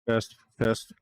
Test, test.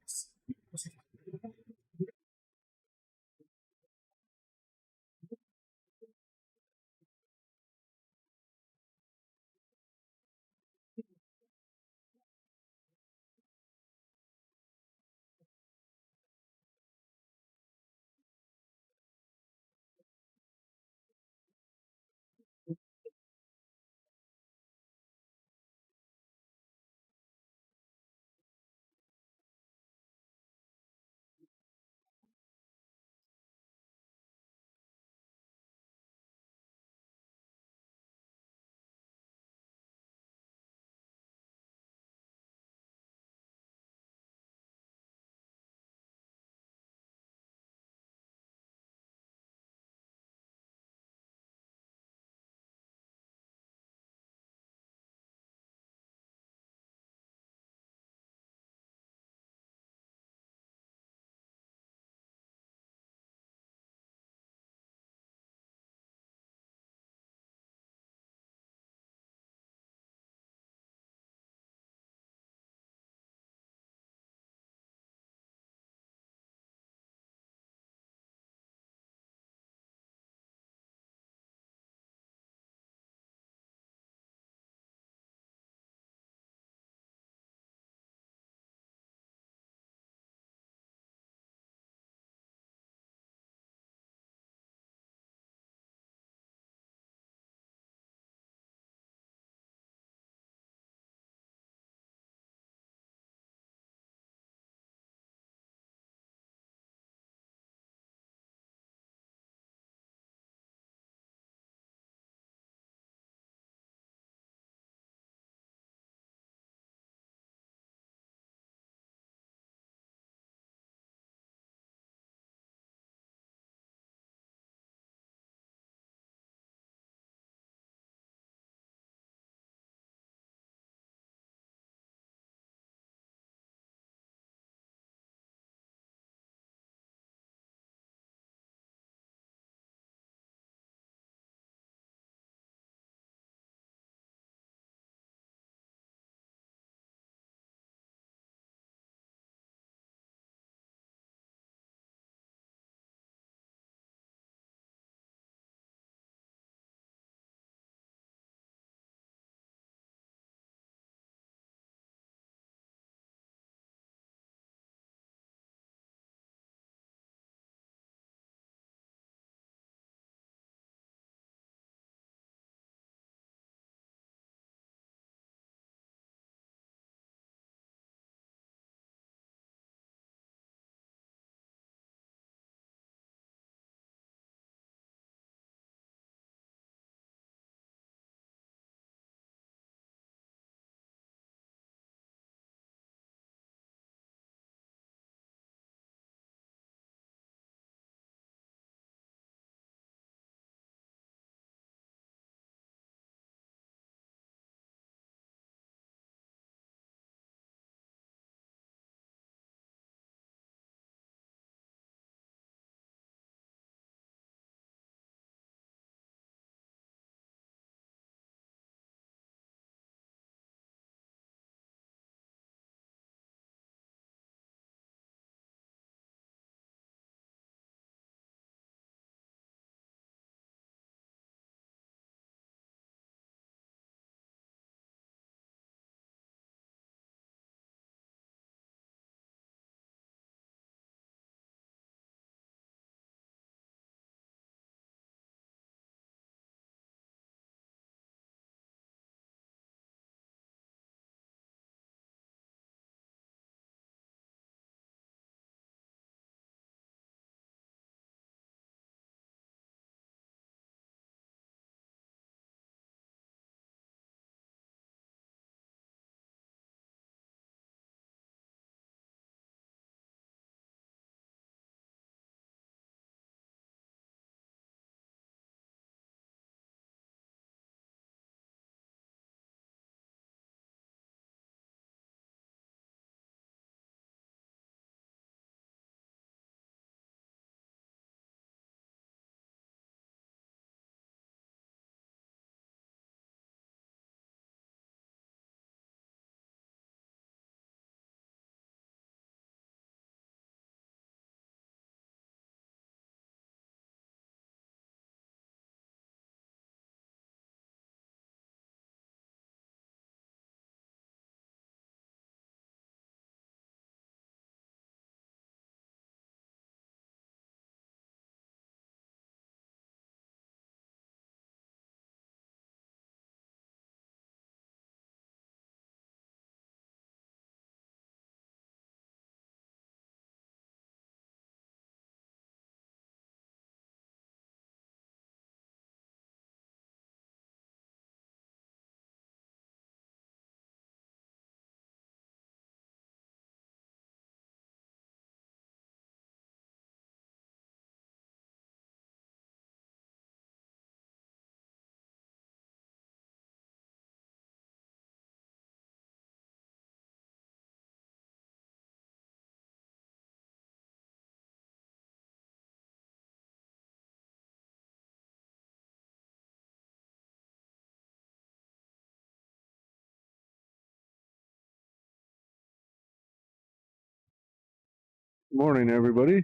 Morning, everybody.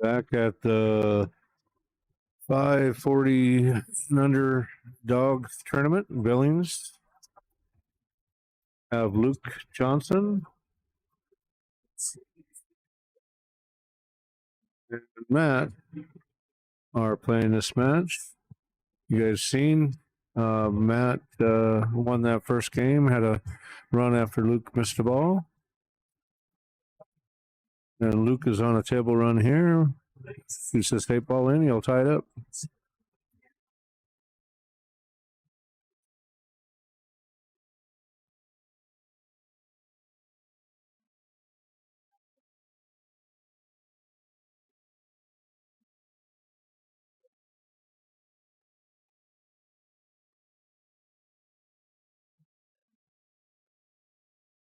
Back at the 540 and under Dawgz tournament in Billings. Have Luke Johnson and Matt are playing this match. You guys seen Matt won that first game, had a run after Luke missed a ball. And Luke is on a table run here. He says, "Hey, ball in, he'll tie it up."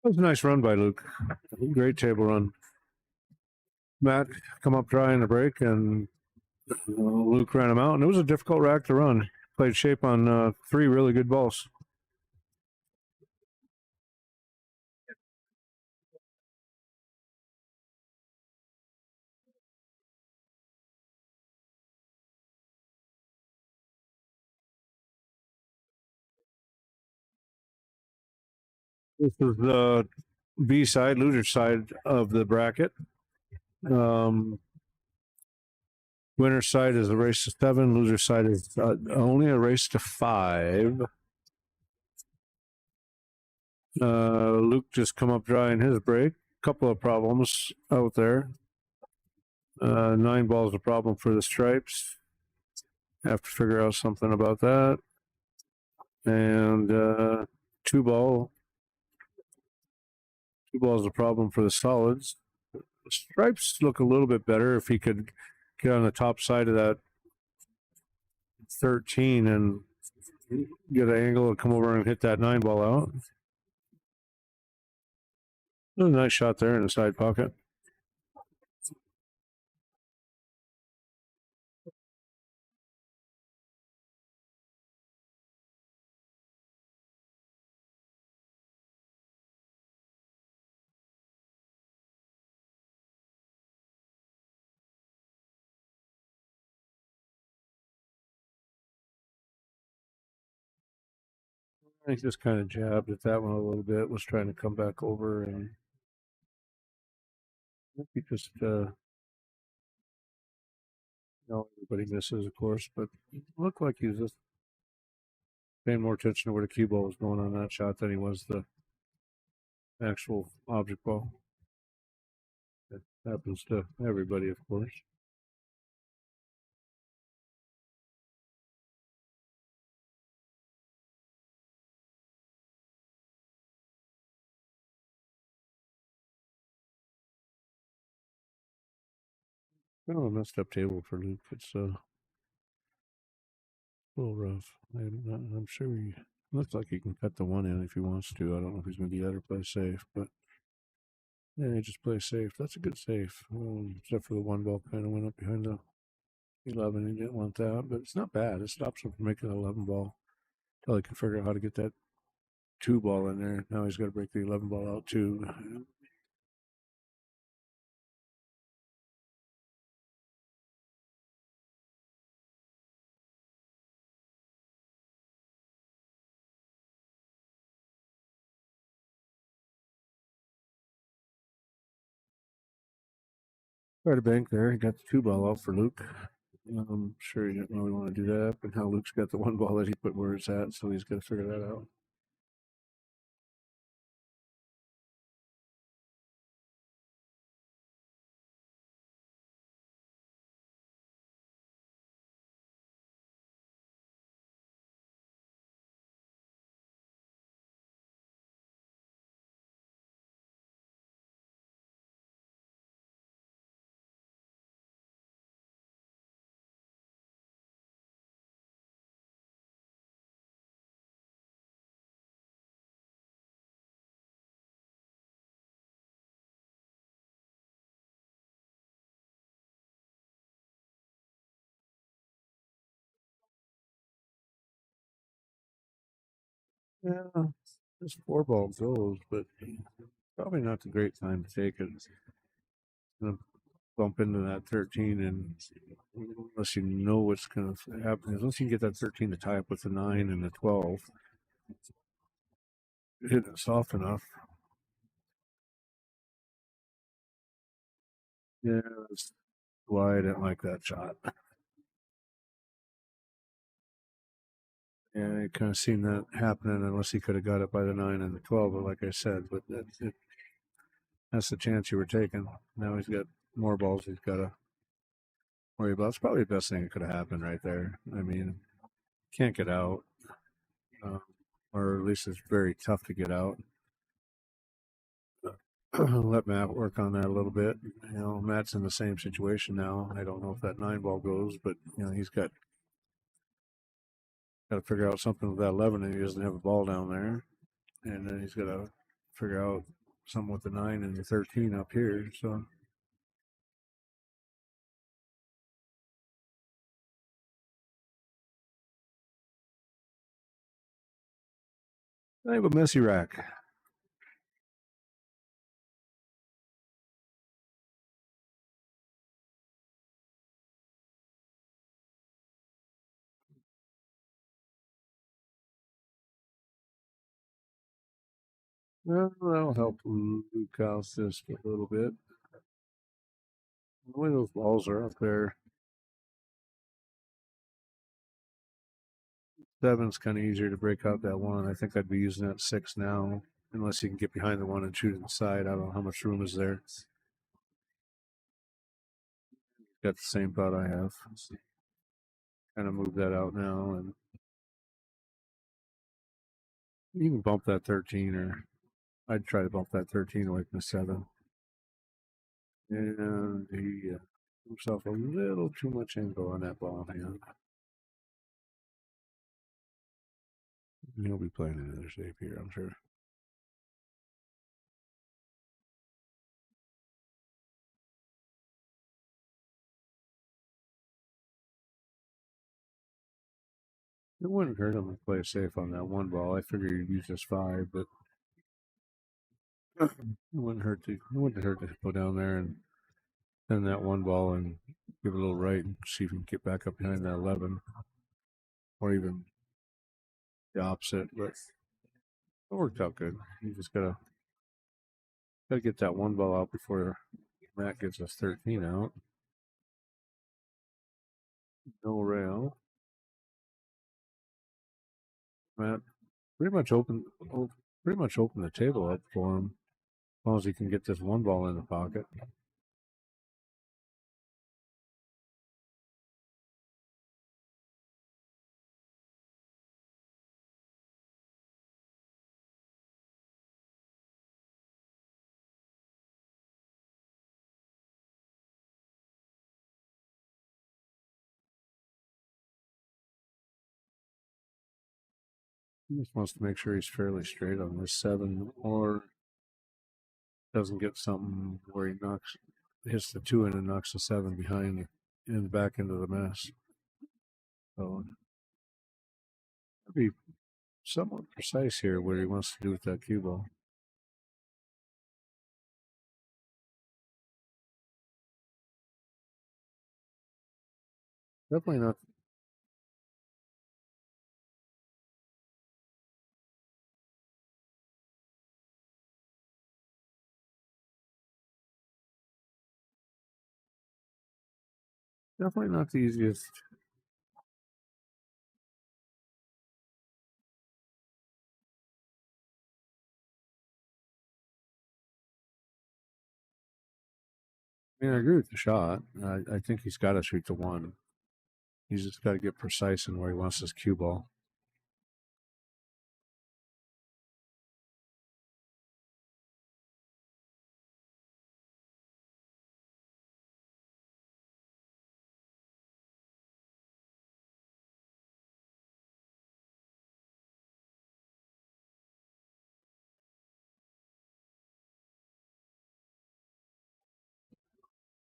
That was a nice run by Luke. Great table run. Matt come up dry in the break, and Luke ran him out, and it was a difficult rack to run. Played shape on three really good balls. This is the B side, loser side of the bracket. Um, winner side is a race to 7. Loser side is only a race to 5. Luke just come up dry in his break. Couple of problems out there. 9 balls a problem for the stripes. Have to figure out something about that. And 2 balls a problem for the solids. The stripes look a little bit better if he could get on the top side of that 13 and get an angle and come over and hit that 9 ball out. A nice shot there in the side pocket. He just kind of jabbed at that one a little bit, was trying to come back over, and he just, everybody misses, of course, but it looked like he was just paying more attention to where the cue ball was going on that shot than he was the actual object ball. It happens to everybody, of course. Oh, messed up table for Luke. It's a little rough. I'm sure he looks like he can cut the one in if he wants to. I don't know if he's going to do that or play safe, but yeah, he just plays safe. That's a good safe, except for the one ball kind of went up behind the 11. He didn't want that, but it's not bad. It stops him from making an 11 ball until he can figure out how to get that 2 ball in there. Now he's got to break the 11 ball out too. Try a bank there. He got the 2 ball out for Luke. I'm sure he didn't really want to do that, but now Luke's got the 1 ball that he put where it's at, so he's got to figure that out. Yeah, This 4 ball goes, but probably not the great time to take it. It's gonna bump into that 13, and unless you know what's going to happen, unless you can get that 13 to tie up with the 9 and the 12, hit it soft enough. Yeah, it's why I didn't like that shot. Yeah, I kind of seen that happening unless he could have got it by the 9 and the 12, but like I said, but that's the chance you were taking. Now he's got more balls he's got to worry about. It's probably the best thing that could have happened right there. I mean, can't get out, um, or at least it's very tough to get out. Let Matt work on that a little bit. You know, Matt's in the same situation now. I don't know if that 9 ball goes, but you know, he's got to figure out something with that 11, and he doesn't have a ball down there, and then he's got to figure out something with the 9 and the 13 up here. So I have a messy rack. Well, that'll help Luke out just a little bit. The way those balls are up there, 7's kind of easier to break out that 1. I think I'd be using that 6 now, unless you can get behind the 1 and shoot inside. I don't know how much room is there. Got the same thought I have. Kind of move that out now, and you can bump that 13, or I'd try to bump that 13 away from the 7. And he himself a little too much angle on that ball hand. He'll be playing another shape here, I'm sure. It wouldn't hurt him to play safe on that 1 ball. I figured he'd use this 5, but it wouldn't hurt to go down there and send that 1 ball and give it a little right and see if he can get back up behind that 11, or even the opposite. But it worked out good. You just gotta get that 1 ball out before Matt gets us 13 out. No rail. Matt pretty much open the table up for him as long as he can get this 1 ball in the pocket. He just wants to make sure he's fairly straight on this 7, or doesn't get something where he hits the 2 and knocks the 7 behind in the back into the mess. So be somewhat precise here what he wants to do with that cue ball. Definitely not. Definitely not the easiest. I mean, I agree with the shot. I think he's got to shoot the 1. He's just got to get precise in where he wants his cue ball.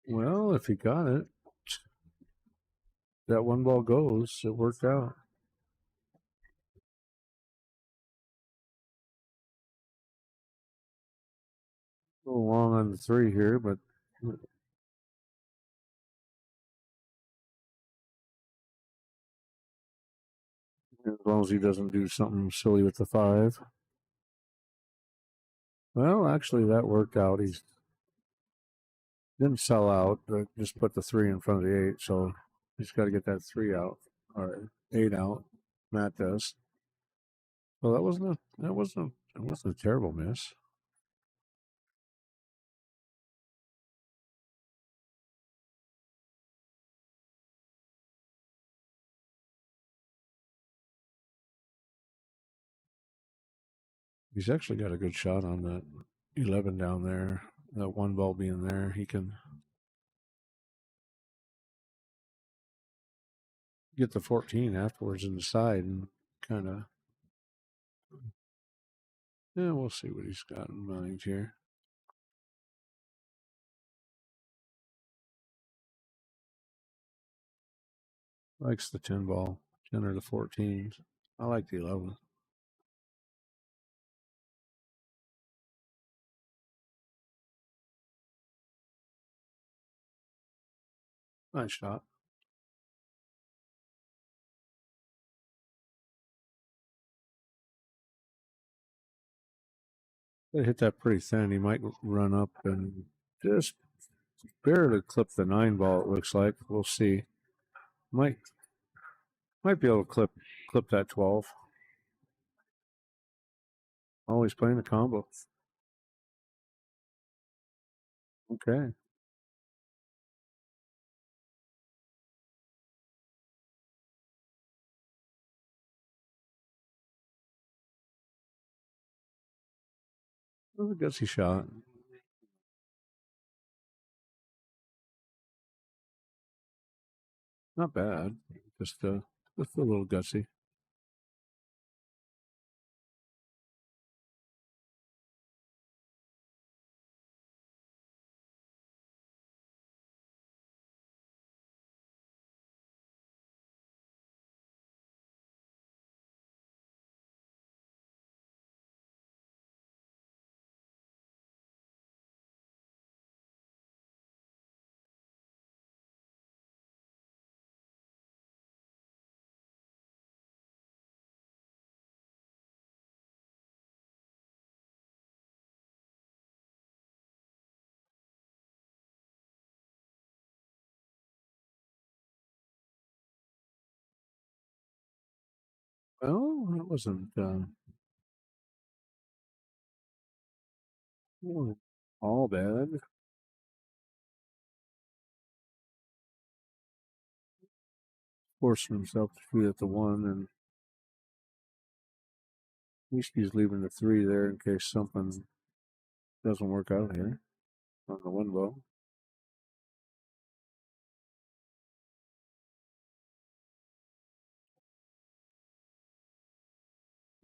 Well, if he got it, that 1 ball goes. It worked out. A little long on the 3 here, but as long as he doesn't do something silly with the 5. Well, actually, that worked out. He didn't sell out, but just put the 3 in front of the 8. So he's got to get that 3 out or 8 out. Matt does. Well, that wasn't a terrible miss. He's actually got a good shot on that 11 down there. That one ball being there, he can get the 14 afterwards in the side and kind of. Yeah, we'll see what he's got in mind here. Likes the 10 ball, 10 or the 14. I like the 11. Nice shot. They hit that pretty thin. He might run up and just barely clip the 9 ball. It looks like. We'll see. Might be able to clip that 12. Always playing the combo. Okay. Well, a gutsy shot. Not bad. Just a little gutsy. Well, that wasn't all bad. Forcing himself to shoot at the 1, and at least he's leaving the 3 there in case something doesn't work out here on the 1 ball.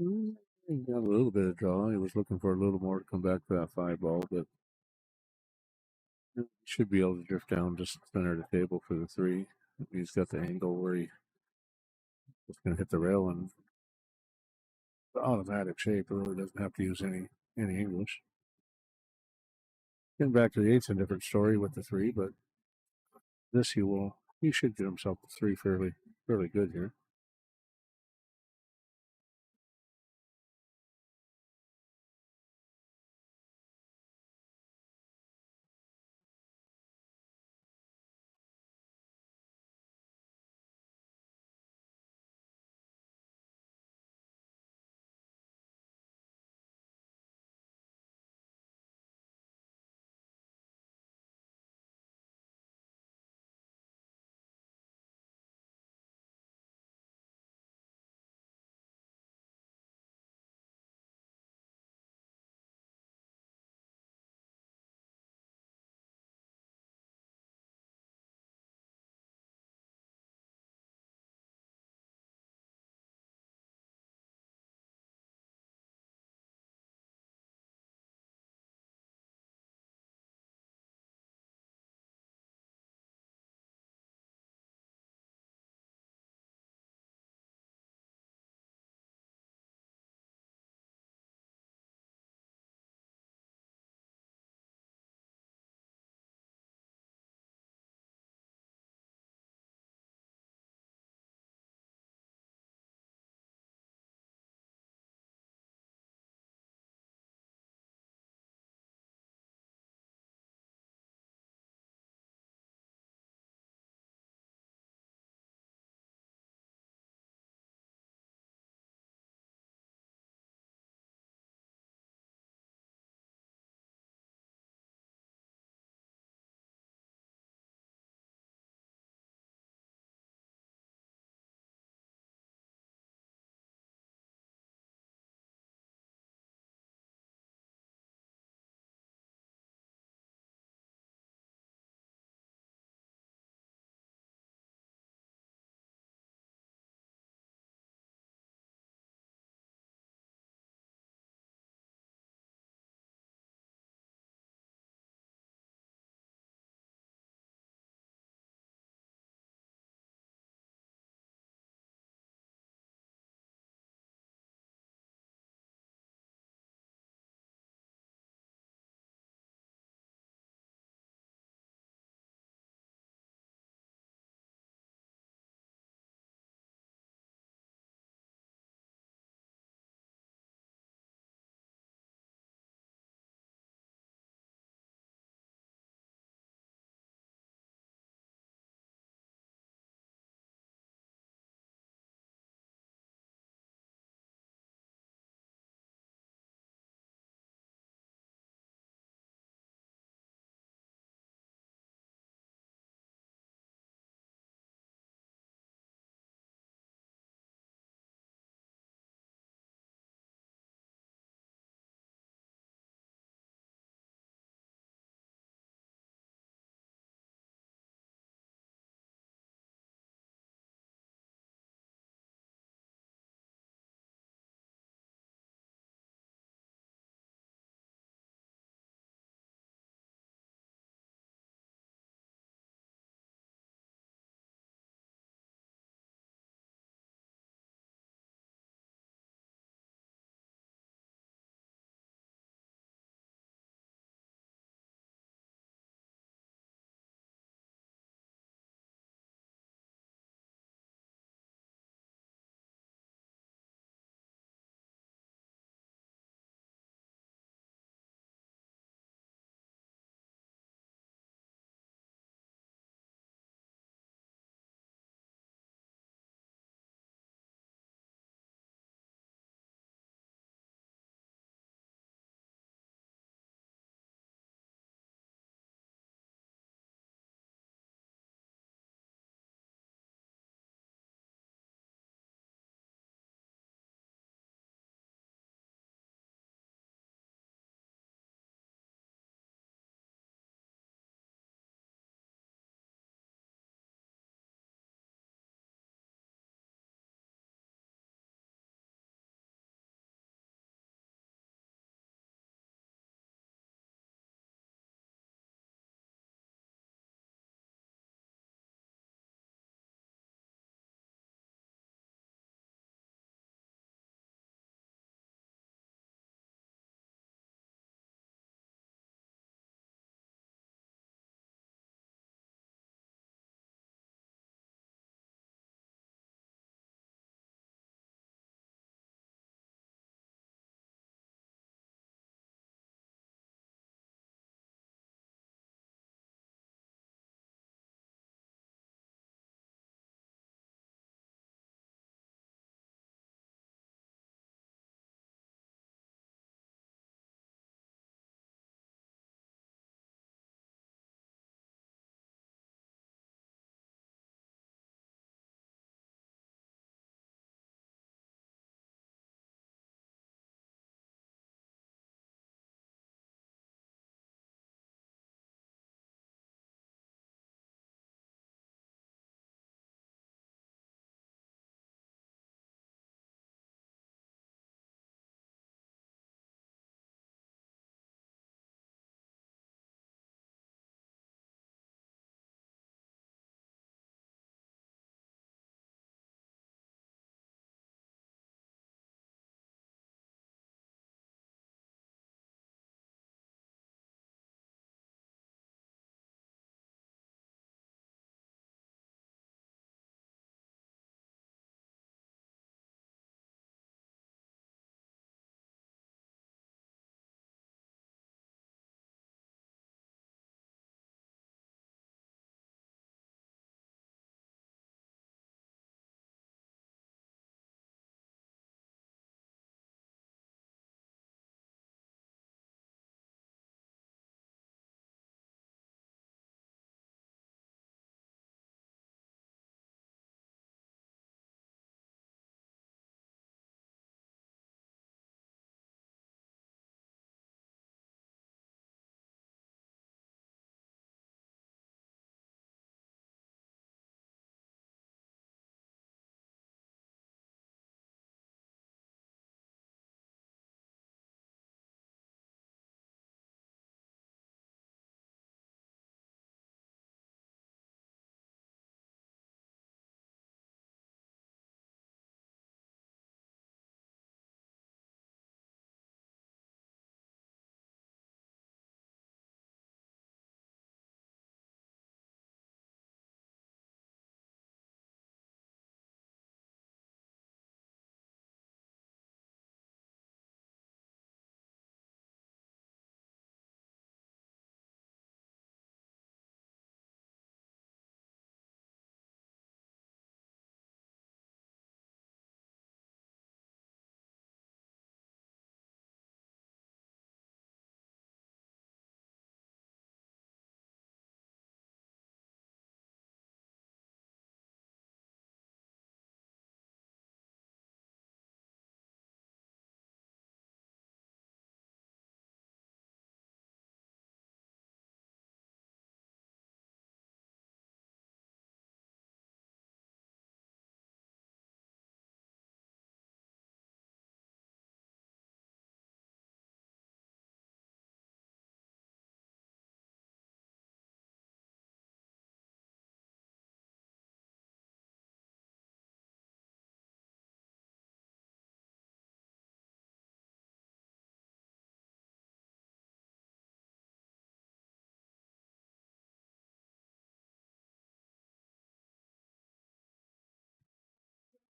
He got a little bit of draw. He was looking for a little more to come back to that 5 ball, but he should be able to drift down just center of the table for the 3. He's got the angle where he's going to hit the rail in the automatic shape. It really doesn't have to use any English. Getting back to the 8's a different story with the 3, but this he should get himself a 3 fairly good here.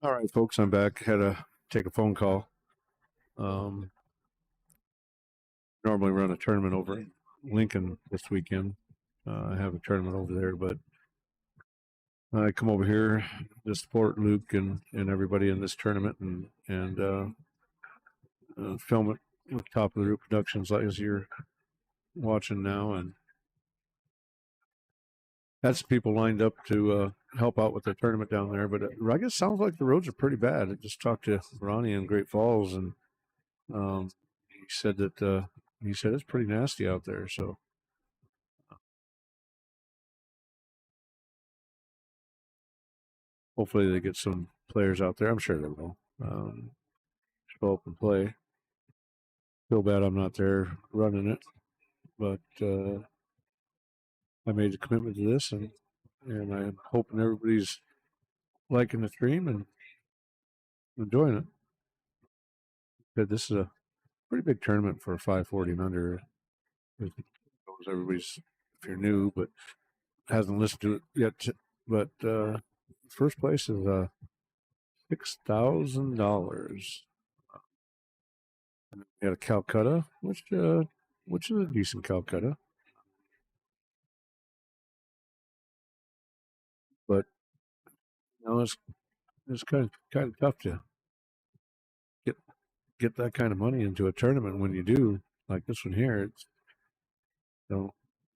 All right, folks, I'm back. Had to take a phone call. Um, Normally run a tournament over in Lincoln this weekend. I have a tournament over there, but I come over here to support Luke and everybody in this tournament and film it with Top of the Root Productions, like as you're watching now, and had some people lined up to help out with the tournament down there. But I guess it sounds like the roads are pretty bad. I just talked to Ronnie in Great Falls, and he said that it's pretty nasty out there. So hopefully they get some players out there. I'm sure they will. Show up and play. Feel bad I'm not there running it, but I made a commitment to this, and I'm hoping everybody's liking the stream and enjoying it. But this is a pretty big tournament for a 540 and under. Everybody's, if you're new but hasn't listened to it yet, but first place is $6,000. We had a Calcutta, which is a decent Calcutta, but it's kind of tough to get get that kind of money into a tournament. When you do, like this one here, it's I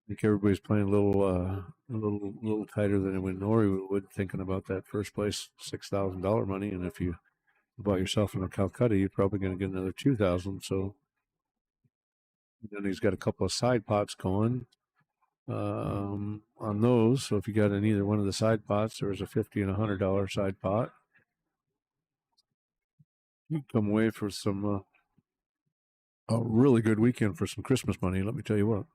think everybody's playing a little tighter than when Nori would, thinking about that first place $6,000 money, and if you bought yourself in a Calcutta, you're probably going to get another 2,000. So then he's got a couple of side pots going on those. So if you got in either one of the side pots, there was a $50 and $100 side pot. You come away for some a really good weekend for some Christmas money. Let me tell you what.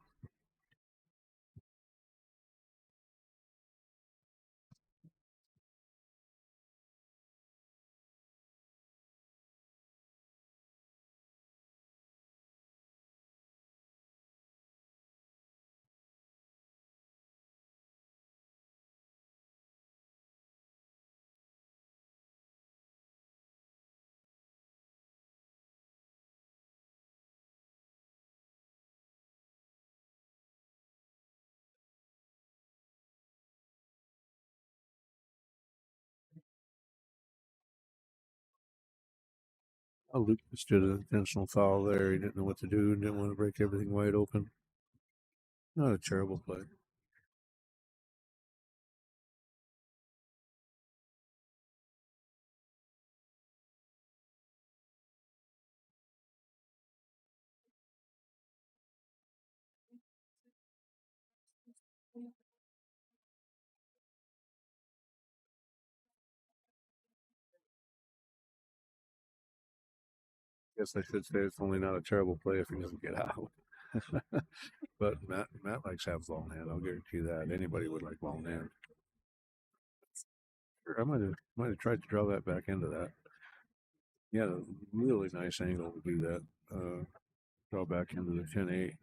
Oh, Luke just did an intentional foul there. He didn't know what to do and didn't want to break everything wide open. Not a terrible play. Guess I should say it's only not a terrible play if he doesn't get out. But Matt likes to have ball in hand. I'll guarantee that. Anybody would like ball in hand. Sure, I might have tried to draw that back into that. He had a really nice angle to do that. Draw back into the 10-8.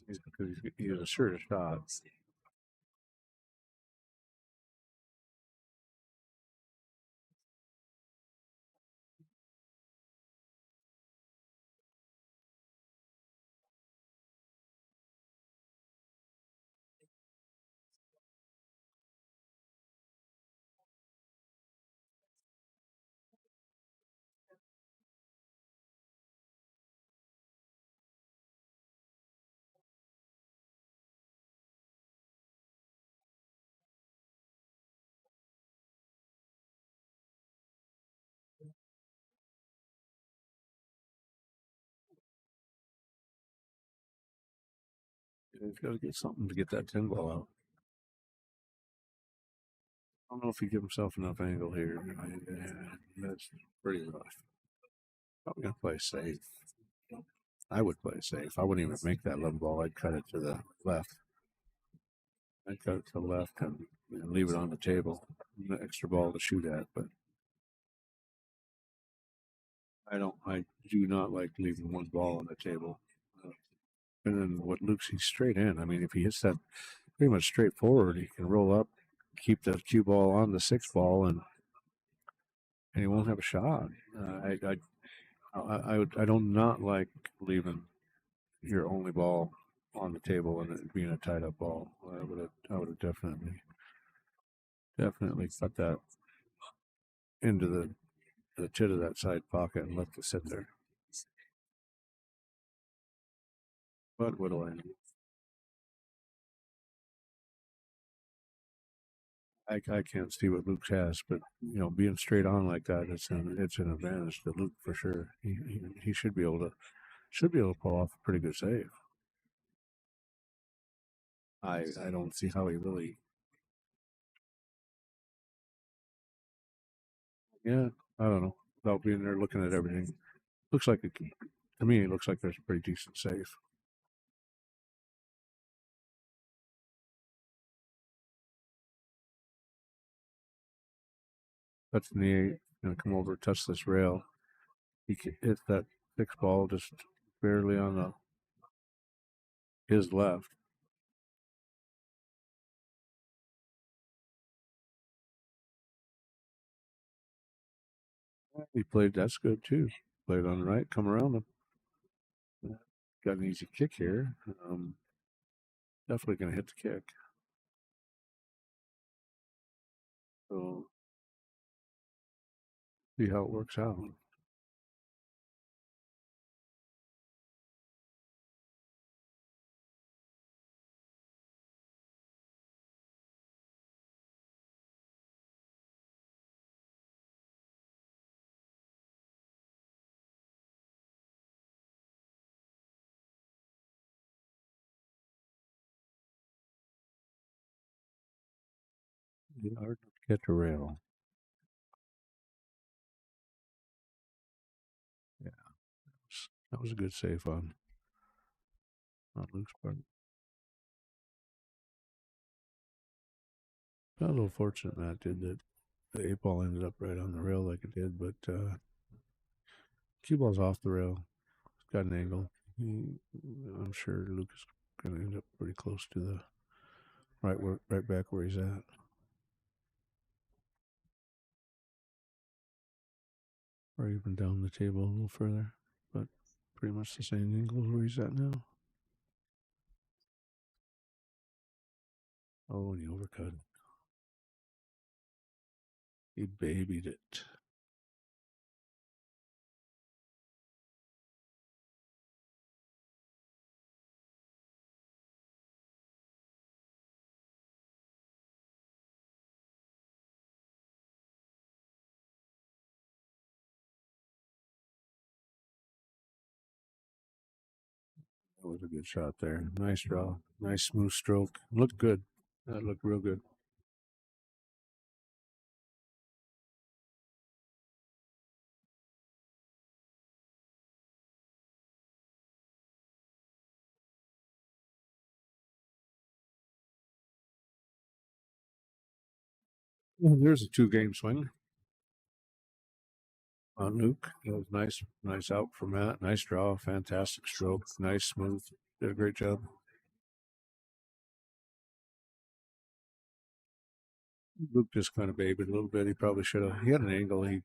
Because he has a sure shot. He's got to get something to get that 10 ball out. I don't know if he give himself enough angle here. That's pretty rough. Probably gonna play safe. I would play safe. I wouldn't even make that 11 ball. I'd cut it to the left. I'd cut it to the left and leave it on the table. An extra ball to shoot at, but I do not like leaving one ball on the table. And then what Luke's, he's straight in. I mean, if he hits that pretty much straight forward, he can roll up, keep the cue ball on the 6 ball, and he won't have a shot. I do not like leaving your only ball on the table and it being a tied up ball. I would have definitely cut that into the tit of that side pocket and let it sit there. But what do I know? I can't see what Luke has, but being straight on like that, it's an advantage to Luke for sure. He should be able to pull off a pretty good save. I don't see how he really. Yeah, I don't know. Without being there looking at everything, looks like to me. It looks like there's a pretty decent save. Touching the 8, gonna come over, touch this rail. He hits that 6 ball just barely on his left. He played. That's good too. Played on the right, come around him. Got an easy kick here. Definitely going to hit the kick. So see how it works out. Hard to catch a rail. Yeah, that was a good save on Luke's part. Got a little fortunate Matt did that. The 8 ball ended up right on the rail like it did, but cue ball's off the rail. It's got an angle. I'm sure Luke is going to end up pretty close to the right back where he's at. Or even down the table a little further, but pretty much the same angle where he's at now. Oh, and he overcut. He babied it. That was a good shot there. Nice draw. Nice smooth stroke. Looked good. That looked real good. Well, there's a 2-game swing on Luke. It was nice out from Matt. Nice draw. Fantastic stroke. Nice smooth. Did a great job. Luke just kind of babied a little bit. He probably should have. He had an angle. I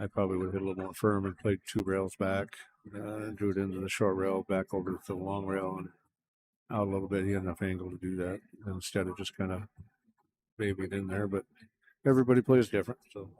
probably would have hit a little more firm and played 2 rails back, drew it into the short rail, back over to the long rail, and out a little bit. He had enough angle to do that instead of just kind of babying in there. But everybody plays different, so.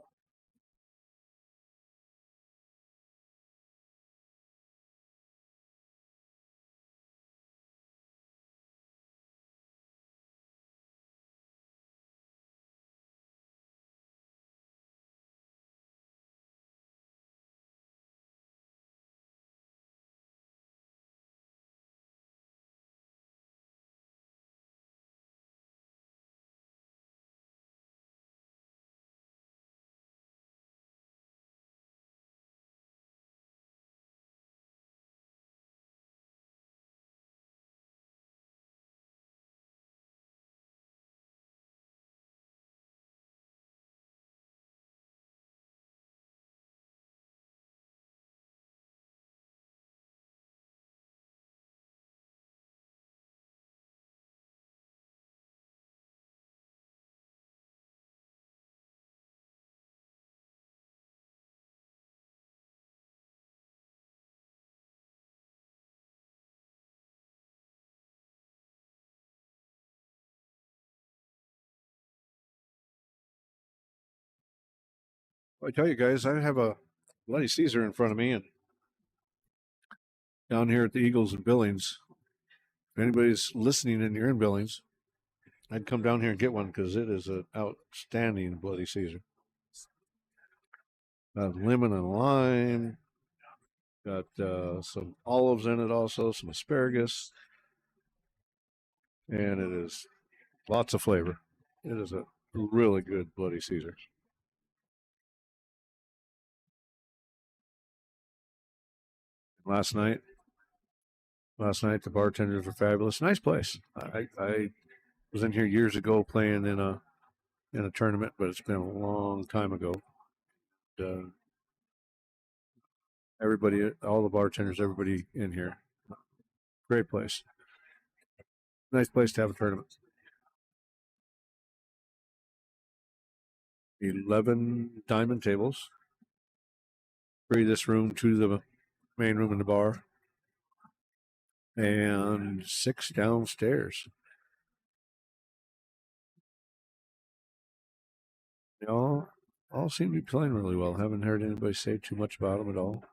I tell you guys, I have a Bloody Caesar in front of me, and down here at the Eagles in Billings. If anybody's listening and you're in Billings, I'd come down here and get one because it is an outstanding Bloody Caesar. Got lemon and lime. Got some olives in it, also some asparagus, and it is lots of flavor. It is a really good Bloody Caesar. Last night, the bartenders were fabulous. Nice place. I was in here years ago playing in a tournament, but it's been a long time ago. Everybody, all the bartenders, everybody in here, great place. Nice place to have a tournament. 11 diamond tables. 3 this room, 2 the main room in the bar, and 6 downstairs. They all seem to be playing really well. Haven't heard anybody say too much about them at all.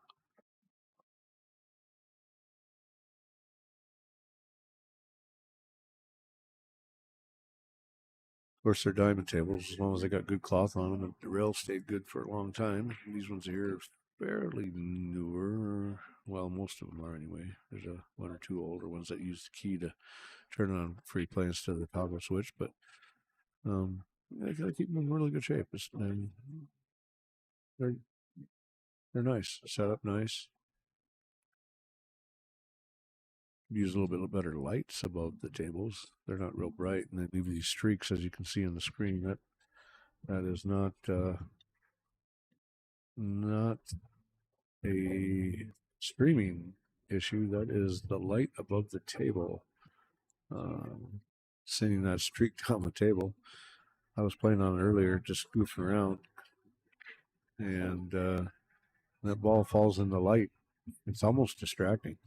Of course, they're diamond tables as long as they got good cloth on them, and the rails stayed good for a long time. These ones here are fairly newer. Well, most of them are anyway. There's one or two older ones that use the key to turn on free play instead of the toggle switch, but I keep them in really good shape. And they're nice, set up nice. Use a little bit better lights above the tables. They're not real bright, and they leave these streaks, as you can see on the screen. That is not a streaming issue. That is the light above the table, sending that streak down the table. I was playing on it earlier, just goofing around, and that ball falls in the light. It's almost distracting.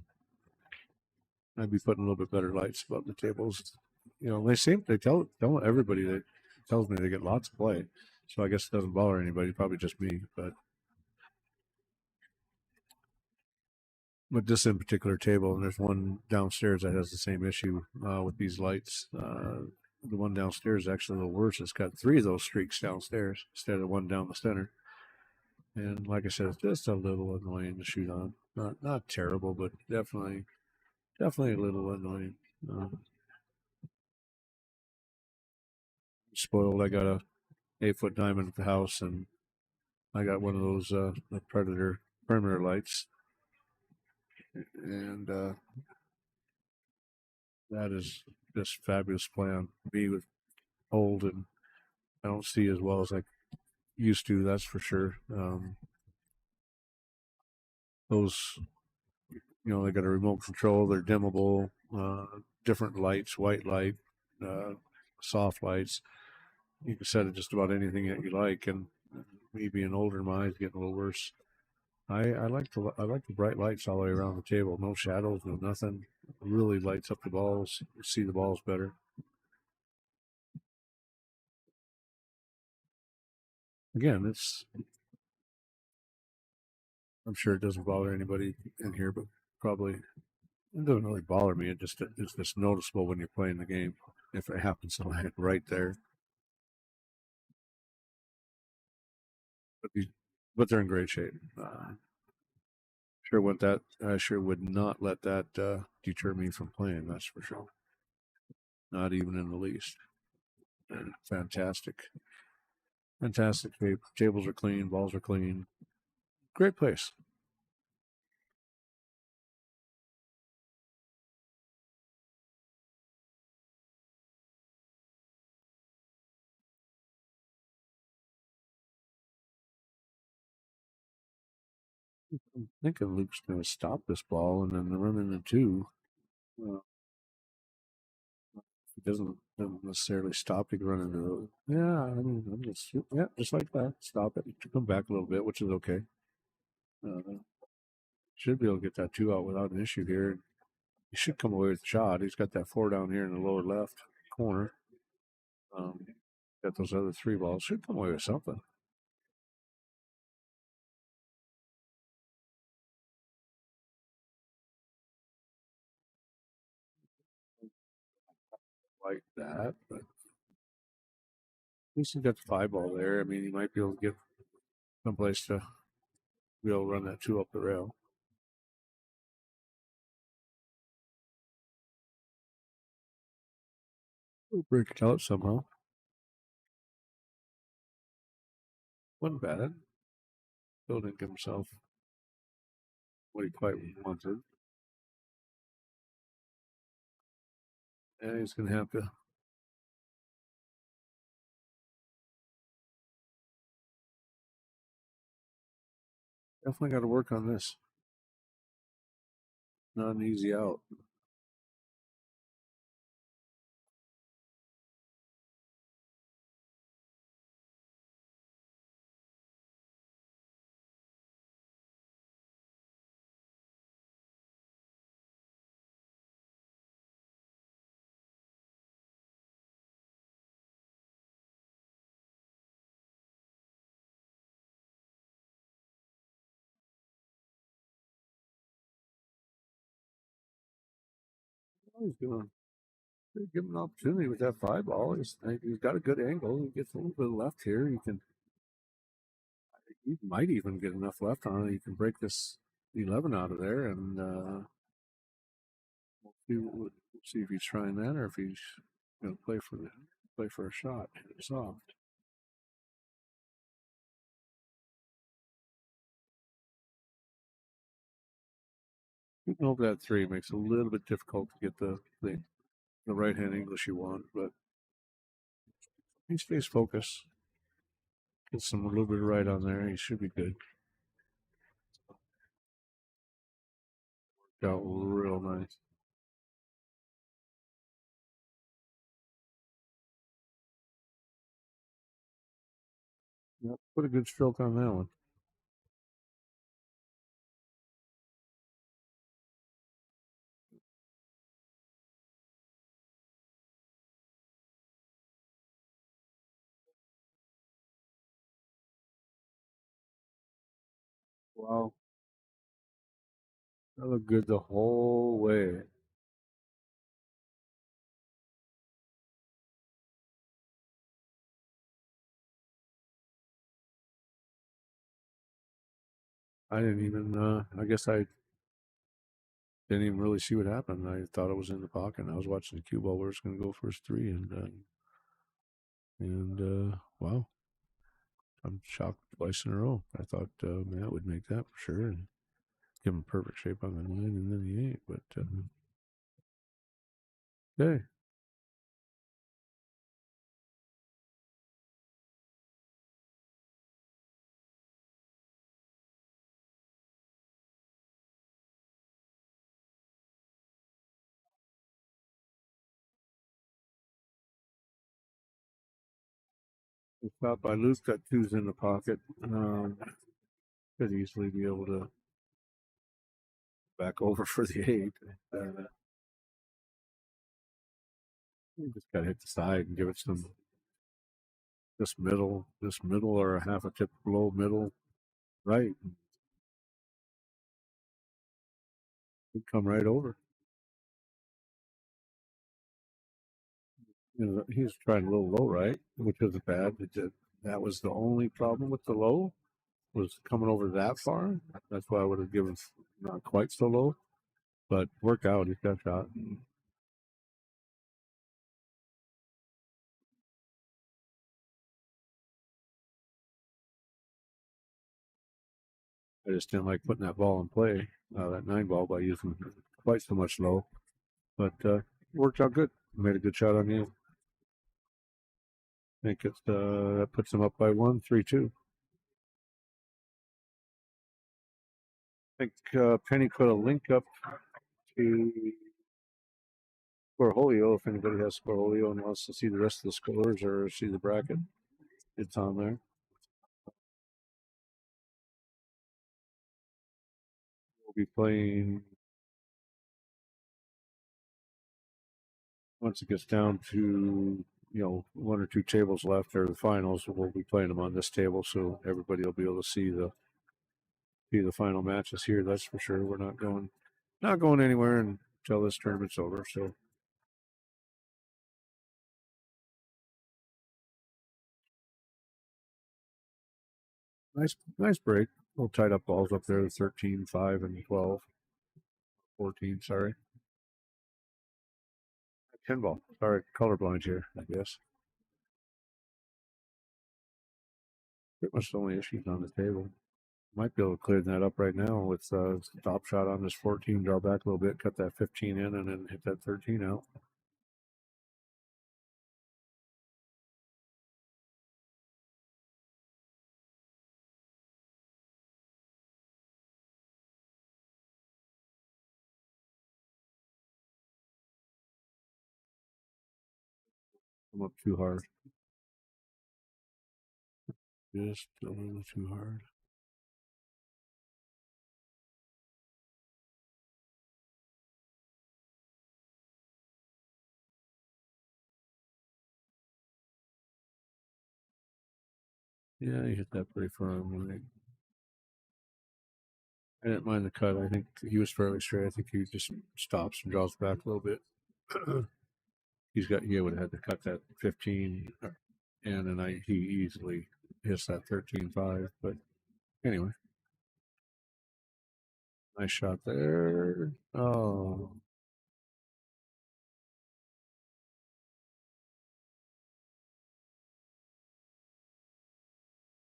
I'd be putting a little bit better lights above the tables. They tell everybody that tells me they get lots of play. So I guess it doesn't bother anybody, probably just me. But this in particular table, and there's one downstairs that has the same issue with these lights. The one downstairs is actually a little worse. It's got 3 of those streaks downstairs instead of 1 down the center. And like I said, it's just a little annoying to shoot on. Not terrible, but definitely a little annoying. Spoiled. I got a 8-foot diamond at the house, and I got one of those the Predator perimeter lights, and that is just fabulous play on me with old, and I don't see as well as I used to. That's for sure. Those, they got a remote control. They're dimmable, different lights, white light, soft lights. You can set it just about anything that you like, and me being older, my eyes getting a little worse. I like the bright lights all the way around the table. No shadows, no nothing. It really lights up the balls. You see the balls better. Again, I'm sure it doesn't bother anybody in here, but probably it doesn't really bother me. It's just noticeable when you're playing the game if it happens to land right there. But they're in great shape. I sure would not let that deter me from playing. That's for sure. Not even in the least. Fantastic. Fantastic shape. Tables are clean. Balls are clean. Great place. I'm thinking Luke's going to stop this ball and then run into 2. He doesn't necessarily stop. He can run into the. Yeah, I mean, just like that. Stop it. Come back a little bit, which is okay. Should be able to get that 2 out without an issue here. He should come away with the shot. He's got that 4 down here in the lower left corner. Got those other 3 balls. Should come away with something. like that, but at least he's got the 5 ball there. I mean, he might be able to get someplace to be able to run that 2 up the rail. We'll break it out somehow. Wasn't bad. Still didn't give himself what he quite wanted. And he's going to have to definitely got to work on this. Not an easy out. He's going to give him an opportunity with that 5 ball. He's got a good angle. He gets a little bit left here. He might even get enough left on it. He can break this 11 out of there, and we'll see if he's trying that or if he's going to play for a shot. Soft. Shooting over that 3 makes it a little bit difficult to get the right hand English you want, but he stays focused. Gets some a little bit of right on there. He should be good. Worked out real nice. Yep, put a good stroke on that one. Wow. That looked good the whole way. I didn't even, I guess I didn't even really see what happened. I thought it was in the pocket. I was watching the cue ball where it's going to go for his 3, and wow, I'm shocked twice in a row. I thought Matt would make that for sure and give him perfect shape on the 9 and then the 8, but okay. I thought by Luke got 2s in the pocket. Could easily be able to back over for the 8. You just got to hit the side and give it some this middle or a half a tip below middle, right? He'd come right over. You know, he was trying a little low, right? Which wasn't bad. That was the only problem with the low was coming over that far. That's why I would have given not quite so low, but worked out. He got shot. I just didn't like putting that ball in play, that 9 ball, by using quite so much low. But worked out good. Made a good shot on you. I think that puts him up by 1, 3-2. I think Penny put a link up to Scoreholio if anybody has Scoreholio and wants to see the rest of the scores or see the bracket. It's on there. We'll be playing once it gets down to 1 or 2 tables left or the finals. We'll be playing them on this table, so everybody will be able to see the final matches here. That's for sure. We're not going anywhere until this tournament's over. So Nice break. Little tied up balls up there, 13, 5, and 12. 14, sorry. 10 ball. Sorry, colorblind here, I guess. Pretty much the only issues on the table. Might be able to clear that up right now with top shot on this 14, draw back a little bit, cut that 15 in, and then hit that 13 out. I'm up too hard. Just a little too hard. Yeah, he hit that pretty firm. Right? I didn't mind the cut. I think he was fairly straight. I think he just stops and draws back a little bit. He would have had to cut that 15, and then he easily hits that 13-5. But anyway, nice shot there. Oh,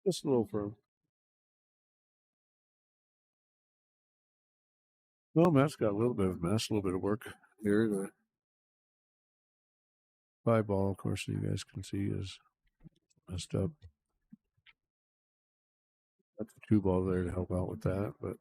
just a little firm. Well, Matt's got a little bit of mess, a little bit of work here. The 5 ball, of course, you guys can see is messed up. That's a 2 ball there to help out with that, but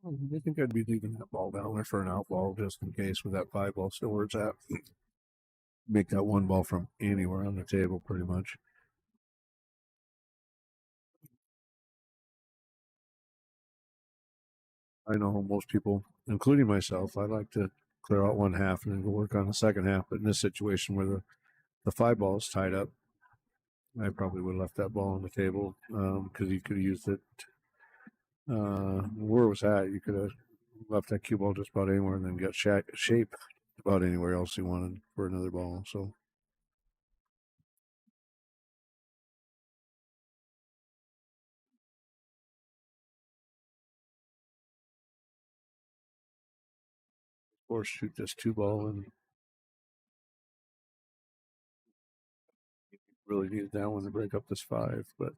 I think I'd be leaving that ball down there for an out ball just in case with that 5 ball still where it's at. Make that 1 ball from anywhere on the table pretty much. I know most people, including myself, I like to clear out one half and then go work on the second half. But in this situation where the 5 ball is tied up, I probably would have left that ball on the table because you could have used it where it was at. You could have left that cue ball just about anywhere and then got shape about anywhere else you wanted for another ball. So or shoot this 2 ball and really needed that one to break up this 5, but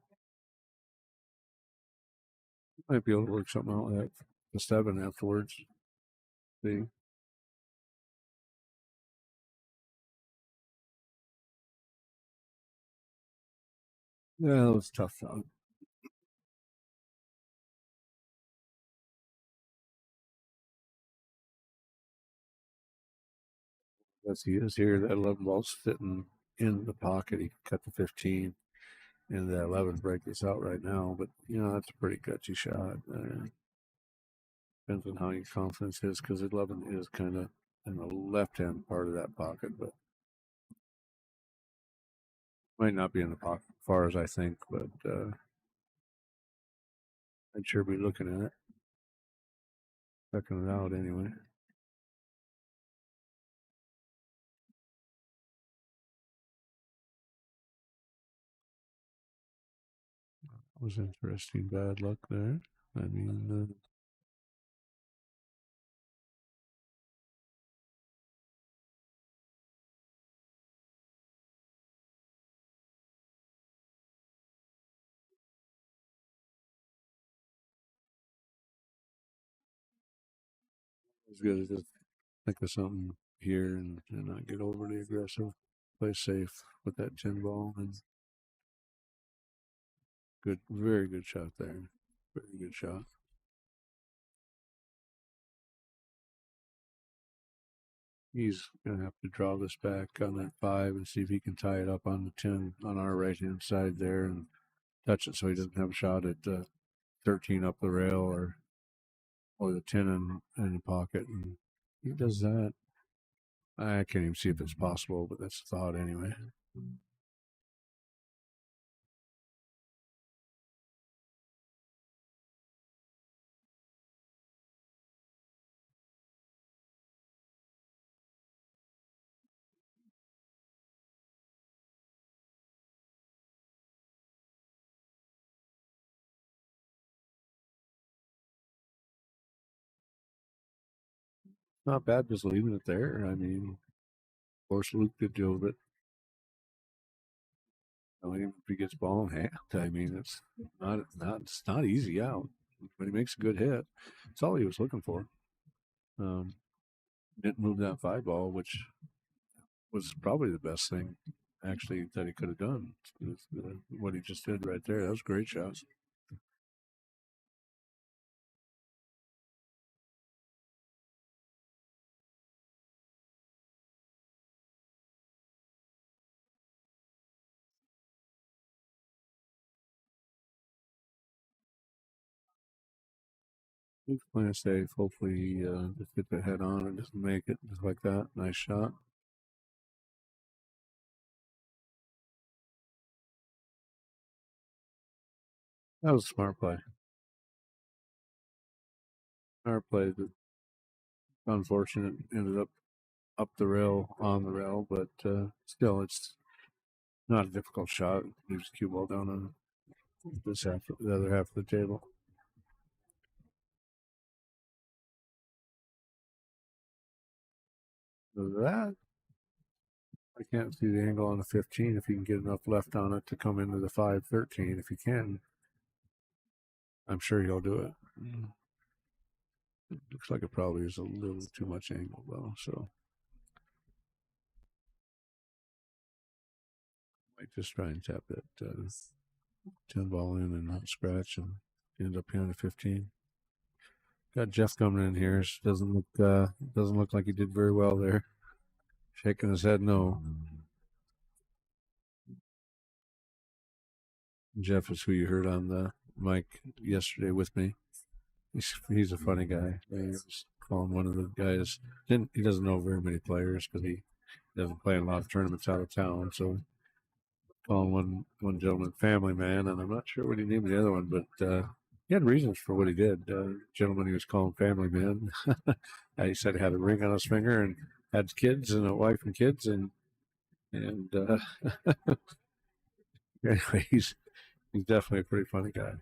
might be able to work something out with that the 7 afterwards. See. Yeah, it was tough shot. As he is here, that 11 ball's sitting in the pocket. He cut the 15, and the 11 break this out right now. But that's a pretty gutsy shot. Depends on how your confidence is, because 11 is kind of in the left-hand part of that pocket, but might not be in the pocket as far as I think. But I'd sure be looking at it, checking it out anyway. Was interesting. Bad luck there. I mean, it's good to just think of something here and not get overly aggressive. Play safe with that 10 ball and good, very good shot there. Very good shot. He's gonna have to draw this back on that 5 and see if he can tie it up on the 10 on our right hand side there and touch it so he doesn't have a shot at 13 up the rail or the 10 in the pocket, and he does that. I can't even see if it's possible, but that's a thought anyway. Not bad just leaving it there. I mean, of course, Luke did do it. Even if he gets ball in hand, I mean, it's not easy out, but he makes a good hit. That's all he was looking for. Um, didn't move that 5 ball, which was probably the best thing actually that he could have done. What he just did right there, that was great shots. He's playing safe. Hopefully, he just gets the head on and doesn't make it just like that. Nice shot. That was a smart play. Smart play. That unfortunate ended up the rail on the rail, but still, it's not a difficult shot. Leaves the cue ball down on this half, the other half of the table. So that I can't see the angle on the 15 if you can get enough left on it to come into the 5-13. If you can, I'm sure he'll do it. It looks like it probably is a little too much angle though, so might just try and tap that 10 ball in and not scratch and end up here on the 15. Got Jeff coming in here. Doesn't look like he did very well there. Shaking his head no. Jeff is who you heard on the mic yesterday with me. He's a funny guy. He was calling one of the guys. He doesn't know very many players because he doesn't play in a lot of tournaments out of town. So calling one gentleman family man, and I'm not sure what he named the other one, but he had reasons for what he did. Gentleman he was calling family man. He said he had a ring on his finger and had kids and a wife and kids, and anyway, he's definitely a pretty funny guy.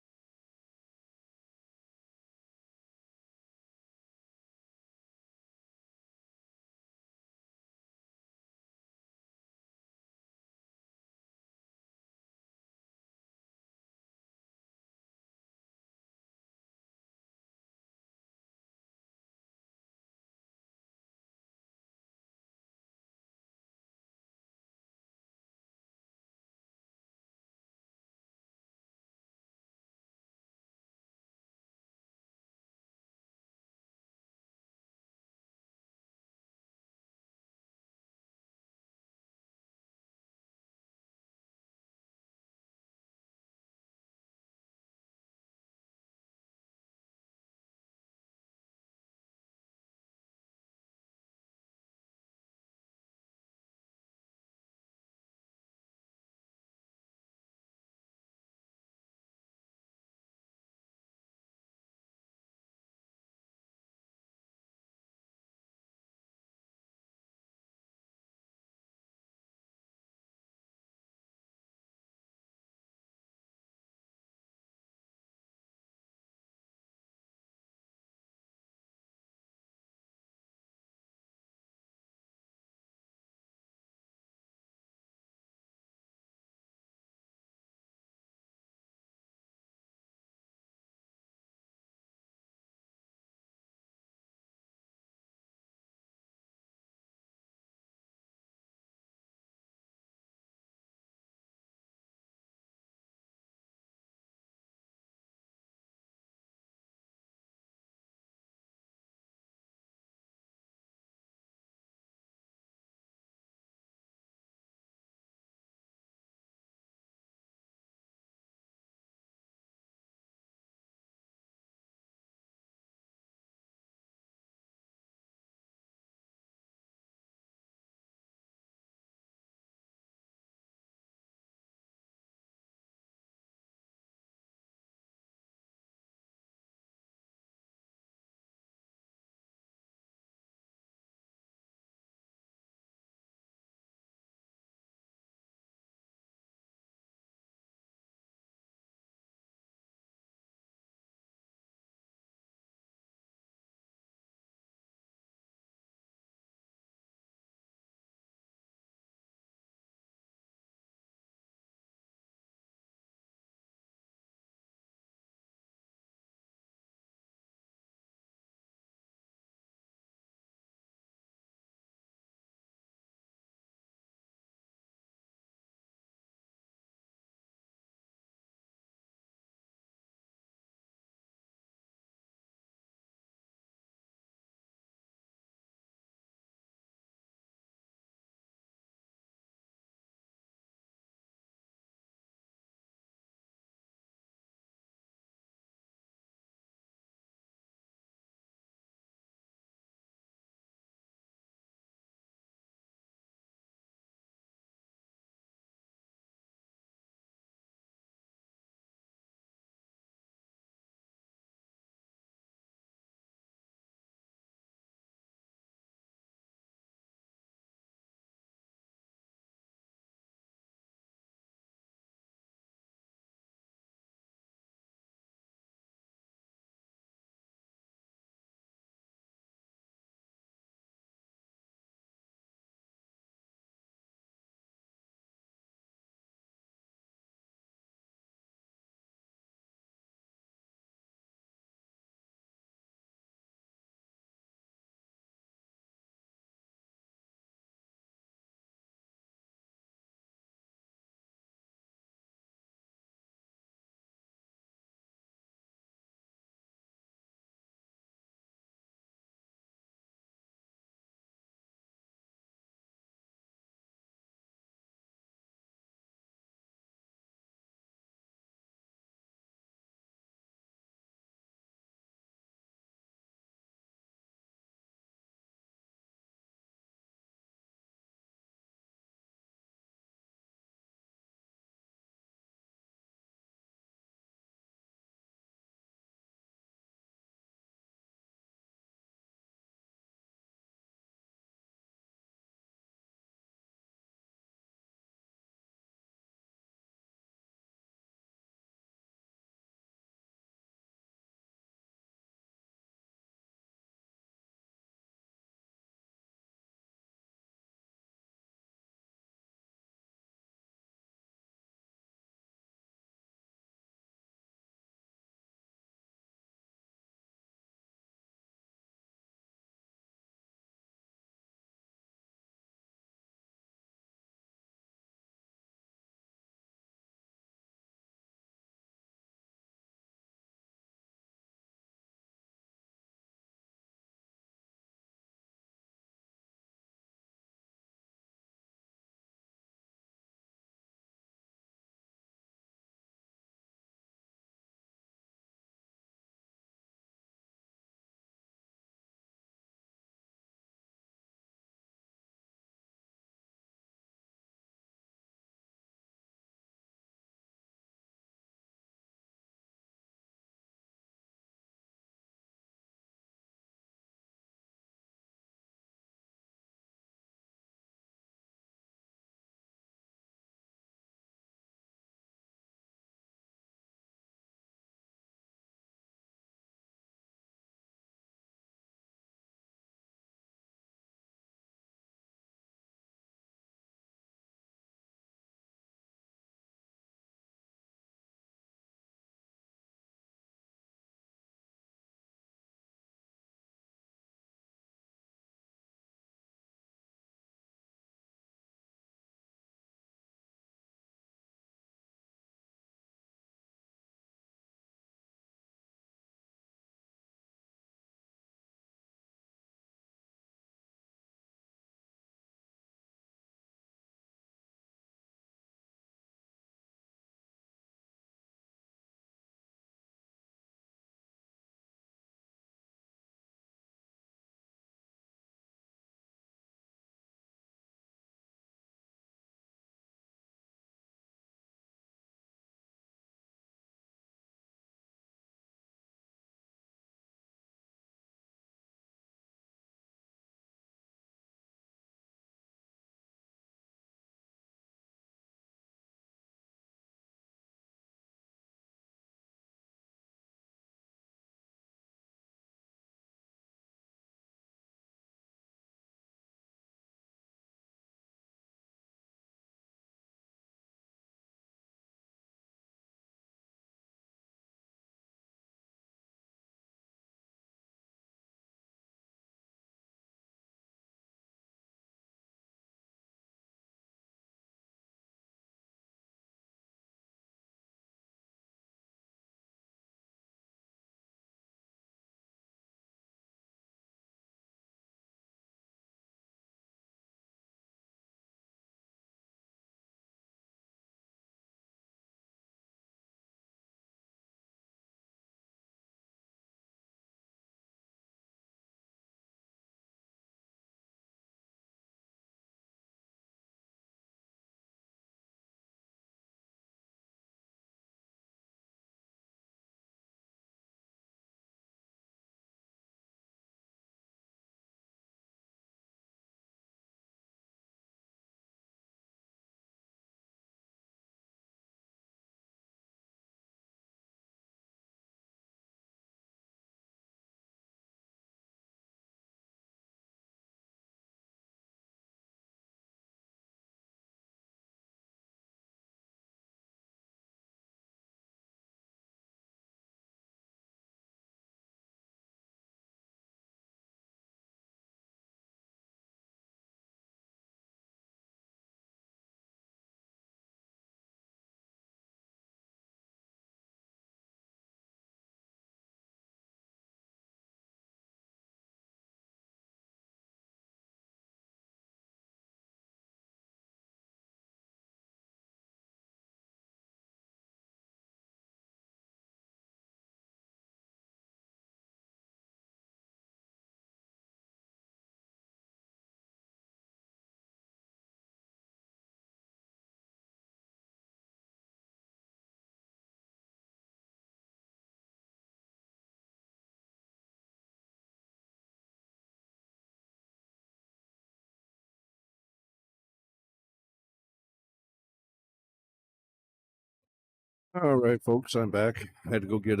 All right, folks, I'm back. I had to go get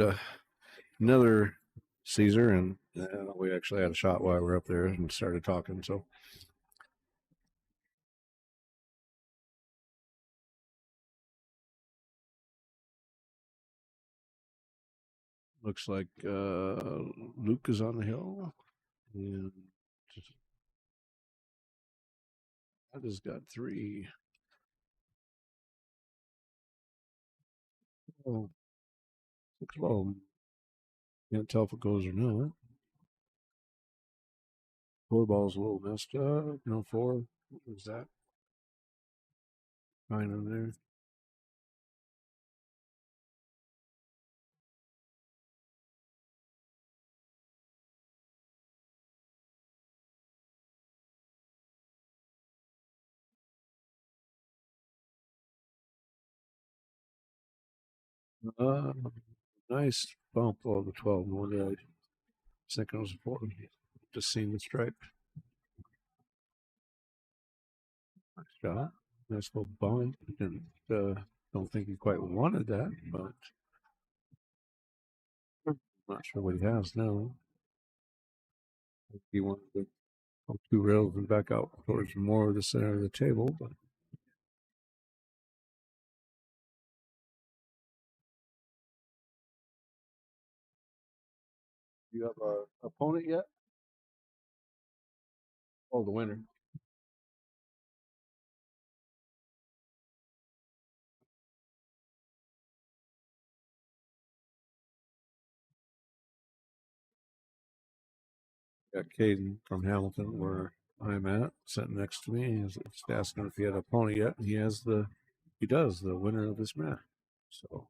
another Caesar, and we actually had a shot while we were up there and started talking. So looks like Luke is on the hill, and that has got three. Oh, looks well. Can't tell if it goes or not. Four ball's a little messed up. No four. What was that? Fine in there. Uh, nice bump over the 12. No wonder I was thinking it was a four. Just seen the stripe. Nice shot. Nice little bump. Didn't, don't think he quite wanted that, but I'm not sure what he has now. He wanted to go two rails and back out towards more of the center of the table, but you have a opponent yet? Oh, the winner. Got Caden from Hamilton, where I'm at, sitting next to me. He's just asking if he had a opponent yet. And he does, the winner of this match. So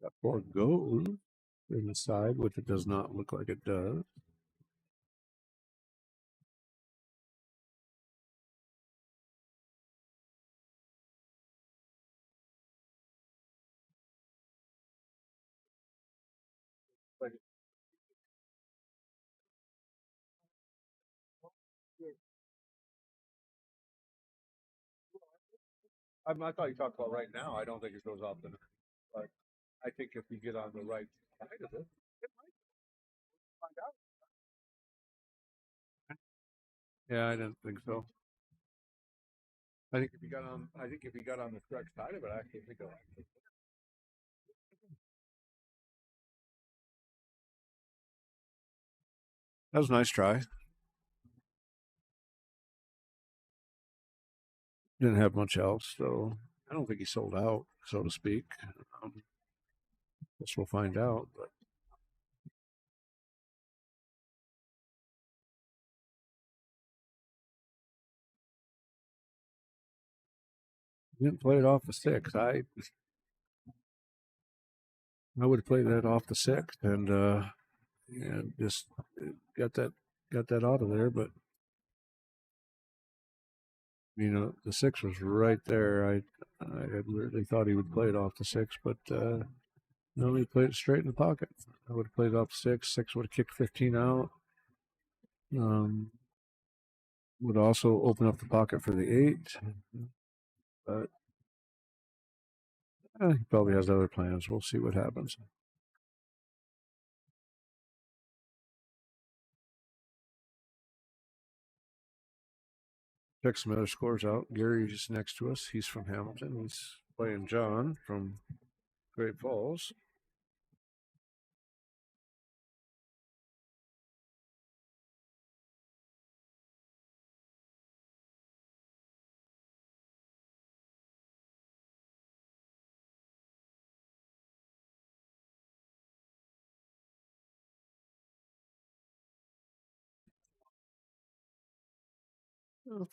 got four goals inside, which it does not look like it does. I thought you talked about right now. I don't think it goes off the net, but I think if you get on the right side of it, it might find out. Yeah, I didn't think so. I think if you got on the correct side of it, I actually think it. That was a nice try. Didn't have much else, so I don't think he sold out, so to speak. Um, Guess we'll find out. But he didn't play it off the six. I would have played that off the six and just got that got that out of there. But the six was right there. I had really thought he would play it off the six, but no, he played it straight in the pocket. I would have played it off six. Six would have kicked 15 out. Um, would also open up the pocket for the eight, but he probably has other plans. We'll see what happens. Check some other scores out. Gary's next to us. He's from Hamilton. He's playing John from Great Falls.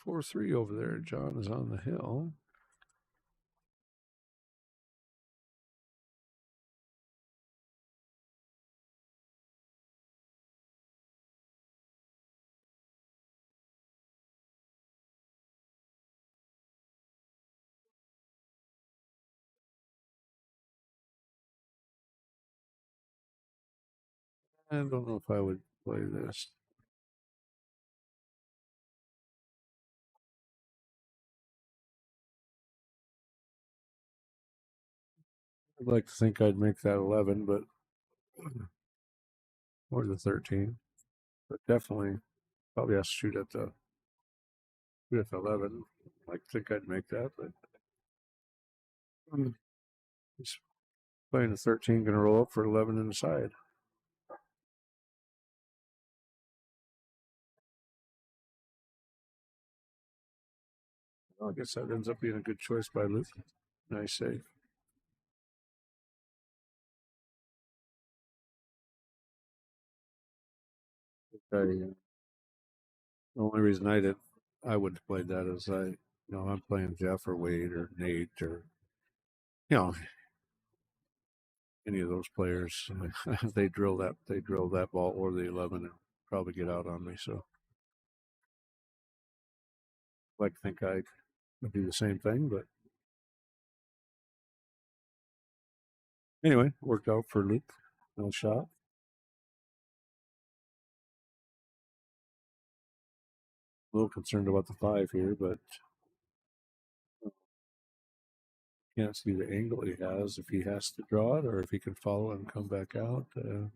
4-3 over there. John is on the hill. I don't know if I would play this. I'd like to think I'd make that 11, but or the 13. But definitely probably has to shoot at the 11. I'd like to think I'd make that, but he's playing the 13, going to roll up for 11 in the side. Well, I guess that ends up being a good choice by Luke. Nice save. The only reason I would have played that is I'm playing Jeff or Wade or Nate or, you know, any of those players. They drill that ball or the 11 and probably get out on me. So I'd like to think I would do the same thing, but anyway, worked out for Luke. No shot. A little concerned about the 5 here, but can't see the angle he has if he has to draw it or if he can follow it and come back out. I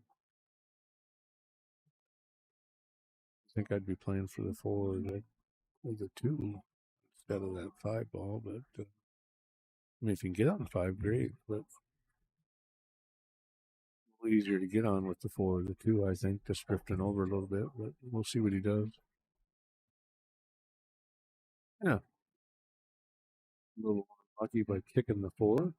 think I'd be playing for the 4 or the 2 instead of that 5 ball. But I mean, if you can get on the 5, great. But a little easier to get on with the 4 or the 2, I think, just drifting over a little bit. But we'll see what he does. Yeah, a little lucky by kicking the 4.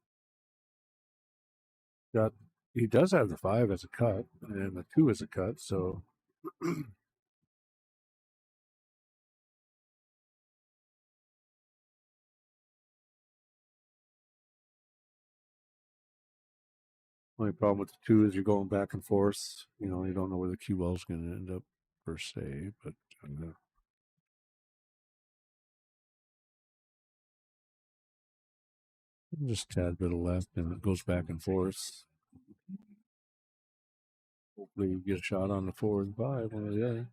He does have the 5 as a cut and the 2 as a cut, so only problem with the 2 is you're going back and forth. You don't know where the cue ball is going to end up per se, but just a tad bit of left, and it goes back and forth. Hopefully, you get a shot on the 4 and 5, one or the other.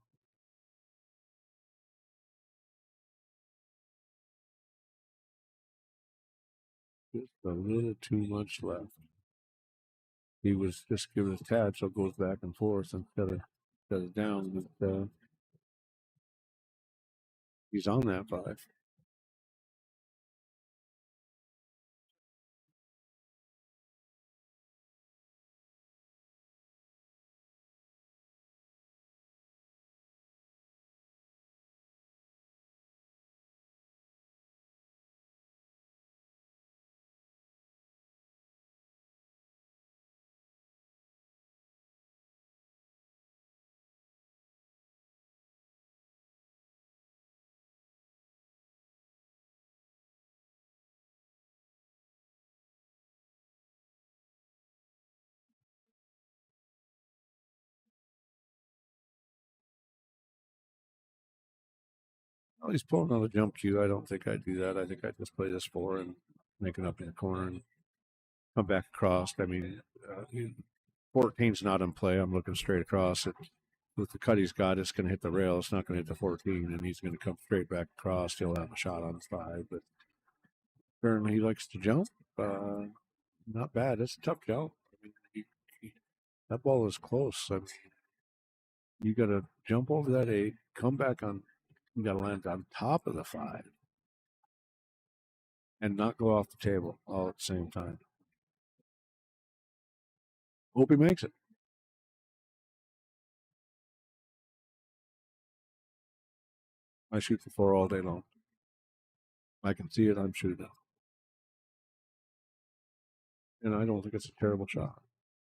Just a little too much left. He was just giving a tad, so it goes back and forth instead of down. But he's on that 5. Well, he's pulling on the jump cue. I don't think I'd do that. I think I'd just play this 4 and make it up in the corner and come back across. I mean, 14's not in play. I'm looking straight across. With the cut he's got, it's going to hit the rail. It's not going to hit the 14, and he's going to come straight back across. He'll have a shot on the 5, but apparently he likes to jump. Not bad. It's a tough jump. I mean, that ball is close. I mean, you got to jump over that 8, come back on. You got to land on top of the 5, and not go off the table all at the same time. Hope he makes it. I shoot the 4 all day long. I can see it. I'm shooting. And I don't think it's a terrible shot.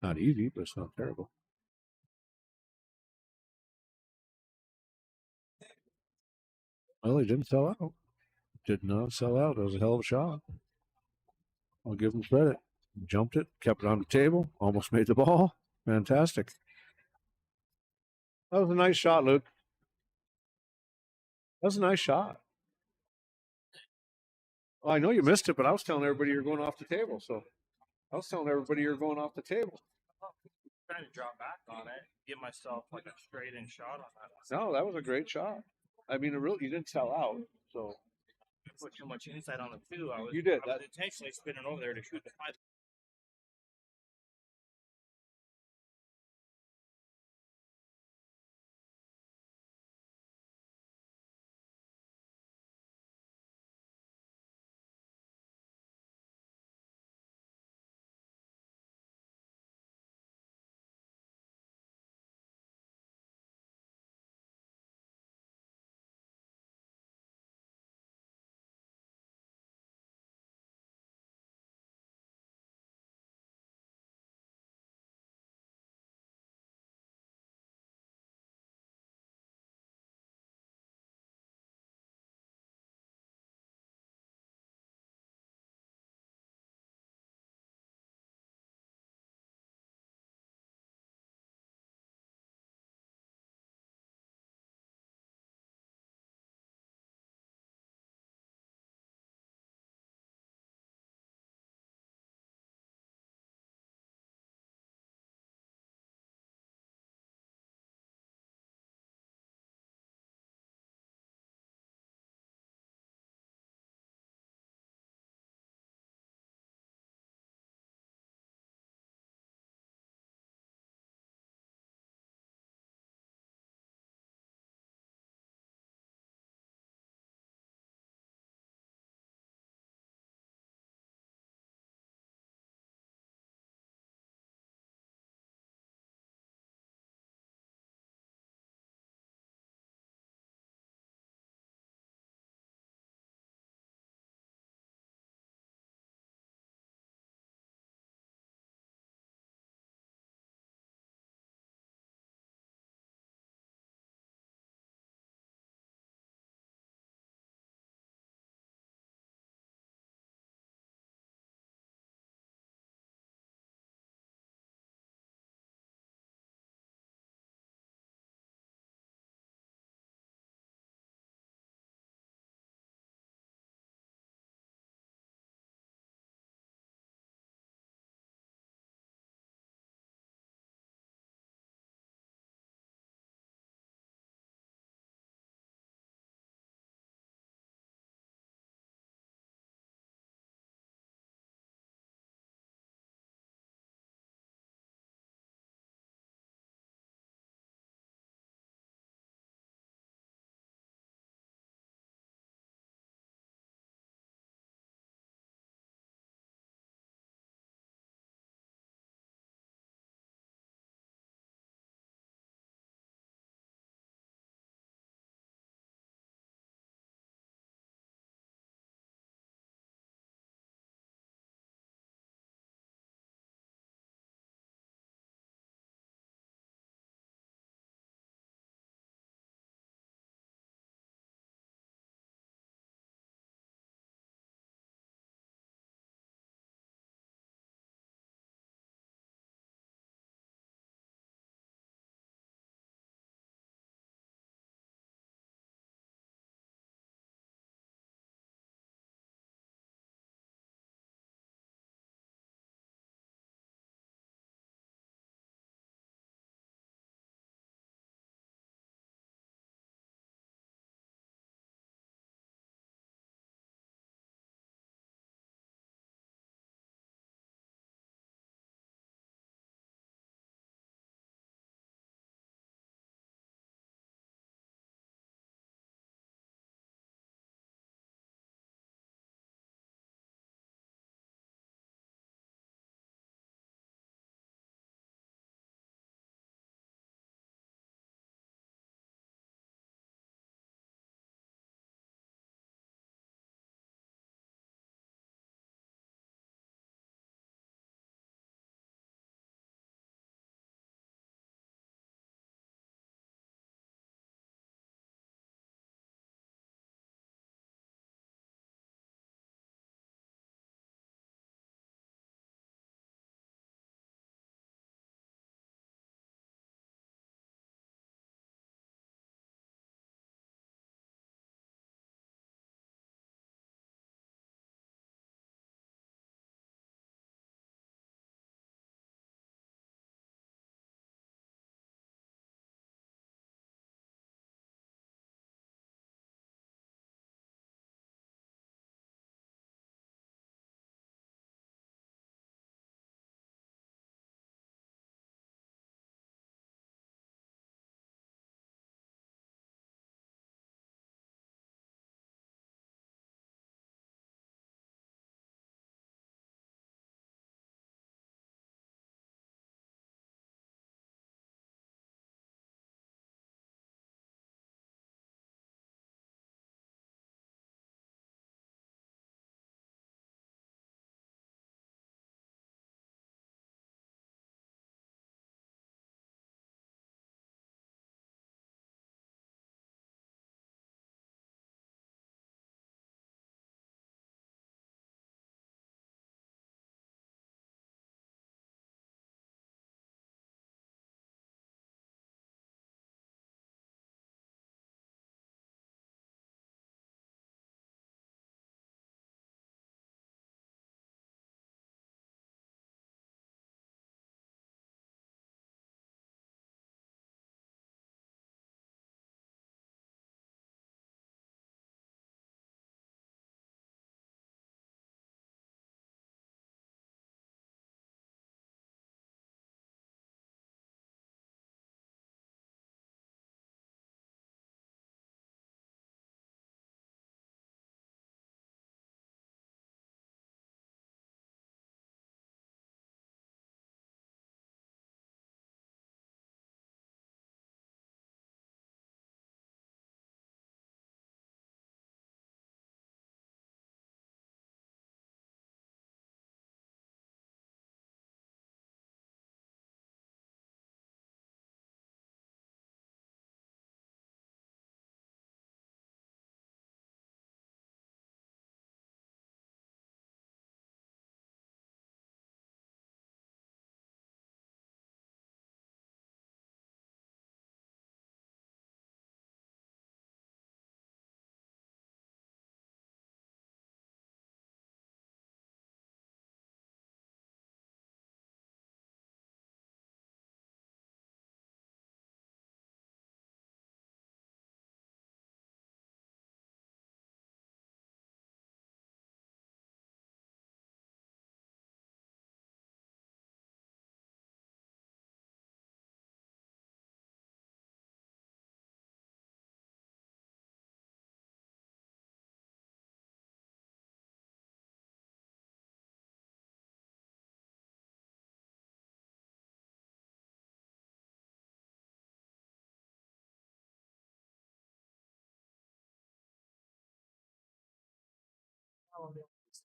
Not easy, but it's not terrible. Well, he didn't sell out. Did not sell out. It was a hell of a shot. I'll give him credit. Jumped it, kept it on the table, almost made the ball. Fantastic. That was a nice shot, Luke. That was a nice shot. Well, I know you missed it, but I was telling everybody you're going off the table. So I was telling everybody you're going off the table. Trying to drop back on it, give myself like a straight in shot on that. No, that was a great shot. I mean, you didn't sell out, so I put too much inside on the 2. You did. I was intentionally spinning over there to shoot the 5.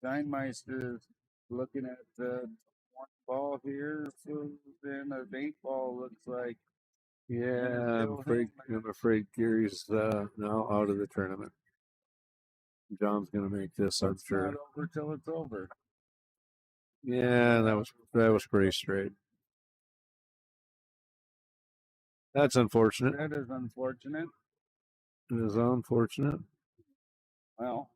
Steinmeister looking at the one ball here, so then an 8-ball looks like. Yeah, I'm afraid Gary's now out of the tournament. John's gonna make this, I'm sure. Not over till it's over. Yeah, that was pretty straight. That's unfortunate. That is unfortunate. It is unfortunate. Well,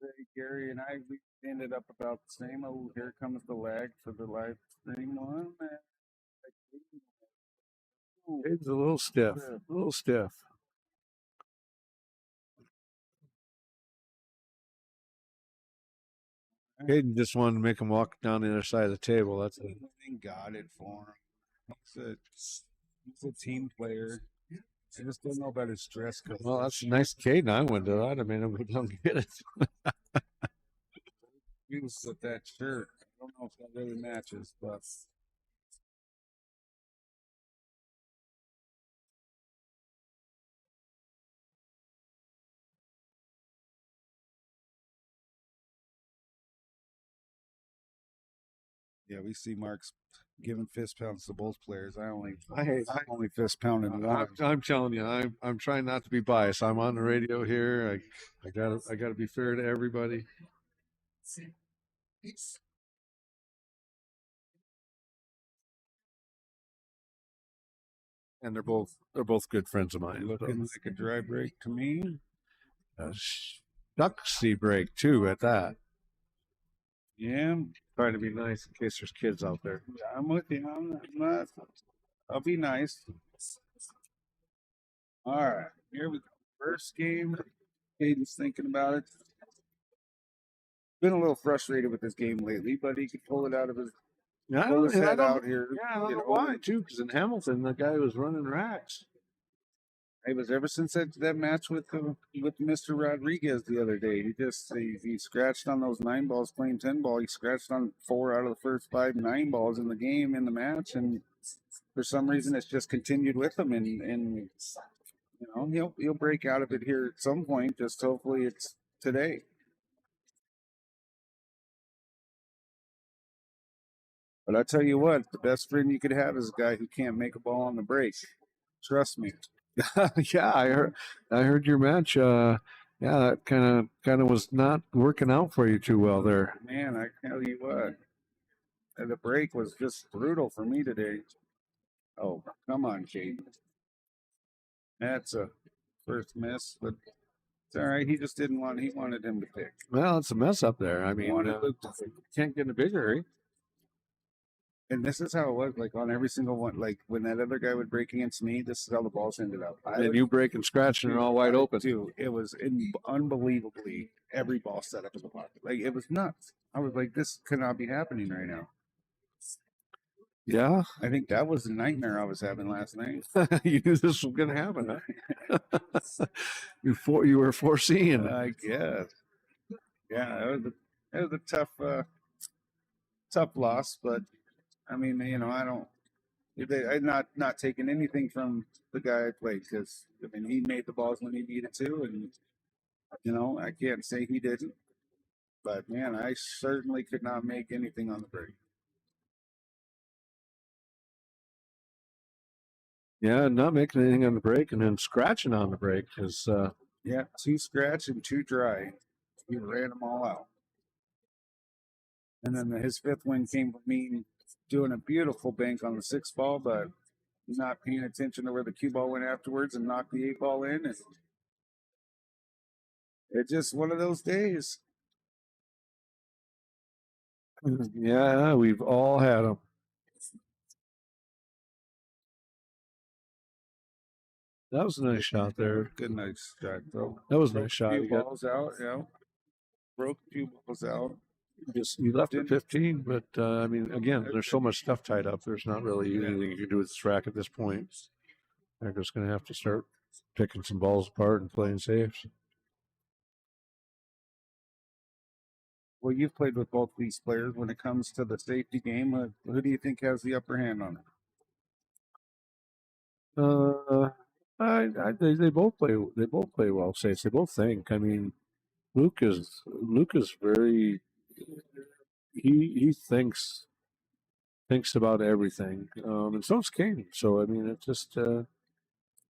say Gary and I, we ended up about the same. Oh, here comes the lag for the live stream one. It's a little stiff. A little stiff. Hayden just wanted to make him walk down the other side of the table. That's it. Got it for him. He's a team player. I just don't know about his dress code. Well, that's nice. Caden, I went to that. I mean, I'm going to get it. He was with that shirt. I don't know if that really matches, but. Yeah, we see Mark's giving fist pounds to both players. I only fist pounded one. I'm telling you, I'm trying not to be biased. I'm on the radio here. I gotta be fair to everybody. And they're both good friends of mine. Looking like a dry break to me. A Dawgz break too at that. Yeah, trying to be nice in case there's kids out there. Yeah, I'm with you. I'm not. I'll be nice. All right, here we go. First game. Hayden's thinking about it. Been a little frustrated with this game lately, but he could pull it out of his. Pull his head out here. Yeah, I don't know why too. Because in Hamilton, the guy was running racks. It was ever since that match with Mr. Rodriguez the other day. He scratched on those 9 balls playing 10 ball. He scratched on 4 out of the first 5 9 balls in the game in the match, and for some reason it's just continued with him. And you know he'll break out of it here at some point. Just hopefully it's today. But I tell you what, the best friend you could have is a guy who can't make a ball on the break. Trust me. Yeah, I heard your match. Yeah, that kind of was not working out for you too well there. Man, I tell you what, the break was just brutal for me today. Oh, come on, Kate. That's a first miss, but it's all right. He just didn't want. He wanted him to pick. Well, it's a mess up there. I mean, can't get in a big hurry. And this is how it was, like on every single one. Like when that other guy would break against me, this is how the balls ended up. And you break and scratch and they're all wide open. Too. It was unbelievably every ball set up in the pocket. Like it was nuts. I was like, this cannot be happening right now. Yeah, I think that was the nightmare I was having last night. You knew this was going to happen, huh? You were foreseeing it. I guess. Yeah, it was a tough loss, but. I mean, I'm not taking anything from the guy I played because, I mean, he made the balls when he needed to, and, I can't say he didn't. But, man, I certainly could not make anything on the break. Yeah, not making anything on the break and then scratching on the break is... Yeah, 2 scratch and 2 dry. He ran them all out. And then his 5th win came from me doing a beautiful bank on the 6th ball, but not paying attention to where the cue ball went afterwards and knocked the 8 ball in. And it's just one of those days. Yeah, we've all had them. That was a nice shot there. Good nice shot, though. That was a nice shot. A few balls out, yeah. Broke a few balls out. You left at 15, but I mean, again, there's so much stuff tied up. There's not really anything you can do with this rack at this point. They're just going to have to start picking some balls apart and playing safes. Well, you've played with both these players. When it comes to the safety game, who do you think has the upper hand on it? They both play. They both play well safe. They both think. I mean, Luke is very he thinks about everything, and so's Kane. So I mean, it's just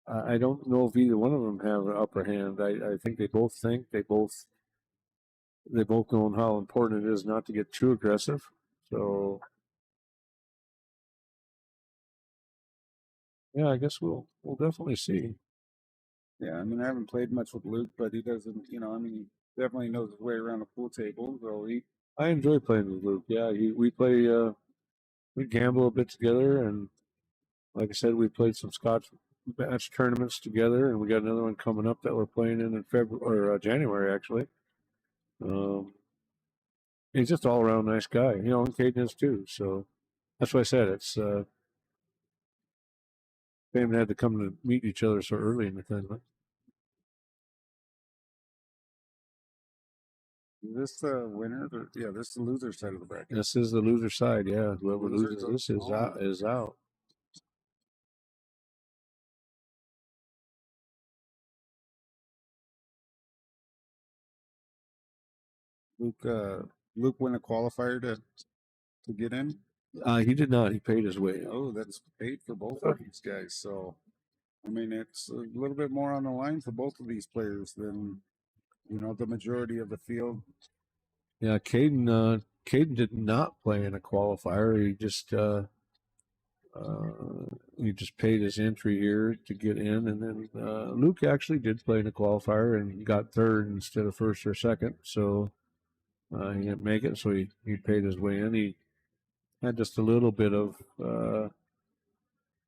I don't know if either one of them have an upper hand. I think they both think they both know how important it is not to get too aggressive. So yeah, I guess we'll definitely see. Yeah, I mean, I haven't played much with Luke, but he doesn't, I mean, he definitely knows his way around a pool table. So I enjoy playing with Luke. Yeah, we play we gamble a bit together, and like I said, we played some Scotch match tournaments together, and we got another one coming up that we're playing in February or January actually. Um, he's just all around nice guy, and Caden is too. So that's why I said it's they haven't had to come to meet each other so early in the tournament. is this the winner? Yeah, this is the loser side of the bracket. This is the loser side. Yeah, whoever Loser loses goes this is home. out. Is out. Luke win a qualifier to get in. He did not. He paid his way. Oh, that's paid for both of these guys. So, I mean, it's a little bit more on the line for both of these players than the majority of the field. Yeah, Caden did not play in a qualifier. He just paid his entry here to get in, and then Luke actually did play in a qualifier and got third instead of first or second. So he didn't make it, so he paid his way in. He had just a little bit of,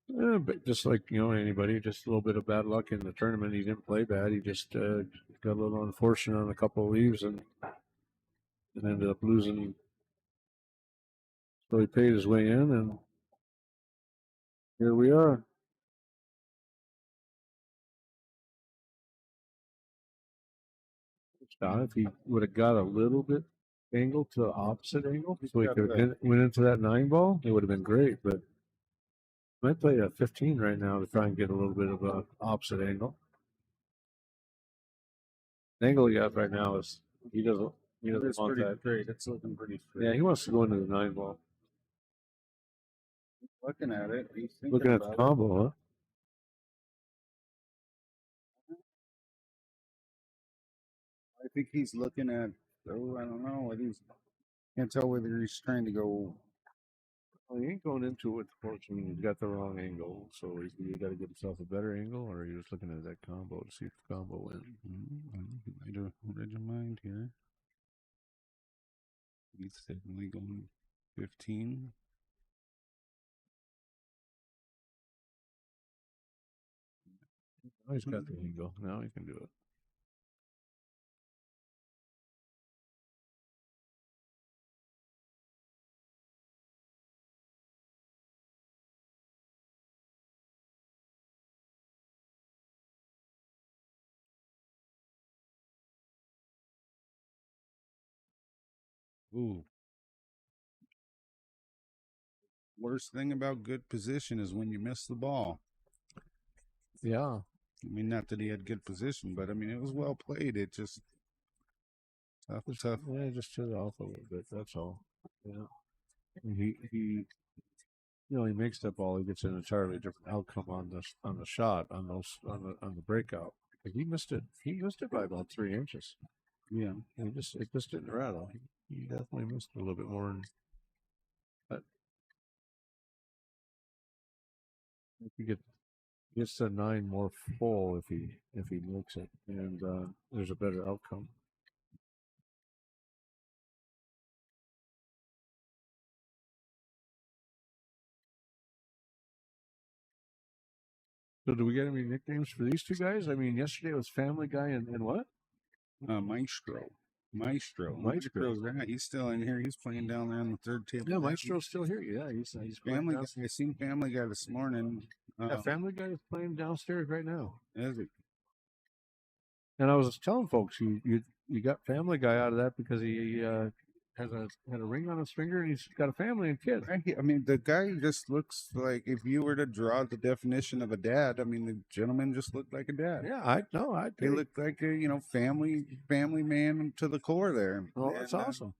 but just like anybody, just a little bit of bad luck in the tournament. He didn't play bad. He just got a little unfortunate on a couple of leaves and ended up losing. So he paid his way in, and here we are. If he would have got a little bit angle to the opposite angle, so he could have went into that 9 ball, it would have been great. But I might play a 15 right now to try and get a little bit of a opposite angle. The angle he got right now is he doesn't want that. Great. It's looking pretty straight. Yeah, he wants to go into the 9 ball. Looking at it, he's Looking at the combo, huh? I think he's looking at. Oh, I don't know what he's. Can't tell whether he's trying to go. Well, he ain't going into it, fortunately. He's got the wrong angle, so he got to get himself a better angle, or he was looking at that combo to see if the combo went. I do read your mind here. He's definitely going 15. Now he's got the angle. Now he can do it. Ooh. Worst thing about good position is when you miss the ball. Yeah. I mean, not that he had good position, but I mean, it was well played. It just tough. Yeah, just to the off a little bit. That's all. Yeah. And he makes that ball. He gets an entirely different outcome on the shot on the breakout. But he missed it. He missed it by about 3 inches. Yeah. It just didn't rattle. He definitely missed it a little bit more. But if he gets the 9 more full if he makes it, and there's a better outcome. So do we get any nicknames for these two guys? I mean, yesterday it was Family Guy and what? Maestro. He's still in here. He's playing down there on the third table. Yeah, Maestro's still here. Yeah, he's Family Guy. I seen Family Guy this morning. Yeah, Family Guy is playing downstairs right now. Is it? And I was telling folks, you got Family Guy out of that because he had a ring on his finger, and he's got a family and kids. I mean, the guy just looks like, if you were to draw the definition of a dad, I mean, the gentleman just looked like a dad. Yeah, I know. He looked like a family man to the core there. Oh, that's awesome.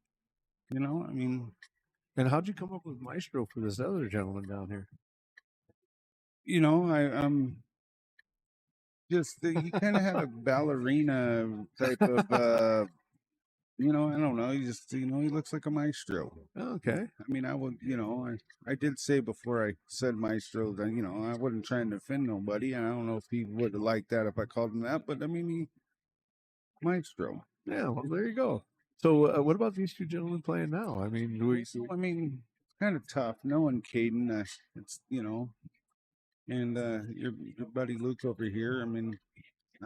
I mean, and how'd you come up with Maestro for this other gentleman down here? He kind of had a ballerina type of, I don't know. He looks like a maestro. Okay. I mean, I did say before I said maestro that, I wasn't trying to offend nobody. I don't know if he would have liked that if I called him that, but I mean, maestro. Yeah, well, there you go. So what about these two gentlemen playing now? I mean, it's kind of tough knowing Caden. It's, and your buddy Luke over here. I mean,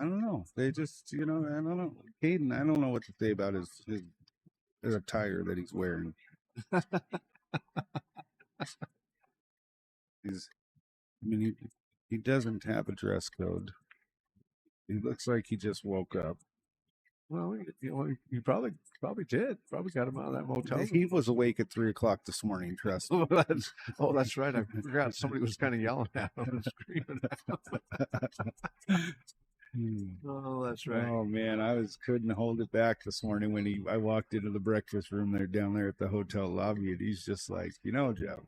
I don't know. They just, I don't know. Caden, I don't know what to say about his attire that he's wearing. He doesn't have a dress code. He looks like he just woke up. Well, you probably did. Probably got him out of that motel. He was awake at 3:00 this morning. Trust me. That's right. I forgot. Somebody was kind of yelling at him and screaming at him. Oh, that's right. Oh man, I couldn't hold it back this morning when I walked into the breakfast room down there at the hotel lobby, and he's just like, Jeff,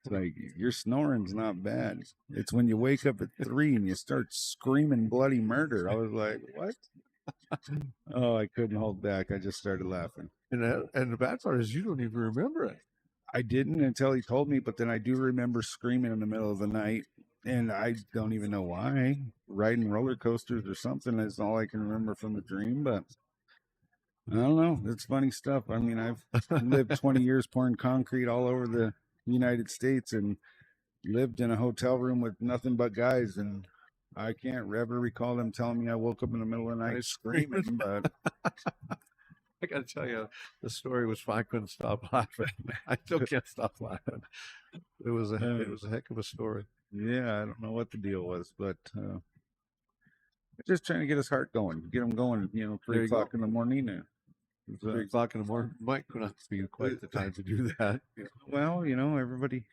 it's like, your snoring's not bad. It's when you wake up at 3 and you start screaming bloody murder. I was like, what? Oh, I couldn't hold back. I just started laughing. And the bad part is you don't even remember it. I didn't until he told me, but then I do remember screaming in the middle of the night, and I don't even know why. Riding roller coasters or something is all I can remember from the dream, but I don't know. It's funny stuff. I mean, I've lived 20 years pouring concrete all over the United States and lived in a hotel room with nothing but guys, and I can't ever recall them telling me I woke up in the middle of the night screaming, but I got to tell you, the story was fine. I couldn't stop laughing. I still can't stop laughing. It was a heck of a story. Yeah, I don't know what the deal was, but just trying to get his heart going, get him going. 3:00 in the morning. 3:00 in the morning might not be quite the time to do that. Well, everybody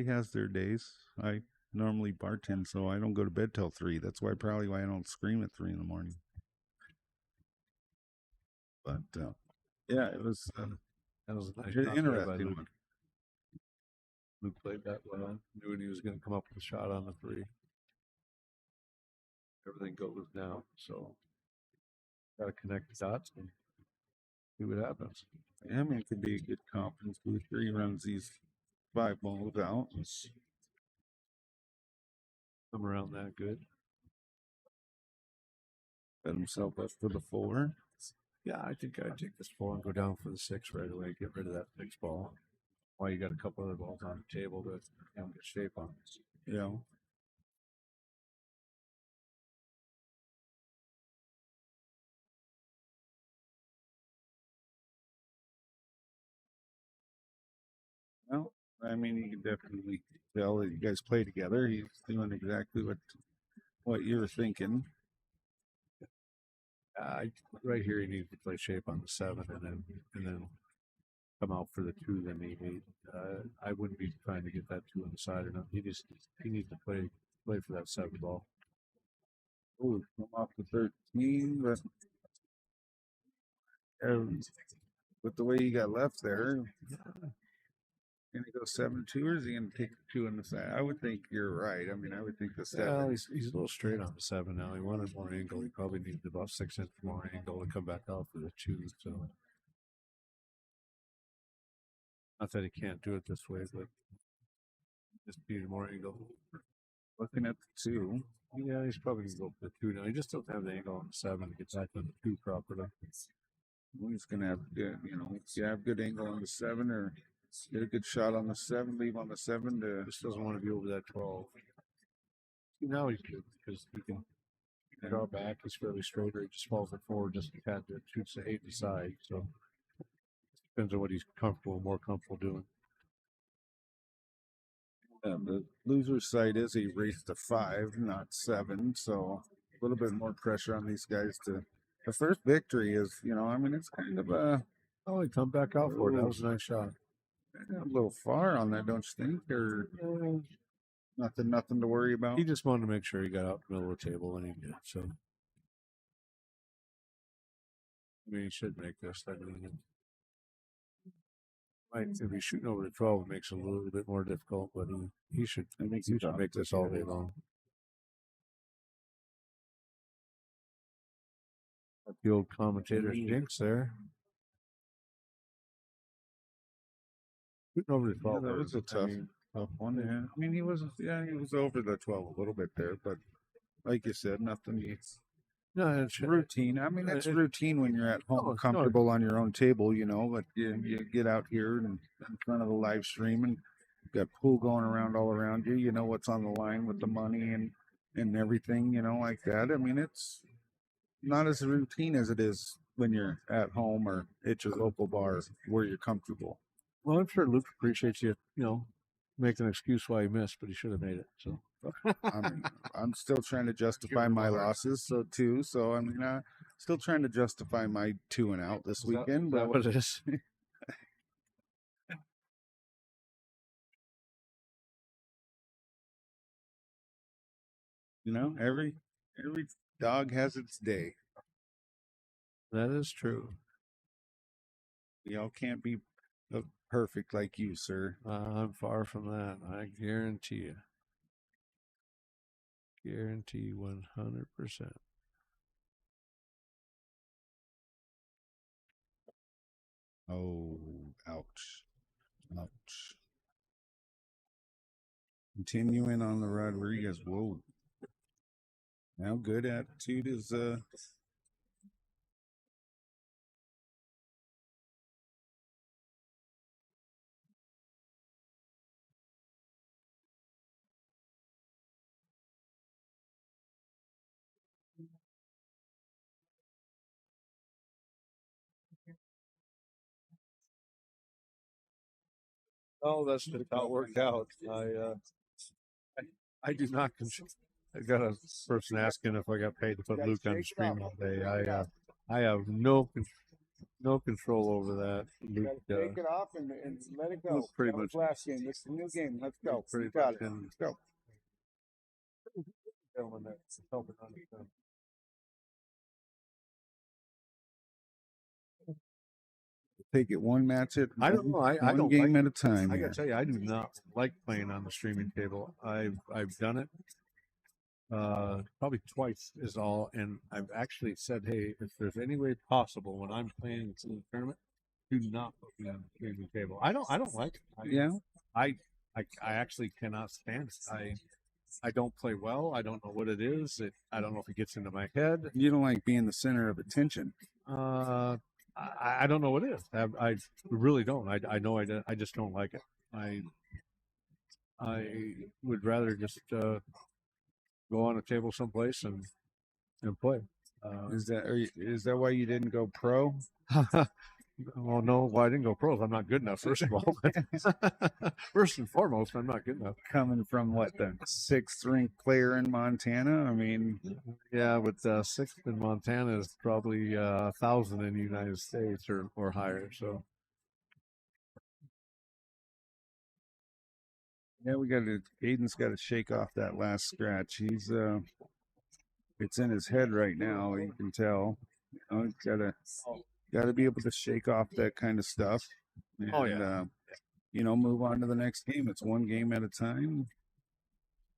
has their days. I normally bartend, so I don't go to bed till 3. That's probably why I don't scream at 3 in the morning. But yeah, it was that was a nice interesting one. Luke played that well. Knew he was going to come up with a shot on the 3. Everything goes now, so got to connect the dots and see what happens. Yeah, I mean, it could be a good confidence booster. He runs these 5 balls out. Come around that good. Set himself up for the 4. Yeah, I think I'd take this 4 and go down for the 6 right away. Get rid of that 6 ball. While you got a couple other balls on the table to get shape on. Yeah. Well, I mean, you can definitely tell that you guys play together. He's doing exactly what you're thinking. Right here, he needs to play shape on the 7, and then come out for the 2. Then the 8. I wouldn't be trying to get that 2 on the side or nothing. He needs to play for that 7 ball. Oh, come off the 13, but with the way he got left there. Going to go 7-2, or is he going to take the 2 on the side? I would think you're right. I mean, I would think the 7. Well, he's a little straight on the 7 now. He wanted more angle. He probably needed about 6 inches more angle to come back out for the 2. So, not that he can't do it this way, but just needed more angle. Looking at the 2. Yeah, he's probably going to go for the 2 now. He just doesn't have the angle on the 7 to get back on the 2 properly. Well, he's going to have good, have good angle on the 7, or get a good shot on the 7, leave on the 7 to. Just doesn't want to be over that 12. Now he's good because he can draw back. He's fairly straight, or he just falls it forward just a tad bit, shoots the 8 aside. So depends on what he's more comfortable doing. The loser's side is a race to 5, not 7. So a little bit more pressure on these guys to. The first victory is, it's kind of a. Oh, he come back out for it. That was a nice shot. A little far on that, don't you think? Or nothing to worry about. He just wanted to make sure he got out in the middle of the table, and he did. So, I mean, he should make this. I mean, if he's shooting over the 12, it makes it a little bit more difficult, but he should. I think he should make this all day long. The old commentator's jinx there. Shooting over the 12. Yeah, that was a tough one. Yeah, I mean, he was over the 12 a little bit there, but like you said, nothing. No, it's routine. I mean, it's routine when you're at home, comfortable on your own table, you know. But you get out here and in front of the live stream, and you've got pool going around all around you. You know what's on the line with the money and everything, you know, like that. I mean, it's not as routine as it is when you're at home or at your local bar where you're comfortable. Well, I'm sure Luke appreciates you, you know, make an excuse why he missed, but he should have made it. So I mean, I'm still trying to justify my losses, too. So I mean, still trying to justify my 2 and out this weekend. Is that what it is? You know, every dog has its day. That is true. We all can't be perfect like you, sir. I'm far from that. I guarantee you. Guarantee 100%. Oh, ouch. Ouch. Continuing on the Rodriguez. Whoa. Now good attitude is Oh, that's how it worked out. I do not control. I got a person asking if I got paid to put Luke on the stream all day. I have no control over that. Luke, take it off and let it go. Pretty much. Last game. This is a new game. Let's go. Pretty got much. it. Let's go. Gentleman that's helping on the show. Take it one match at I don't know. I one don't game like, at a time. I gotta tell you, I do not like playing on the streaming table. I've done it probably twice is all, and I've actually said, hey, if there's any way possible when I'm playing in the tournament, do not put me on the streaming table. I don't like it. I actually cannot stand it. I don't play well. I don't know what it is. I don't know if it gets into my head. You don't like being the center of attention. I don't know what it is. I really don't. I know I just don't like it. I would rather just go on a table someplace and play. Is that why you didn't go pro? Well, no, I didn't go pro. I'm not good enough, first of all. First and foremost, I'm not good enough. Coming from what, the 6th ranked player in Montana? I mean, yeah, but 6th in Montana is probably 1,000 in the United States or higher. So, yeah, Aiden's got to shake off that last scratch. He's it's in his head right now. You can tell. You know, he's got to be able to shake off that kind of stuff. And, you know, move on to the next game. It's one game at a time,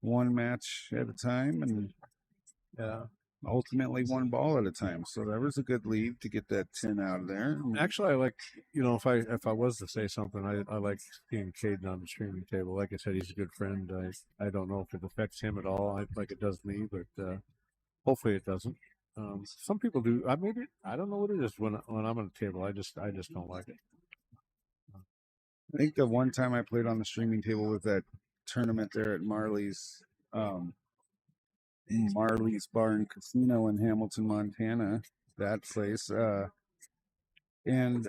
one match at a time, and ultimately one ball at a time. So that was a good lead to get that 10 out of there. Actually, I like, you know, if I was to say something, I like seeing Caden on the streaming table. Like I said, he's a good friend. I don't know if it affects him at all, like it does me, but hopefully it doesn't. Some people do. I don't know what it is when I'm on the table. I just don't like it. I think the one time I played on the streaming table was that tournament there at Marley's Bar and Casino in Hamilton, Montana. That place, and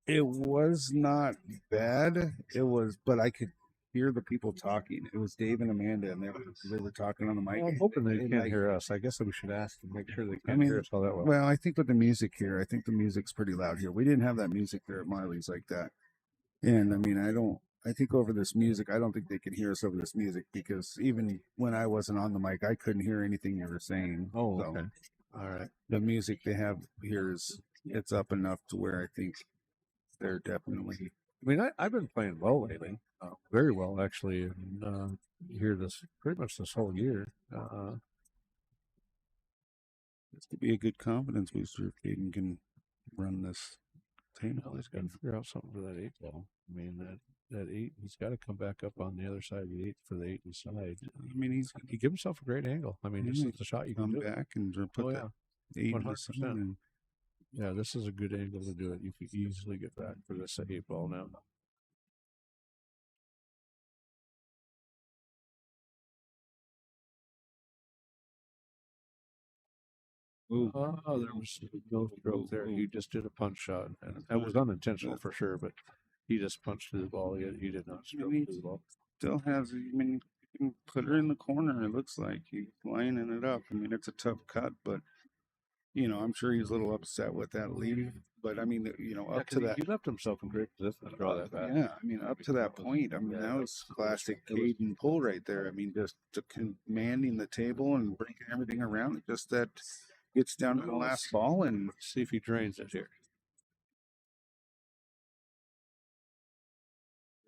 it was not bad. It was, but I could hear the people talking. It was Dave and Amanda, and they were talking on the mic. Well, I'm hoping they And, can't like, hear us. I guess we should ask to make sure they can't I mean, hear us all that well. well, I think with the music here, I think the music's pretty loud here. We didn't have that music there at Marley's like that. And I mean, I think over this music, I don't think they can hear us over this music because even when I wasn't on the mic, I couldn't hear anything you were saying. Oh, So okay. All right. the music they have here it's up enough to where I think they're definitely. I mean, I've been playing well lately, very well actually, and here this pretty much this whole year. This could be a good confidence booster if Caden can run this table. Well, he's got to figure out something for that 8 ball. I mean, that 8, he's got to come back up on the other side of the 8 for the 8 inside. I mean, He give himself a great angle. I mean, this is the shot you can come do. back and put Oh, that 8 in the 100%. sun and Yeah, this is a good angle to do it. You could easily get back for this 8 ball now. Ooh. Oh, there was no stroke there. He just did a punch shot, and that was unintentional for sure. But he just punched through the ball. He did not stroke through the ball. Still has. I mean, you can put her in the corner. It looks like he's lining it up. I mean, it's a tough cut, but you know, I'm sure he's a little upset with that lead. But I mean, you know, up to that, he left himself in great position to draw that back. yeah. I mean, up to that point, I mean, that was classic Caden pull right there. I mean, just commanding the table and breaking everything around. Just that gets down to the last ball and See if he drains it here.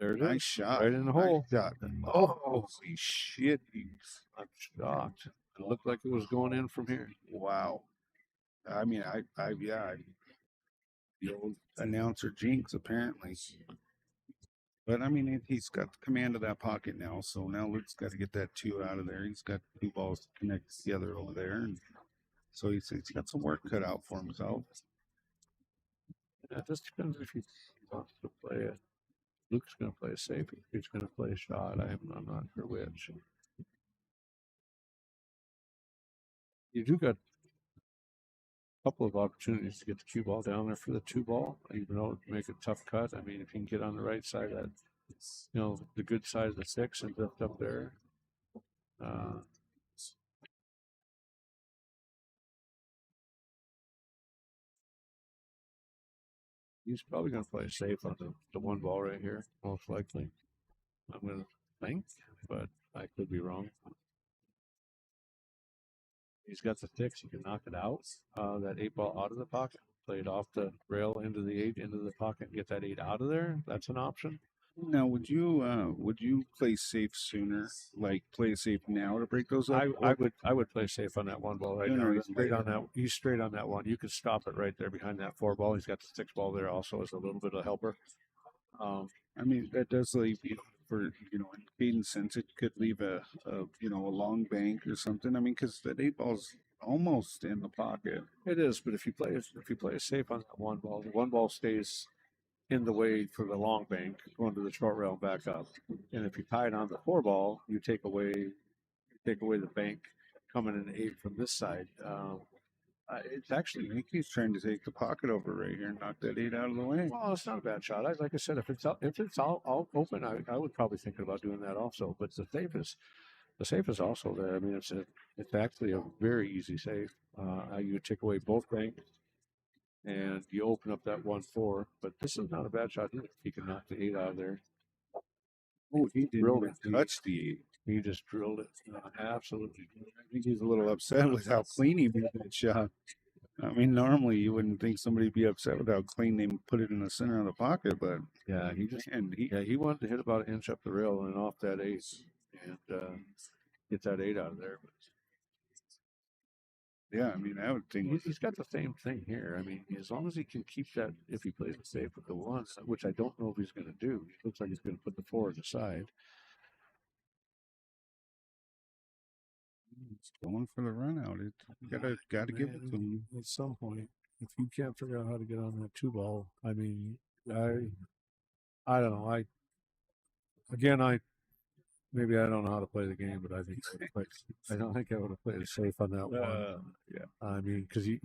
There it is. nice shot. Right in the hole. Nice shot. Oh, holy shit. I'm shocked. It looked like it was going in from here. Wow. I mean, the old announcer jinx, apparently. But I mean, he's got the command of that pocket now. So now Luke's got to get that 2 out of there. He's got 2 balls to connect together over there. And so he's got some work cut out for himself. Yeah, it just depends if he wants to play it. Luke's going to play a safe. He's going to play a shot. I'm not sure which. You do got a couple of opportunities to get the cue ball down there for the 2 ball, even though it would make a tough cut. I mean, if you can get on the right side, that, you know, the good side of the 6 and lift up there. He's probably going to play safe on the 1 ball right here, most likely. I'm going to think, but I could be wrong. He's got the 6. He can knock it out. That 8 ball out of the pocket. Play it off the rail into the 8, into the pocket, and get that 8 out of there. That's an option. Now, would you play safe sooner? Like play safe now to break those up? I would play safe on that 1 ball right now. He's straight on that 1. You could stop it right there behind that 4 ball. He's got the 6 ball there also as a little bit of helper. I mean, that does leave, you know, for, you know, in Caden's sense, it could leave a long bank or something. I mean, because that 8 ball's almost in the pocket. It is, but if you play it safe on that 1 ball, the 1 ball stays in the way for the long bank going to the short rail and back up. And if you tie it on the 4 ball, you take away the bank coming in 8 from this side. It's actually, I think he's trying to take the pocket over right here and knock that 8 out of the way. well, it's not a bad shot. Like I said, if it's all open, I would probably think about doing that also. But the safe is also there. I mean, it's actually a very easy safe. You take away both banks, and you open up that 1-4. But this is not a bad shot either. He can knock the 8 out of there. Oh, he didn't Drilled even it. touch the 8. He just drilled it. Absolutely. I think he's a little upset with how clean he made that shot. I mean, normally you wouldn't think somebody'd be upset with how clean they put it in the center of the pocket, but Yeah, he wanted to hit about an inch up the rail and off that 8 and get that 8 out of there. But yeah, I mean, I would think he's got the same thing here. I mean, as long as he can keep that, if he plays it safe with the 1, which I don't know if he's going to do. It looks like he's going to put the 4 aside. it's going for the run out. It gotta give it to him. At some point, if you can't figure out how to get on that 2 ball, I mean, I don't know. Maybe I don't know how to play the game, but I think I don't think I would have played it safe on that 1. Yeah. I mean, because he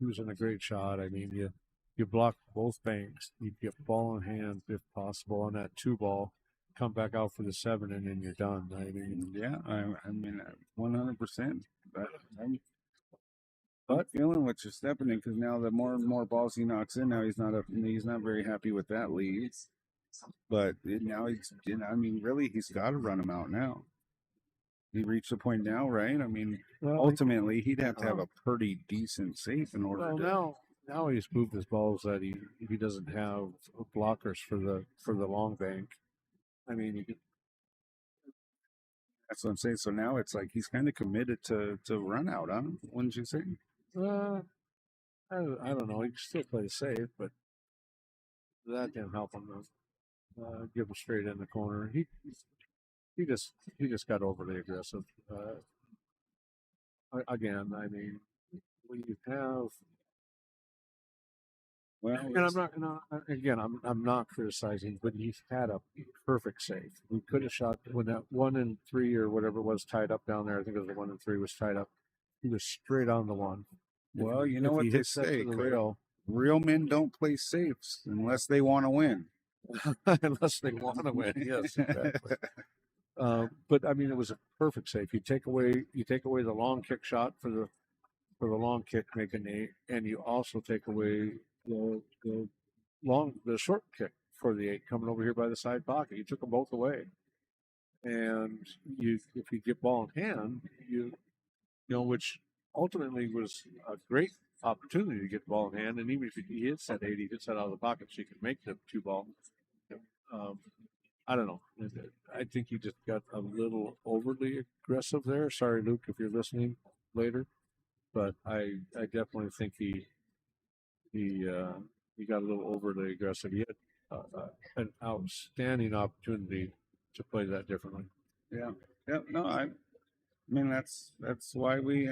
was in a great shot. I mean, you block both banks. You get ball in hand if possible on that 2 ball. come back out for the 7 and then you're done. I mean, Yeah, I mean, 100%. I'm feeling what you're stepping in because now the more and more balls he knocks in, now he's not very happy with that lead. But now I mean, really, he's got to run him out now. He reached the point now, right? I mean, ultimately, he'd have to have a pretty decent safe in order to. Now he's moved his balls that he doesn't have blockers for the long bank. I mean, That's what I'm saying. So now it's like he's kind of committed to run out, huh? Wouldn't you say? I don't know. He can still play safe, but that didn't help him. Give him straight in the corner. He just got overly aggressive. Again, I mean, when you have, Well, and I'm not criticizing, but he's had a perfect save. We could have shot when that 1 and 3 or whatever it was tied up down there. I think it was the 1 and 3 was tied up. He was straight on the one. Well, you know what they say, the rail, real men don't play safes unless they want to win. unless they want to win. Yes, exactly. But I mean, it was a perfect save. You take away the long kick shot for the long kick, making 8, and you also take away the short kick for the 8 coming over here by the side pocket. You took them both away, and if you get ball in hand, you know, which ultimately was a great opportunity to get the ball in hand, and even if he hits that 8, he hits that out of the pocket, so you can make the 2 ball. I don't know. I think he just got a little overly aggressive there. Sorry, Luke, if you're listening later, but I definitely think he got a little overly aggressive. He had an outstanding opportunity to play that differently. Yeah. No, I mean that's why we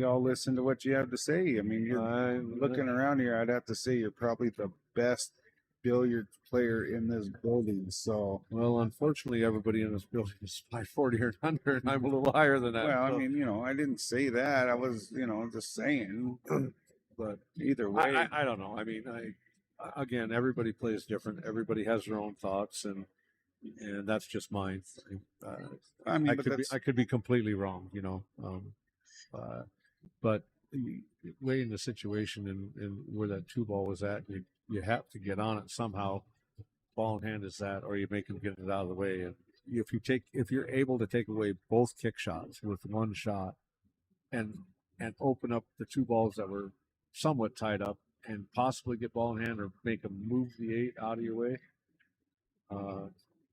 all listen to what you have to say. I mean, you're looking around here. I'd have to say you're probably the best billiard player in this building. So, well, unfortunately, everybody in this building is 540 or under, and I'm a little higher than that. Well, I mean, you know, I didn't say that. I was, you know, just saying. But either way, I don't know. I mean, again, everybody plays different. Everybody has their own thoughts, and that's just mine. I mean, I could be completely wrong, you know. But weighing the situation and where that 2 ball was at, you have to get on it somehow. Ball in hand is that, or you make him get it out of the way. And if you're able to take away both kick shots with 1 shot, and open up the 2 balls that were somewhat tied up, and possibly get ball in hand or make them move the 8 out of your way,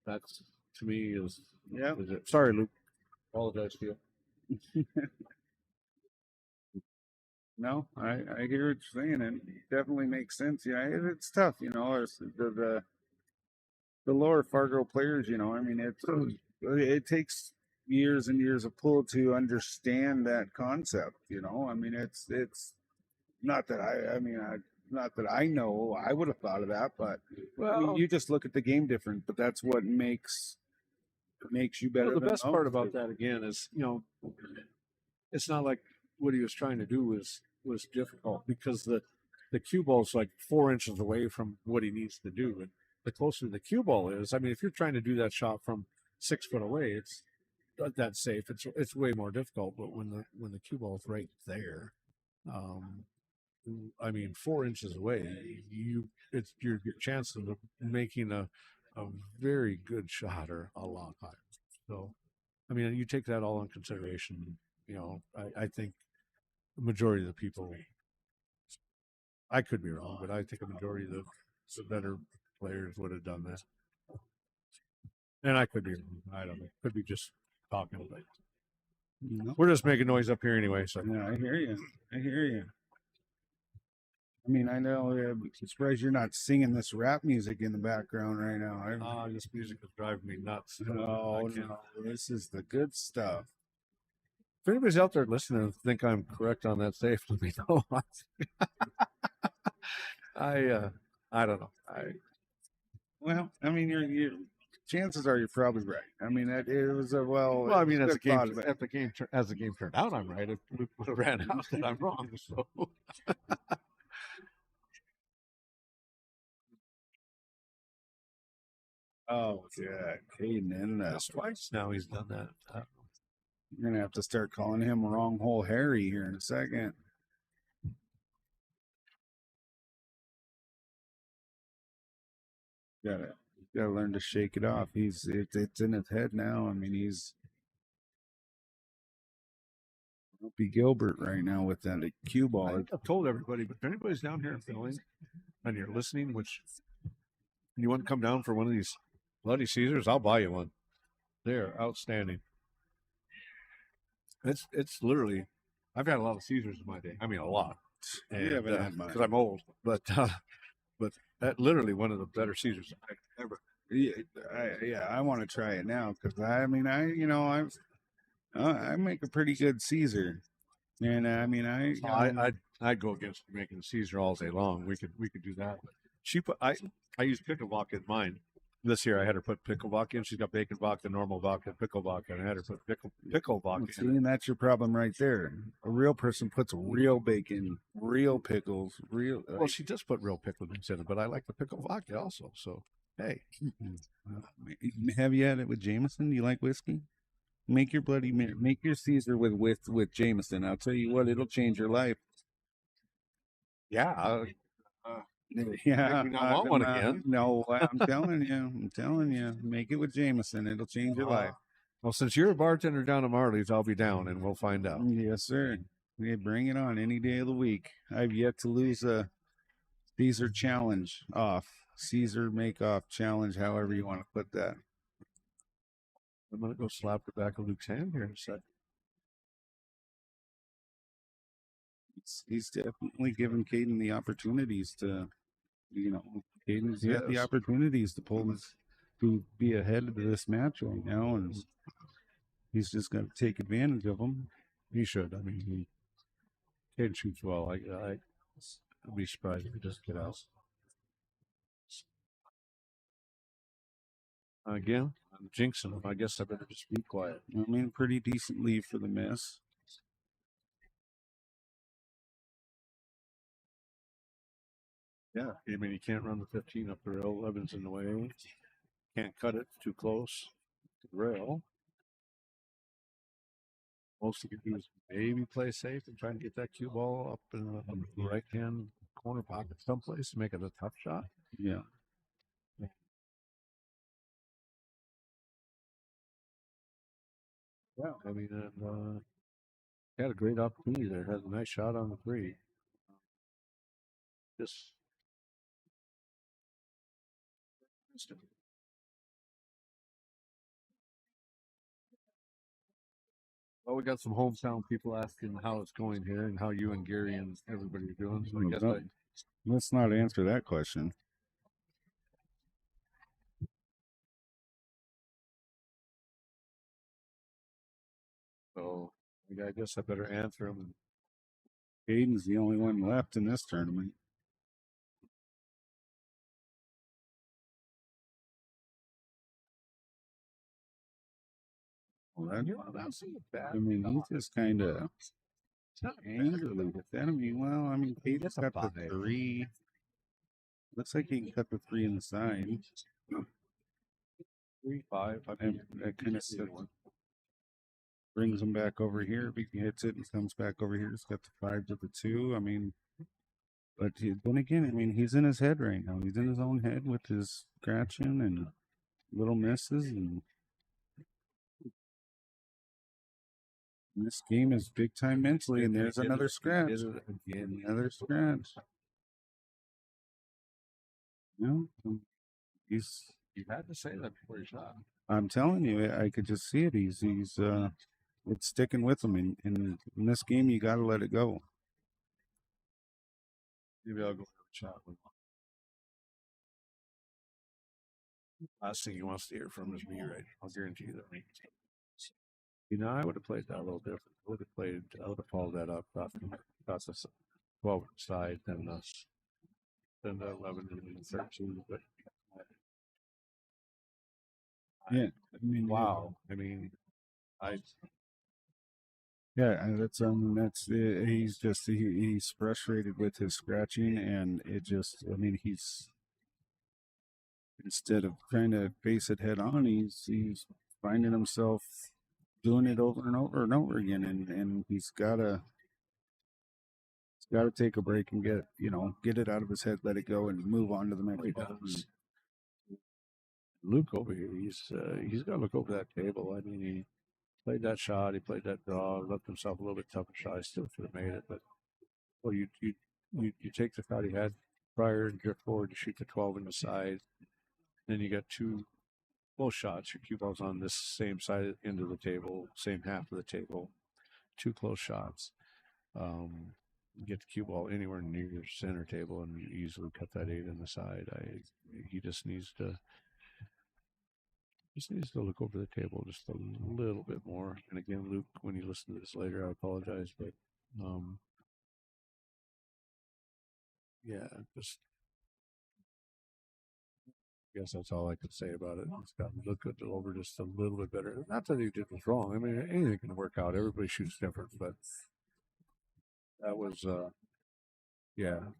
that's to me is it. Sorry, Luke. Apologize to you. No, I hear what you're saying, and it definitely makes sense. Yeah, it's tough, you know. The lower Fargo players, you know. I mean, it takes years and years of pull to understand that concept. You know, I mean, it's not that not that I know. I would have thought of that, but I mean, you just look at the game different. But that's what makes you better. Well, the best part about that again is, you know, it's not like what he was trying to do was difficult, because the cue ball's like 4 inches away from what he needs to do, and the closer the cue ball is, I mean, if you're trying to do that shot from 6 foot away, it's that's safe. It's way more difficult. But when the cue ball's right there, I mean, 4 inches away, your chances of making a very good shot are a lot higher. So, I mean, you take that all in consideration. You know, I think the majority of the people, I could be wrong, but I think a majority of the better players would have done that. And I could be wrong. I don't know. Could be just talking about it. We're just making noise up here anyway. So yeah, I hear you. I mean, I know. I'm surprised you're not singing this rap music in the background right now. This music is driving me nuts. No, this is the good stuff. If anybody's out there listening and think I'm correct on that safe, let me know. I don't know. Well, I mean, your chances are you're probably right. I mean, it was a well. I mean, as the game turned out, I'm right. If Luke would have ran out, then I'm wrong. So. That's twice now he's done that. You're gonna have to start calling him Wrong Hole Harry here in a second. Gotta learn to shake it off. It's in his head now. I mean, he's Opie Gilbert right now with that cue ball. I've told everybody, but if anybody's down here in Philly and you're listening, which you want to come down for one of these Bloody Caesars, I'll buy you one. They're outstanding. It's literally, I've had a lot of Caesars in my day. I mean, a lot. You haven't had mine. Because I'm old, but that literally one of the better Caesars I've ever. I want to try it now because I make a pretty good Caesar, and I'd go against making a Caesar all day long. We could do that. I use pickle vodka in mine. This year I had her put pickle vodka in. She's got bacon vodka, normal vodka, pickle vodka, and I had her put pickle vodka in. And that's your problem right there. A real person puts real bacon, real pickles, real. Well, she does put real pickles in it, but I like the pickle vodka also. So hey, have you had it with Jameson? Do you like whiskey? Make your Caesar with Jameson. I'll tell you what, it'll change your life. Yeah. Yeah, make me not want one again. No, I'm telling you, make it with Jameson. It'll change your life. Well, since you're a bartender down at Marley's, I'll be down and we'll find out. Yes, sir. Yeah, bring it on any day of the week. I've yet to lose a Caesar challenge off. Caesar make-off challenge, however you want to put that. I'm going to go slap the back of Luke's hand here in a second. He's definitely given Caden the opportunities to, Caden's got the opportunities to be ahead of this match right now, and he's just got to take advantage of them. He should. I mean, Caden shoots well. I'd be surprised if he doesn't get out. Again, I'm jinxing him. I guess I better just be quiet. I mean, pretty decent lead for the miss. Yeah, I mean, you can't run the 15 up the rail. 11's in the way. Can't cut it too close to the rail. Most you can do is maybe play safe and try and get that cue ball up in the right-hand corner pocket someplace to make it a tough shot. Yeah. Yeah, I mean, and had a great opportunity there. Had a nice shot on the three. Just well, we got some hometown people asking how it's going here and how you and Gary and everybody are doing. So I guess let's not answer that question. So I guess I better answer them. Aiden's the only one left in this tournament. Well, that's not bad. I mean, he's just kind of angrily with that. I mean, Aiden's got the three. Looks like he can cut the three in the side. 3-5. That kind of brings him back over here. If he hits it and comes back over here, he's got the 5 to the 2. I mean, but then again, I mean, he's in his head right now. He's in his own head with his scratching and little misses. And this game is big time mentally. And there's another scratch. Another scratch. No, You had to say that before you shot. I'm telling you, I could just see it. It's sticking with him. In this game, you got to let it go. Maybe I'll go for a shot with him. Last thing he wants to hear from is me, right? I'll guarantee you that. I would have played that a little different. I would have followed that up. That's a 12 side, then the 11 and 13. But yeah, I mean, wow. I mean, he's frustrated with his scratching, and he's instead of trying to face it head on, he's finding himself doing it over and over and over again, and he's gotta take a break and get it out of his head, let it go, and move on to the next one. Luke over here, he's got to look over that table. I mean, he played that shot, he played that draw, left himself a little bit tougher shot. He still should have made it, but well, you take the shot he had prior and drift forward to shoot the 12 in the side. Then you got two close shots. Your cue ball's on this same side end of the table, same half of the table. Two close shots. Get the cue ball anywhere near your center table and you easily cut that 8 in the side. He just needs to look over the table just a little bit more. And again, Luke, when you listen to this later, I apologize, but yeah, just I guess that's all I could say about it. It's got to look over just a little bit better. Not that he did was wrong. I mean, anything can work out. Everybody shoots different, but that was yeah, a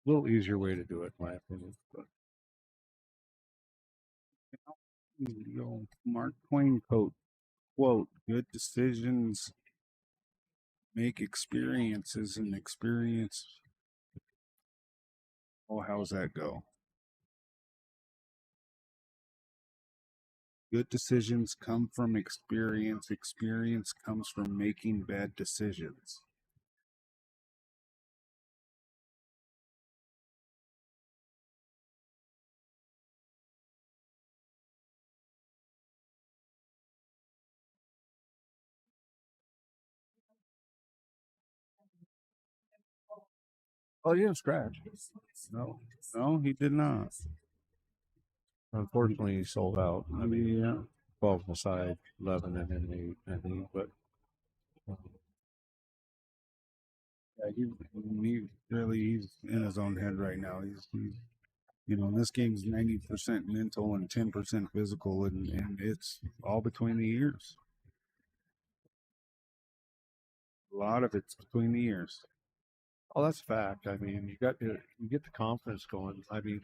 little easier way to do it, in my opinion. But Mark Twain quote: "Good decisions make experiences, and experience." Oh, how's that go? Good decisions come from experience. Experience comes from making bad decisions. oh, he didn't scratch. No, he did not. Unfortunately, he sold out. I mean, Yeah. 12 on the side, 11 and then 8, I think. But Yeah, he's in his own head right now. He's this game's 90% mental and 10% physical, and it's all between the ears. A lot of it's between the ears. oh, that's a fact. I mean, you get the confidence going. I mean,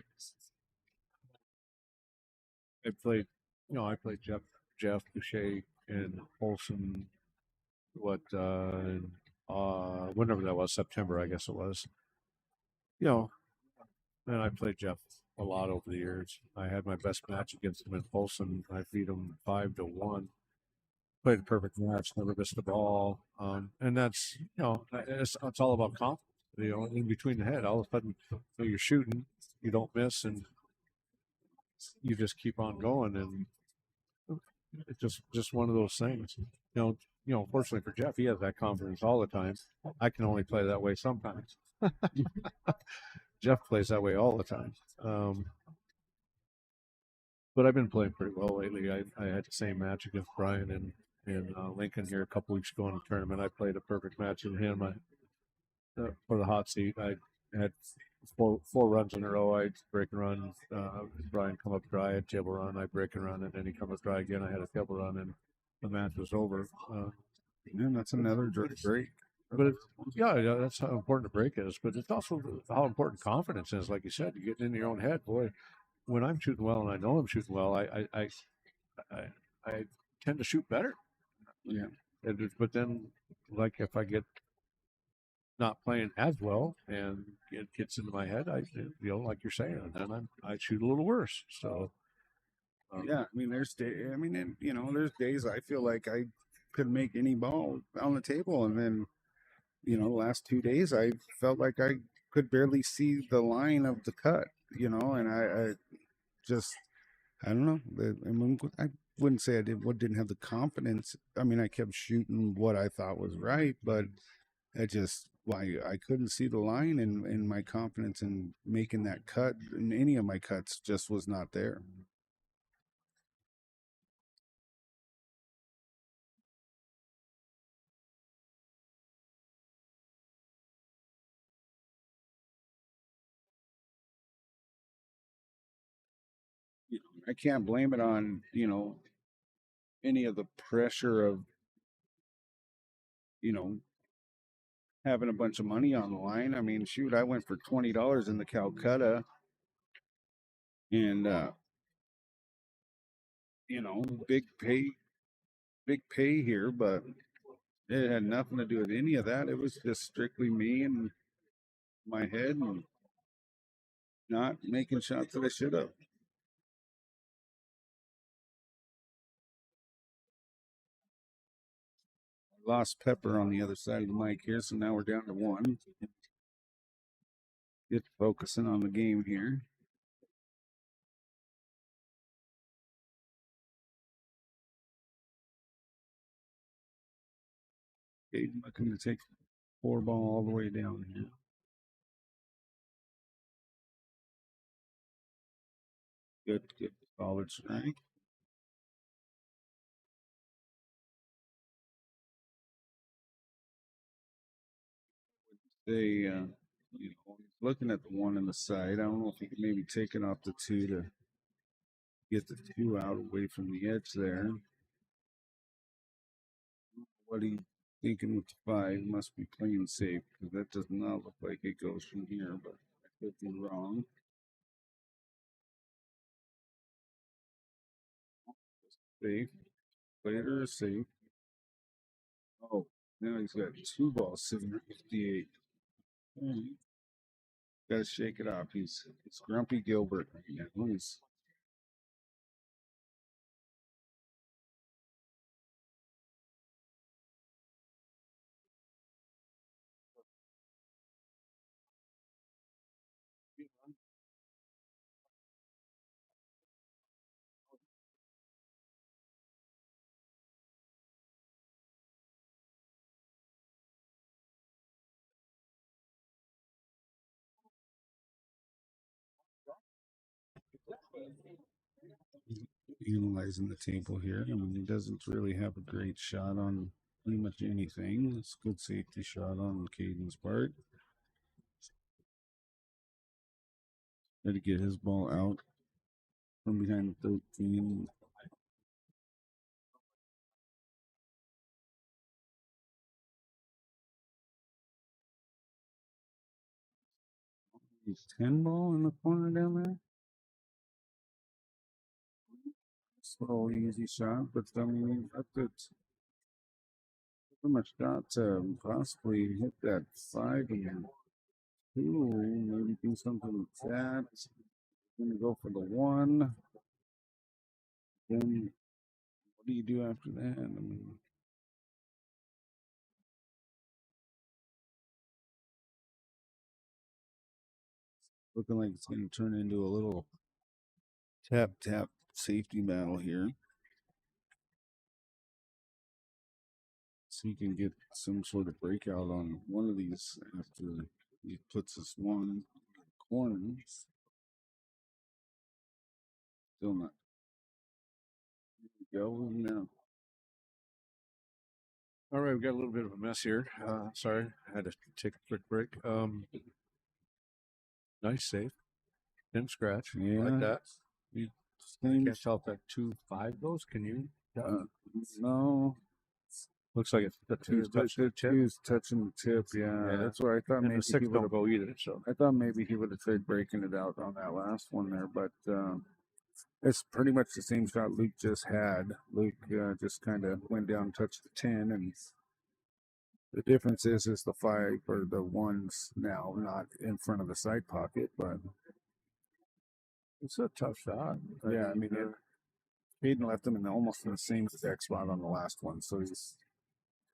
I played Jeff Boucher and Olson. Whenever that was, September, I guess it was. And I played Jeff a lot over the years. I had my best match against him in Folsom. I beat him 5-1. Played a perfect match, never missed a ball. And that's it's all about confidence. In between the head, all of a sudden you're shooting, you don't miss, and you just keep on going. And it's just one of those things. Fortunately for Jeff, he has that confidence all the time. I can only play that way sometimes. Jeff plays that way all the time. But I've been playing pretty well lately. I had the same match against Brian in Lincoln here a couple weeks ago in the tournament. I played a perfect match with him for the hot seat. I had four runs in a row. I'd break and run. Brian come up dry. I'd table run. I break and run, and then he come up dry again. I had a table run, and the match was over. And that's another break. But yeah, that's how important a break is. But it's also how important confidence is. Like you said, you get in your own head. Boy, when I'm shooting well and I know I'm shooting well, I tend to shoot better. Yeah. But then, like if I get not playing as well and it gets into my head, like you're saying, and then I shoot a little worse. So. Yeah, I mean, there's days I feel like I could make any ball on the table, and then the last 2 days I felt like I could barely see the line of the cut, and I don't know. I wouldn't say I didn't have the confidence. I mean, I kept shooting what I thought was right, but I couldn't see the line, and my confidence in making that cut in any of my cuts just was not there. I can't blame it on, any of the pressure of, having a bunch of money on the line. I mean, shoot, I went for $20 in the Calcutta, and big pay here, but it had nothing to do with any of that. It was just strictly me and my head and not making shots that I should have. Lost Pepper on the other side of the mic here, so now we're down to one. Get focusing on the game here. Okay, looking to take 4-ball all the way down here. Good, solid strike. He's looking at the one on the side. I don't know if he could maybe take it off the 2 to get the 2 out away from the edge there. What he thinking with the 5 must be playing safe because that does not look like it goes from here, but I could be wrong. Safe. Later is safe. Oh, now he's got 2 balls sitting at 58. Got to shake it off. He's Grumpy Gilbert right now. He's utilizing the table here. I mean, he doesn't really have a great shot on pretty much anything. It's a good safety shot on Caden's part. Got to get his ball out from behind the 13. He's 10 ball in the corner down there. Slow, easy shot, but I mean, up to pretty much got to possibly hit that 5 and 2. Maybe do something with that. Gonna go for the 1. Then what do you do after that? I mean, looking like it's going to turn into a little tap safety battle here. So he can get some sort of breakout on one of these after he puts this one in the corner. Still not. Here we go now. All right, we got a little bit of a mess here. Sorry, I had to take a quick break. Nice save. Didn't scratch. Yeah. Like that. You Can't tell if that 2-5 goes. Can you? No. Looks like it's the 2's touching the tip. 2's touching the tip. Yeah, that's where I thought And maybe the 6 he would don't have. go either. So I thought maybe he would have tried breaking it out on that last one there, but it's pretty much the same shot Luke just had. Luke just kind of went down, touched the 10, and the difference is the 5 or the 1's now not in front of the side pocket, but it's a tough shot. yeah, I mean, Hayden left him almost in the same exact spot on the last one, so he's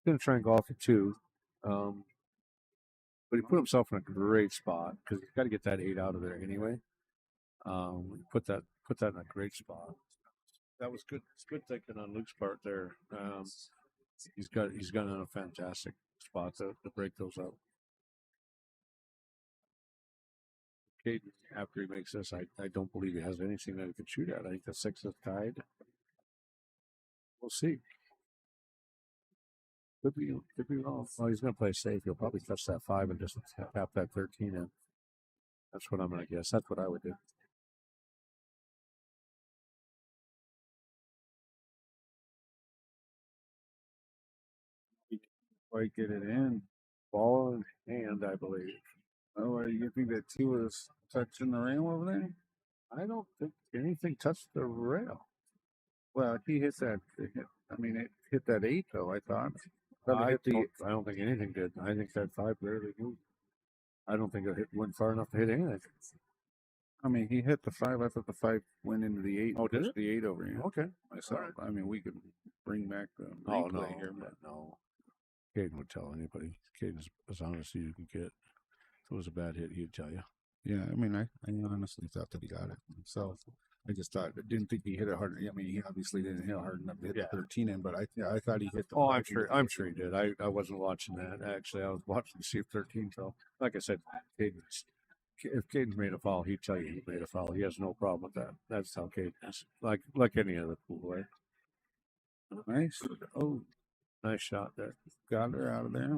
going to try and go off for 2. But he put himself in a great spot because he's got to get that 8 out of there anyway. Put that in a great spot. That was good. It's good thinking on Luke's part there. He's got in a fantastic spot to break those up. Caden, after he makes this, I don't believe he has anything that he could shoot at. I think the 6 is tied. We'll see. Could be wrong. Well, he's going to play safe. He'll probably touch that 5 and just tap that 13 in. That's what I'm going to guess. That's what I would do. quite get it in. Ball in hand, I believe. Oh, you think that 2 was touching the rail over there? I don't think anything touched the rail. Well, he hit that. I mean, it hit that 8 though. I thought. I don't think anything did. I think that 5 barely moved. I don't think went far enough to hit anything. I mean, he hit the 5. I thought the 5 went into the 8. Oh, did it? The 8 over here. Okay. Myself. Right. I mean, we could bring back the Oh, replay no, here, but no. Caden would tell anybody. Caden's as honest as you can get. If it was a bad hit, he'd tell you. yeah, I mean, I honestly thought that he got it himself. I just thought, didn't think he hit it hard. I mean, he obviously didn't hit hard enough to hit Yeah. the 13 in, but I thought he hit the. Oh, I'm sure he did. I wasn't watching that. Actually, I was watching to see if 13 fell. Like I said, if Caden's made a foul, he'd tell you he made a foul. He has no problem with that. That's how Caden is. Like any other pool player. Nice. Oh, Nice shot there. got her out of there.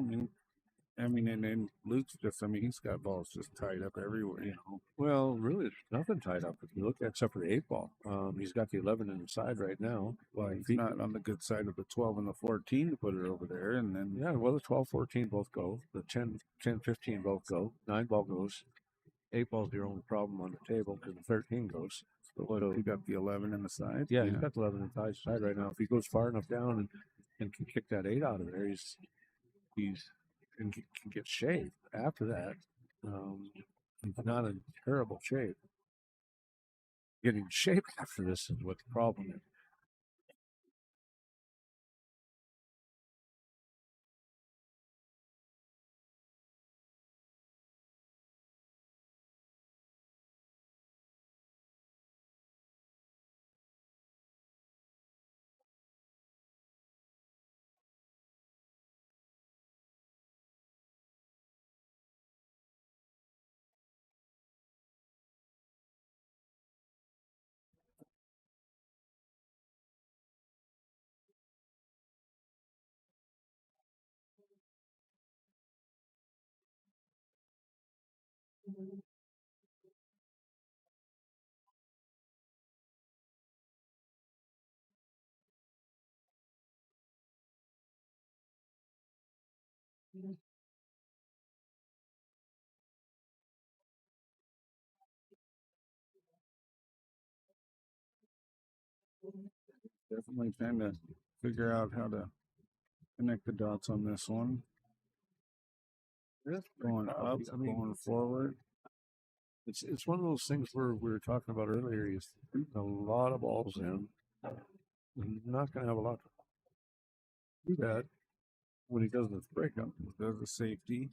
I mean, and then Luke's just, I mean, he's got balls just tied up everywhere, you know. Well, really, there's nothing tied up if you look at except for the 8 ball. He's got the 11 inside right now. Well, he's not on the good side of the 12 and the 14 to put it over there, and then Yeah, well, the 12, 14 both go. The 10, 15 both go. 9 ball goes. 8 ball's the only problem on the table because the 13 goes. so he got the 11 in the side. Yeah, he's got the 11 inside right now. If he goes far enough down and can kick that 8 out of there, he's and can get shaved after that. He's not in terrible shape. Getting shape after this is what the problem is. Definitely trying to figure out how to connect the dots on this one. Going up, going forward. It's one of those things where we were talking about earlier. He's putting a lot of balls in. He's not going to have a lot to do that when he does this breakup. Does the safety.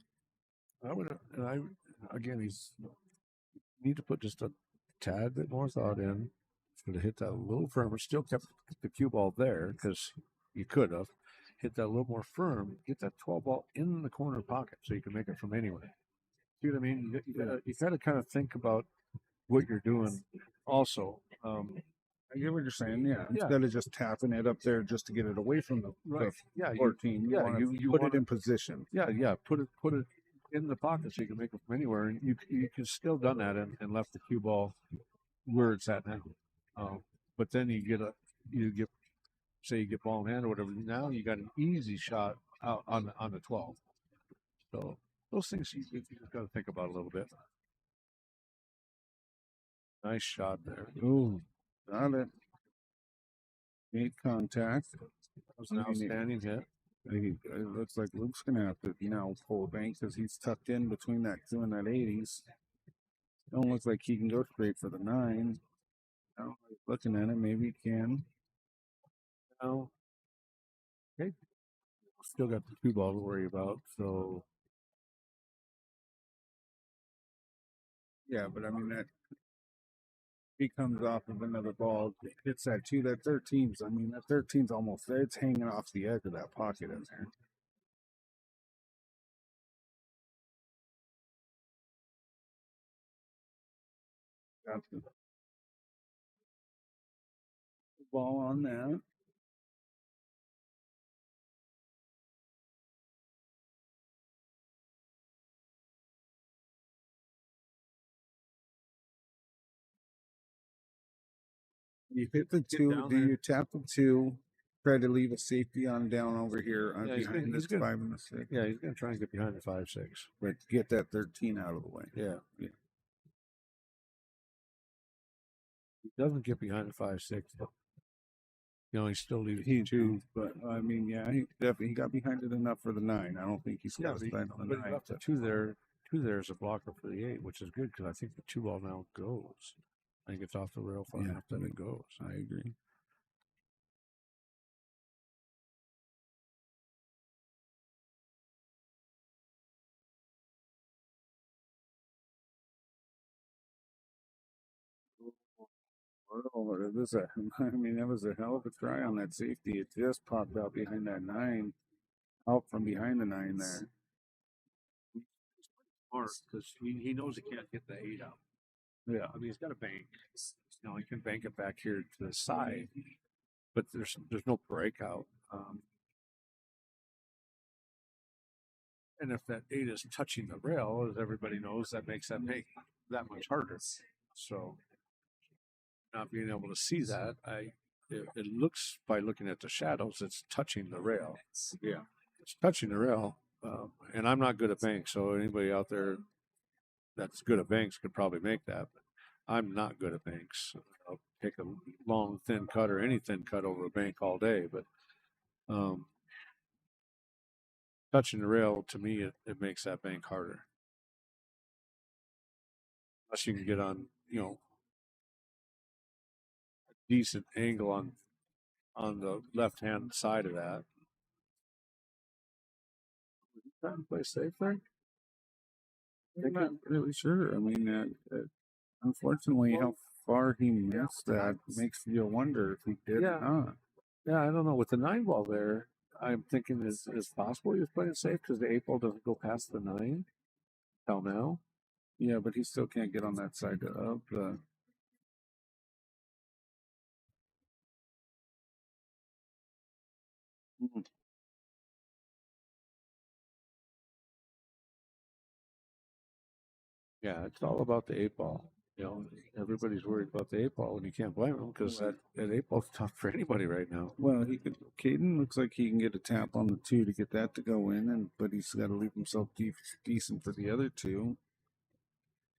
He's need to put just a tad bit more thought in. Could have hit that a little firmer. Still kept the cue ball there because you could have hit that a little more firm. Get that 12 ball in the corner pocket so you can make it from anywhere. See what I mean? You got to kind of think about what you're doing. Also, I get what you're saying. Yeah, instead of just tapping it up there just to get it away from the 14. You put it in position. Yeah. Put it in the pocket so you can make it from anywhere, and you can still done that and left the cue ball where it's at now. But then you get ball in hand or whatever. Now you got an easy shot out on the 12. So those things you got to think about a little bit. Nice shot there. Ooh, got it. Made contact. That was an outstanding hit. It looks like Luke's gonna have to now pull a bank because he's tucked in between that 2 and that 80s. Don't look like he can go straight for the 9. Now, looking at it, maybe he can. No. Okay. Still got the 2 ball to worry about. So yeah, but I mean that he comes off of another ball, hits that 2. That 13's. I mean that 13's almost there. It's hanging off the edge of that pocket in there. Got the ball on that. You hit the 2. Do you tap the 2? Try to leave a safety on down over here behind this 5 and the 6. Yeah, he's going to try and get behind the 5-6. But get that 13 out of the way. Yeah. He doesn't get behind the 5-6. he still leaves He the two. but I mean, yeah, he definitely got behind it enough for the 9. I don't think he's got to stand on the but he 9. left the two there. Two there as a blocker for the 8, which is good because I think the 2 ball now goes. I think it's off the rail far enough that it goes. I agree. Well, it was a, I mean, that was a hell of a try on that safety. It just popped out behind that 9, out from behind the 9 there. Smart because he knows he can't get the 8 out. Yeah. I mean, he's got a bank. He can bank it back here to the side, but there's no breakout. And if that 8 is touching the rail, as everybody knows, that makes that bank that much harder. So, not being able to see that, it looks by looking at the shadows, it's touching the rail. Yeah. It's touching the rail. And I'm not good at banks, so anybody out there that's good at banks could probably make that. But I'm not good at banks. I'll take a long, thin cut or any thin cut over a bank all day. But touching the rail, to me, it makes that bank harder. Unless you can get on, a decent angle on the left-hand side of that. Trying to play safe there? I'm not really sure. I mean, unfortunately, how far he missed that makes you wonder if he did or not. Yeah, I don't know. With the 9 ball there, I'm thinking is possible he was playing safe because the 8 ball doesn't go past the 9 till now. Yeah, but he still can't get on that side of the. Yeah, it's all about the 8 ball. Everybody's worried about the 8 ball, and you can't blame them because that 8 ball's tough for anybody right now. Well, Caden looks like he can get a tap on the 2 to get that to go in, but he's got to leave himself decent for the other 2.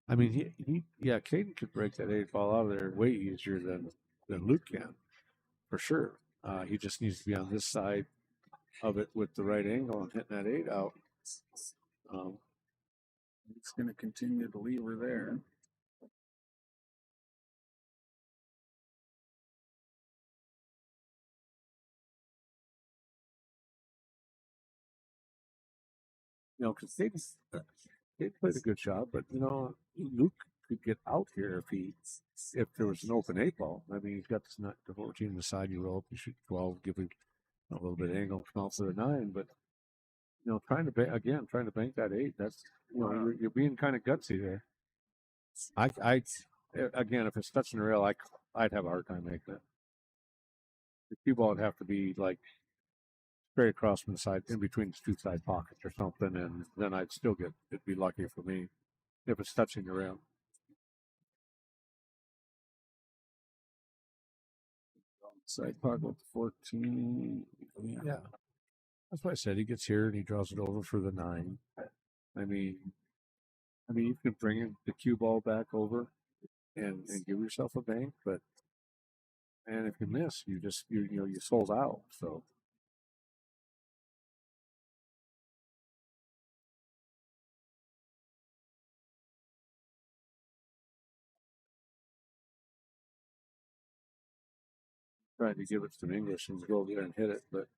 I mean, Caden could break that 8 ball out of there way easier than Luke can, for sure. He just needs to be on this side of it with the right angle and hitting that 8 out. He's going to continue to leave her there. Because they played a good job, but Luke could get out here if there was an open 8 ball. I mean, he's got the 14 on the side. You roll up, you shoot 12, give him a little bit of angle, come out for the 9. But trying to bank that 8. That's you're being kind of gutsy there. I again, if it's touching the rail, I'd have a hard time making it. The cue ball would have to be like straight across from the side, in between the 2 side pockets or something, and then I'd still it'd be lucky for me if it's touching the rail. Side pocket with 14. Yeah. That's why I said he gets here and he draws it over for the 9. I mean, you can bring the cue ball back over and give yourself a bank, but and if you miss, you sold out. So. Trying to give it to English and go there and hit it, but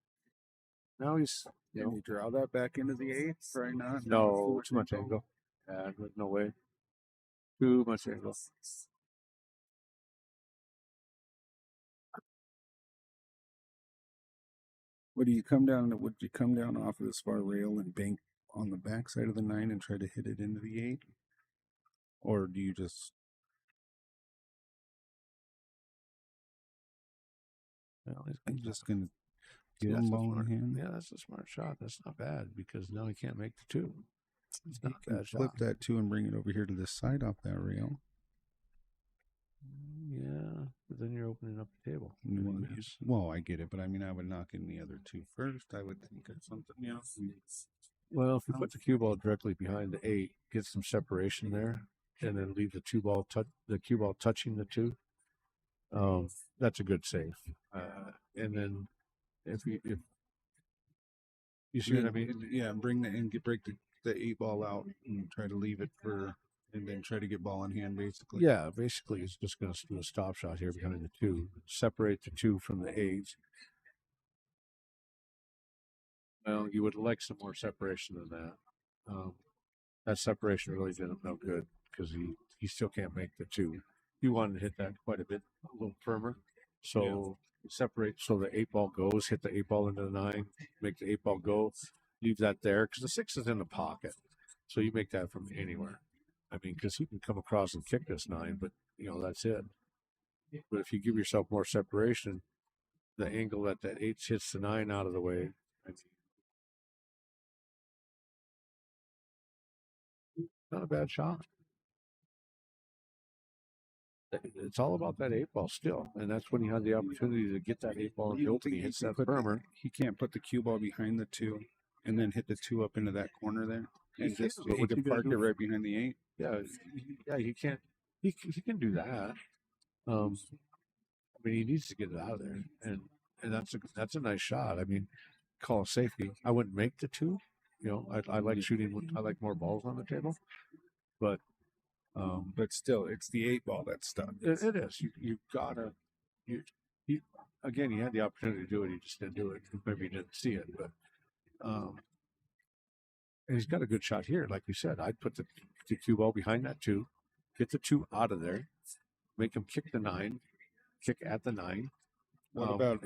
now he's Can you draw that back into the 8? Try not. No, too much angle. Yeah, no way. Too much angle. Would you come down off of this far rail and bank on the back side of the 9 and try to hit it into the 8? Or do you just... I'm just going to get him ball in hand. Yeah, that's a smart shot. That's not bad because now he can't make the 2. It's not a bad shot. Flip that 2 and bring it over here to this side off that rail. Yeah, but then you're opening up the table. Well, I get it, but I mean, I would knock in the other 2 first. I would think of something else. Well, if you put the cue ball directly behind the 8, get some separation there, and then leave the cue ball touching the 2, That's a good safe. And then if you see what I mean, Yeah, bring break the 8 ball out and try to leave it and then try to get ball in hand, basically. yeah, basically it's just going to do a stop shot here behind the 2, separate the 2 from the 8. Well, you would like some more separation than that. That separation really did him no good because he still can't make the 2. He wanted to hit that quite a bit, a little firmer. So separate, so the 8 ball goes, hit the 8 ball into the 9, make the 8 ball go, leave that there because the 6 is in the pocket. So you make that from anywhere. I mean, because he can come across and kick this 9, but that's it. But if you give yourself more separation, the angle that 8 hits the 9 out of the way, not a bad shot. It's all about that 8 ball still, and that's when you had the opportunity to get that 8 ball in the open. He hits that firmer. He can't put the cue ball behind the 2 and then hit the 2 up into that corner there and just park it right behind the 8. Yeah, he can't. He can do that. I mean, he needs to get it out of there, and that's a nice shot. I mean, call it safety. I wouldn't make the 2. I like shooting. I like more balls on the table, but still, it's the 8 ball that's stuck. It is. You've gotta. He again. He had the opportunity to do it. He just didn't do it. Maybe he didn't see it, but and he's got a good shot here. Like you said, I'd put the cue ball behind that 2, get the 2 out of there, make him kick the 9, kick at the 9. What about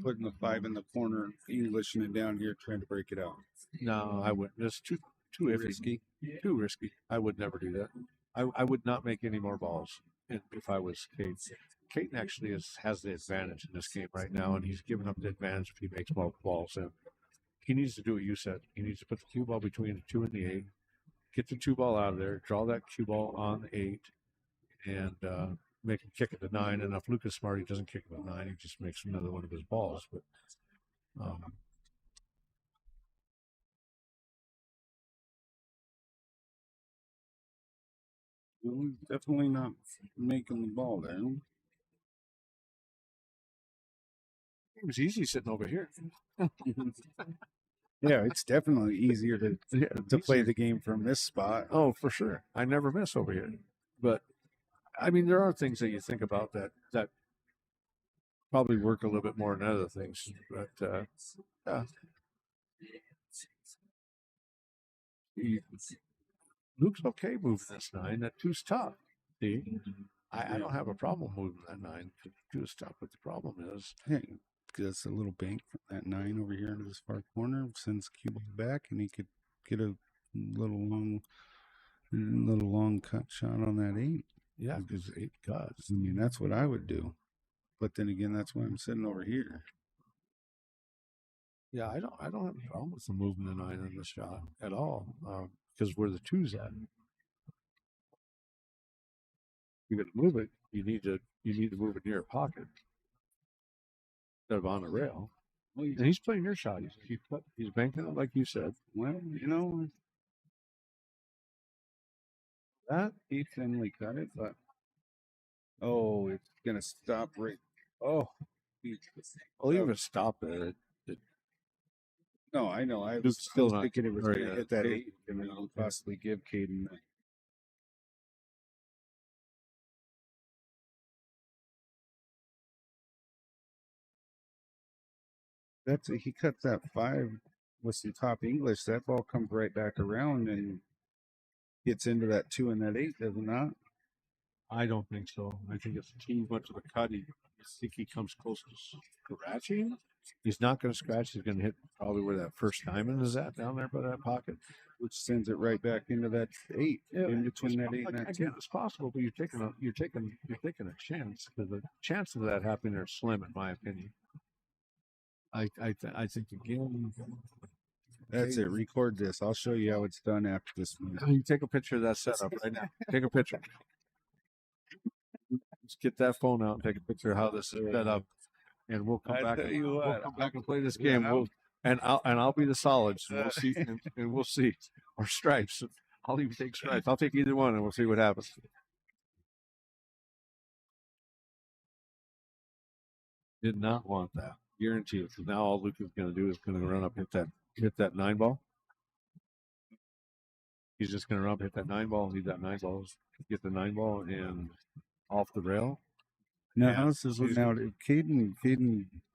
putting the 5 in the corner, Englishing it down here, trying to break it out? No, I wouldn't. It's too risky. Too risky. I would never do that. I would not make any more balls if I was Caden. Caden actually has the advantage in this game right now, and he's giving up the advantage if he makes more balls. And he needs to do what you said. He needs to put the cue ball between the 2 and the 8, get the 2 ball out of there, draw that cue ball on the 8, and make him kick at the 9. And if Lucas Smart, he doesn't kick at the 9, he just makes another one of his balls. But definitely not making the ball there. it was easy sitting over here. Yeah, it's definitely easier to play the game from this spot. Oh, for sure. I never miss over here. But I mean, there are things that you think about that probably work a little bit more than other things. But yeah. Luke's okay moving this 9. That 2's tough. See, I don't have a problem moving that 9. 2 is tough, but the problem is, hey, gets a little bank from that 9 over here into this far corner, sends Cuba back, and he could get a little long cut shot on that 8. Yeah, because 8 cuts. I mean, that's what I would do. But then again, that's why I'm sitting over here. Yeah, I don't have a problem with the moving the 9 in this shot at all, because where the 2's at. You're going to move it. You need to move it near a pocket instead of on a rail. Well, and he's playing your shot. He's banking it like you said. Well, that he thinly cut it, but it's gonna stop right. Oh, well, even stop it. No, I know. I was still thinking it was going to hit that 8 and then possibly give Caden that. He cuts that 5 with some top English. That ball comes right back around and gets into that 2 and that 8, does it not? I don't think so. I think it's too much of a cut. I think he comes close to scratching. He's not going to scratch. He's going to hit probably where that first diamond is at down there by that pocket, which sends it right back into that 8, in between that 8 and that 2. Again, it's possible, but you're taking a chance, because the chances of that happening are slim, in my opinion. I think again. That's it. Record this. I'll show you how it's done after this minute. You take a picture of that setup right now. Take a picture. Let's get that phone out and take a picture of how this is set up, and we'll come back. We'll come back and play this game. I'll be the solids, and we'll see. And we'll see, or stripes. I'll even take stripes. I'll take either one, and we'll see what happens. Did not want that. Guarantee it. Because now all Luke is going to do is going to run up, hit that 9 ball. He's just going to run up, hit that 9 ball, leave that 9 ball, get the 9 ball, and off the rail. Now, how's this now? Caden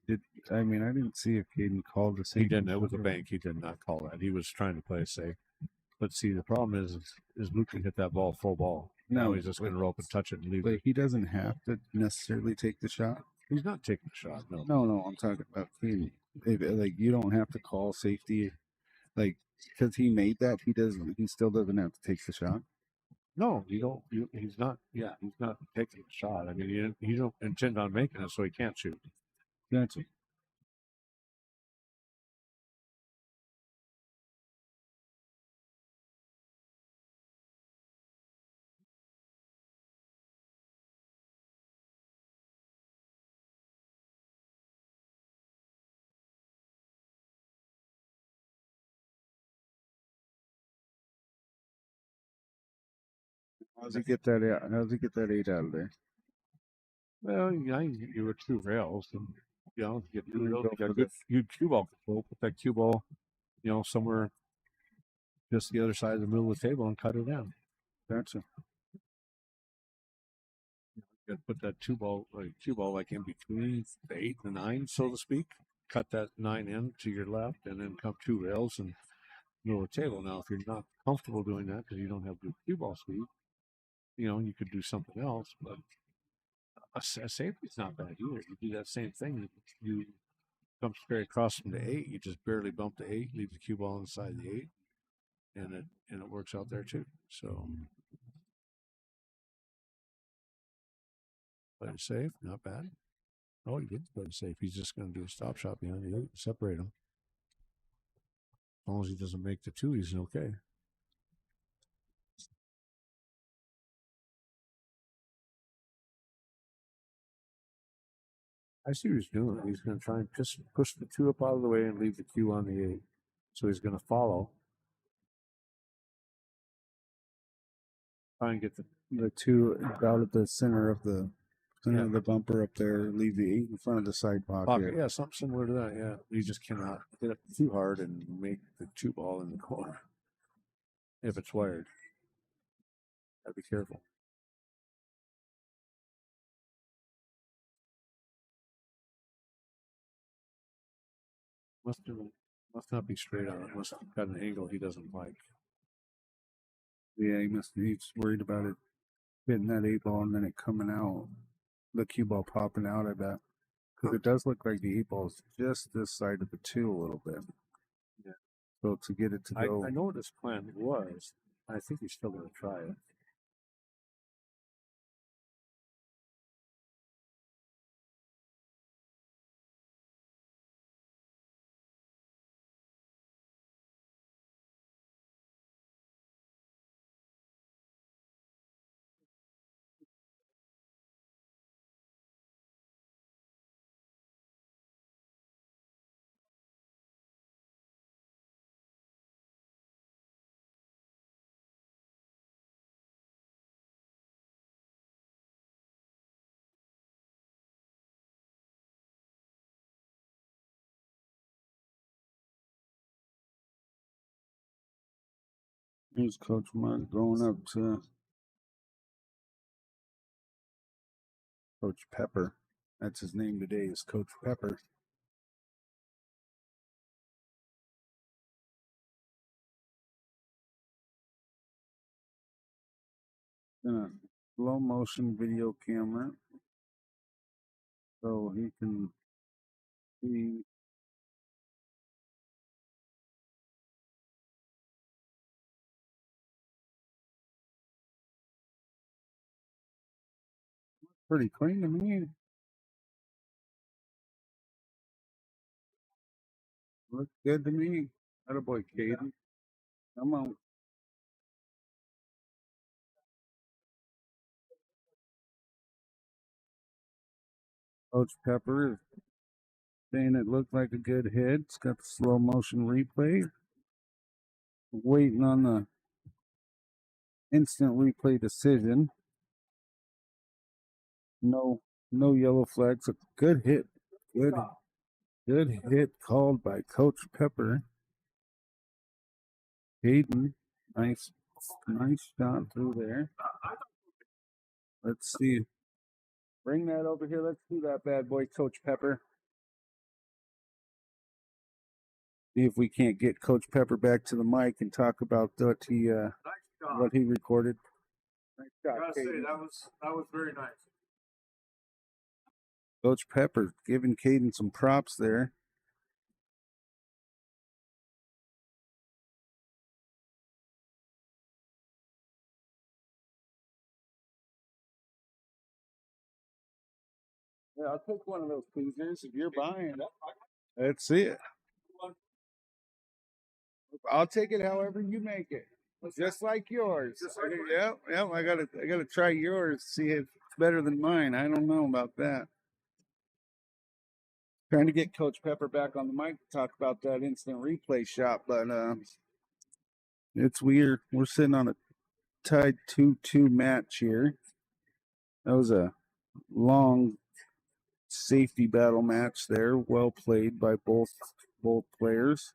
did. I mean, I didn't see if Caden called the same. He didn't. It was a bank. He did not call that. He was trying to play it safe. But see, the problem is Luke can hit that ball full ball. Now he's just going to roll up and touch it and leave. But he doesn't have to necessarily take the shot. He's not taking the shot. No. No. I'm talking about Caden. Like, you don't have to call safety. Like, because he made that, he still doesn't have to take the shot. No, you don't. He's not. Yeah, he's not taking the shot. I mean, you don't intend on making it, so he can't shoot. Gotcha. How's he get that out? How's he get that 8 out of there? Well, yeah, you were 2 rails, and you get 2 rails. You got good cue ball control. Put that cue ball, somewhere just the other side of the middle of the table and cut it down. Gotcha. You got to put that cue ball like in between the 8 and the 9, so to speak. Cut that 9 in to your left, and then come 2 rails and middle of the table. Now, if you're not comfortable doing that because you don't have good cue ball speed, you could do something else, but a safety's not bad either. You do that same thing. You come straight across from the 8. You just barely bump the 8, leave the cue ball inside the 8, and it works out there too. So play it safe, not bad. Oh, he did play it safe. He's just going to do a stop shot behind the 8 and separate him. As long as he doesn't make the 2, he's okay. I see what he's doing. He's going to try and just push the 2 up out of the way and leave the cue on the 8. So he's going to follow. Try and get the 2 out of the center of the bumper up there. Leave the 8 in front of the side pocket. Yeah, something similar to that. Yeah, you just cannot hit it too hard and make the 2 ball in the corner if it's wired. Gotta be careful. Must not be straight on it. Must have got an angle he doesn't like. Yeah, he's worried about it hitting that 8 ball and then it coming out, the cue ball popping out. I bet, because it does look like the 8 ball is just this side of the 2 a little bit. Yeah. So to get it to go, I know what his plan was. I think he's still going to try it. here's Coach Mark going up to Coach Pepper. That's his name today, is Coach Pepper. Slow motion video camera, so he can see. Pretty clean to me. Looks good to me. Attaboy, Caden. Come on. Coach Pepper is saying it looked like a good hit. It's got the slow motion replay. Waiting on the instant replay decision. No yellow flags. A good hit. Good hit called by Coach Pepper. Hayden, nice shot through there. Let's see. Bring that over here. Let's do that bad boy, Coach Pepper. See if we can't get Coach Pepper back to the mic and talk about what he recorded. Nice shot, I gotta say Caden. that was very nice. Coach Pepper giving Caden some props there. Yeah, I'll take one of those tweezers if you're buying. Let's see it. I'll take it however you make it. Just like yours. Yep. I gotta try yours, see if it's better than mine. I don't know about that. Trying to get Coach Pepper back on the mic to talk about that instant replay shot, but it's weird. We're sitting on a tied 2-2 match here. That was a long safety battle match there. Well played by both players.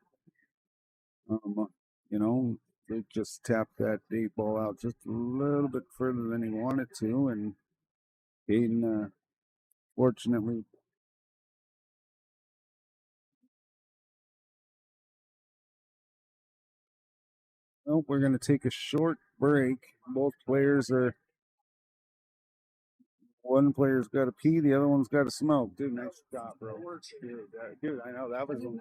You know, they just tapped that 8 ball out just a little bit further than he wanted to, and Hayden, fortunately, well, we're going to take a short break. Both players are. One player's got to pee, the other one's got to smoke. Dude, nice shot, bro. Dude, I know that was. Dude,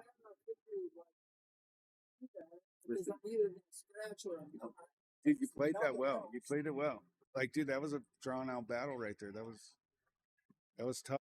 you played that well. You played it well. Like, dude, that was a drawn out battle right there. That was tough.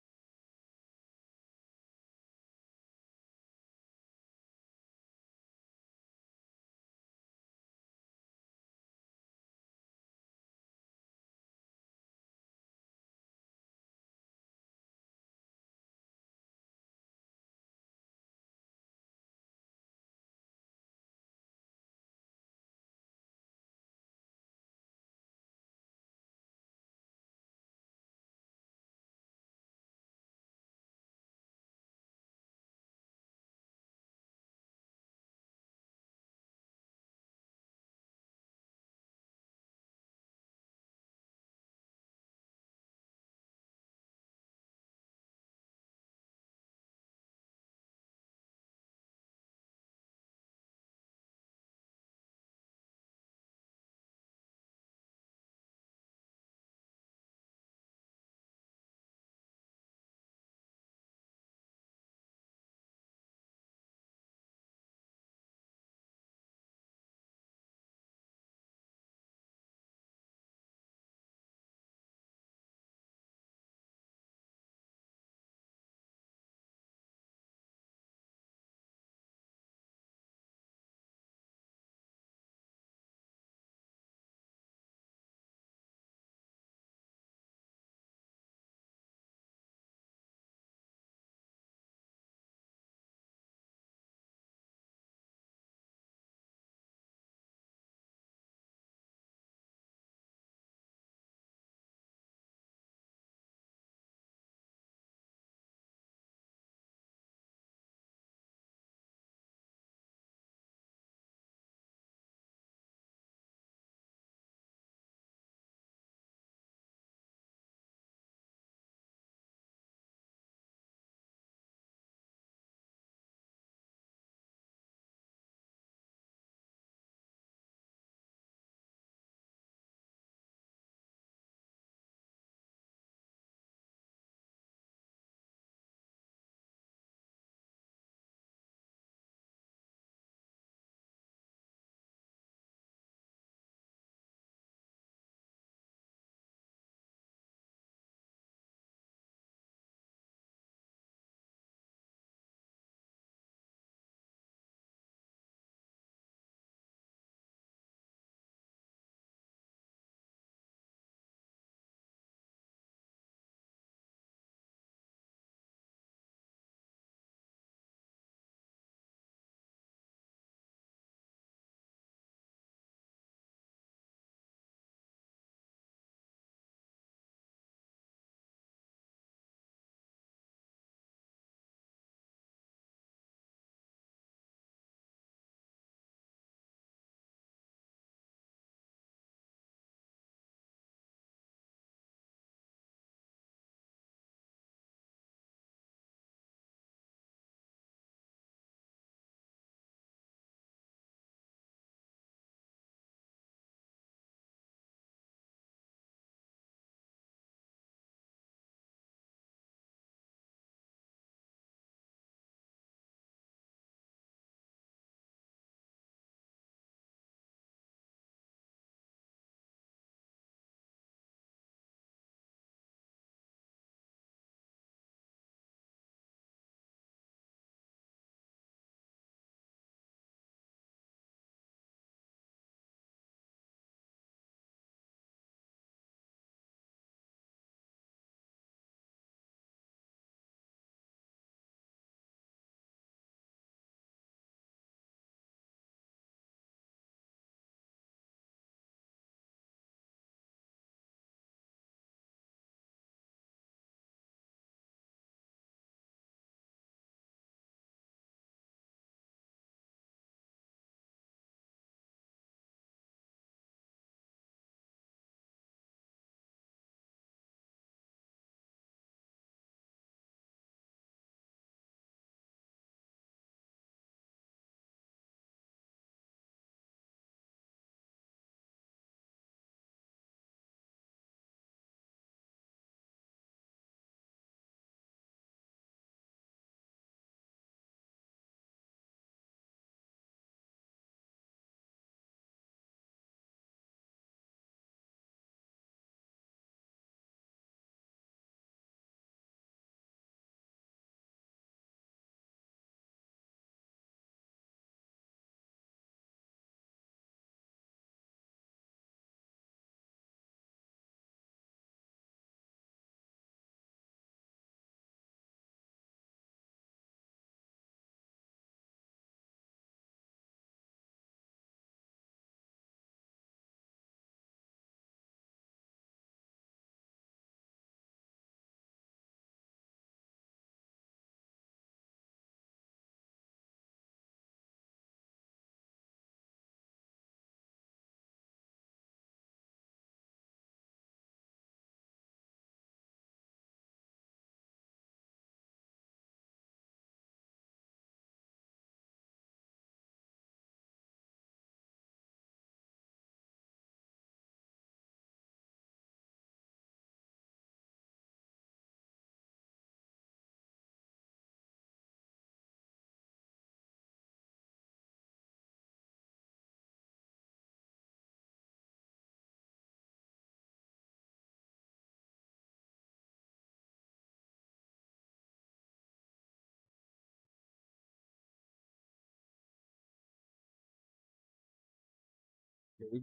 Okay,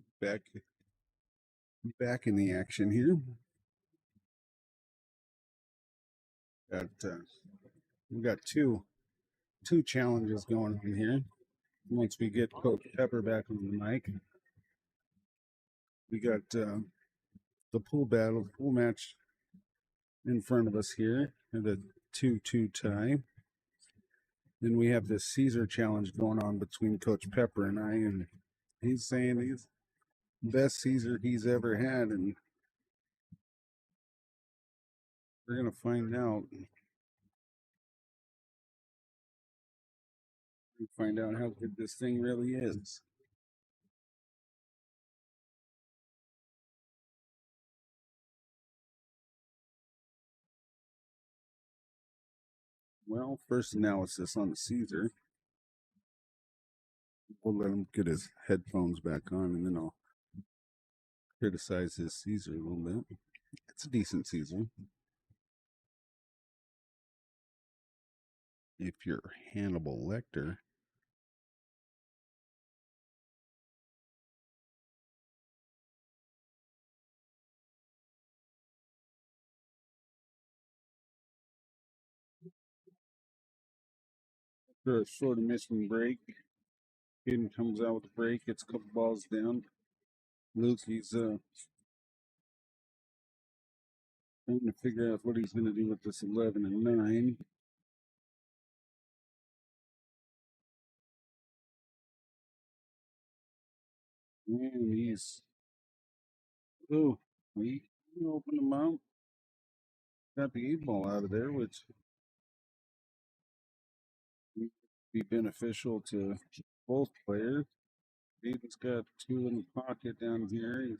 back in the action here. We got two challenges going on here. Once we get Coach Pepper back on the mic, we got the pool match in front of us here, and a 2-2 tie. Then we have this Caesar challenge going on between Coach Pepper and I, and he's saying he's best Caesar he's ever had, and we're gonna find out. Find out how good this thing really is. Well, first analysis on the Caesar. We'll let him get his headphones back on, and then I'll criticize his Caesar a little bit. It's a decent Caesar. If you're Hannibal Lecter, after a short missing break, Hayden comes out with a break, gets a couple balls down. Luke, he's trying to figure out what he's going to do with this 11 and 9. And he's, oh, he opened him out. Got the 8 ball out of there, which would be beneficial to both players. Hayden's got 2 in the pocket down here.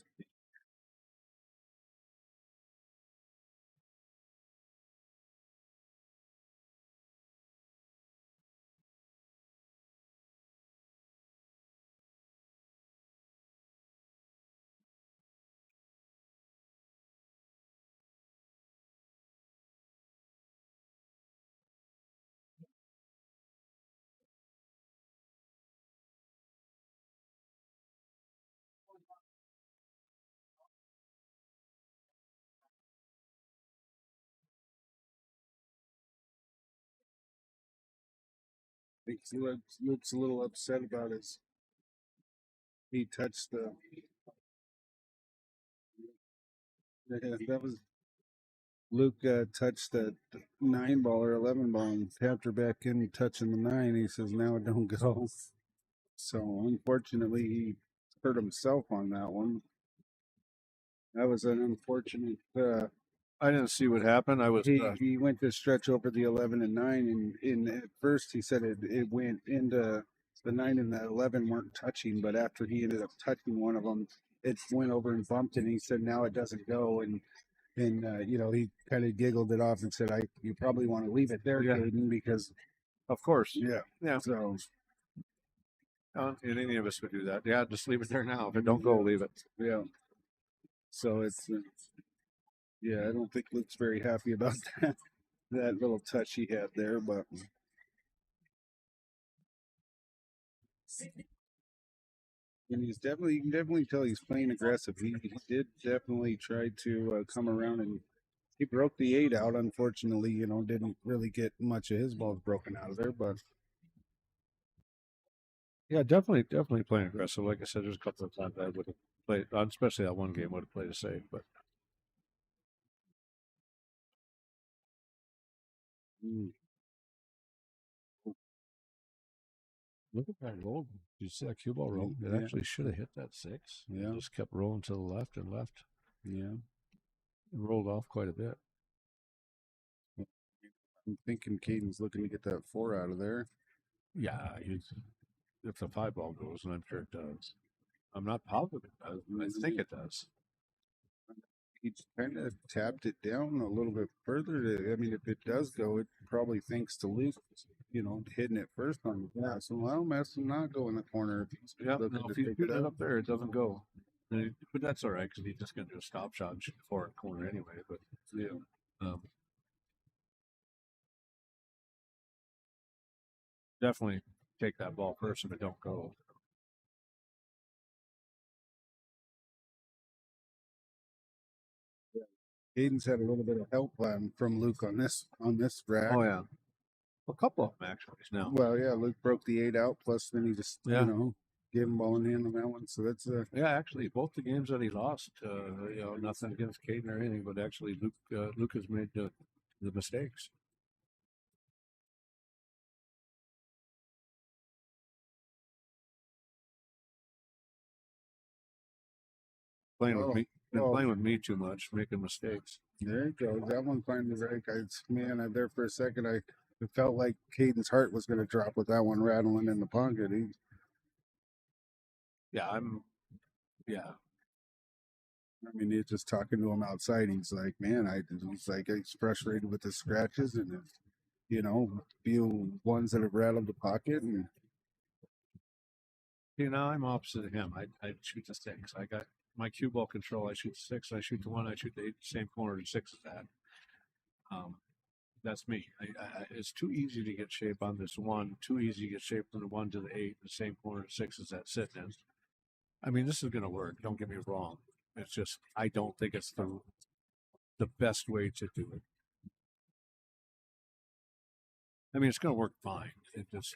Luke's a little upset about his. He touched the. Yeah, that was Luke touched the 9 ball or 11 ball and tapped her back in, touching the 9. He says, "Now it don't go." So unfortunately, he hurt himself on that one. That was an unfortunate. I didn't see what happened. I was. He went to stretch over the 11 and 9, and at first he said it went into the 9 and the 11 weren't touching, but after he ended up touching one of them, it went over and bumped, and he said now it doesn't go, and he kind of giggled it off and said, you probably want to leave it there, Yeah. Caden, because Of course. yeah. So and any of us would do that. Yeah, just leave it there now. If it don't go, leave it. yeah. So it's I don't think Luke's very happy about that little touch he had there, but and you can definitely tell he's playing aggressive. He did definitely try to come around, and he broke the 8 out. Unfortunately, didn't really get much of his balls broken out of there, but yeah, definitely playing aggressive. Like I said, there's a couple of times I would have played, especially that one game, would have played it safe. But look at that roll. Did you see that cue ball roll? It actually should have hit that 6. Yeah. It just kept rolling to the left and left. Yeah. It rolled off quite a bit. I'm thinking Caden's looking to get that 4 out of there. Yeah, if the 5 ball goes, and I'm sure it does. I'm not positive it does. I think it does. He kind of tapped it down a little bit further. I mean, if it does go, it probably thanks to Luke, hitting it first on the pass. So I'll mess him not go in the corner. If you shoot it up there, it doesn't go. But that's all right, because he's just going to do a stop shot and shoot the far corner anyway. But definitely take that ball first if it don't go. Hayden's had a little bit of help from Luke on this rack. Oh yeah, a couple of them actually now. Well, yeah, Luke broke the 8 out. Plus, then he just Yeah. gave him ball in hand on that one. So that's Yeah, actually, both the games that he lost, nothing against Caden or anything, but actually Luke has made the mistakes. Playing with me too much, making mistakes. There it goes. That one finally right. Man, there for a second, it felt like Caden's heart was going to drop with that one rattling in the pocket. I mean, he's just talking to him outside. He's like, man, he's frustrated with the scratches and, few ones that have rattled the pocket. And I'm opposite of him. I shoot the 6. I got my cue ball control. I shoot the 6. I shoot the 1. I shoot the 8, same corner the 6 is at. That's me. It's too easy to get shape on this 1. Too easy to get shape from the 1 to the 8, the same corner the 6 is at sitting in. I mean, this is going to work. Don't get me wrong. It's just I don't think it's the best way to do it. I mean, it's going to work fine. It just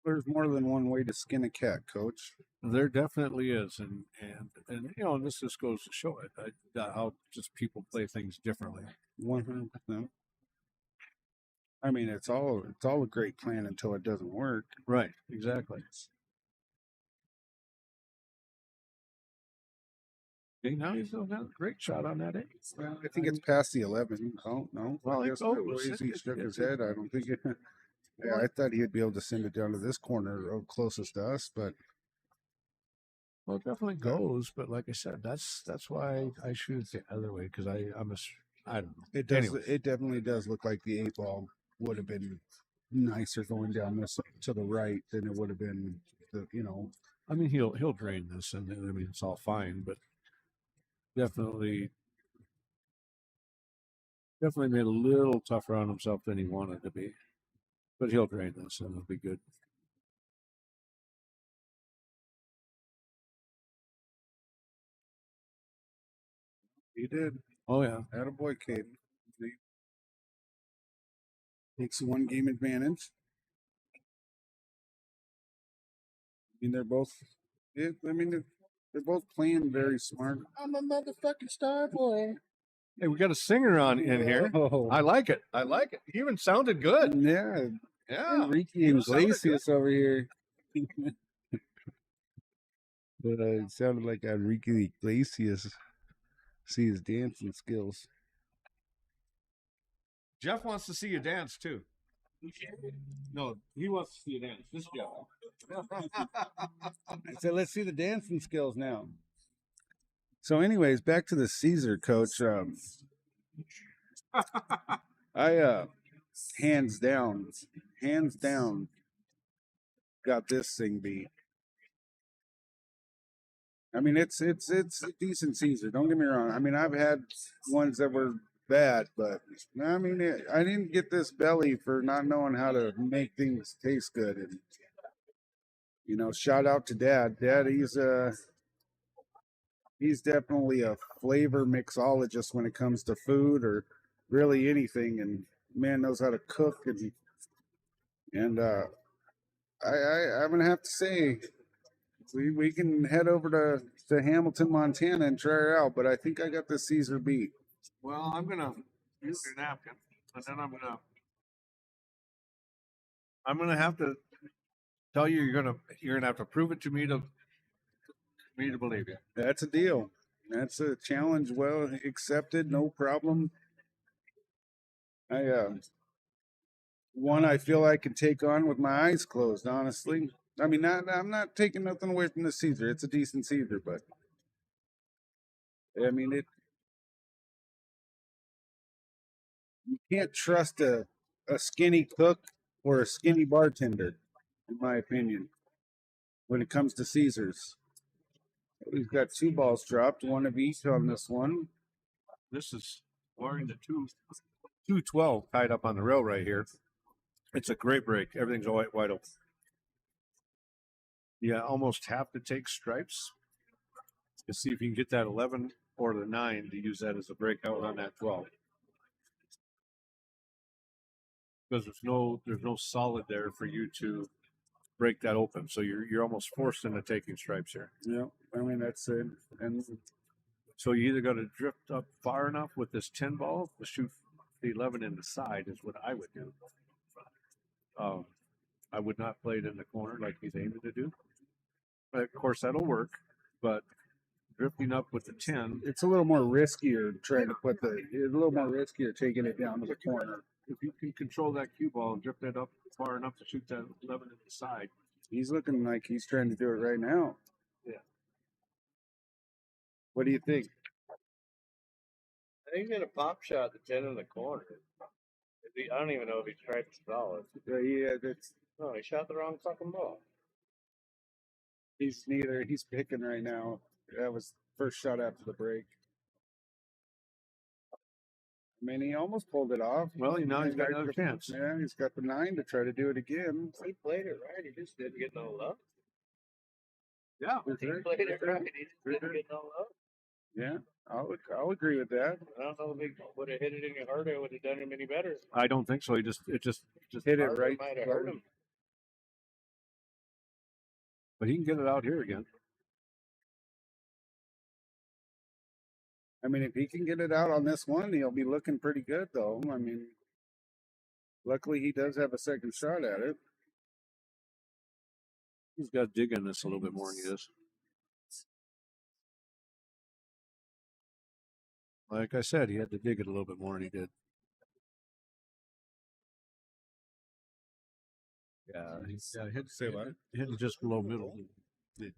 there's more than one way to skin a cat, Coach. There definitely is, and this just goes to show it how just people play things differently. 100%. I mean, it's all a great plan until it doesn't work. Right. Exactly. Okay, now he's got a great shot on that 8. Well, I think it's past the 11. Oh no! Well, I guess the way he shook his head, I don't think it. Yeah, I thought he'd be able to send it down to this corner closest to us, but well, it definitely goes. But like I said, that's why I shoot it the other way because I don't know. It does. Anyways. It definitely does look like the 8 ball would have been nicer going down this to the right than it would have been. I mean, he'll drain this, and I mean it's all fine, but definitely made it a little tougher on himself than he wanted to be. But he'll drain this, and it'll be good. He did. Oh, yeah. Attaboy, Caden. Takes 1 game advantage. I mean, they're both playing very smart. I'm a motherfucking star boy. Hey, we got a singer in here. Oh. I like it. He even sounded good. Yeah. Yeah. Enrique Iglesias over here. But it sounded like Enrique Iglesias. See his dancing skills. Jeff wants to see you dance too. No, he wants to see you dance. This Jeff. So let's see the dancing skills now. So, anyways, back to the Caesar, Coach. I hands down, got this thing beat. I mean, it's a decent Caesar. Don't get me wrong. I mean, I've had ones that were bad, but I mean, I didn't get this belly for not knowing how to make things taste good. And shout out to Dad. Dad, he's definitely a flavor mixologist when it comes to food or really anything, and man knows how to cook. And I'm gonna have to say, we can head over to Hamilton, Montana, and try her out. But I think I got the Caesar beat. Well, I'm gonna use your napkin, and then I'm gonna have to tell you you're gonna have to prove it to me to believe you. That's a deal. That's a challenge. Well accepted. No problem. I feel I can take on with my eyes closed. Honestly, I mean, I'm not taking nothing away from the Caesar. It's a decent Caesar, but I mean you can't trust a skinny cook or a skinny bartender, in my opinion, when it comes to Caesars. We've got 2 balls dropped, 1 of each on this one. This is wearing the 212 tied up on the rail right here. It's a great break. Everything's wide open. Yeah, almost have to take stripes to see if you can get that 11 or the 9 to use that as a breakout on that 12. Because there's no solid there for you to break that open. So you're almost forced into taking stripes here. Yeah, I mean that's it. And so you either got to drift up far enough with this 10 ball to shoot the 11 in the side is what I would do. I would not play it in the corner like he's aiming to do. But of course, that'll work. But drifting up with the 10, it's a little more riskier trying to put it's a little more riskier taking it down to the corner. If you can control that cue ball and drift it up far enough to shoot that 11 in the side. He's looking like he's trying to do it right now. Yeah. What do you think? I think he's gonna pop shot the 10 in the corner. I don't even know if he tried to solid. Yeah, that's. No, he shot the wrong fucking ball. He's picking right now. That was first shot after the break. I mean, he almost pulled it off. Well, now he's got another chance. Yeah, he's got the 9 to try to do it again. He played it right. He just didn't get no love. Yeah. He played it right. He just didn't get no love. Yeah, I'll agree with that. I don't know if he would have hit it any harder. It would have done him any better. I don't think so. It just hit it right. Might have hurt him. But he can get it out here again. I mean, if he can get it out on this one, he'll be looking pretty good, though. I mean, luckily he does have a second shot at it. He's got to dig in this a little bit more than he does. Like I said, he had to dig it a little bit more than he did. Yeah, hit it just below middle. Yeah,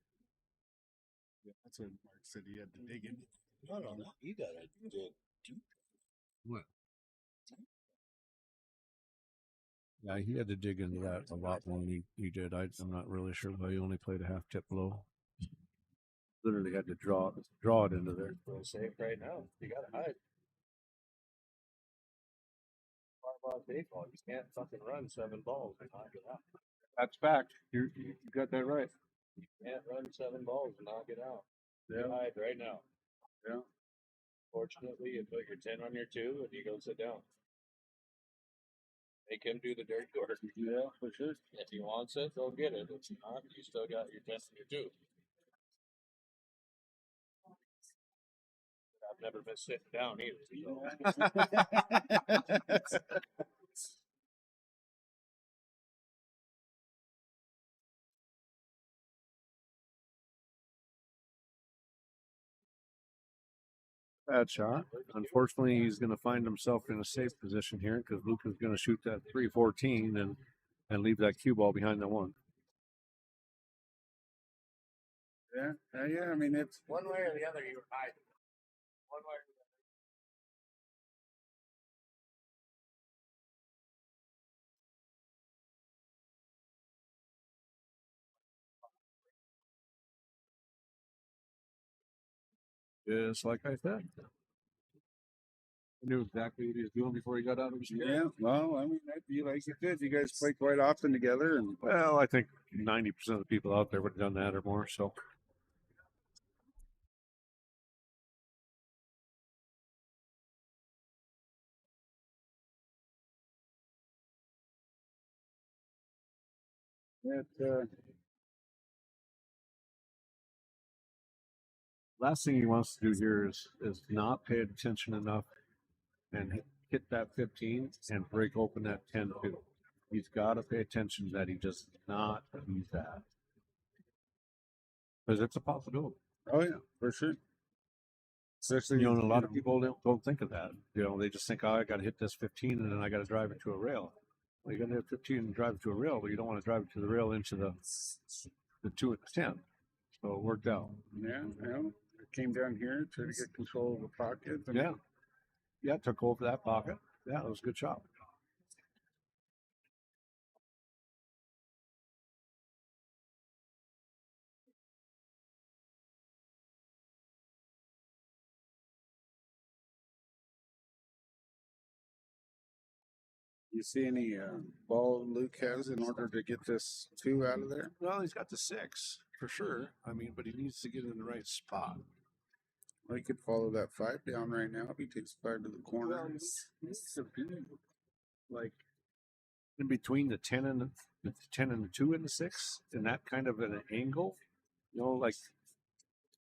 that's what Mark said. He had to dig in. No, you got it. What? Yeah, he had to dig into that a lot more than he did. I'm not really sure why he only played a half tip below. Literally had to draw it into there. We're safe right now. You gotta hide. Baseball. You can't fucking run 7 balls and knock it out. That's fact. You got that right. You can't run 7 balls and knock it out. Yeah. You hide right now. Yeah. Fortunately, you put your 10 on your 2 and you go sit down. Make him do the dirty work. Yeah, for sure. If he wants it, go get it. If not, you still got your 10 and your 2. I've never been sitting down either. Bad shot. Unfortunately, he's going to find himself in a safe position here because Luke is going to shoot that 314 and leave that cue ball behind the 1. Yeah. I mean, it's one way or the other. You were hiding. One way or the other. Just like I said. I knew exactly what he was doing before he got out of his chair. yeah. Well, I mean, that'd be like you did. You guys play quite often together, and Well, I think 90% of the people out there would have done that or more. So last thing he wants to do here is not pay attention enough and hit that 15 and break open that 10 too. He's got to pay attention that he does not use that. Because it's a possibility. oh yeah, for sure. Especially, A lot of people don't think of that. They just think, oh, I got to hit this 15 and then I got to drive it to a rail. Well, you got to hit 15 and drive it to a rail, but you don't want to drive it to the rail into the 2 at the 10. So it worked out. Yeah. It came down here to get control of the pocket. Yeah, took over that pocket. Yeah, it was a good shot. You see any ball Luke has in order to get this 2 out of there? Well, he's got the 6 for sure. I mean, but he needs to get in the right spot. I could follow that 5 down right now if he takes 5 to the corner. Well, this is a B, like in between the 10 and the 10 and the 2 and the 6, and that kind of an angle, you know, like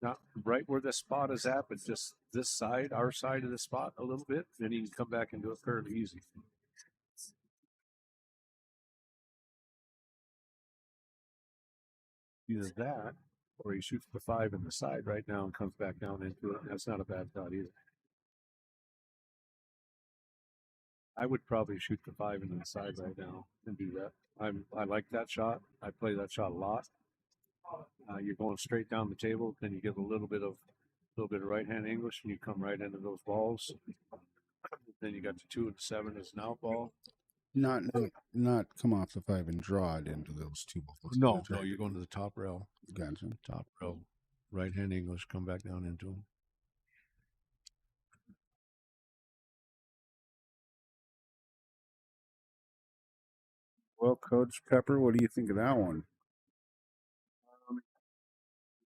not right where the spot is at, but just this side, our side of the spot a little bit, then he can come back and do it fairly easy. Either that, or he shoots the 5 in the side right now and comes back down into it. That's not a bad shot either. I would probably shoot the 5 in the side right now and do that. I like that shot. I play that shot a lot. You're going straight down the table, then you get a little bit of right hand English, and you come right into those balls. Then you got the 2 and the 7 as an out ball. Not come off the 5 and draw it into those 2 balls. No, you're going to the top rail. Gotcha. Top rail, right hand English, come back down into them. Well, Coach Pepper, what do you think of that one?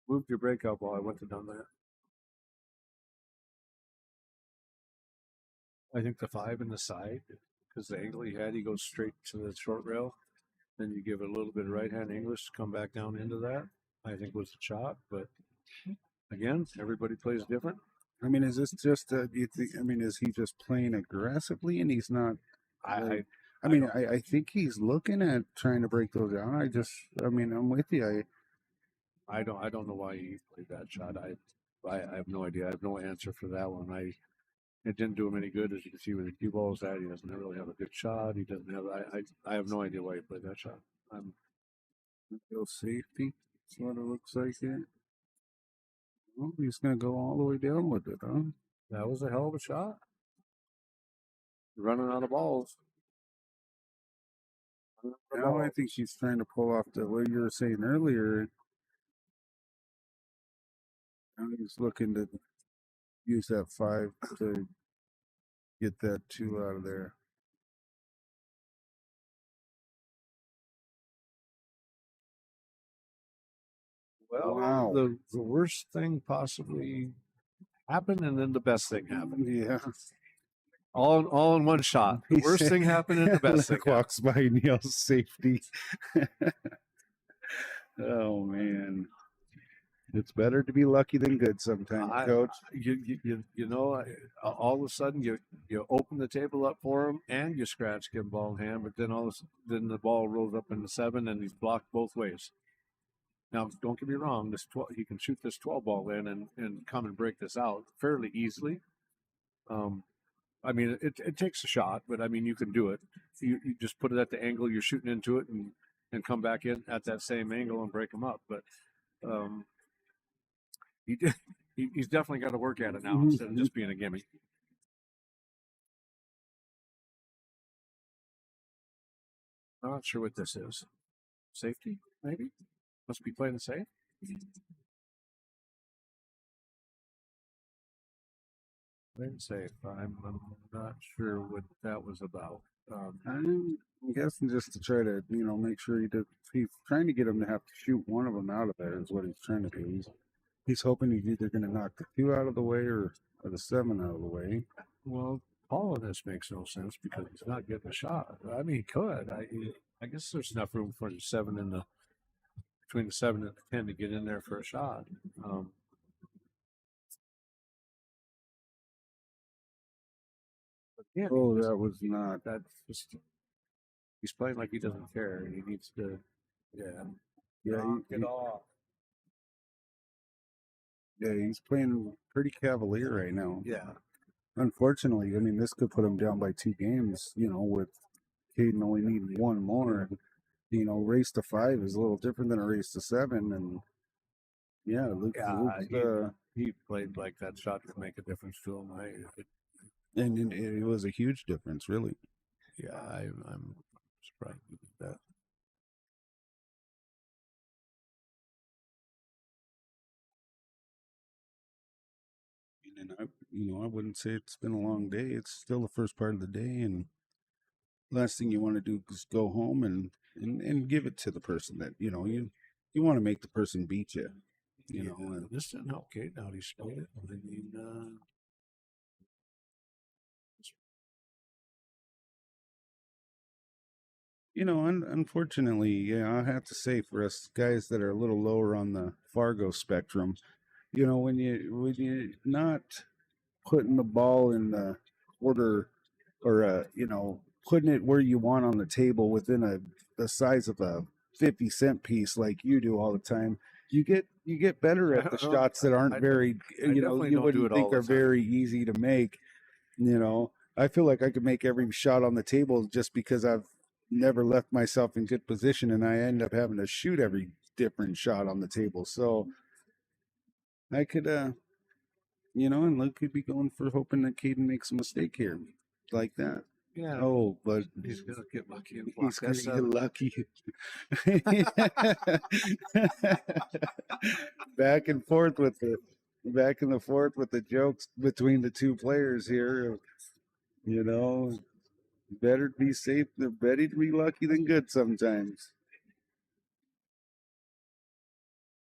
Moved your breakout ball. I wouldn't have done that. I think the 5 in the side, because the angle he had, he goes straight to the short rail. Then you give it a little bit of right hand English to come back down into that. I think was the shot, but again, everybody plays different. I mean, is this just? Do you think? I mean, is he just playing aggressively and he's not? I think he's looking at trying to break those down. I mean, I'm with you. I don't know why he played that shot. I have no idea. I have no answer for that one. It didn't do him any good, as you can see where the cue ball's at. He doesn't really have a good shot. He doesn't have. I have no idea why he played that shot. No safety. That's what it looks like here. Well, he's going to go all the way down with it, huh? That was a hell of a shot. Running out of balls. Now I think she's trying to pull off what you were saying earlier. Now he's looking to use that 5 to get that 2 out of there. Well, wow. The worst thing possibly happened, and then the best thing happened. Yeah. All in one shot. The worst thing happened and the best thing walks by and yells safety. Oh man. It's better to be lucky than good sometimes, Coach. You know, all of a sudden you open the table up for him and you scratch him ball in hand, but then the ball rolls up in the 7 and he's blocked both ways. Now, don't get me wrong. He can shoot this 12 ball in and come and break this out fairly easily. I mean, it takes a shot, but I mean, you can do it. You just put it at the angle you're shooting into it and come back in at that same angle and break them up. But he's definitely got to work at it now instead of just being a gimme. I'm not sure what this is. Safety, maybe? Must be playing it safe. Playing safe. I'm not sure what that was about. I'm guessing just to try to, make sure he's trying to get him to have to shoot one of them out of there is what he's trying to do. He's hoping he's either going to knock the 2 out of the way or the 7 out of the way. Well, all of this makes no sense because he's not getting a shot. I mean, he could. I guess there's enough room for the 7 and between the 7 and the 10 to get in there for a shot. Yeah, that was not. That's just. He's playing like he doesn't care. He needs to. Knock it off. Yeah, he's playing pretty cavalier right now. Yeah. Unfortunately, I mean, this could put him down by 2 games. With Caden only needing 1 more. Race to 5 is a little different than a race to 7, and he played like that shot could make a difference to him. And it was a huge difference, really. Yeah, I'm surprised he did that. And I wouldn't say it's been a long day. It's still the first part of the day, and last thing you want to do is go home and give it to the person that you want to make the person beat you. You know, and this didn't help Caden out. He slowed it. I mean, You know, unfortunately, yeah, I have to say for us guys that are a little lower on the Fargo spectrum, you know, when you're not putting the ball in the quarter or you know, putting it where you want on the table within the size of a 50-cent piece like you do all the time, you get better at the shots that aren't very, you know, you wouldn't think are very easy to make. You know, I feel like I could make every shot on the table just because I've never left myself in good position, and I end up having to shoot every different shot on the table. So I could, you know, and Luke could be going for hoping that Caden makes a mistake here, like that. yeah. Oh, but He's gonna get lucky. And he's block gonna that get seven. lucky. Back and forth with the jokes between the two players here. You know, better to be safe. They're better to be lucky than good sometimes.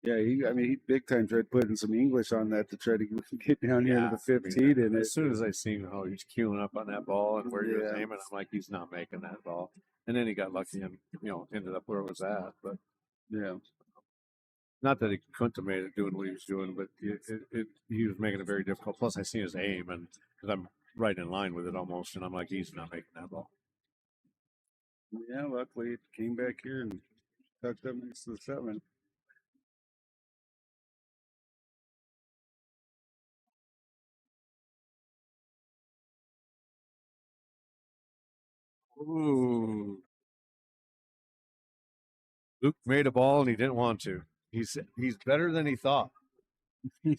Yeah, he big time tried putting some English on that to try to get down here to the 15. And as soon as I seen how he's queuing up on that ball and where he was aiming, I'm like, he's not making that ball. And then he got lucky and, you know, ended up where it was at. But yeah, not that he couldn't have made it doing what he was doing, but he was making it very difficult. Plus, I seen his aim, and because I'm right in line with it almost, and I'm like, he's not making that ball. Yeah, luckily it came back here and tucked up next to the 7. Ooh. Luke made a ball and he didn't want to. He's better than he thought. I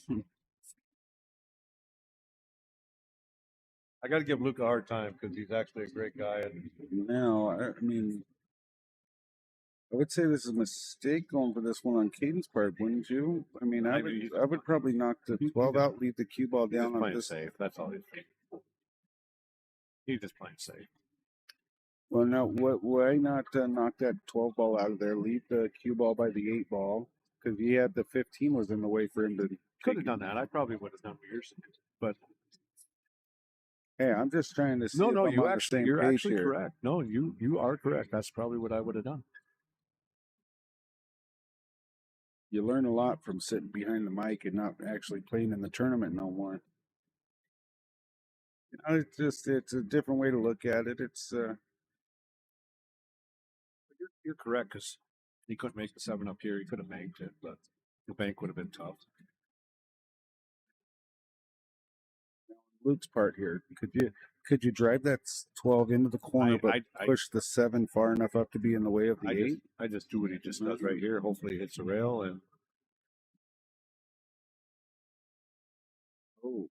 got to give Luke a hard time because he's actually a great guy. And now, I mean, I would say this is a mistake going for this one on Caden's part, wouldn't you? I mean, I would probably knock the 12 out, leave the cue ball down on this. Safe. That's all he's doing. He's just playing safe. Well, no, why not knock that 12 ball out of there? Leave the cue ball by the 8 ball because he had the 15 was in the way for him to. Could have done that. I probably would have done yours, but hey, I'm just trying to see. No, you're actually correct. No, you are correct. That's probably what I would have done. You learn a lot from sitting behind the mic and not actually playing in the tournament no more. You know, it's a different way to look at it. It's You're correct because he couldn't make the 7 up here. He could have made it, but the bank would have been tough. Luke's part here. Could you drive that 12 into the corner, but push the 7 far enough up to be in the way of the 8? I just do what he just does right here. Hopefully, it hits the rail and. Oh,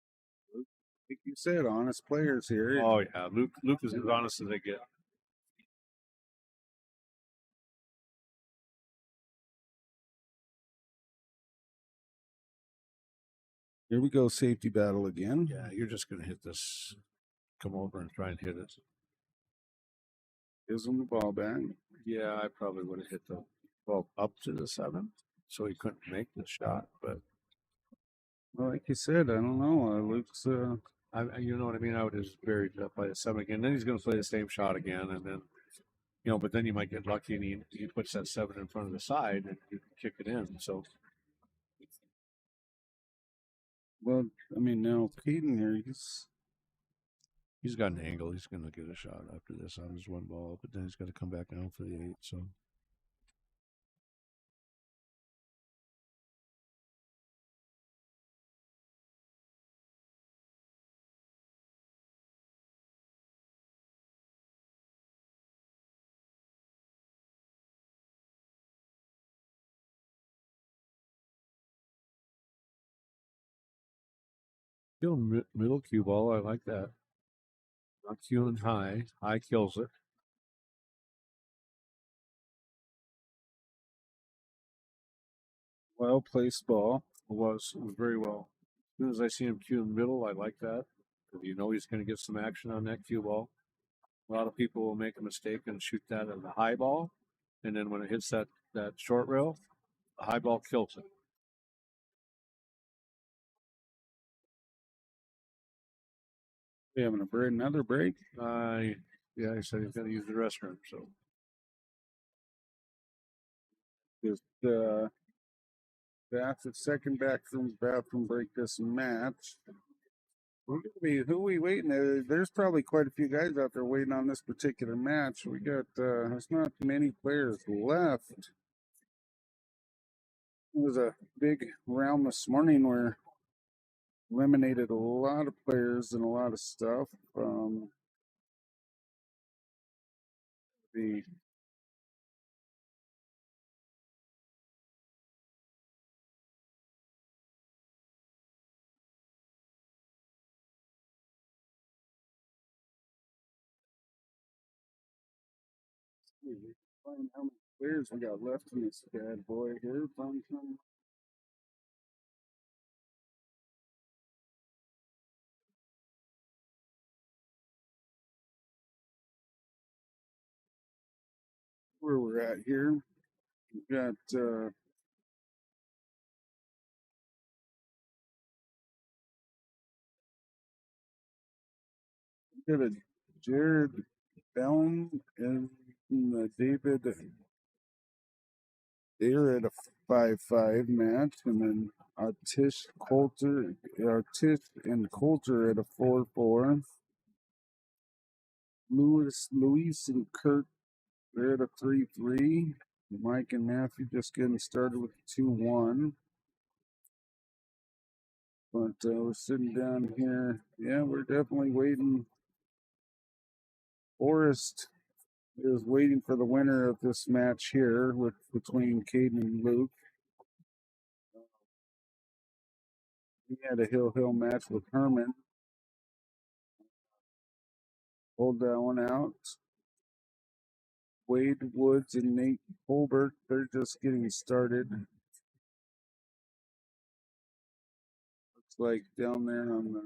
Luke, like you said, honest players here. Oh yeah, Luke is as honest as they get. Here we go, safety battle again. Yeah, you're just going to hit this. Come over and try and hit it. Gives him the ball back. Yeah, I probably would have hit the ball up to the 7, so he couldn't make the shot. But well, like you said, I don't know. Luke's. You know what I mean? I would have just buried it up by the 7 again. Then he's going to play the same shot again, and then, you know, but then you might get lucky and he puts that 7 in front of the side and you can kick it in. So. Well, I mean, now Caden here, he's got an angle. He's going to get a shot after this on his 1 ball, but then he's got to come back down for the 8. So. Still middle cue ball. I like that. Not cueing high. High kills it. Well placed ball. It was very well. As soon as I see him cue in the middle, I like that. Because you know he's going to get some action on that cue ball. A lot of people will make a mistake and shoot that at the high ball. And then when it hits that short rail, the high ball kills it. We having another break? Yeah, he said he's going to use the restroom. So Just that's the second bathroom break this match. Who we waiting? There's probably quite a few guys out there waiting on this particular match. We got there's not many players left. It was a big round this morning where eliminated a lot of players and a lot of stuff. The find how many players we got left in this bad boy here. Find some. Where we're at here. We got a Jared Bellum and David. They're at a 5-5 match, and then Tish and Coulter at a 4-4. Luis and Kurt, they're at a 3-3. Mike and Matthew just getting started with 2-1. But we're sitting down here. Yeah, we're definitely waiting. Forrest is waiting for the winner of this match here between Caden and Luke. He had a Hill match with Herman. Hold that one out. Wade Woods and Nate Holbert, they're just getting started. Looks like down there on the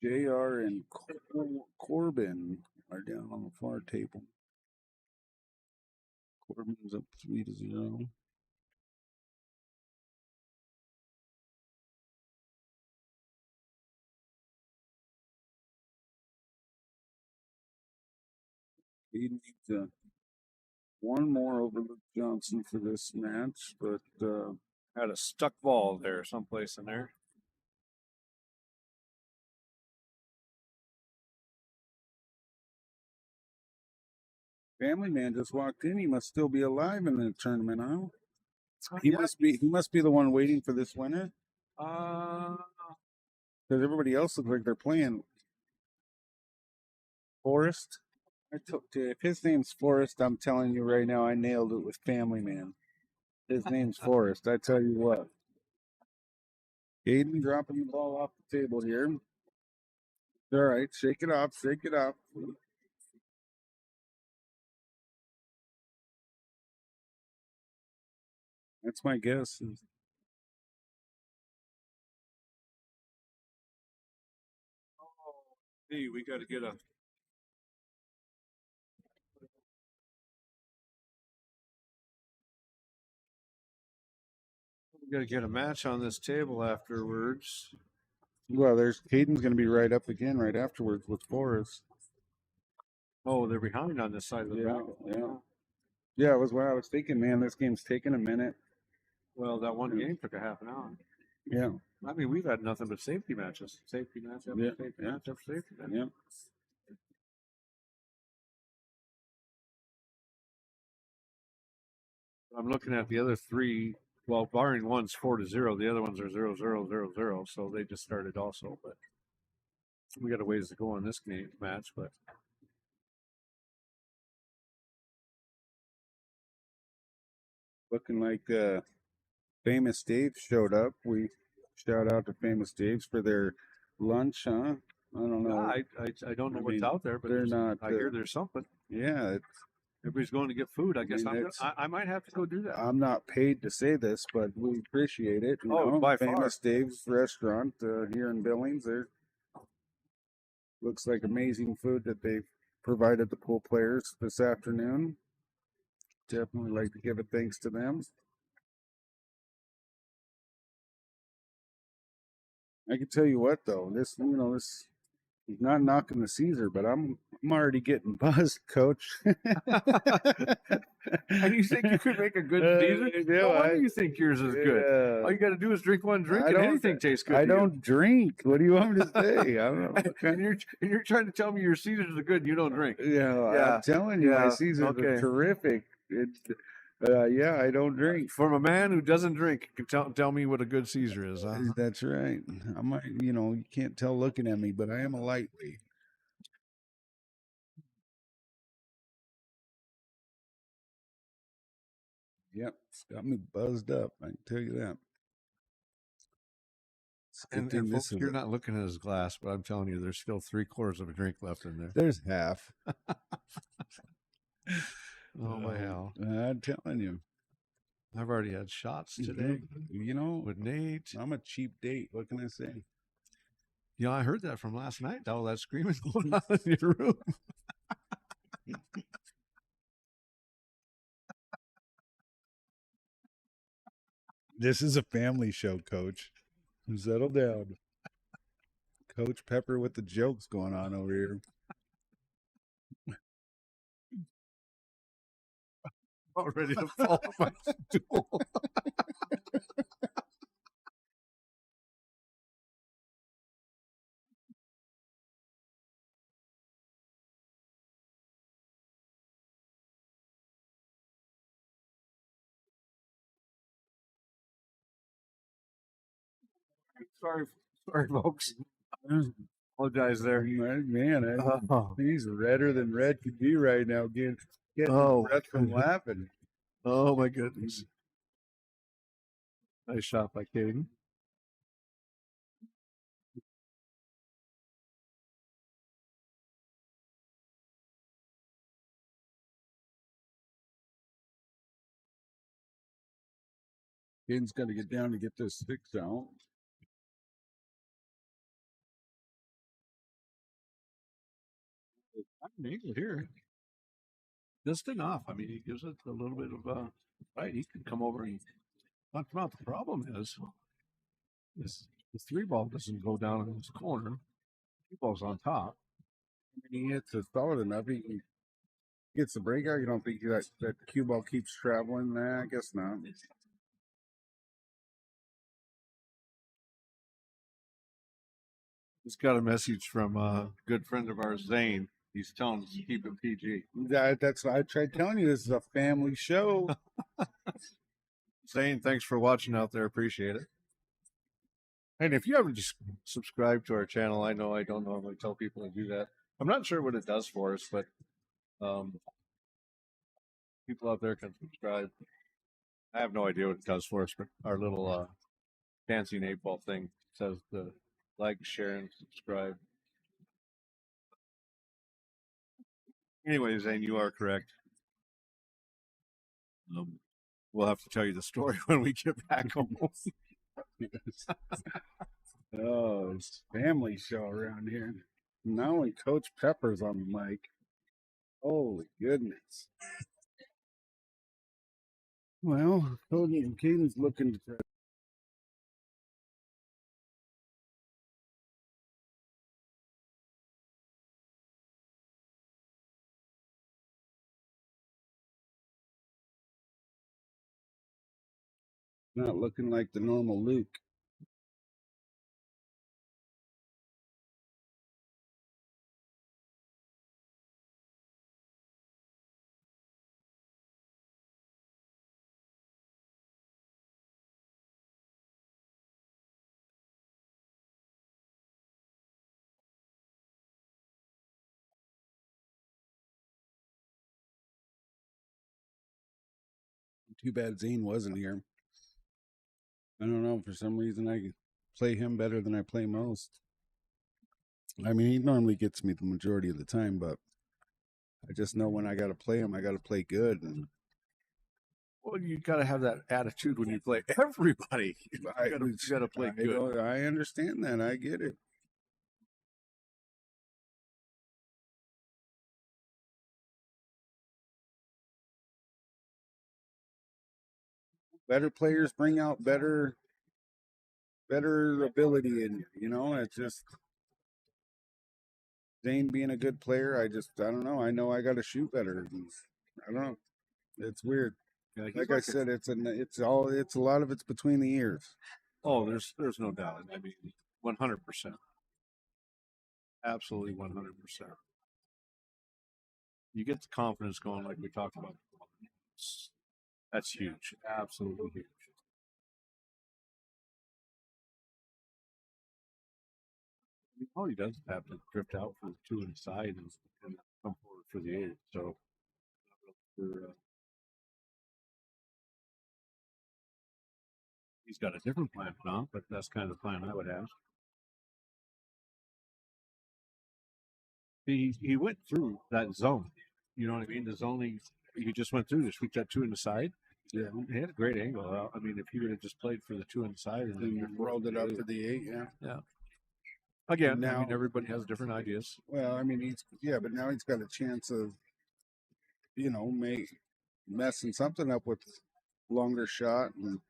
JR and Corbin are down on the far table. Corbin's up 3-0. He needs one more over Luke Johnson for this match, but had a stuck ball there someplace in there. Family Man just walked in. He must still be alive in the tournament, huh? He must be the one waiting for this winner. Because everybody else looks like they're playing. Forrest. If his name's Forrest, I'm telling you right now, I nailed it with Family Man. His name's Forrest. I tell you what. Aiden dropping the ball off the table here. All right, shake it up, shake it up. That's my guess. Hey, we got to get a match on this table afterwards. Well, there's Caden's going to be right up again right afterwards with Forrest. Oh, they're behind on this side of the bracket. Yeah, it was what I was thinking, man. This game's taking a minute. Well, that one game took a half an hour. Yeah. I mean, we've had nothing but safety matches. Safety match after safety match after safety match. Yeah. I'm looking at the other three. Well, barring one's 4-0, the other ones are 0-0-0-0. So they just started also, but we got a ways to go on this game match. But Looking like Famous Dave showed up. We shout out to Famous Dave's for their lunch, huh? I don't know. I don't know what's out there, but they're not. I hear there's something. Yeah, everybody's going to get food. I guess I might have to go do that. I'm not paid to say this, but we appreciate it. You know, by Famous far. Dave's restaurant here in Billings. There looks like amazing food that they've provided the pool players this afternoon. Definitely like to give a thanks to them. I can tell you what though, this he's not knocking the Caesar, but I'm already getting buzzed, Coach. And you think you could make a good Caesar? No wonder you think yours is good. All you got to do is drink one drink, and anything tastes good. I don't drink. What do you want me to say? I don't know. And you're trying to tell me your Caesars are good. And you don't drink. Yeah, I'm telling you, my Caesars are terrific. Yeah, I don't drink. From a man who doesn't drink, tell me what a good Caesar is. Huh? That's right. I might, you can't tell looking at me, but I am a lightweight. Yep, it's got me buzzed up. I can tell you that. And folks, you're not looking at his glass, but I'm telling you, there's still 3/4 of a drink left in there. There's half. Oh my hell! I'm telling you, I've already had shots today. With Nate. I'm a cheap date. What can I say? Yeah, I heard that from last night. All that screaming going on in your room. This is a family show, Coach. Settle down. Coach Pepper with the jokes going on over here. I'm ready to fall off my stool. Sorry, folks. Apologize there. Man, he's redder than red could be right now. Getting breath from laughing. Oh my goodness. Nice shot by Caden. Caden's got to get down to get those sticks out. I'm angle here. Just enough. I mean, he gives it a little bit of right. He can come over and knock him out. The problem is the 3-ball doesn't go down in this corner. 3-ball's on top. He hits it solid enough. He gets the breakout. You don't think that cue ball keeps traveling? Nah, I guess not. Just got a message from a good friend of ours, Zane. He's telling us to keep it PG. That's why I tried telling you this is a family show. Zane, thanks for watching out there. Appreciate it. And if you haven't just subscribed to our channel, I know I don't normally tell people to do that. I'm not sure what it does for us, but people out there can subscribe. I have no idea what it does for us, but our little dancing 8-ball thing says to like, share, and subscribe. Anyway, Zane, you are correct. We'll have to tell you the story when we get back home. Oh, it's a family show around here. Now when Coach Pepper's on the mic. Holy goodness. Well, Cody and Caden's looking to try. Not looking like the normal Luke. Too bad Zane wasn't here. I don't know. For some reason, I play him better than I play most. I mean, he normally gets me the majority of the time, but I just know when I got to play him, I got to play good. And well, you got to have that attitude when you play everybody. You got to play good. I understand that. I get it. Better players bring out better better ability in you. You know, it's just Zane being a good player. I don't know. I got to shoot better. I don't know. It's weird. Yeah, he's Like I said, it's a lot of it's between the ears. Oh, there's no doubt. I mean, 100%, absolutely 100%. You get the confidence going, like we talked about. That's huge, absolutely huge. I mean, all he does is have to drift out for the two inside and come forward for the eight. So he's got a different plan now, but that's kind of the plan I would have. He went through that zone. You know what I mean? The zoning he just went through to shoot that two in the side. Yeah, he had a great angle. I mean, if he would have just played for the two on the side and then rolled it up to the 8, yeah. Again, now, I mean, everybody has different ideas. Well, I mean, but now he's got a chance of, messing something up with longer shot, and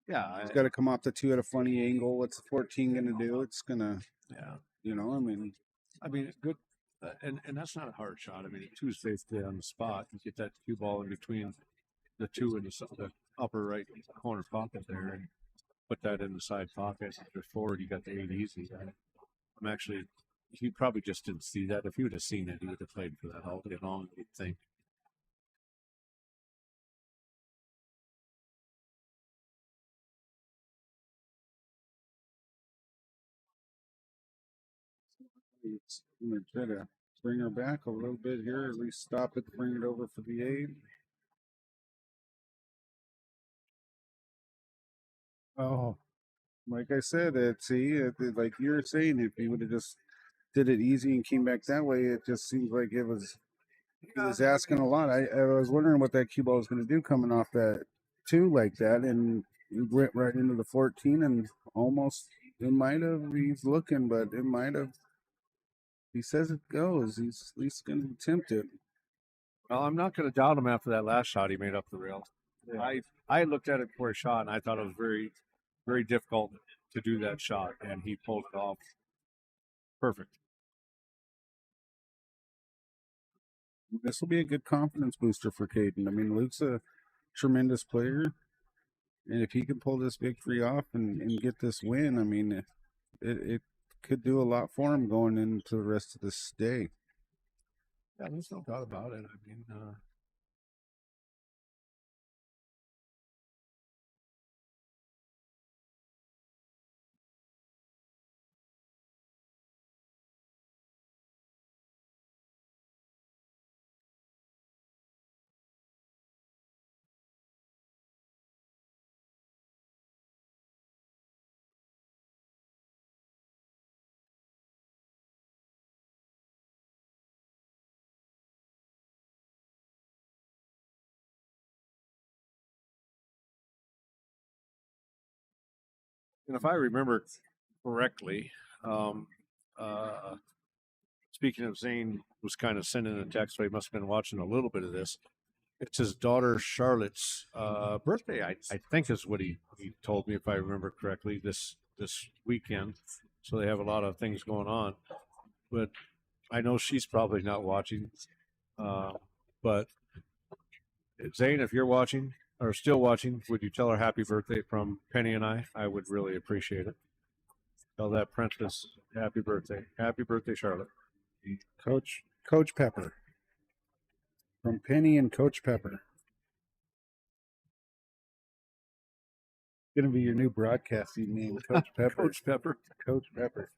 he's got to come off the 2 at a funny angle. What's the 14 going to do? It's gonna, I mean, good. And that's not a hard shot. I mean, two's basically on the spot. You get that cue ball in between the two and the upper right corner pocket there, and put that in the side pocket. After forward, you got the 8 easy. He probably just didn't see that. If he would have seen it, he would have played for that all day long, you'd think. I'm going to try to bring her back a little bit here, at least stop it, bring it over for the 8. Oh, like I said, like you were saying, if he would have just did it easy and came back that way, it just seems like he was asking a lot. I was wondering what that cue ball was going to do coming off that 2 like that, and he went right into the 14 and almost, he's looking, but it might have. He says it goes. He's at least going to attempt it. Well, I'm not going to doubt him after that last shot he made up the rail. Yeah. I looked at it before he shot, and I thought it was very, very difficult to do that shot, and he pulled it off perfect. This will be a good confidence booster for Caden. I mean, Luke's a tremendous player, and if he can pull this victory off and get this win, I mean, it could do a lot for him going into the rest of this day. Yeah, there's no doubt about it. I mean, and if I remember correctly, speaking of Zane was kind of sending a text, so he must have been watching a little bit of this. It's his daughter Charlotte's birthday, I think is what he told me, if I remember correctly, this weekend. So they have a lot of things going on. But I know she's probably not watching. But Zane, if you're watching or still watching, would you tell her happy birthday from Penny and I? I would really appreciate it. Tell that princess happy birthday. Happy birthday, Charlotte. Coach Pepper. From Penny and Coach Pepper. Going to be your new broadcasting name, Coach Pepper. Coach Pepper. Coach Pepper.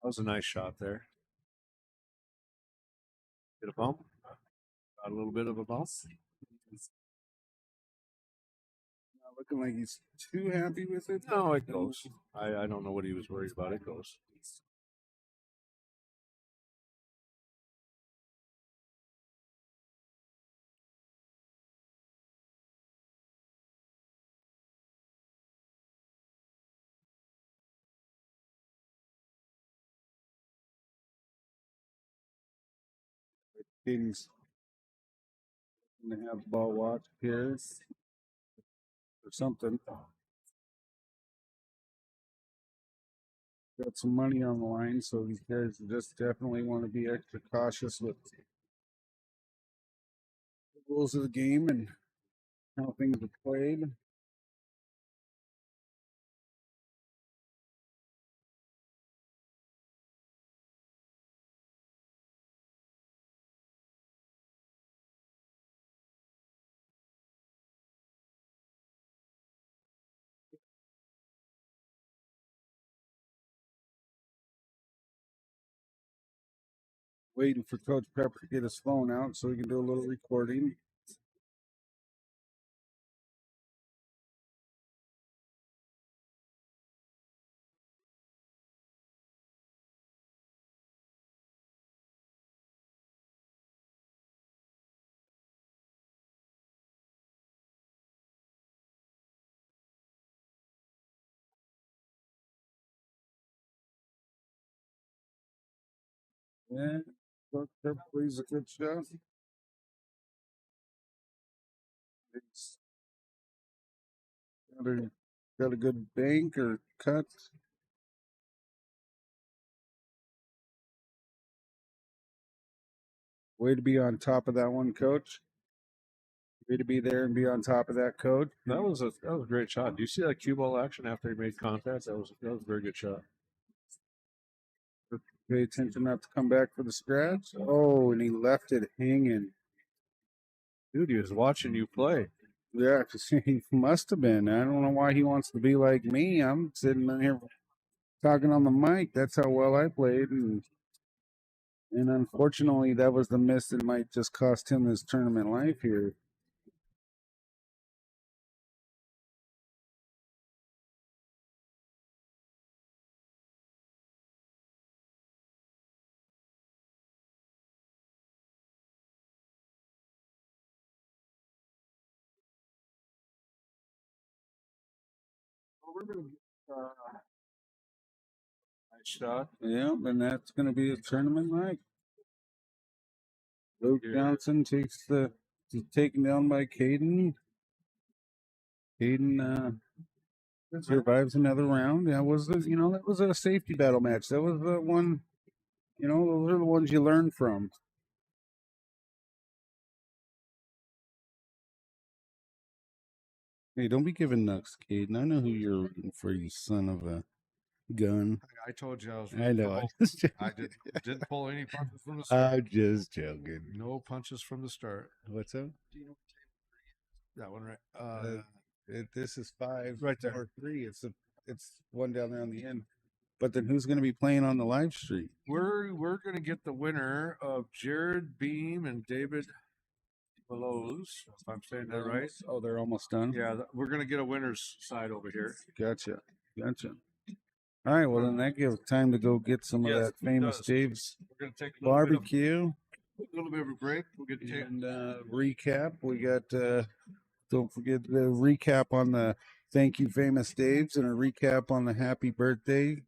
That was a nice shot there. Get a bump. Got a little bit of a bump. Not looking like he's too happy with it. No, it goes. I don't know what he was worried about. It goes. Caden's Gonna have ball watch here or something. Got some money on the line, so these guys just definitely want to be extra cautious with the rules of the game and how things are played. Waiting for Coach Pepper to get his phone out so we can do a little recording. Yeah, Coach Pepper plays a good shot. He's got a good bank or cut. Way to be on top of that one, Coach. Way to be there and be on top of that, Coach. That was a great shot. Do you see that cue ball action after he made contact? That was a very good shot. Pay attention not to come back for the scratch. Oh, and he left it hanging. Dude, he was watching you play. Yeah, 'cause he must have been. I don't know why he wants to be like me. I'm sitting in here talking on the mic. That's how well I played, and unfortunately, that was the miss that might just cost him his tournament life here. Well, we're gonna get nice shot. Yeah, and that's going to be a tournament night. Luke Johnson is taken down by Caden. Caden survives another round. That was that was a safety battle match. That was the one. Those are the ones you learn from. Hey, don't be giving nuts, Caden. I know who you're rooting for, you son of a gun. I told you I was. I know. I didn't pull any punches from the start. I'm just joking. No punches from the start. What's up? That one right. This is 5 Right there. or 3. It's one down there on the end. But then who's going to be playing on the live stream? We're gonna get the winner of Jared Beam and David Bellows, if I'm saying that right. Oh, they're almost done. Yeah, we're gonna get a winner's side over here. Gotcha. All right, well then that gives time to go get some of Yes, that famous it does. Dave's We're gonna take a little barbecue a little bit of a break. We'll get and recap. We got don't forget the recap on the thank you famous Dave's and a recap on the happy birthday.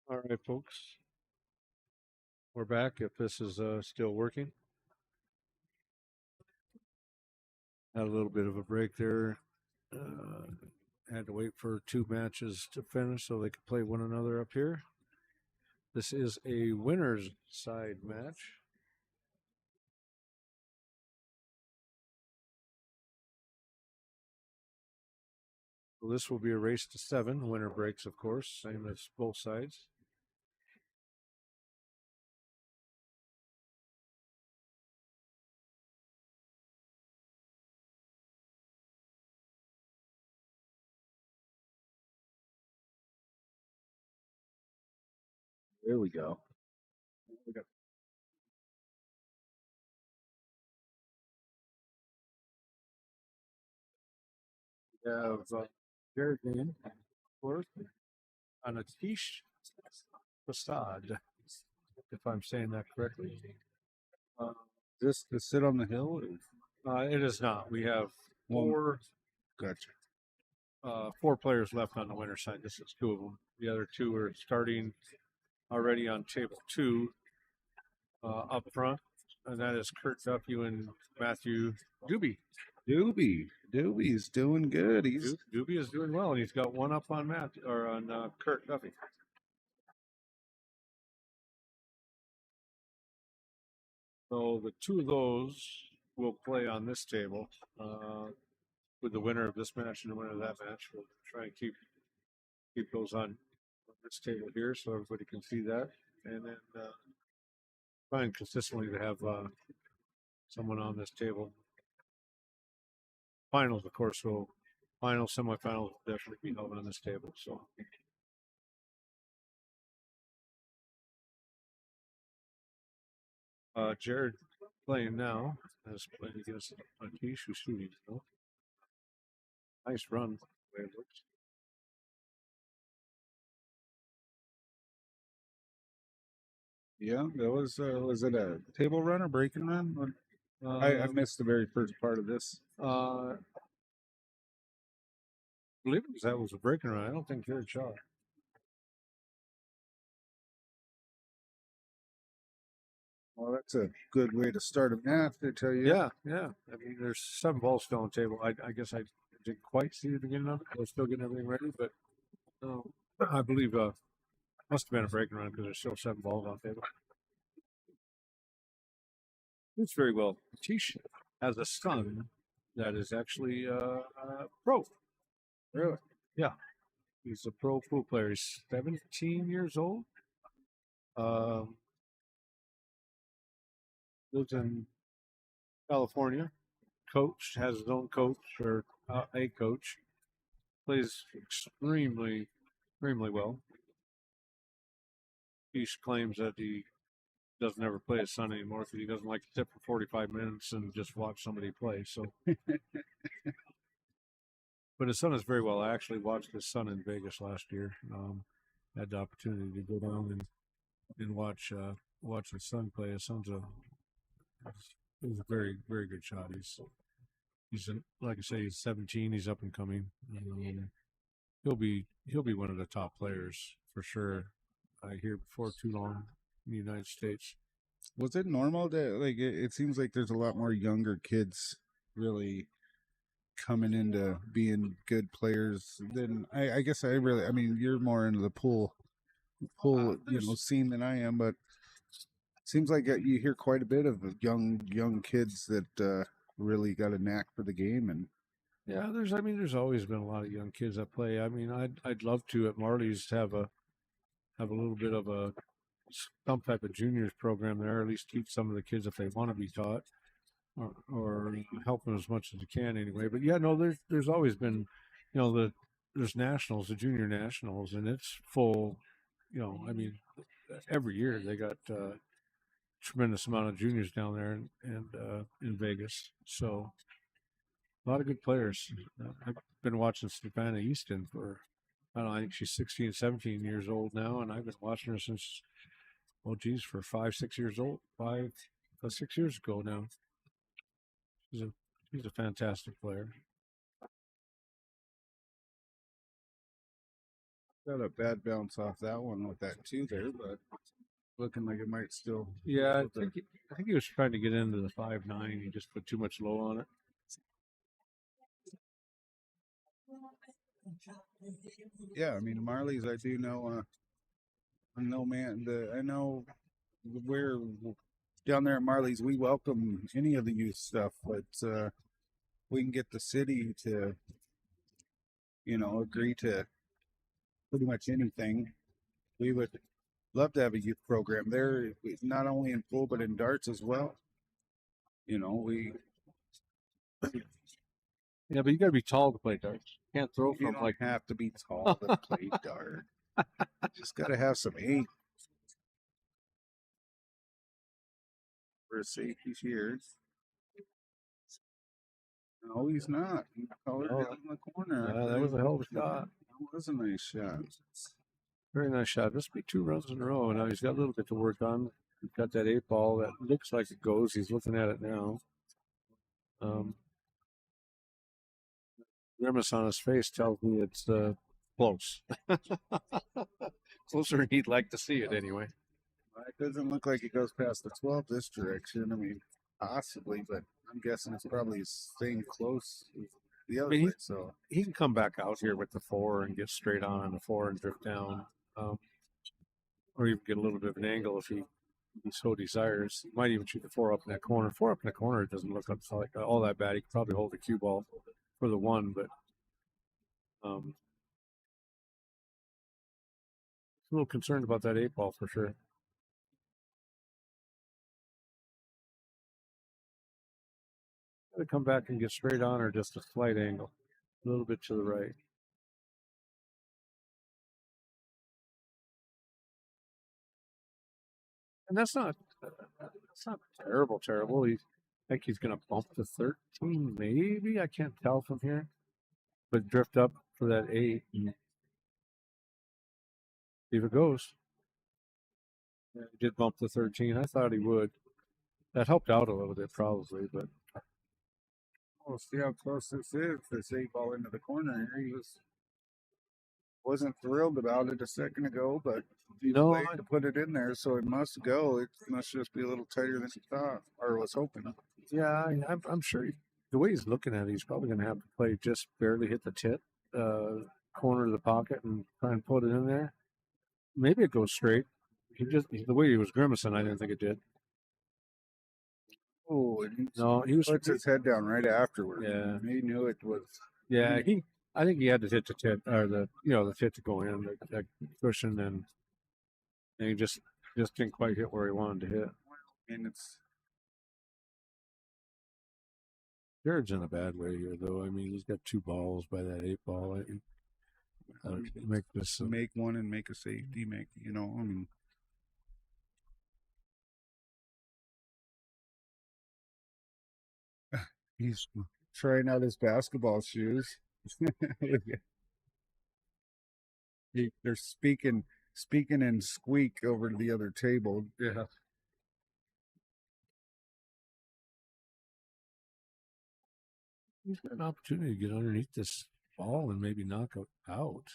All right, folks. We're back if this is still working. Had a little bit of a break there. Had to wait for 2 matches to finish so they could play one another up here. This is a winner's side match. So this will be a race to 7. Winner breaks, of course, same as both sides. There we go. We have Jared Van, of course, on a Tish Facade, if I'm saying that correctly. Just to sit on the hill? It is not. We have 4 Gotcha. 4 players left on the winner side. This is 2 of them. The other 2 are starting already on table 2 up front, and that is Kurt Duffy and Matthew Doobie. Doobie's doing good. Doobie is doing well, and he's got 1 up on Kurt Duffy. So the 2 of those will play on this table with the winner of this match and the winner of that match. We'll try and keep those on this table here so everybody can see that, and then trying consistently to have someone on this table. Finals, of course, finals, semifinals will definitely be held on this table. So, Jared playing now is playing against Atish, who's shooting. Nice run, the way it looks. Yeah, that was it a table run or breaking run? I missed the very first part of this. I believe that was a breaking run. I don't think Jared shot. Well, that's a good way to start a match, I tell you. Yeah. I mean, there's 7 balls still on the table. I guess I didn't quite see the beginning of it. I was still getting everything ready, but I believe must have been a breaking run because there's still 7 balls on the table. It's very well. Tish has a son that is actually pro. Really? Yeah. He's a pro pool player. He's 17 years old. Lives in California. Has his own coach or a coach. Plays extremely well. He claims that he doesn't ever play his son anymore because he doesn't like to sit for 45 minutes and just watch somebody play. So, but his son is very well. I actually watched his son in Vegas last year. Had the opportunity to go down and watch his son play. His son's he's a very good shot. He's like I say, he's 17. He's up and coming. He'll be one of the top players for sure. I hear before too long in the United States. Was it normal that it seems like there's a lot more younger kids really coming into being good players than I guess I mean you're more into the pool scene than I am, but it seems like you hear quite a bit of young kids that really got a knack for the game. And yeah, there's always been a lot of young kids that play. I mean, I'd love to at Marley's have a little bit of some type of juniors program there, or at least teach some of the kids if they want to be taught, or help them as much as you can anyway. But yeah, no, there's always been, there's nationals, the junior nationals, and it's full. I mean, every year they got tremendous amount of juniors down there and in Vegas. So a lot of good players. I've been watching Stefana Easton for, I don't know, I think she's 16, 17 years old now, and I've been watching her since, for 5, 6 years old. 6 years ago now. She's a fantastic player. Got a bad bounce off that one with that 2 there, but looking like it might still. Yeah, I think he was trying to get into the 5.9. He just put too much low on it. Yeah, I mean Marley's. I do know. I know, man. I know we're down there at Marley's. We welcome any of the youth stuff, but we can get the city to, agree to pretty much anything. We would love to have a youth program there, not only in pool but in darts as well. We Yeah, but you got to be tall to play darts. You can't throw you from don't like. have to be tall to play dart. Just got to have some aim for safety here. No, he's not. He colored Oh, it in the corner. yeah, that was a hell of a shot. That was a nice shot. Very nice shot. This will be 2 runs in a row. Now he's got a little bit to work on. He's got that 8 ball that looks like it goes. He's looking at it now. Grimace on his face tells me it's close. Closer than he'd like to see it anyway. It doesn't look like it goes past the 12 this direction. I mean, possibly, but I'm guessing it's probably staying close the other way. So he can come back out here with the 4 and get straight on the 4 and drift down, or even get a little bit of an angle if he so desires. He might even shoot the 4 up in that corner. 4 up in the corner, it doesn't look like all that bad. He could probably hold the cue ball for the 1, but a little concerned about that 8 ball for sure. To come back and get straight on or just a slight angle, a little bit to the right. And that's not terrible. I think he's going to bump to 13, maybe. I can't tell from here, but drift up for that 8 and see if it goes. Yeah, he did bump to 13. I thought he would. That helped out a little bit, probably, but. we'll see how close this is. This 8 ball into the corner here. He wasn't thrilled about it a second ago, but he's late to put it in there, so it must go. It must just be a little tighter than he thought or was hoping. Yeah, I'm sure the way he's looking at it, he's probably going to have to play just barely hit the tip, corner of the pocket, and try and put it in there. Maybe it goes straight. The way he was grimacing, I didn't think it did. Oh, no, he puts his head down right afterward. Yeah, he knew it was. Yeah, I think he had to hit the tip or the tip to go in that cushion, and he just didn't quite hit where he wanted to hit. And it's Jared's in a bad way here, though. I mean, he's got 2 balls by that 8 ball. Make one and make a safety. I mean. He's trying out his basketball shoes. They're speaking in squeak over to the other table. Yeah. He's got an opportunity to get underneath this ball and maybe knock it out.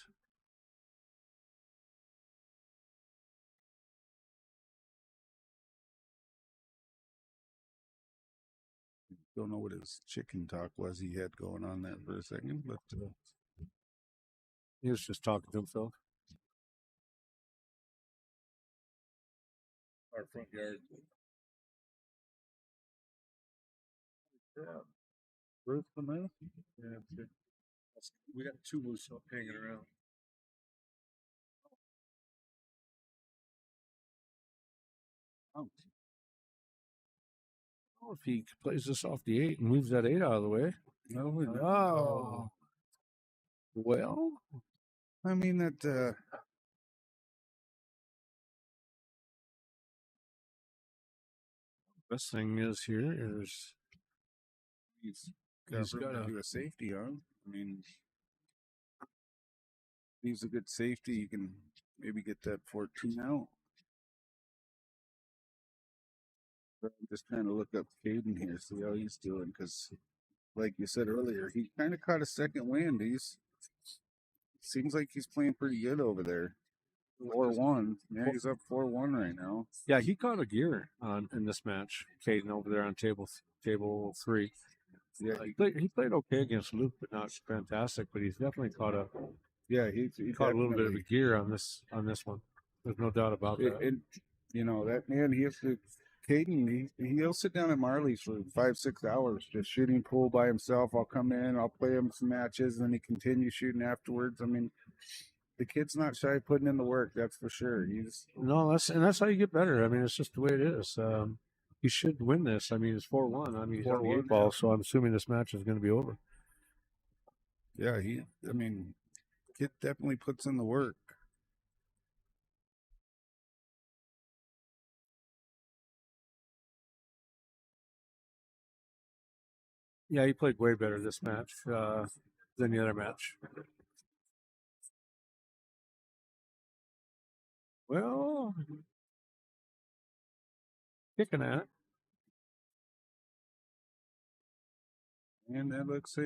Don't know what his chicken talk was he had going on there for a second, but he was just talking to himself. Our front yard. Yeah. Where's the man? Yeah, we got 2 moose hanging around. Oh, if he plays this off the 8 and moves that 8 out of the way. No. Well, I mean that. Best thing is here is he's got to do a safety on. I mean, he's a good safety. You can maybe get that 14 out. I'm just trying to look up Caden here, see how he's doing, because, like you said earlier, he kind of caught a second wind. He's seems like he's playing pretty good over there. 4-1. Yeah, he's up 4-1 right now. Yeah, he caught a gear in this match. Caden over there on table 3. Yeah, He played okay against Luke, but not fantastic. But he's definitely caught a he caught a little bit of a definitely- gear on this one. There's no doubt about that. And you know that man, he has to. Caden, he'll sit down at Marley's for 5-6 hours just shooting pool by himself. I'll come in, I'll play him some matches, and then he continues shooting afterwards. I mean, the kid's not shy of putting in the work, that's for sure. He's No, that's how you get better. I mean, it's just the way it is. He should win this. I mean, it's 4-1. I mean, he's on the 4-1, 8 ball, so I'm assuming this match is going to be over. yeah, kid definitely puts in the work. Yeah, he played way better this match than the other match. Well, kicking at it. And that looks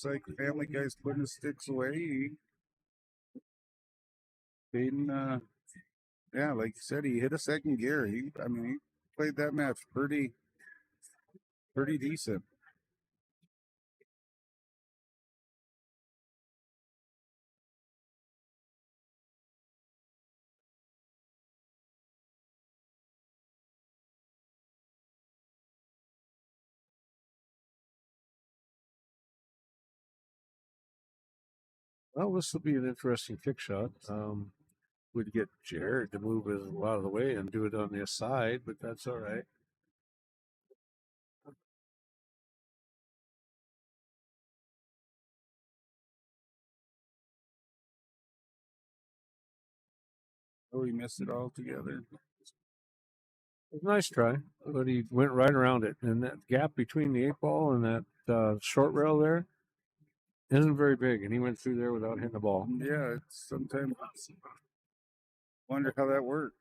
like Family Guy's putting his sticks away. Caden, yeah, like you said, he hit a second gear. He played that match pretty decent. Well, this will be an interesting kick shot. We'd get Jared to move it out of the way and do it on the side, but that's all right. Oh, he missed it altogether. Nice try, but he went right around it. And that gap between the 8 ball and that short rail there isn't very big, and he went through there without hitting the ball. Yeah, sometimes wonder how that worked.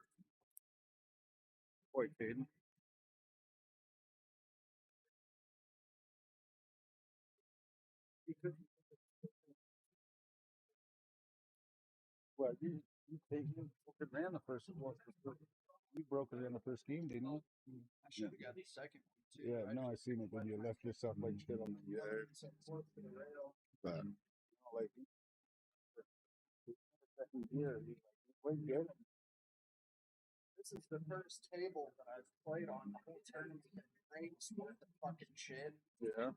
Boy, Caden. Well, you ran the first one. You broke it in the first game, didn't you? I should have got the second one too. Yeah, no, I seen it when you left yourself like shit on the but like second gear, This is the first table that I've played on the whole tournament. Breaks with the fucking shit. yeah.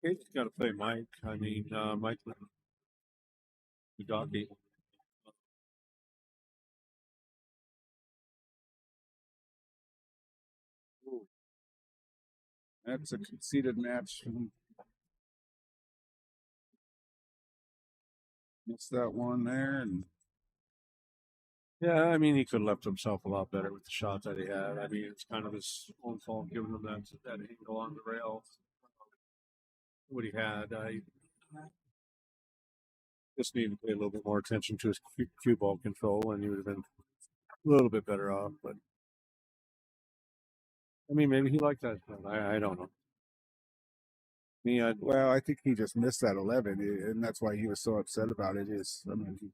He's got to play Mike. I mean, Mike Dawgz. That's a conceded match. Missed that one there, and Yeah, I mean, he could have left himself a lot better with the shot that he had. I mean, it's kind of his own fault giving him that angle on the rail. What he had, I just needed to pay a little bit more attention to his cue ball control, and he would have been a little bit better off. But I mean, maybe he liked that. I don't know. Me, well, I think he just missed that 11, and that's why he was so upset about it. He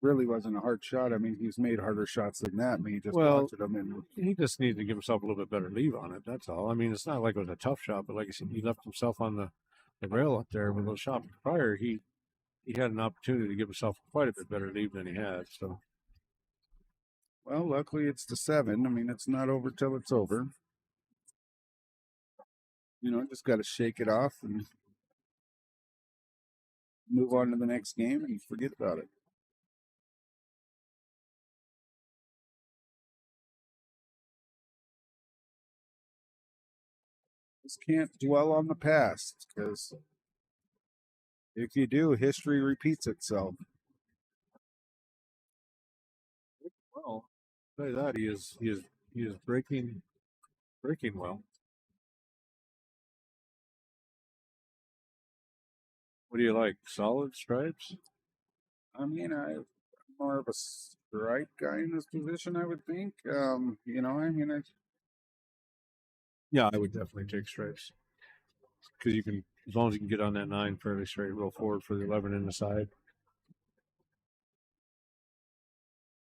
really wasn't a hard shot. I mean, he's made harder shots than that. I mean, he just watched them, and he just needed to give himself a little bit better leave on it. That's all. I mean, it's not like it was a tough shot, but like I said, he left himself on the rail up there with those shots prior. He had an opportunity to give himself quite a bit better leave than he had. So, well, luckily it's the 7. I mean, it's not over till it's over. You know, just got to shake it off and move on to the next game and forget about it. Just can't dwell on the past, because if you do, history repeats itself. well, I'll tell you that he is breaking well. What do you like? Solid stripes? I mean, I'm more of a stripe guy in this position, I would think. You know, I mean, Yeah, I would definitely take stripes because you can, as long as you can get on that 9 fairly straight, roll forward for the 11 in the side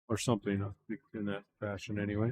or something in that fashion anyway.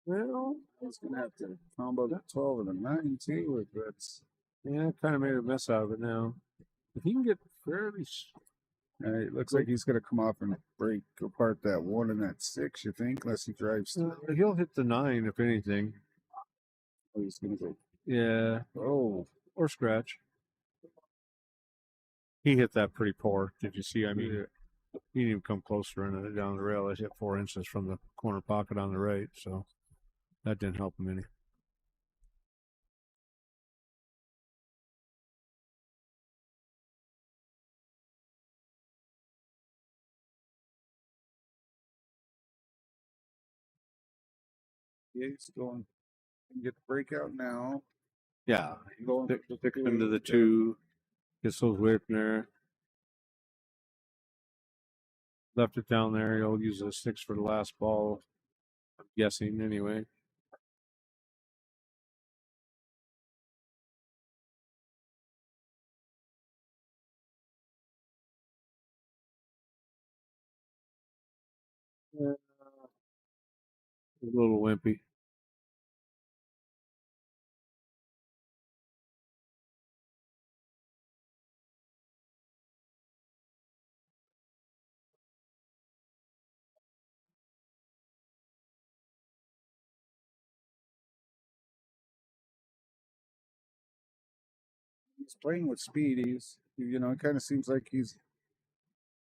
Well, he's gonna have to combo that 12 and a 9 too. If that's yeah, kind of made a mess out of it now. If he can get fairly, it looks like he's gonna come off and break apart that 1 and that 6. You think, unless he drives through. he'll hit the 9 if anything. Oh, he's gonna go. Yeah, Oh, or scratch. He hit that pretty poor. Did you see? I mean, he didn't even come close to running it down the rail. It hit 4 inches from the corner pocket on the right, so that didn't help him any. yeah, he's going. Get the breakout now. Yeah, Going stick him to the 2. Gets those whipped in there. Left it down there. He'll use a 6 for the last ball. I'm guessing anyway. A little wimpy. He's playing with speed. He's, you know, it kind of seems like he's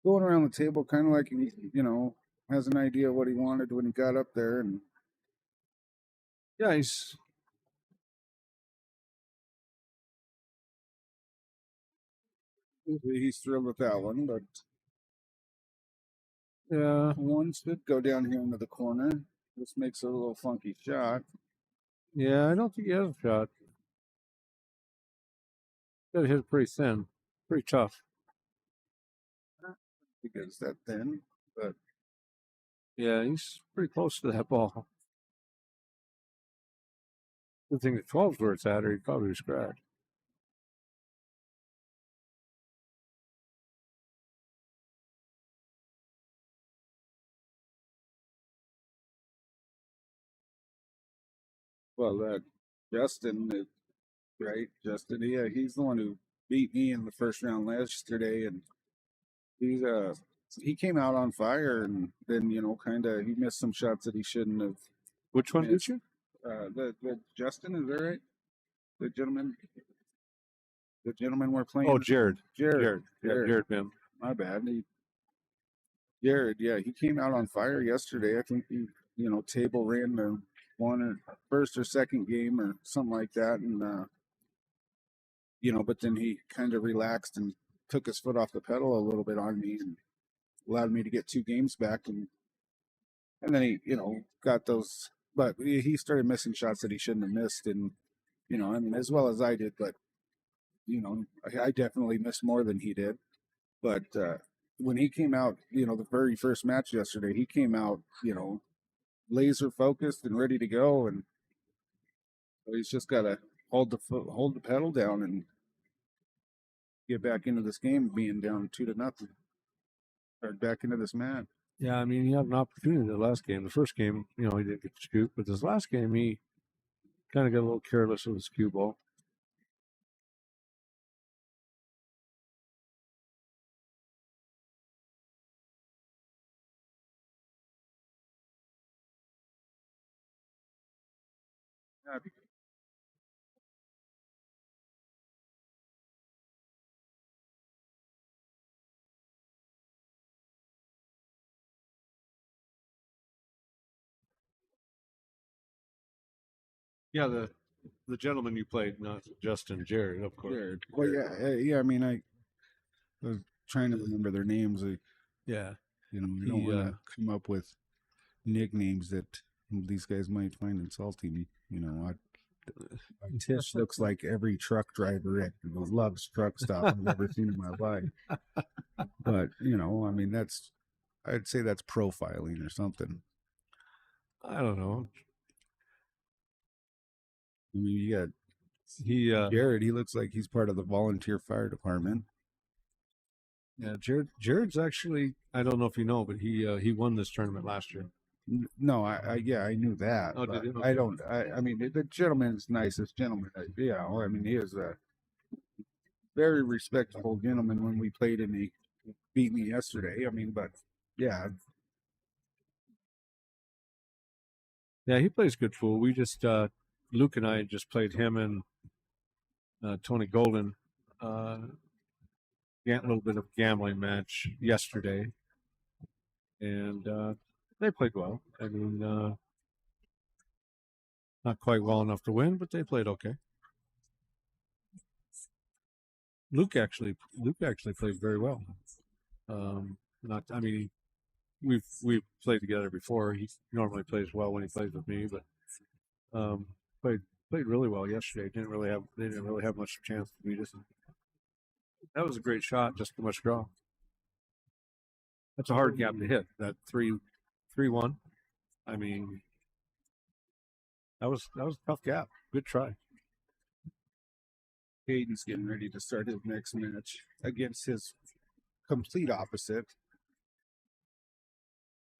going around the table, kind of like he, you know, has an idea what he wanted when he got up there, and Yeah, he's he's thrilled with that one. But yeah, one should go down here into the corner. This makes it a little funky shot. yeah. I don't think he has a shot. Got to hit it pretty thin, pretty tough. Because that thin, but Yeah, he's pretty close to that ball. Good thing the 12's where it's at, or he'd probably scratch. well, that Justin, right? Justin, yeah, he's the one who beat me in the first round yesterday, and he's he came out on fire, and then you know, kind of he missed some shots that he shouldn't have. Which one did missed. you? The Justin, is that right? The gentleman we're playing. Oh, Jared. Jared. Yeah, Jared Bim. My bad. Jared, yeah, he came out on fire yesterday. I think he, you know, table ran the one or first or second game or something like that, and you know, but then he kind of relaxed and took his foot off the pedal a little bit on me and allowed me to get 2 games back, and then he, you know, got those, but he started missing shots that he shouldn't have missed, and you know, I mean, as well as I did, but you know, I definitely missed more than he did, but when he came out, you know, the very first match yesterday, he came out, you know, laser focused and ready to go, and so he's just got to hold the pedal down and get back into this game, being down 2-0, or back into this match. Yeah, I mean, he had an opportunity the last game. The first game, you know, he didn't get the scoop, but this last game, he kind of got a little careless with his cue ball. Yeah, the gentleman you played, not Justin, Jared, of course. Jared. Well, yeah. I mean, I was trying to remember their names. Yeah, You know, I He, don't want to come up with nicknames that these guys might find insulting. You know, Tish looks like every truck driver at the Love's truck stop I've ever seen in my life. But you know, I mean, I'd say that's profiling or something. I don't know. I mean, you got He, Jared. He looks like he's part of the volunteer fire department. yeah, Jared's actually, I don't know if you know, but he won this tournament last year. No, I knew that. Oh, but did you? I don't. I mean, the gentleman's nicest gentleman. Yeah, I mean, he is a very respectable gentleman. When we played and he beat me yesterday. I mean, but yeah, Yeah, he plays good pool. We just Luke and I just played him and Tony Golden, a little bit of gambling match yesterday, and they played well. I mean, not quite well enough to win, but they played okay. Luke actually played very well. I mean, we've played together before. He normally plays well when he plays with me, but played really well yesterday. They didn't really have much chance to beat us. That was a great shot, just too much draw. That's a hard gap to hit. That 3-1. I mean, that was a tough gap. Good try. Hayden's getting ready to start his next match against his complete opposite.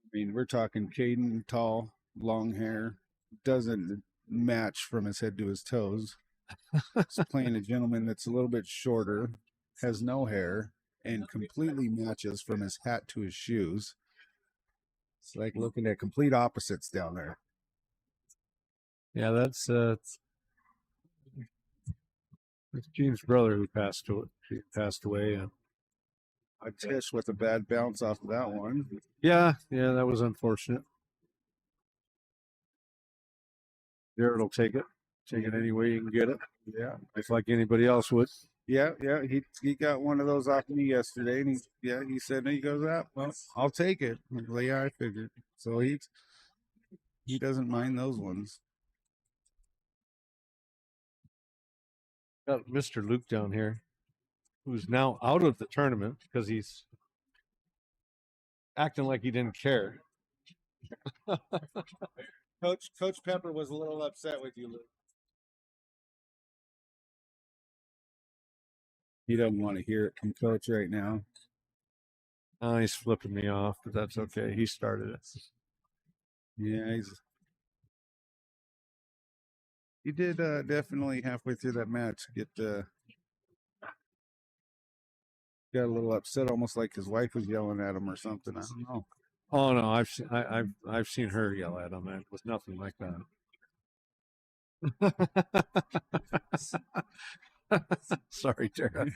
I mean, we're talking Caden, tall, long hair, doesn't match from his head to his toes. He's playing a gentleman that's a little bit shorter, has no hair, and completely matches from his hat to his shoes. It's like looking at complete opposites down there. Yeah, that's Gene's brother who passed away. And I Tish with a bad bounce off of that one. yeah, that was unfortunate. Jared will take it any way you can get it. Yeah, It's like anybody else would. yeah. He got one of those off me yesterday, and he said, he goes, well, I'll take it. Well, yeah, I figured. So he doesn't mind those ones. Got Mr. Luke down here, who's now out of the tournament because he's acting like he didn't care. Coach Pepper was a little upset with you, Luke. He doesn't want to hear it from Coach right now. Oh, he's flipping me off, but that's okay. He started it. Yeah, he did definitely halfway through that match got a little upset, almost like his wife was yelling at him or something. I don't know. Oh no, I've seen her yell at him. It was nothing like that. Sorry, Tara.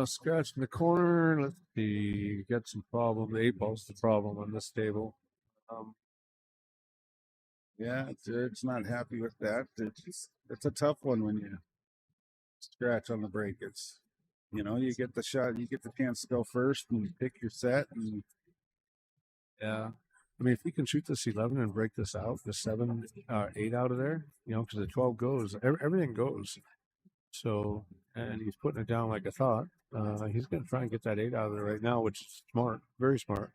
Scratch in the corner. Let's see. Got some problem. The 8-ball's the problem on this table. Yeah, Jared's not happy with that. It's a tough one when you scratch on the break. It's, you get the shot, you get the chance to go first and pick your set. And yeah. I mean, if he can shoot this 11 and break this out, the 7, 8 out of there, because the 12 goes, everything goes. So, and he's putting it down like I thought. He's going to try and get that 8 out of there right now, which is smart, very smart.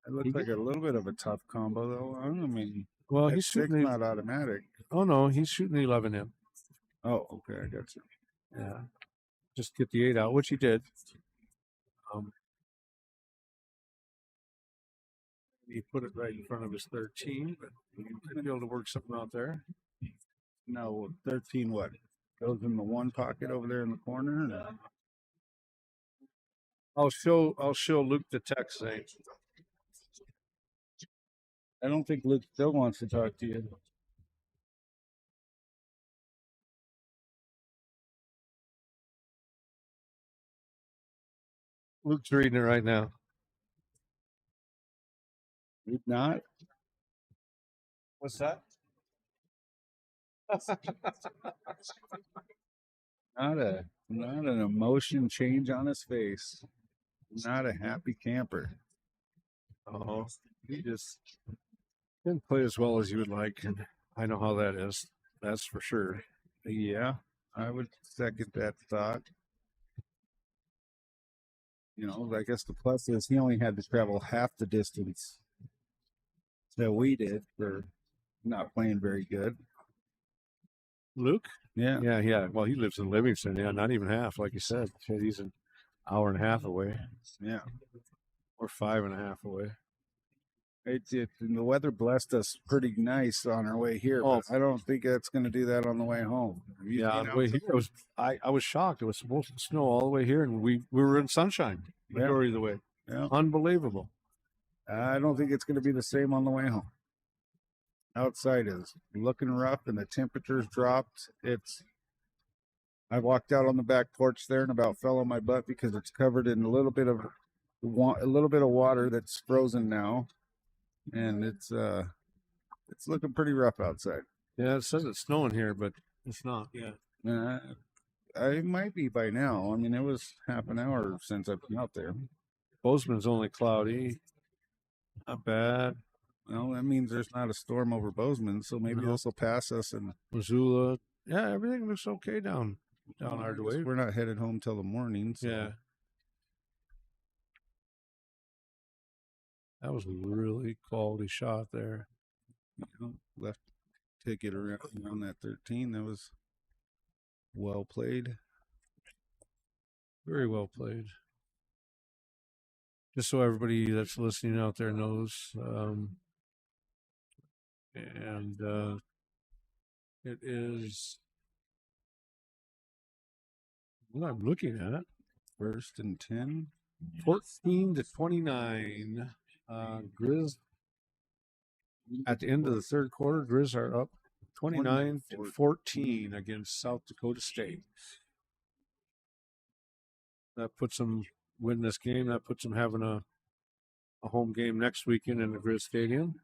It looks like a little bit of a tough combo, though. I mean, well, he's shooting not automatic. Oh no, he's shooting the 11 in. Oh, okay, I got you. Yeah, just get the 8 out, which he did. He put it right in front of his 13, but he might be able to work something out there. No, 13 what? Goes in the one pocket over there in the corner. I'll show Luke the text saying I don't think Luke still wants to talk to you. Luke's reading it right now. Luke not? What's that? Not an emotion change on his face. Not a happy camper. Oh, he just didn't play as well as you would like, and I know how that is. That's for sure. Yeah, I would second that thought. You know, I guess the plus is he only had to travel half the distance that we did for not playing very good. Luke? Yeah. Yeah. Well, he lives in Livingston. Yeah, not even half, like you said. He's an hour and a half away. Yeah. Or 5.5 away. And the weather blessed us pretty nice on our way here, but I don't think it's going to do that on the way home. On the way here, I was shocked. It was supposed to snow all the way here, and we were in sunshine majority of the way. Yeah. Unbelievable. I don't think it's going to be the same on the way home. Outside is looking rough, and the temperature's dropped. I walked out on the back porch there and about fell on my butt because it's covered in a little bit of water that's frozen now, and it's looking pretty rough outside. Yeah, it says it's snowing here, but it's not. Yeah. I might be by now. I mean, it was half an hour since I've been out there. Bozeman's only cloudy. Not bad. Well, that means there's not a storm over Bozeman, so maybe this will pass us. And Missoula, yeah, everything looks okay down our way. We're not headed home till the morning. So. Yeah. That was a really quality shot there. Left ticket around that 13. That was well played. Very well played. Just so everybody that's listening out there knows, it is what I'm looking at. 1st and 10. 14-29. Grizz at the end of the third quarter, Grizz are up 29-14 against South Dakota State. That puts them win this game. That puts them having a home game next weekend in the Grizz Stadium.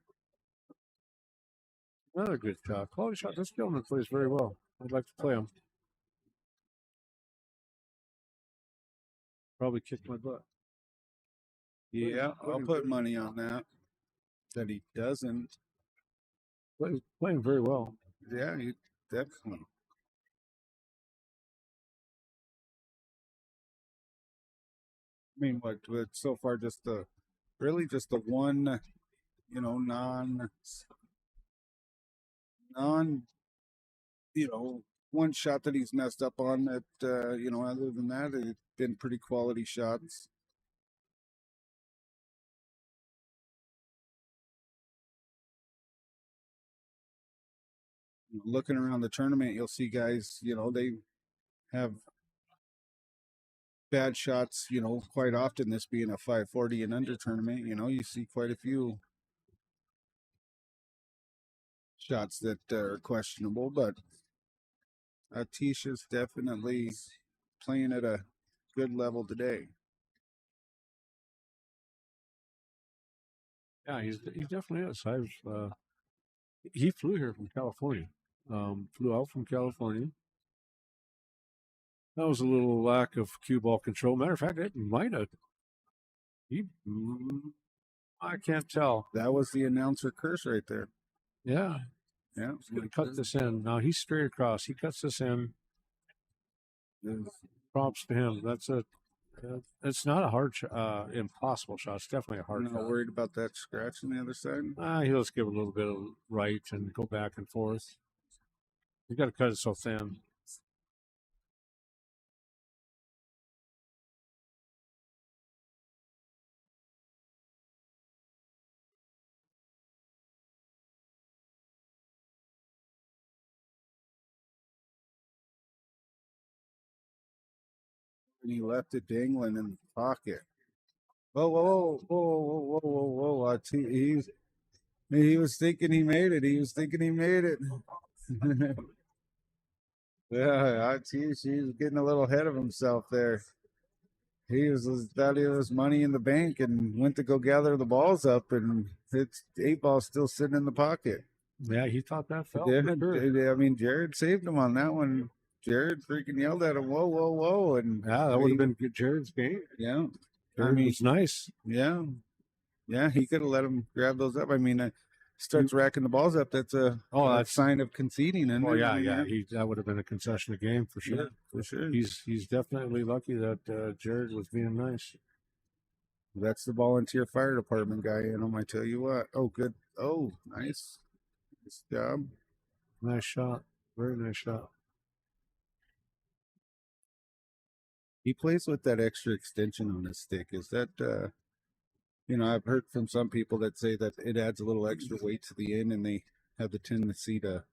Another good shot. Quality shot. This gentleman plays very well. I'd like to play him. Probably kick my butt. Yeah, I'll put money on that. That he doesn't. Playing very well. Yeah, he definitely. I mean, what so far just the one, one shot that he's messed up on that, other than that, it's been pretty quality shots. Looking around the tournament, you'll see guys, they have bad shots, quite often, this being a 540 and under tournament, you see quite a few shots that are questionable, but Tisha's definitely playing at a good level today. Yeah, he definitely is. He flew here from California. Flew out from California. That was a little lack of cue ball control. Matter of fact, it might have. I can't tell. That was the announcer curse right there. Yeah. Yeah. He's going to cut this in. Now he's straight across. He cuts this in. Props to him. It's not a hard, impossible shot. It's definitely a hard shot. Not worried about that scratch on the other side? He'll just give a little bit of right and go back and forth. You got to cut it so thin. And he left it dangling in the pocket. Whoa. He was thinking he made it. He was thinking he made it. Yeah, he's getting a little ahead of himself there. He thought he was money in the bank and went to go gather the balls up, and it's 8 ball still sitting in the pocket. Yeah, he thought that felt Yeah, sure. I mean, Jared saved him on that one. Jared freaking yelled at him, "Whoa, whoa, whoa!" And Yeah, that would have been Jared's game. yeah, Jared was nice. yeah, yeah, he could have let him grab those up. I mean, starts racking the balls up. That's a sign of conceding. And yeah, that would have been a concession of game for sure. Yeah, for sure. He's definitely lucky that Jared was being nice. That's the volunteer fire department guy in him. I tell you what. Oh, good. Oh, nice. Nice job. Nice shot. Very nice shot. He plays with that extra extension on his stick. Is that I've heard from some people that say that it adds a little extra weight to the end, and they have the tendency to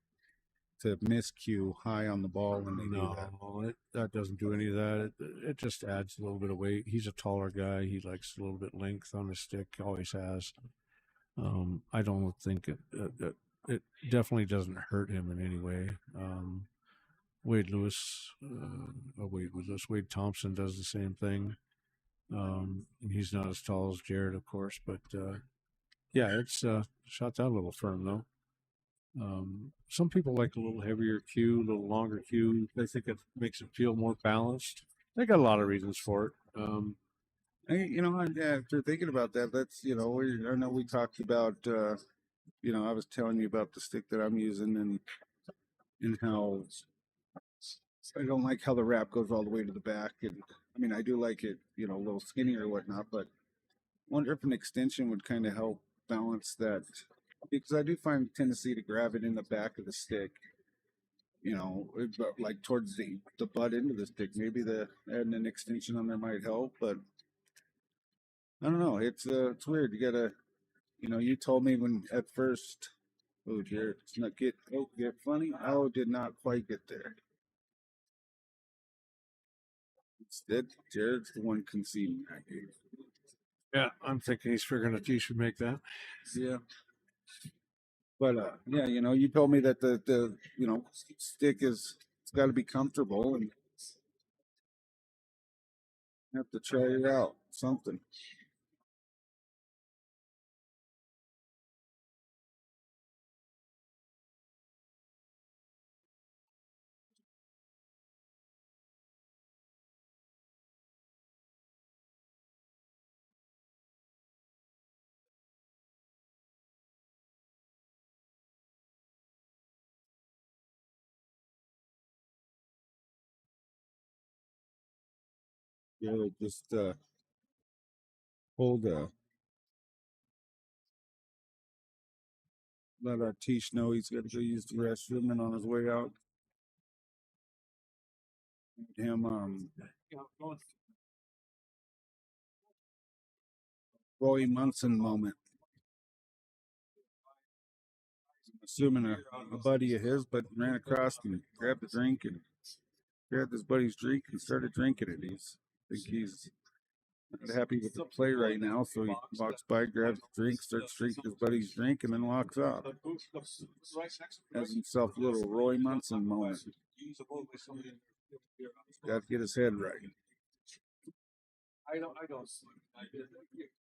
miscue high on the ball when they do that. No, that doesn't do any of that. It just adds a little bit of weight. He's a taller guy. He likes a little bit length on his stick. Always has. I don't think it definitely doesn't hurt him in any way. Wade Thompson does the same thing. And he's not as tall as Jared, of course, but yeah, it's shot's out a little firm though. Some people like a little heavier cue, a little longer cue. They think it makes it feel more balanced. They got a lot of reasons for it. After thinking about that, I know we talked about, I was telling you about the stick that I'm using and how I don't like how the wrap goes all the way to the back. And I mean, I do like it, a little skinnier or whatnot, but I wonder if an extension would kind of help balance that, because I do find a tendency to grab it in the back of the stick, like towards the butt end of the stick. Maybe adding an extension on there might help, but I don't know. It's weird. You gotta, you told me when at first, oh, Jared, it's not get funny. Oh, did not quite get there. Instead, Jared's the one conceding that game. Yeah, I'm thinking he's figuring that he should make that. Yeah. But yeah, you told me that the stick it's got to be comfortable, and have to try it out. Something. Yeah, just hold let our Tish know he's got to go use the restroom, and on his way out, him Roy Munson moment. I'm assuming a buddy of his, but ran across and grabbed a drink and grabbed his buddy's drink and started drinking it. I think he's not happy with the play right now, so he walks by, grabs a drink, starts drinking his buddy's drink, and then walks off. Has himself a little Roy Munson moment. Got to get his head right. I don't.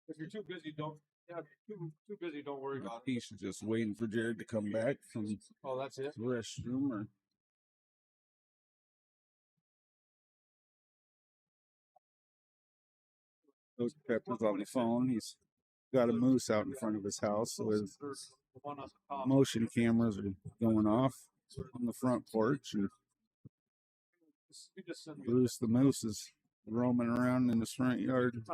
If you're too busy, don't. Yeah, too busy. Don't worry about it. He's just waiting for Jared to come back from that's it. the restroom. Or those Pepper's on the phone. He's got a moose out in front of his house, so his motion cameras are going off on the front porch, and Bruce the moose is roaming around in his front yard.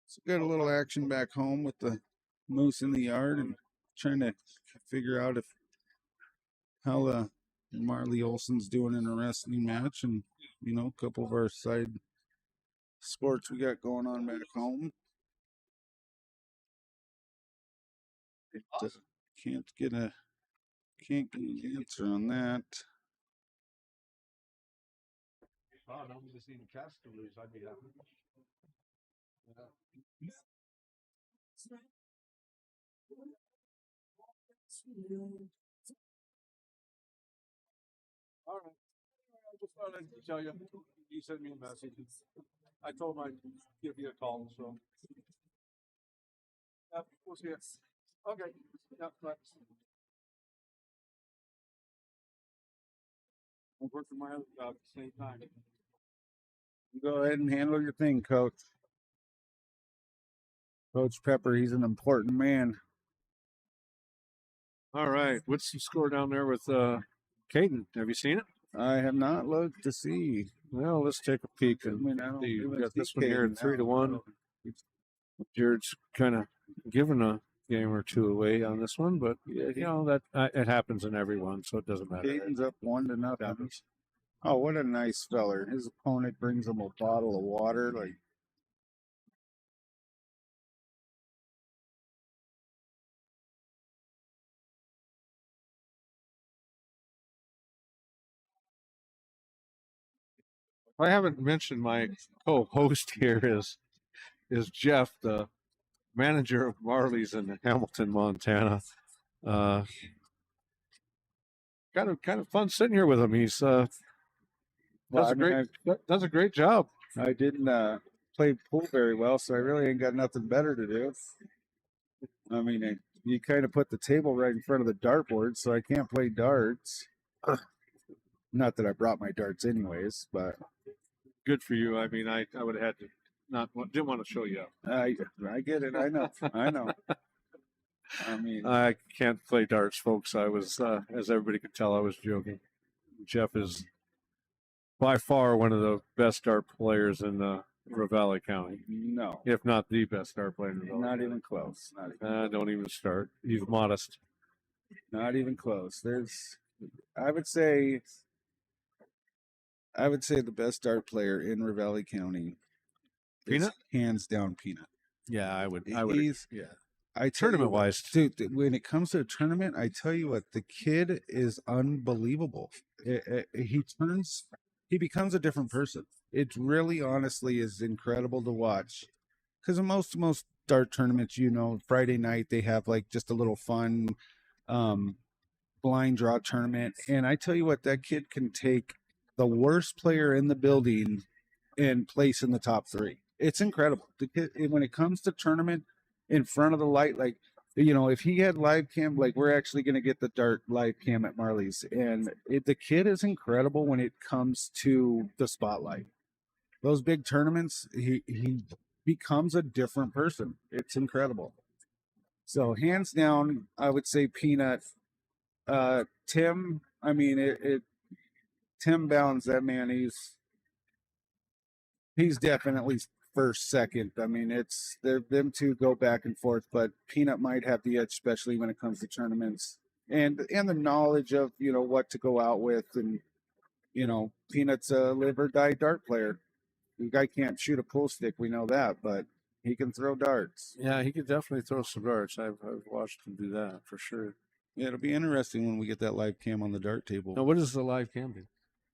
So got a little action back home with the moose in the yard, and trying to figure out how Marley Olson's doing in a wrestling match, and a couple of our side sports we got going on back home. Can't get an answer on that. Oh, no, we just need cats to lose. I'd be happy. Yeah. All right. I just wanted to tell you. You sent me a message. I told him I'd give you a call. So, yeah, we'll see you. Okay. Yeah, right. I'll work for my other job at the same time. You go ahead and handle your thing, Coach. Coach Pepper, he's an important man. All right. What's the score down there with Caden? Have you seen it? I have not looked to see. Well, let's take a peek I and mean, I don't see. even We got see this one here Caden at 3-1. now. Jared's kind of given a game or two away on this one, but you know that it happens in every one, so it doesn't matter. Caden's up 1-0. Oh, what a nice feller. His opponent brings him a bottle of water. Like, I haven't mentioned my co-host here is Jeff, the manager of Marley's in Hamilton, Montana. Kind of fun sitting here with him. He's well, does a great job. I didn't play pool very well, so I really ain't got nothing better to do. I mean, you kind of put the table right in front of the dartboard, so I can't play darts. Not that I brought my darts anyways, but Good for you. I mean, I would have had to didn't want to show you up. I get it. I know. I know. I mean, I can't play darts, folks. I was, as everybody could tell, I was joking. Jeff is by far one of the best dart players in Ravalli County, no, if not the best dart player in Ravalli not County. even close. Not even, Don't even start. He's modest. not even close. I would say the best dart player in Ravalli County is Peanut? hands down Peanut. Yeah, I would. He's, Yeah. tournament wise, dude, when it comes to a tournament, I tell you what, the kid is unbelievable. He becomes a different person. It really, honestly, is incredible to watch. Because in most dart tournaments, Friday night they have like just a little fun blind draw tournament, and I tell you what, that kid can take the worst player in the building and place in the top 3. It's incredible. The kid, when it comes to tournament in front of the light, like, if he had live cam, like we're actually going to get the dart live cam at Marley's, and the kid is incredible when it comes to the spotlight. Those big tournaments, he becomes a different person. It's incredible. So hands down, I would say Peanut. Tim, I mean, Tim Bounds, that man, he's definitely first, second. I mean, them two go back and forth, but Peanut might have the edge, especially when it comes to tournaments and the knowledge of, what to go out with. And, Peanut's a live or die dart player. The guy can't shoot a pool stick. We know that, but he can throw darts. Yeah, he could definitely throw some darts. I've watched him do that for sure. Yeah, it'll be interesting when we get that live cam on the dart table. Now, what is the live cam do?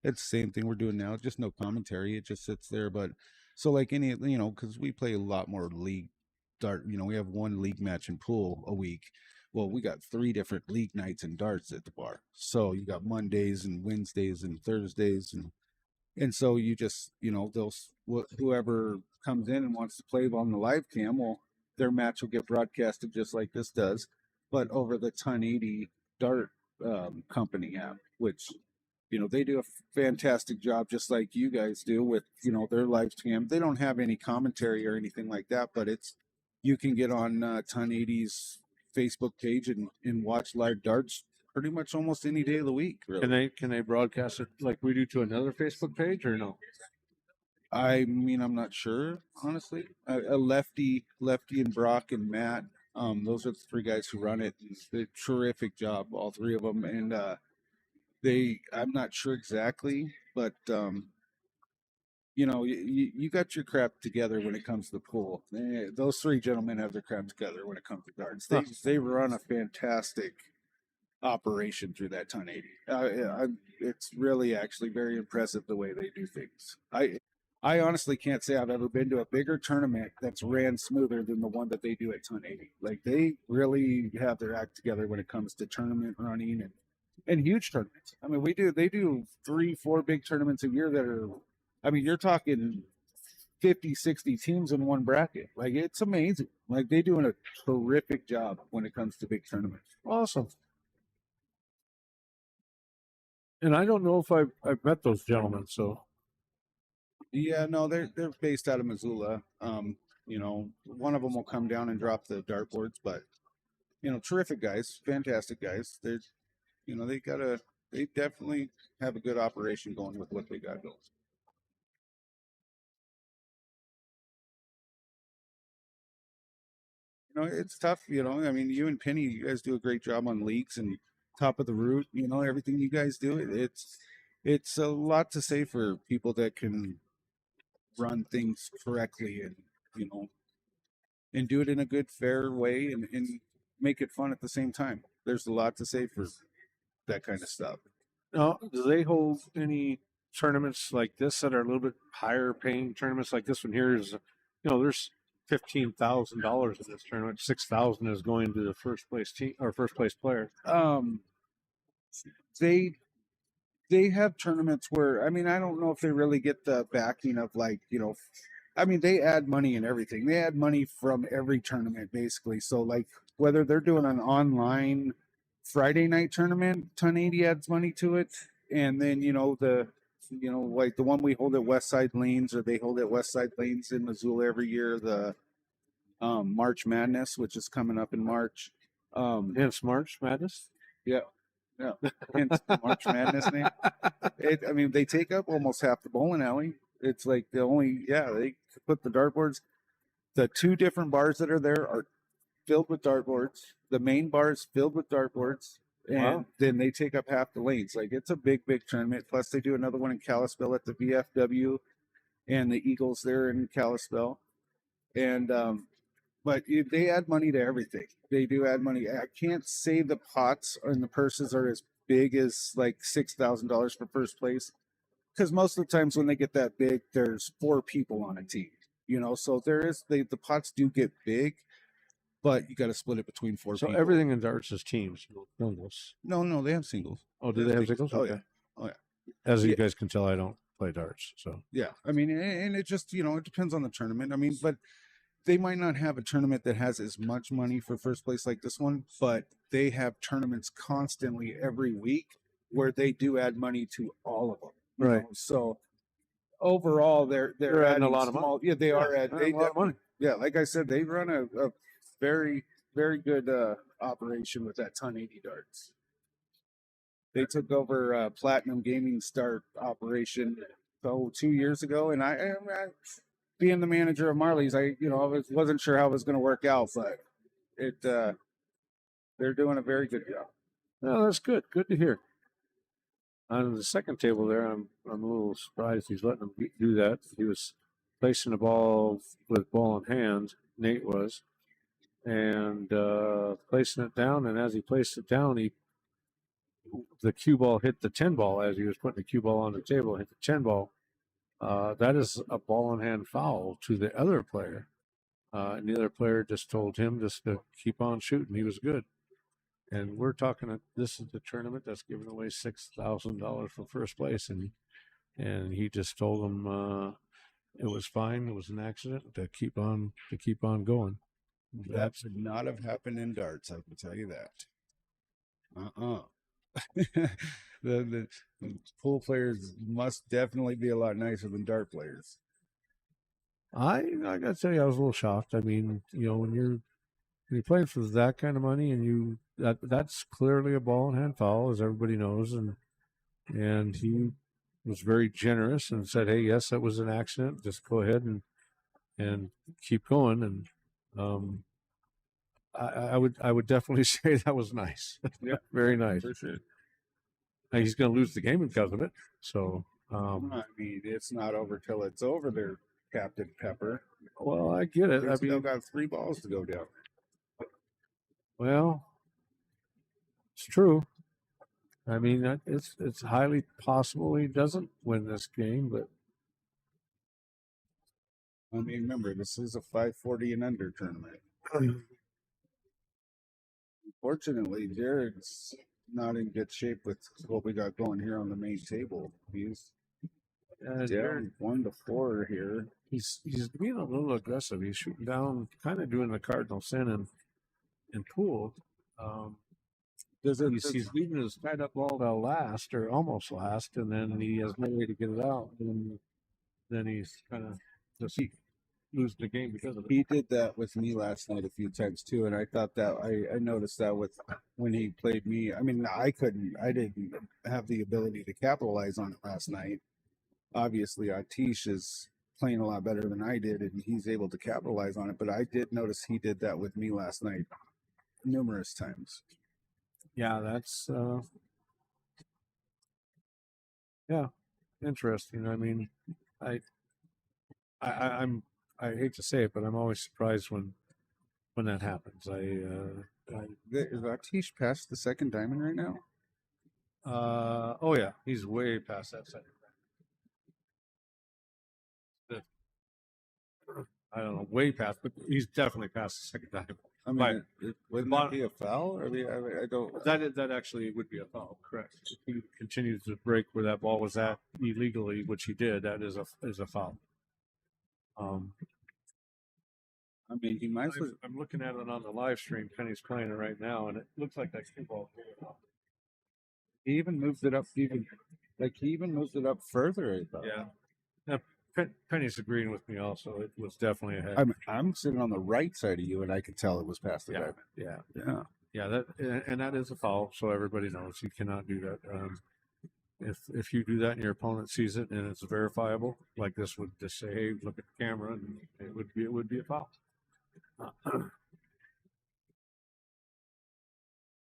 It's the same thing we're doing now, just no commentary. It just sits there. But so like any, because we play a lot more league dart, we have one league match in pool a week. Well, we got 3 different league nights and darts at the bar. So you got Mondays and Wednesdays and Thursdays. And so you just, whoever comes in and wants to play on the live cam, well, their match will get broadcasted just like this does, but over the 1080 dart company app, which, they do a fantastic job, just like you guys do with, their live cam. They don't have any commentary or anything like that, but you can get on 1080's Facebook page and watch live darts pretty much almost any day of the week. Really. Can they broadcast it like we do to another Facebook page or no? I mean, I'm not sure, honestly. Lefty and Brock and Matt, those are the 3 guys who run it. They do a terrific job, all 3 of them. And I'm not sure exactly, but you got your crap together when it comes to the pool. Those 3 gentlemen have their crap together when it comes to darts. They run a fantastic operation through that 1080. It's really actually very impressive the way they do things. I honestly can't say I've ever been to a bigger tournament that's ran smoother than the one that they do at 1080. Like they really have their act together when it comes to tournament running and huge tournaments. I mean, they do 3-4 big tournaments a year that are, I mean, you're talking 50, 60 teams in one bracket. Like it's amazing. Like they're doing a terrific job when it comes to big tournaments. Awesome. And I don't know if I've met those gentlemen, so Yeah, no, they're based out of Missoula. You know, one of them will come down and drop the dartboards, but you know, terrific guys, fantastic guys. They're, you know, they definitely have a good operation going with what they got going. You know, it's tough. You know, I mean, you and Penny, you guys do a great job on leagues and top of the route. You know, everything you guys do, it's a lot to say for people that can run things correctly and you know and do it in a good, fair way and make it fun at the same time. There's a lot to say for that kind of stuff. now do they hold any tournaments like this that are a little bit higher paying tournaments? Like this one here is, you know, there's $15,000 in this tournament. 6,000 is going to the first place team or first place player. They have tournaments where, I mean, I don't know if they really get the backing of like, you know, I mean, they add money and everything. They add money from every tournament basically. So like whether they're doing an online Friday night tournament, 1080 adds money to it. And then, you know, like the one we hold at Westside Lanes, or they hold at Westside Lanes in Missoula every year, the March Madness, which is coming up in March. Hence March Madness. Yeah. Yeah. Hence the March Madness name. I mean, they take up almost half the bowling alley. It's like they put the dartboards. The two different bars that are there are filled with dartboards. The main bar is filled with dartboards. And Wow. then they take up half the lanes. Like it's a big, big tournament. Plus they do another one in Kalispell at the VFW and the Eagles there in Kalispell. And but they add money to everything. They do add money. I can't say the pots and the purses are as big as like $6,000 for first place, because most of the times when they get that big, there's 4 people on a team. You know, so the pots do get big, but you got to split it between 4 So people. everything in darts is teams, singles. No, they have singles. Oh, do they have singles? Oh Okay. yeah, oh yeah. As you Yeah. guys can tell, I don't play darts, so Yeah, I mean, and it just, you know, it depends on the tournament. I mean, but they might not have a tournament that has as much money for first place like this one, but they have tournaments constantly every week where they do add money to all of them. you Right. know. So overall, they're adding a lot of money. Yeah, they are adding adding a lot of money. Yeah, like I said, they run a very, very good operation with that 1080 darts. They took over Platinum Gaming Start operation 2 years ago, and I being the manager of Marley's, I wasn't sure how it was going to work out, but they're doing a very good job. No, that's good. Good to hear. On the second table there, I'm a little surprised he's letting him do that. He was placing the ball with ball in hand, Nate was, and placing it down. And as he placed it down, the cue ball hit the 10 ball as he was putting the cue ball on the table, hit the 10 ball. That is a ball in hand foul to the other player. And the other player just told him just to keep on shooting. He was good. And we're talking, this is the tournament that's giving away $6,000 for first place. And he just told him it was fine. It was an accident to keep on going. That should not have happened in darts. I can tell you that. The pool players must definitely be a lot nicer than dart players. I gotta tell you, I was a little shocked. I mean, when you're playing for that kind of money, and that's clearly a ball in hand foul, as everybody knows, and he was very generous and said, "Hey, yes, that was an accident. Just go ahead and keep going." And I would definitely say that was nice. Yeah, very nice. For sure. And he's going to lose the game because of it. So, I mean, it's not over till it's over there, Captain Pepper. Well, I get it. They've I still mean, got 3 balls to go down. well, It's true. I mean, it's highly possible he doesn't win this game, but I mean, remember, this is a 540 and under tournament. Unfortunately, Jared's not in good shape with what we got going here on the main table. He's down 1-4 here. he's being a little aggressive. He's shooting down, kind of doing the cardinal sin in pool. He's leaving his tied up ball to last or almost last, and then he has no way to get it out. And then he's kind of just losing the game because of it. He did that with me last night a few times too, and I thought that I noticed that with when he played me. I mean, I didn't have the ability to capitalize on it last night. Obviously, Atish is playing a lot better than I did, and he's able to capitalize on it. But I did notice he did that with me last night numerous times. Yeah, that's interesting. I mean, I'm I hate to say it, but I'm always surprised when that happens. Is Atish past the second diamond right now? Oh yeah, he's way past that second. I don't know, way past, but he's definitely past the second diamond. I mean, wouldn't that be a foul? Or I don't. That actually would be a foul, correct? If he continues to break where that ball was at illegally, which he did, that is a foul. I mean, he might. I'm looking at it on the live stream. Penny's playing it right now, and it looks like that cue ball. He even moved it up. He even moved it up further. I thought. Yeah. Now, Penny's agreeing with me. Also, it was definitely ahead. I'm sitting on the right side of you, and I could tell it was past the diamond. Yeah. That is a foul. So everybody knows you cannot do that. If you do that and your opponent sees it and it's verifiable, like this would just say, "Hey, look at the camera," and it would be a foul.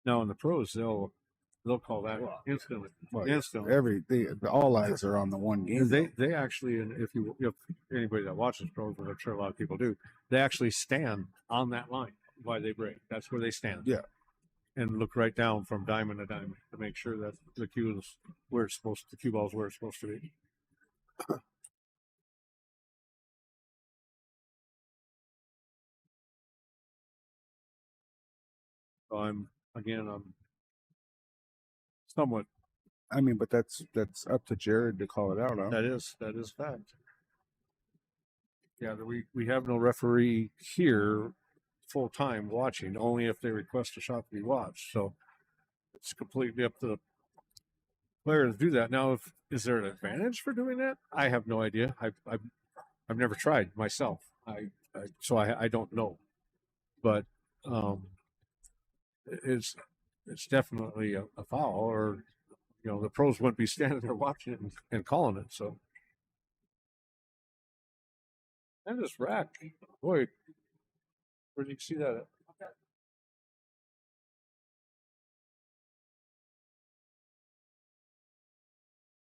Now in the pros, they'll call that instantly. Instantly, all eyes are on the one game. They actually, and if anybody that watches pros, which I'm sure a lot of people do, they actually stand on that line while they break. That's where they stand. Yeah. And look right down from diamond to diamond to make sure that the cue is where it's supposed to. The cue ball is where it's supposed to be. So I'm somewhat. I mean, but that's up to Jared to call it out. Huh? That is fact. Yeah, we have no referee here full time watching. Only if they request a shot to be watched. So it's completely up to the player to do that. Now, is there an advantage for doing that? I have no idea. I've never tried myself. So I don't know, but it's definitely a foul, or the pros wouldn't be standing there watching it and calling it. So and this rack, boy, where did you see that?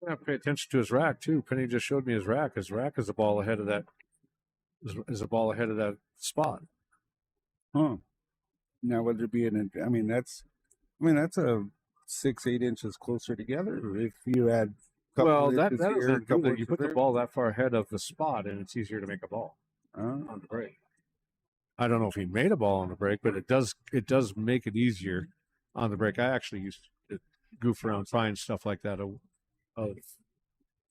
I have to pay attention to his rack too. Penny just showed me his rack. His rack is a ball ahead of that. Is a ball ahead of that spot. Huh. Now, would there be that's a 6-8 inches closer together. If you add, that doesn't do that. You put the ball that far ahead of the spot, and it's easier to make a ball on the break. I don't know if he made a ball on the break, but it does make it easier on the break. I actually used to goof around, find stuff like that of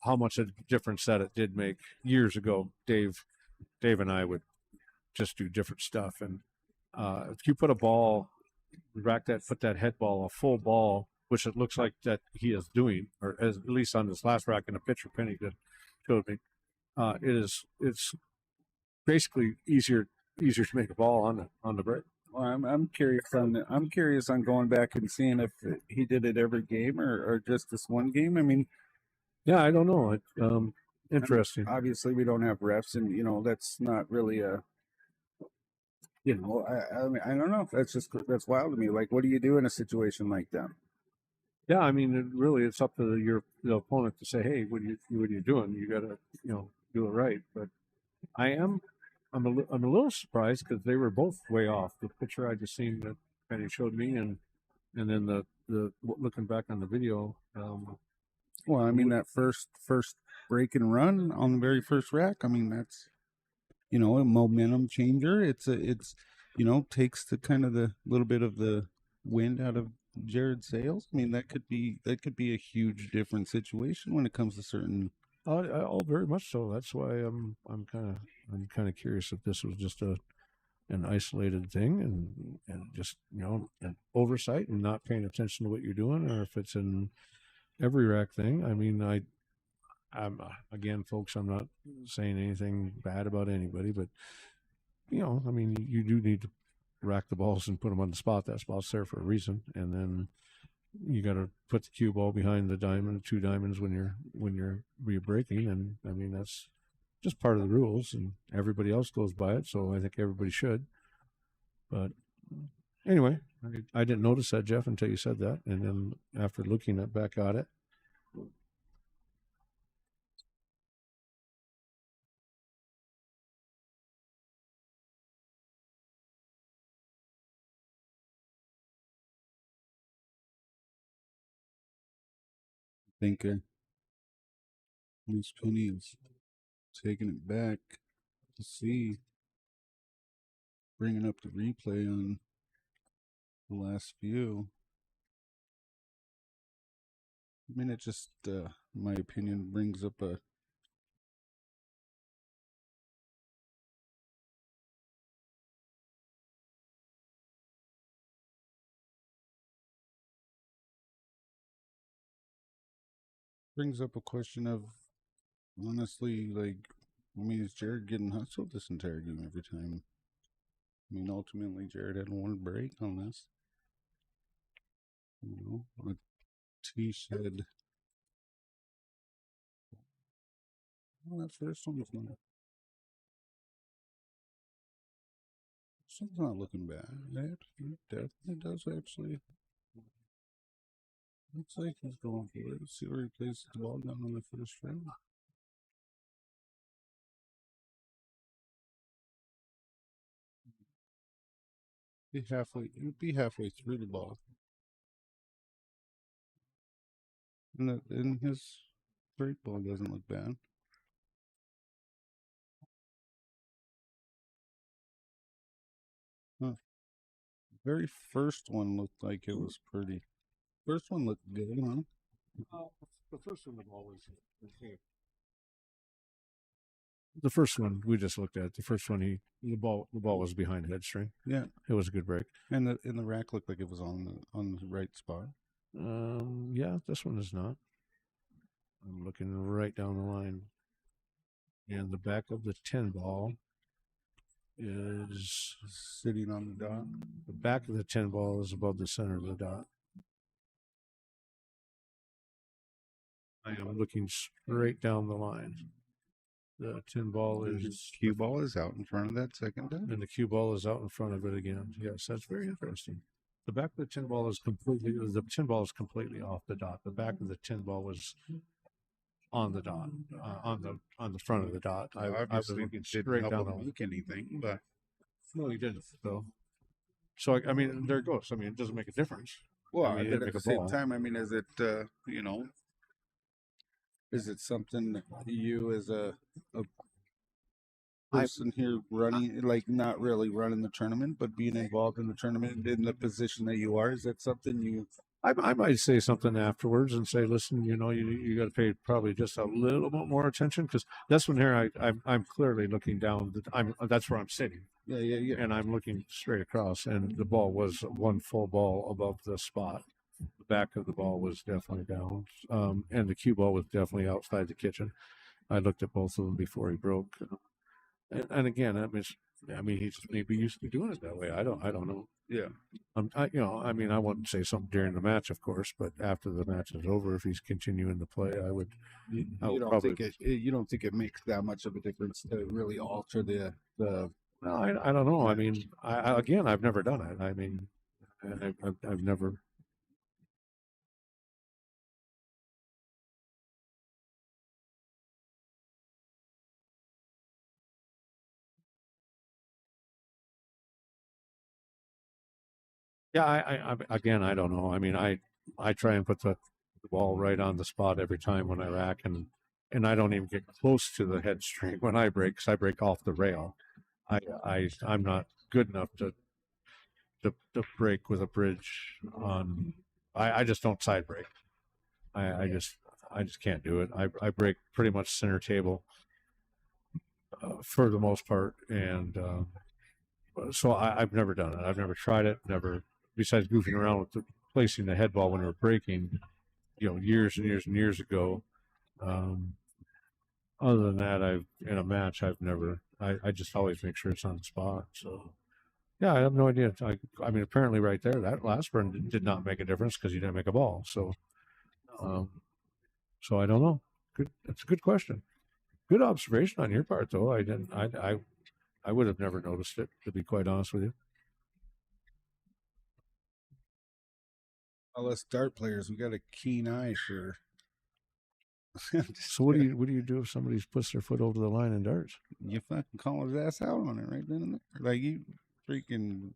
how much a difference that it did make years ago. Dave and I would just do different stuff, and if you put a ball, put that head ball, a full ball, which it looks like that he is doing, or at least on this last rack in the picture Penny showed me, it's basically easier to make a ball on the break. Well, I'm curious on going back and seeing if he did it every game or just this one game. I mean, yeah, I don't know. Interesting. Obviously, we don't have refs, and that's not really a. I mean, I don't know. That's wild to me. Like, what do you do in a situation like that? Yeah, I mean, it's up to the opponent to say, "Hey, what are you doing? You got to do it right." But I'm a little surprised because they were both way off. The picture I just seen that Penny showed me, and And then looking back on the video, Well, I mean that first break and run on the very first rack. I mean that's a momentum changer. It's takes the kind of the little bit of the wind out of Jared's sails. I mean that could be a huge different situation when it comes to certain. oh, very much so. That's why I'm kind of curious if this was just an isolated thing and just an oversight and not paying attention to what you're doing, or if it's an every rack thing. I mean, I'm again, folks, I'm not saying anything bad about anybody, but I mean, you do need to rack the balls and put them on the spot. That spot's there for a reason, and then you got to put the cue ball behind the diamond, 2 diamonds when you're re-breaking, and I mean that's just part of the rules, and everybody else goes by it, so I think everybody should. But anyway, I didn't notice that, Jeff, until you said that, and then after looking back at it. I think Miss Penny is taking it back to see, bringing up the replay on the last few. I mean, it just, in my opinion, brings up a question of, honestly, like, I mean, is Jared getting hustled this entire game every time? I mean, ultimately, Jared had one break on this. What T said. Well, that first one was not. This one's not looking bad. It definitely does, actually. Looks like he's going for it. Let's see where he places the ball down on the first frame. It'd be halfway through the ball. And his break ball doesn't look bad. Huh. Very first one looked like it was pretty. First one looked good, huh? The first one, the first one we just looked at. The first one, the ball was behind headstring. Yeah, it was a good break. And the rack looked like it was on the right spot. Yeah, this one is not. I'm looking right down the line, and the back of the 10 ball is sitting on the dot. The back of the 10 ball is above the center of the dot. I am looking straight down the line. The 10 ball is cue ball is out in front of that second dot, and the cue ball is out in front of it again. Yes, that's very interesting. The back of the 10 ball is completely off the dot. The back of the 10 ball was on the dot, on the front of the dot. I was looking straight down the make anything, but no, he didn't though. So I mean, there it goes. I mean, it doesn't make a difference. Well, I mean, but at the same time, I mean, is it is it something you as a person here running, like not really running the tournament, but being involved in the tournament in the position that you are, is that something you? I might say something afterwards and say, listen, you got to pay probably just a little bit more attention, because that's when here I'm clearly looking down. That's where I'm sitting. Yeah. And I'm looking straight across, and the ball was one full ball above the spot. The back of the ball was definitely down, and the cue ball was definitely outside the kitchen. I looked at both of them before he broke, and again, I mean, he's maybe used to doing it that way. I don't know. Yeah. I mean, I wouldn't say something during the match, of course, but after the match is over, if he's continuing to play, I would. You don't think it makes that much of a difference to really alter the? No, I don't know. I mean, I've never done it. I mean, I've never. Yeah, again, I don't know. I mean, I try and put the ball right on the spot every time when I rack, and I don't even get close to the head string when I break, because I break off the rail. I'm not good enough to break with a bridge on. I just don't side break. I just can't do it. I break pretty much center table for the most part, and so I've never done it. I've never tried it. Never, besides goofing around with placing the head ball when we were breaking, years and years and years ago. Um, Other than that, I've in a match, I've never. I just always make sure it's on the spot. So yeah, I have no idea. I mean, apparently, right there, that last burn did not make a difference because you didn't make a ball. Um, so I don't know. Good. That's a good question. Good observation on your part, though. I didn't. I would have never noticed it, to be quite honest with you. All us dart players, we got a keen eye for. So what do you do if somebody puts their foot over the line in darts? You fucking call his ass out on it right then and there. Like you freaking,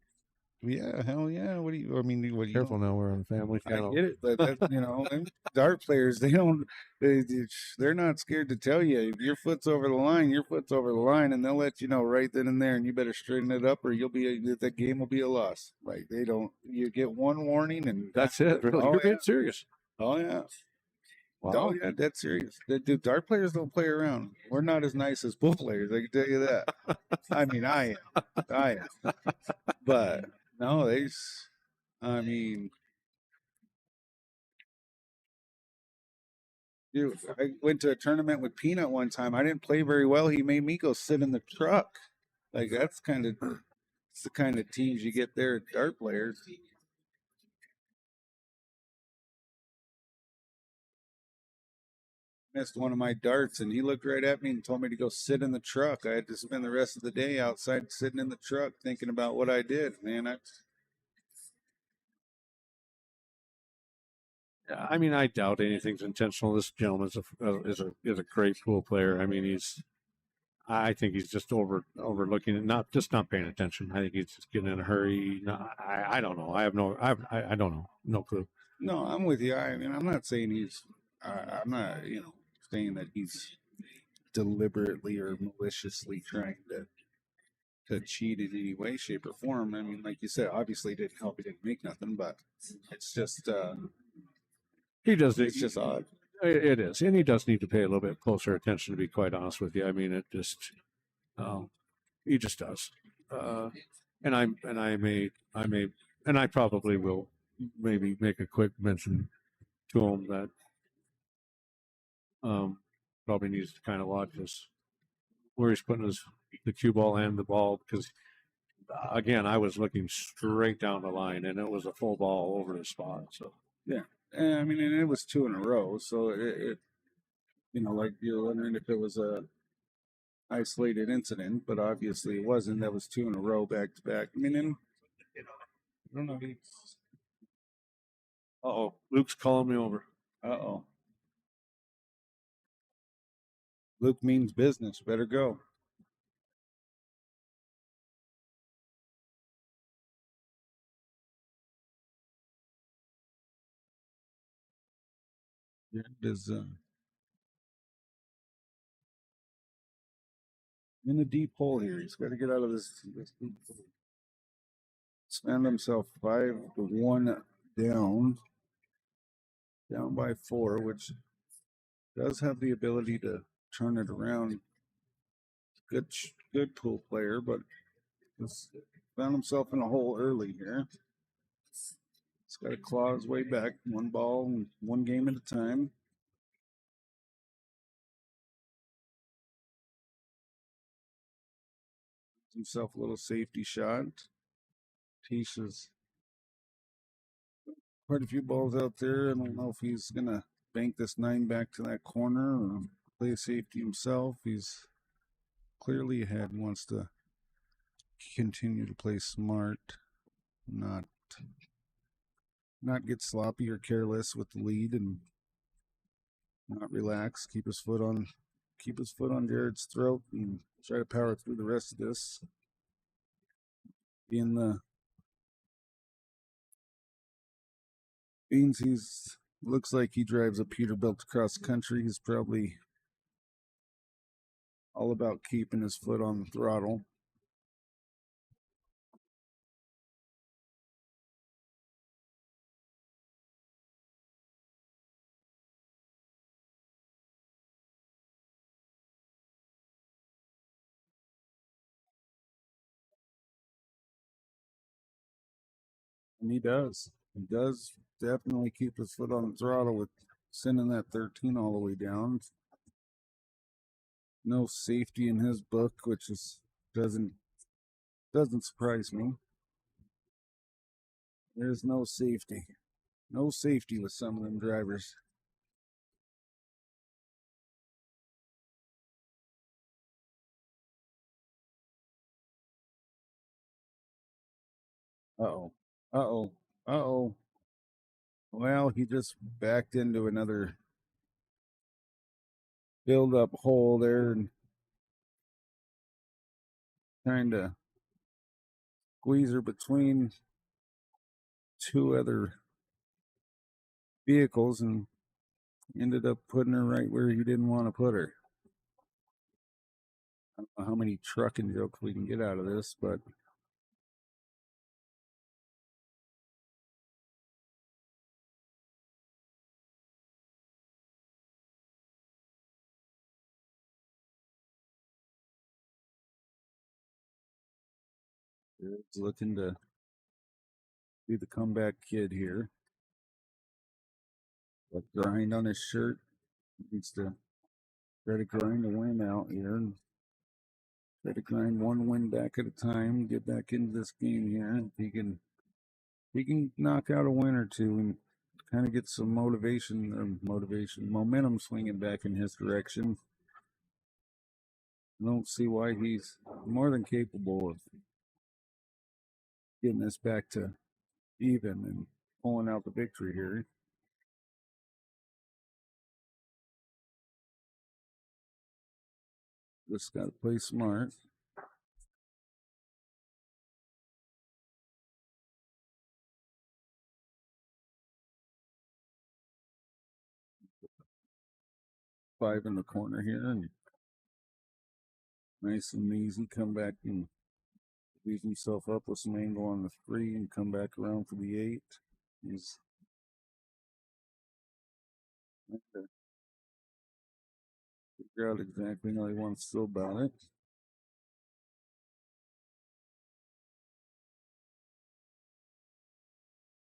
yeah, hell yeah. What do you? I mean, what do you? Careful now, we're on family I channel. get it, but that, and dart players, they're not scared to tell you if your foot's over the line, your foot's over the line, and they'll let you know right then and there, and you better straighten it up, or the game will be a loss. Like they don't, you get one warning, and That's it. Really, Oh, you're yeah. being serious. Oh yeah. Wow. Oh yeah, that's serious. The dart players don't play around. We're not as nice as pool players, I can tell you that. I mean, I am. But no, I mean, dude, I went to a tournament with Peanut one time. I didn't play very well. He made me go sit in the truck. Like it's the kind of teams you get there at dart players. Missed one of my darts, and he looked right at me and told me to go sit in the truck. I had to spend the rest of the day outside sitting in the truck thinking about what I did. Man, I mean, I doubt anything's intentional. This gentleman is a great pool player. I mean, I think he's just overlooking it, not paying attention. I think he's just getting in a hurry. No, I don't know. I don't know. No clue. No, I'm with you. I mean, I'm not saying I'm not, saying that he's deliberately or maliciously trying to cheat in any way, shape, or form. I mean, like you said, obviously it didn't help. He didn't make nothing, but it's just, He does. it's just odd. It is, and he does need to pay a little bit closer attention. To be quite honest with you, I mean, he just does. And I probably will maybe make a quick mention to him that probably needs to kind of watch where he's putting the cue ball and the ball, because again, I was looking straight down the line and it was a full ball over the spot. So yeah, I mean, and it was 2 in a row, so it like you're wondering if it was a isolated incident, but obviously it wasn't. That was 2 in a row back to back. I mean, and I don't know. Luke's calling me over. Luke means business. Better go. It is in a deep hole here. He's got to get out of this deep hole. Found himself 5-1 down by 4, which does have the ability to turn it around. Good pool player, but found himself in a hole early here. He's got to claw his way back, one ball, one game at a time. Himself a little safety shot. Tisha's quite a few balls out there. I don't know if he's gonna bank this 9 back to that corner or play safety himself. He's clearly ahead. He wants to continue to play smart, not get sloppy or careless with the lead, and not relax. Keep his foot on Jared's throat and try to power through the rest of this. Being the Means he's looks like he drives a Peterbilt across country. He's probably all about keeping his foot on the throttle. And he does. He does definitely keep his foot on the throttle with sending that 13 all the way down. No safety in his book, which is doesn't surprise me. There's no safety. No safety with some of them drivers. Uh-oh. Uh-oh. Uh-oh. Well, he just backed into another build-up hole there and trying to squeeze her between two other vehicles and ended up putting her right where he didn't want to put her. I don't know how many trucking jokes we can get out of this, but it's looking to be the comeback kid here. But grind on his shirt. Needs to try to grind a win out here and try to grind one win back at a time, get back into this game here. If he can knock out a win or two and kind of get some momentum swinging back in his direction. I don't see why he's more than capable of getting this back to even and pulling out the victory here. Just got to play smart. Five in the corner here and nice and easy. Come back and leave himself up with some angle on the 3 and come back around for the 8. He's trying to figure out exactly how he wants to go about it.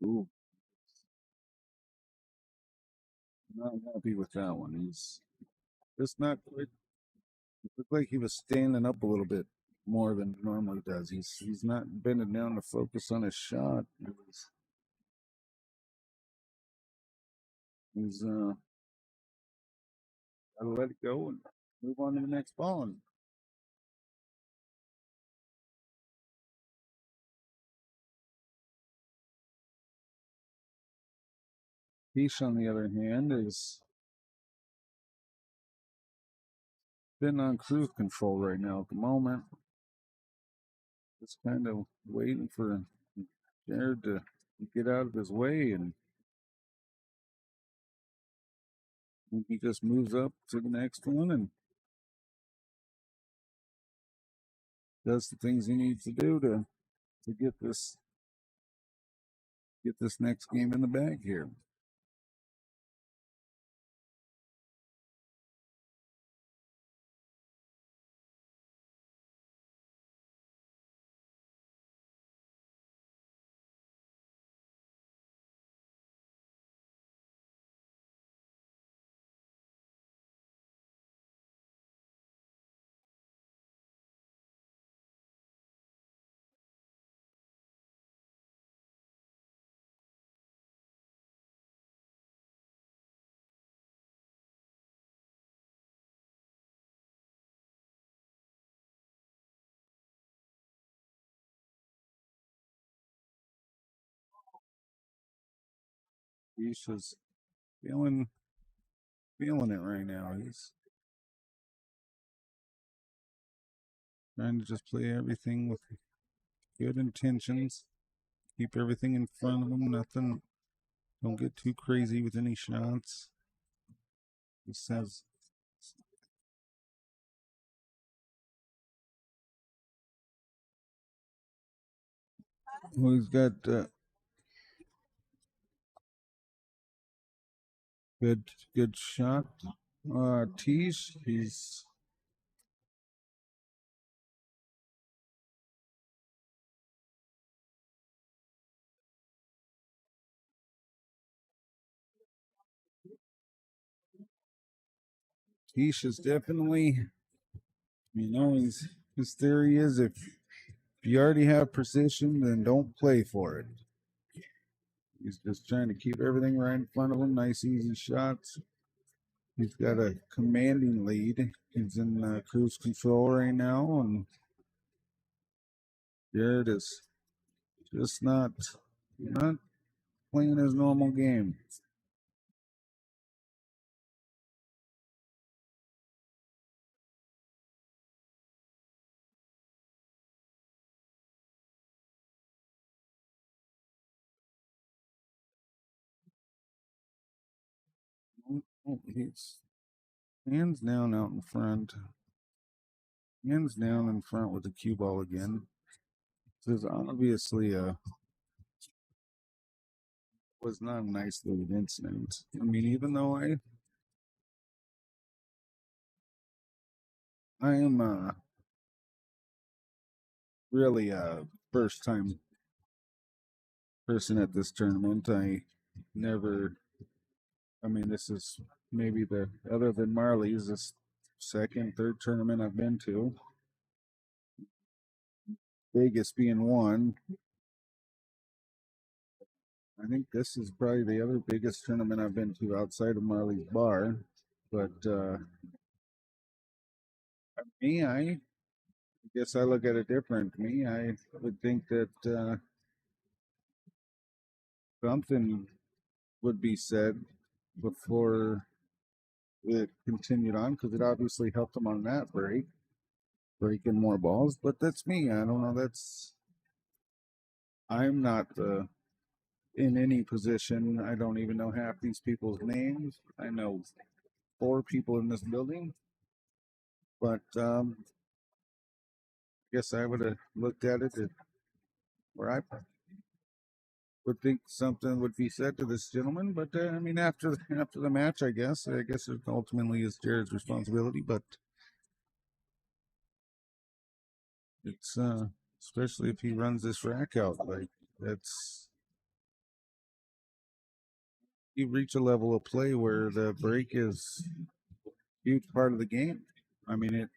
Ooh, not happy with that one. He's just not quite. It looked like he was standing up a little bit more than he normally does. He's not bending down to focus on his shot. He's gotta let it go and move on to the next ball. And Peace, on the other hand, is been on cruise control right now at the moment. Just kind of waiting for Jared to get out of his way, and he just moves up to the next one and does the things he needs to do to get this next game in the bag here. He's just feeling it right now. He's trying to just play everything with good intentions, keep everything in front of him, Don't get too crazy with any shots. He says. Well, he's got good shot. Tees. He's Tees is definitely. His theory is if you already have precision, then don't play for it. He's just trying to keep everything right in front of him. Nice, easy shots. He's got a commanding lead. He's in cruise control right now, and Jared is just not playing his normal game. He's hands down out in front. Hands down in front with the cue ball again. This is obviously was not a nice lead incident. I mean, even though I am really a first time person at this tournament. I never. I mean, this is maybe the other than Marley's this second, third tournament I've been to. Vegas being one. I think this is probably the other biggest tournament I've been to outside of Marley's Bar. But I guess I look at it different. I would think that something would be said before it continued on because it obviously helped them on that breaking more balls. But that's me. I don't know. I'm not in any position. I don't even know half these people's names. I know 4 people in this building, but I guess I would have looked at it where I would think something would be said to this gentleman. But I mean, after the match, I guess it ultimately is Jared's responsibility. But it's especially if he runs this rack out like that's you reach a level of play where the break is a huge part of the game. I mean, it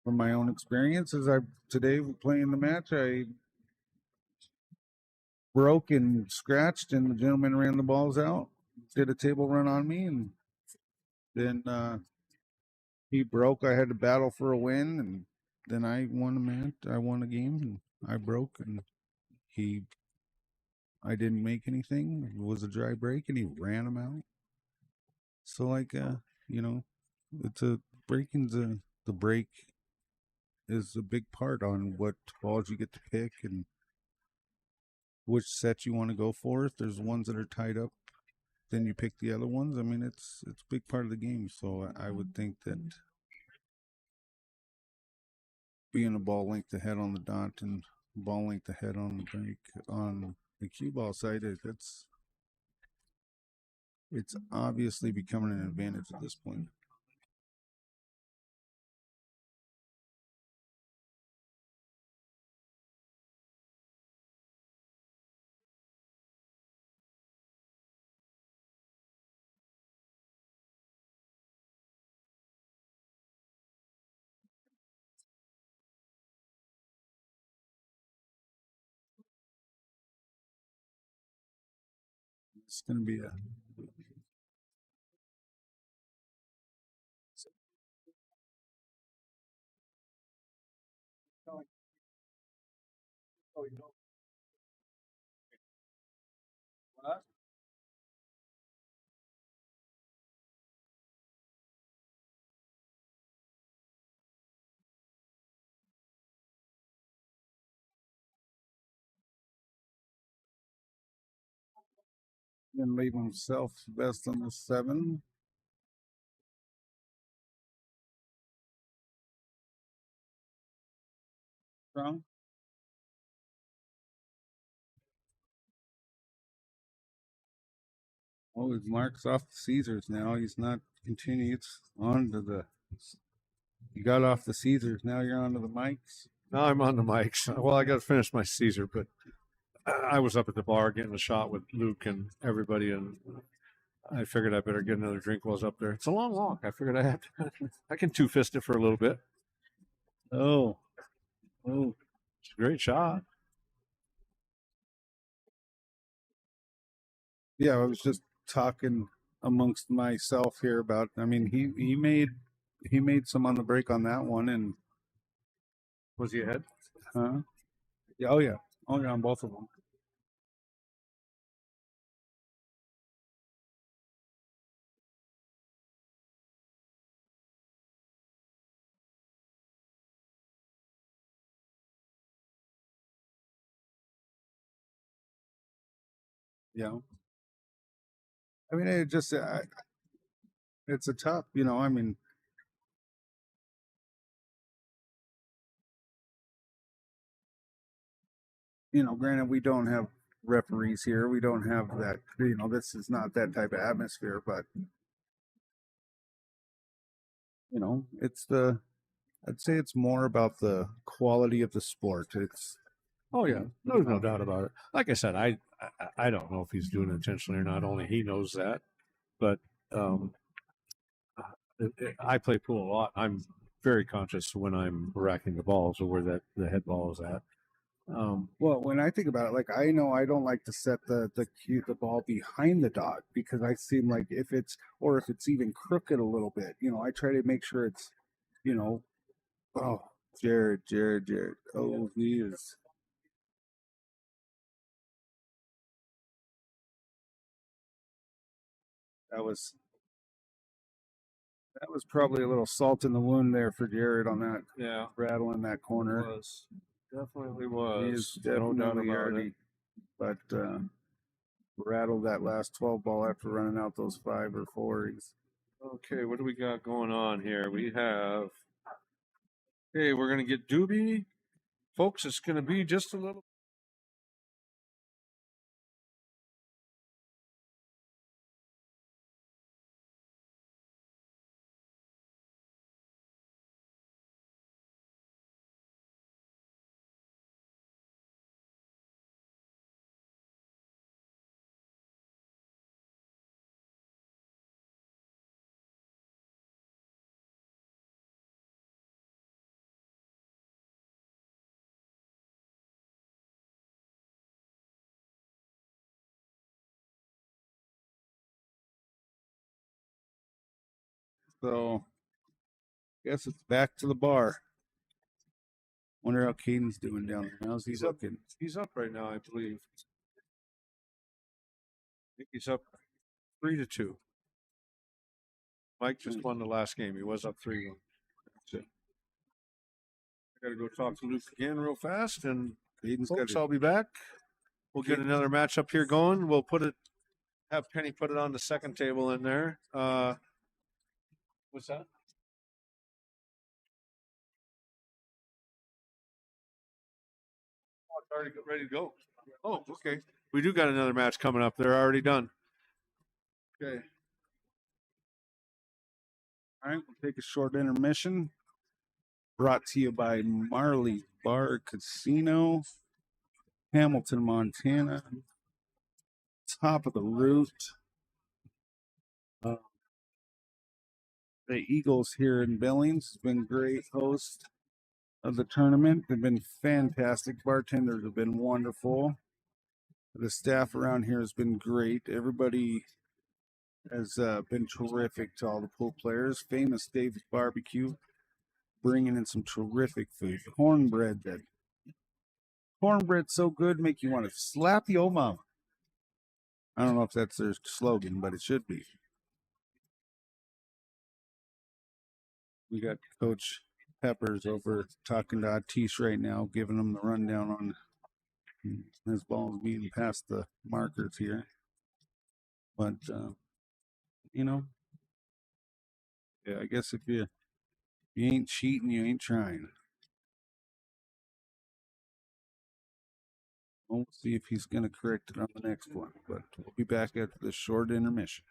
from my own experience as I today playing the match, I broke and scratched, and the gentleman ran the balls out, did a table run on me, and then he broke. I had to battle for a win, and then I won a match. I won a game, and I broke, and I didn't make anything. It was a dry break, and he ran them out. So like, it's a breaking's the break is a big part on what balls you get to pick and which set you want to go for. If there's ones that are tied up, then you pick the other ones. I mean, it's a big part of the game. So I would think that being a ball length ahead on the dot and ball length ahead on the break on the cue ball side, it's obviously becoming an advantage at this point. It's going to be a What? And leave himself best on the 7. Strong. Oh, his marks off the Caesars now. He's not continues on to the. You got off the Caesars. Now you're on to the mics. Now I'm on the mics. Well, I got to finish my Caesar, but I was up at the bar getting a shot with Luke and everybody, and I figured I better get another drink while I was up there. It's a long walk. I figured I can two-fist it for a little bit. Oh, It's a great shot. yeah. I was just talking amongst myself here about. I mean, he made some on the break on that one, and Was he ahead? yeah, oh yeah, on both of them. Yeah. I mean, it's a tough, I mean, granted, we don't have referees here. We don't have that, this is not that type of atmosphere, but, I'd say it's more about the quality of the sport. Oh yeah, there's no doubt about it. Like I said, I don't know if he's doing it intentionally or not. Only he knows that. But I play pool a lot. I'm very conscious when I'm racking the balls or where the head ball is at. Well, when I think about it, like I know I don't like to set the ball behind the dog because I seem like if it's even crooked a little bit, I try to make sure it's, oh, Jared. Oh, he is. That was probably a little salt in the wound there for Jared on that. Yeah, rattle in that corner. It was. Definitely was. He is definitely no doubt about already, it. but rattled that last 12 ball after running out those 5 or 4. Okay, what do we got going on here? We have. Okay, we're gonna get Doobie, folks. It's gonna be just a little. So, guess it's back to the bar. Wonder how Caden's doing down there. How's he looking? He's up right now, I believe. I think he's up 3-2. Mike just won the last game. He was up 3-1. That's it. I got to go talk to Luke again real fast, and folks, I'll be back. We'll get another matchup here going. We'll have Penny put it on the second table in there. What's that? Oh, it's already ready to go. Oh, okay. We do got another match coming up. They're already done. Okay. All right, we'll take a short intermission. Brought to you by Marley Bar Casino, Hamilton, Montana. Top of the route. The Eagles here in Billings has been great host of the tournament. They've been fantastic. Bartenders have been wonderful. The staff around here has been great. Everybody has been terrific to all the pool players. Famous Dave's Barbecue, bringing in some terrific food. Cornbread so good, make you want to slap the old mama. I don't know if that's their slogan, but it should be. We got Coach Peppers over talking to Atish right now, giving him the rundown on his balls being past the markers here. But you know, yeah, I guess if you ain't cheating, you ain't trying. We'll see if he's going to correct it on the next one. But we'll be back after this short intermission.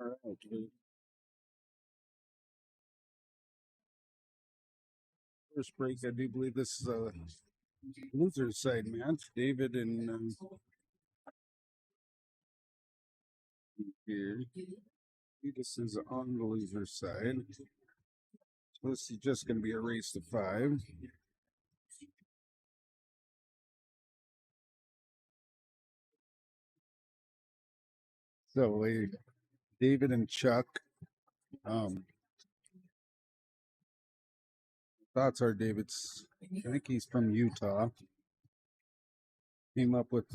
All right. First break, I do believe this is a loser's side match. David and here. This is on the loser side. So this is just going to be a race to 5. So David and Chuck. Thoughts are David's. I think he's from Utah. Came up with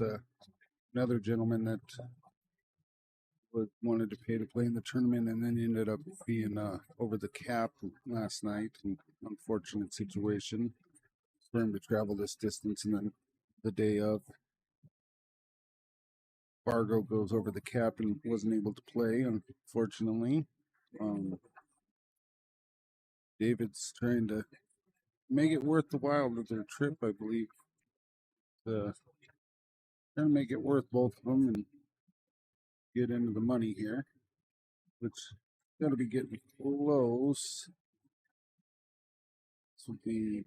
another gentleman that wanted to pay to play in the tournament, and then ended up being over the cap last night. An unfortunate situation for him to travel this distance, and then the day of, Fargo goes over the cap and wasn't able to play, unfortunately. David's trying to make it worth the while of their trip, I believe. Trying to make it worth both of them and get into the money here, which got to be getting close. This will be.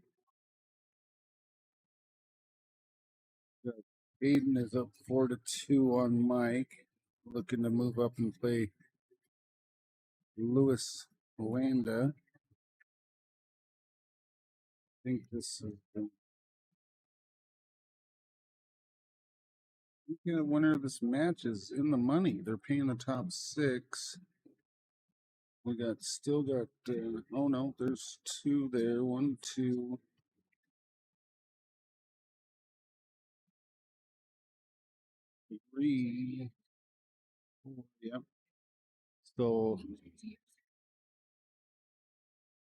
Aiden is up 4-2 on Mike, looking to move up and play Lewis Landa. I think this is the winner of this match is in the money. They're paying the top 6. We still got. Oh no, there's 2 there. 1, 2. 3. 4, yep. So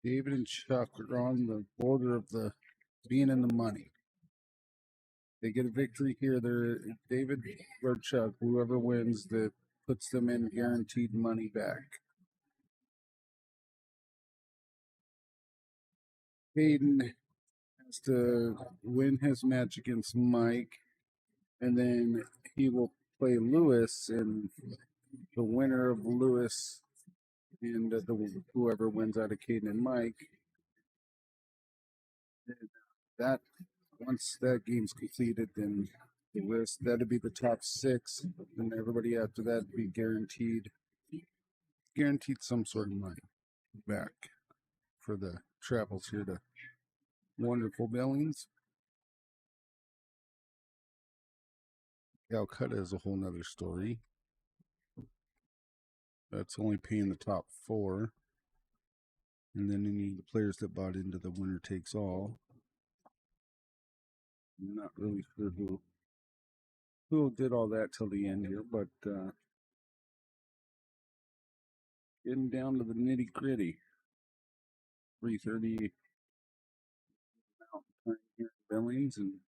David and Chuck are on the border of the being in the money. They get a victory here. They're David or Chuck, whoever wins, that puts them in guaranteed money back. Hayden has to win his match against Mike, and then he will play Lewis, and the winner of Lewis and whoever wins out of Caden and Mike. That once that game's completed, then the rest that'd be the top 6, and everybody after that would be guaranteed some sort of money back for the travels here to wonderful Billings. Calcutta is a whole nother story. That's only paying the top 4. And then any of the players that bought into the winner takes all. I'm not really sure who did all that till the end here, but getting down to the nitty gritty. 3:30 Mountain Time here in Billings, and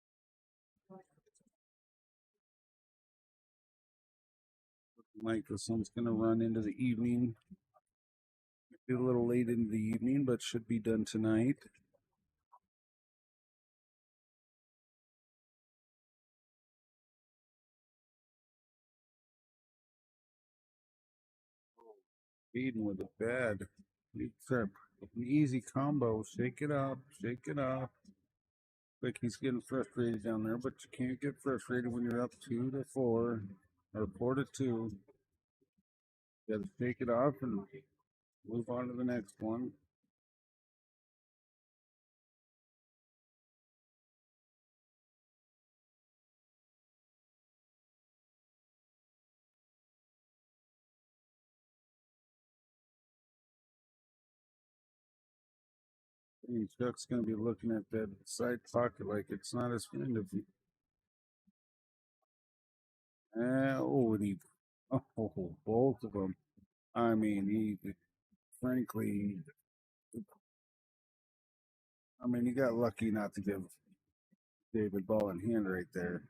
looking like this one's going to run into the evening. Be a little late into the evening, but should be done tonight. Aiden with a bad trip. An easy combo. Shake it up. Shake it up. Like he's getting frustrated down there, but you can't get frustrated when you're up 2-4 or 4-2. You gotta shake it off and move on to the next one. And Chuck's gonna be looking at that side pocket like it's not his friend. If he, both of them. I mean, frankly, he got lucky not to give David ball in hand right there.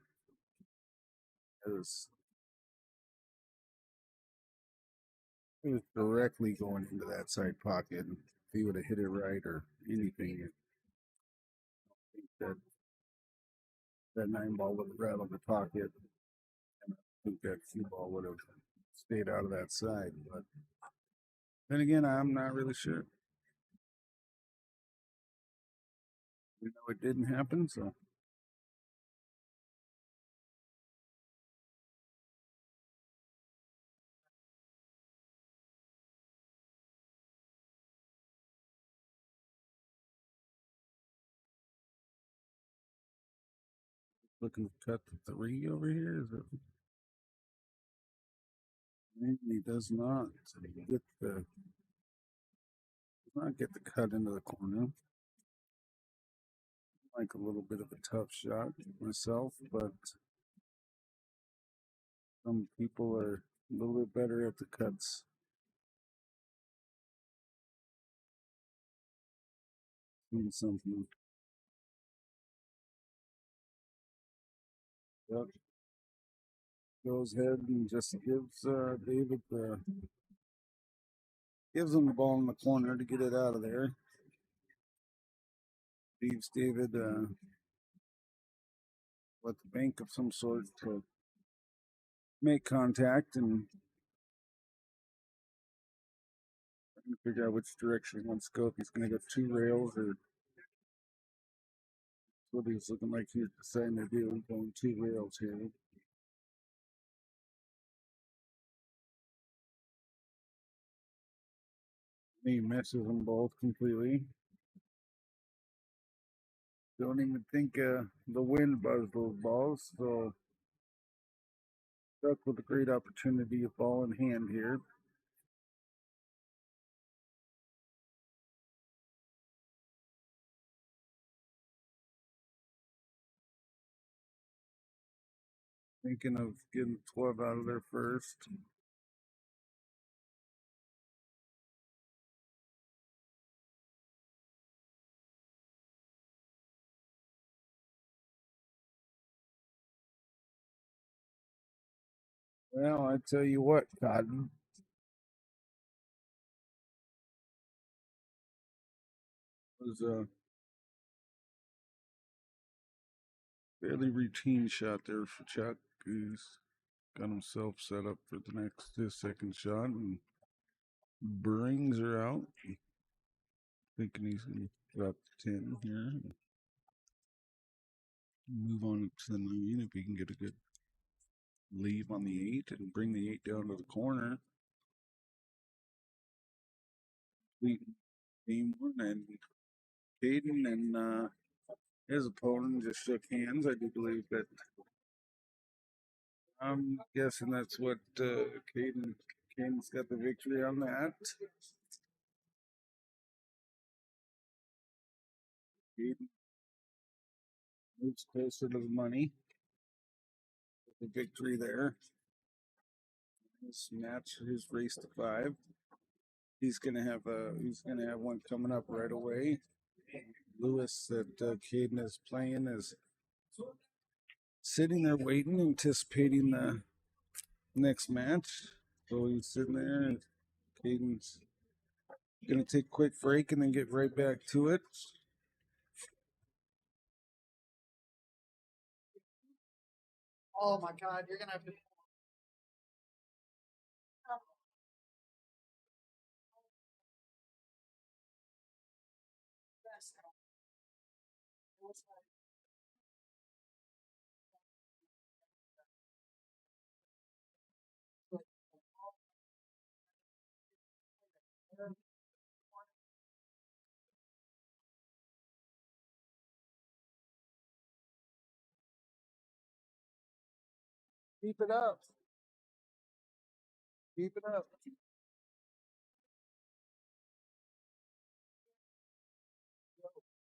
It was directly going into that side pocket. If he would have hit it right or anything, I think that 9 ball would have rattled the pocket. And I think that 2 ball would have stayed out of that side. But then again, I'm not really sure. We know it didn't happen, so. Looking to cut the 3 over here. Is it? He does not get the cut into the corner. Like a little bit of a tough shot myself, but some people are a little bit better at the cuts. Doing something. Yep. Goes ahead and just gives David gives him the ball in the corner to get it out of there. Leaves David with the bank of some sort to make contact and figure out which direction he wants to go. If he's going to go 2 rails or what he's looking like he's deciding to do, going 2 rails here. He messes them both completely. Don't even think the wind buzzed those balls, so stuck with a great opportunity of ball in hand here. Thinking of getting 12 out of there first. Well, I tell you what, Cotton. Was a fairly routine shot there for Chuck. He's got himself set up for the his second shot and brings her out. Thinking he's going to drop 10 here. Move on to the 9 if he can get a good leave on the 8 and bring the 8 down to the corner. Game 1 and Caden and his opponent just shook hands. I do believe that. I'm guessing that's what Caden's got the victory on that. Caden moves closer to the money. The victory there. His match, his race to 5. He's gonna have one coming up right away. Lewis that Caden is playing is sitting there waiting, anticipating the next match. So he's sitting there, and Caden's gonna take a quick break and then get right back to it. Oh my God, you're gonna have to. Keep it up. Keep it up.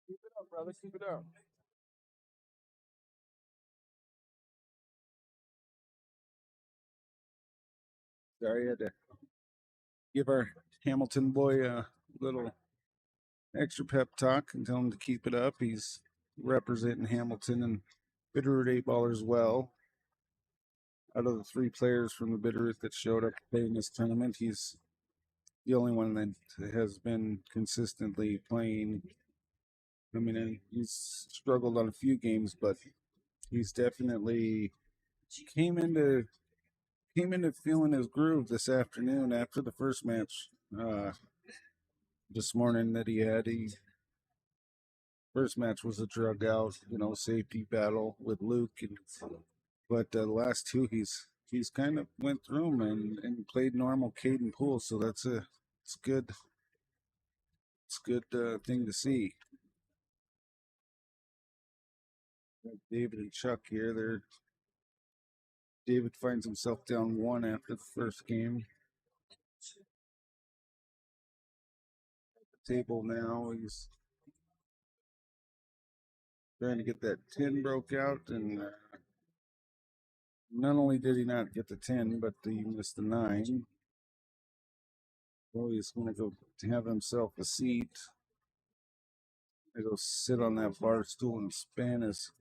Keep it up, brother. Keep it up. Sorry, I had to give our Hamilton boy a little extra pep talk and tell him to keep it up. He's representing Hamilton and Bitterroot 8 Ball as well. Out of the 3 players from the Bitterroot that showed up to play in this tournament, he's the only one that has been consistently playing. I mean, he's struggled on a few games, but he's definitely came into came into feeling his groove this afternoon after the first match this morning that he had. First match was a drug out, safety battle with Luke, but the last two he's kind of went through them and played normal Caden pool, so it's good. It's a good thing to see. David and Chuck here. David finds himself down 1 after the first game. At the table now, he's trying to get that 10 broke out, and not only did he not get the 10, but he missed the 9. So he's going to go have himself a seat. I go sit on that bar stool and spin, is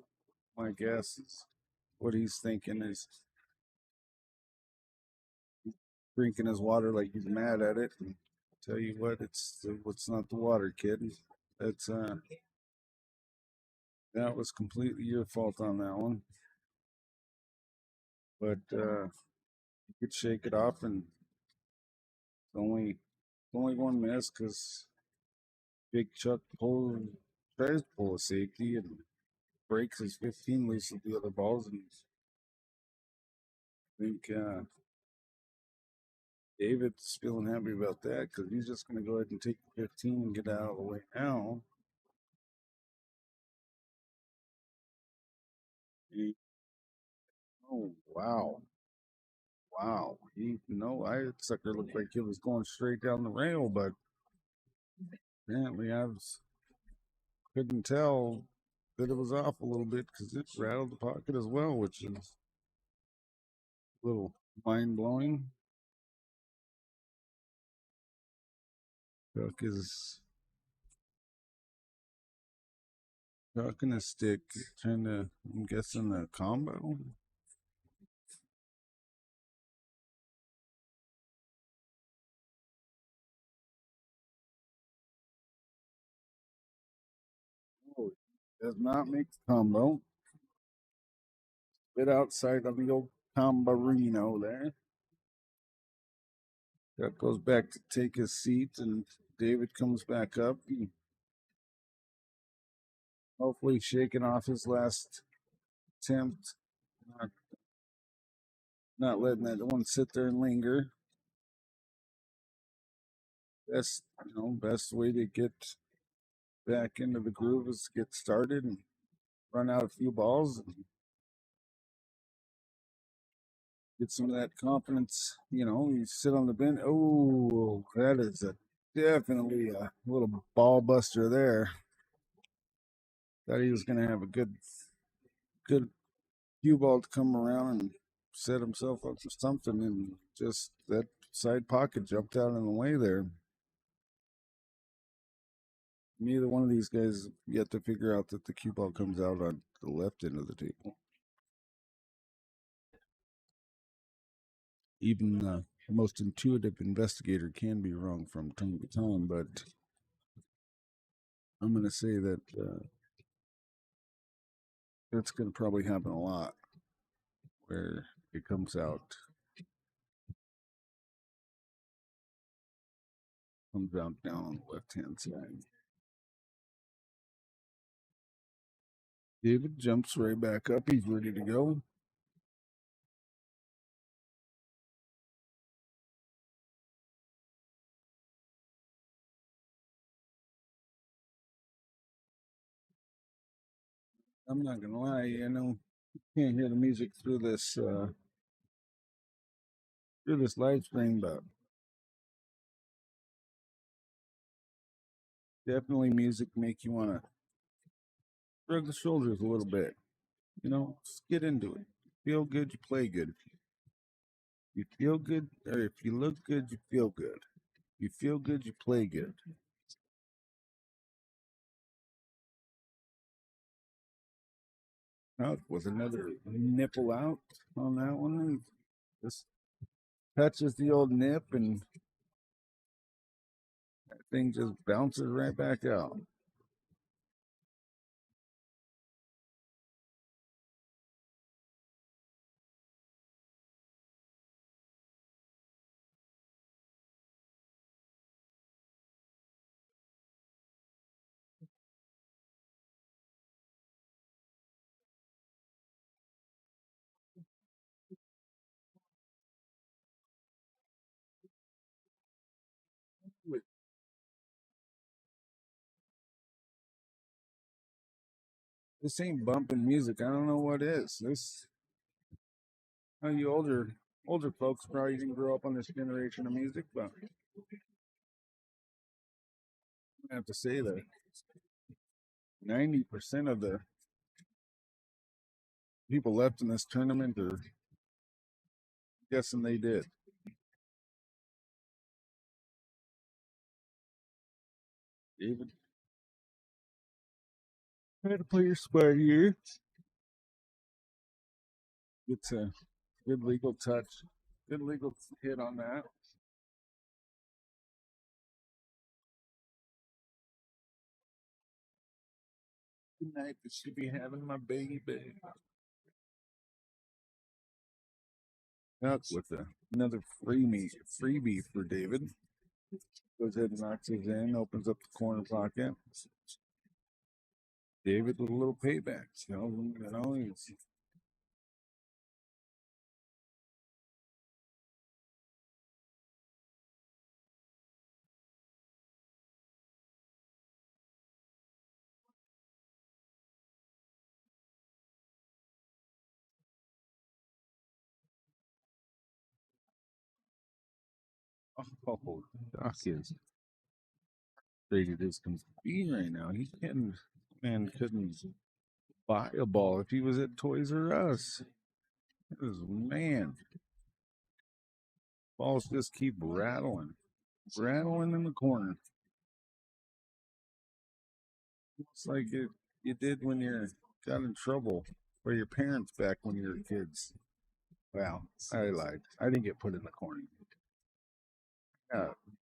my guess. Is what he's thinking is drinking his water like he's mad at it. And tell you what, it's not the water, kid. That's that was completely your fault on that one. But you could shake it off, and it's only one miss because Big Chuck tries to pull a safety and breaks his 15 loose with the other balls, and I think David's feeling happy about that because he's just going to go ahead and take the 15 and get out of the way now. Oh, wow. Wow. I sucker looked like it was going straight down the rail, but apparently couldn't tell that it was off a little bit because it rattled the pocket as well, which is a little mind blowing. Chuck is chucking a stick, I'm guessing a combo. Oh, does not make the combo. Bit outside of the old combarino there. Chuck goes back to take his seat, and David comes back up. Hopefully shaking off his last attempt. Not letting that one sit there and linger. Best way to get back into the groove is to get started and run out a few balls and get some of that confidence. You sit on the bench. Oh, that is definitely a little ball buster there. Thought he was going to have a good cue ball to come around and set himself up for something, and just that side pocket jumped out in the way there. Neither one of these guys yet to figure out that the cue ball comes out on the left end of the table. Even the most intuitive investigator can be wrong from time to time, but I'm going to say that that's going to probably happen a lot where it comes out down on the left-hand side. David jumps right back up. He's ready to go. I'm not going to lie, you can't hear the music through this live stream, but definitely music make you want to shrug the shoulders a little bit. Just get into it. Feel good, you play good. You feel good, or if you look good, you feel good. You feel good, you play good. Out with another nipple out on that one. Just touches the old nip, and that thing just bounces right back out. This ain't bumping music. I don't know what is. This you older folks probably didn't grow up on this generation of music, but I have to say that 90% of the people left in this tournament are guessing they did. David, try to play your spot here. It's a good legal touch. Good legal hit on that. Good night. I should be having my baby. Out with another freebie for David. Goes ahead and knocks it in, opens up the corner pocket. David with a little payback. He's Dawgz rated as can be right now. He couldn't buy a ball if he was at Toys R Us. It was balls just keep rattling in the corner. It's like you did when you got in trouble for your parents back when you were kids. Well, I lied. I didn't get put in the corner.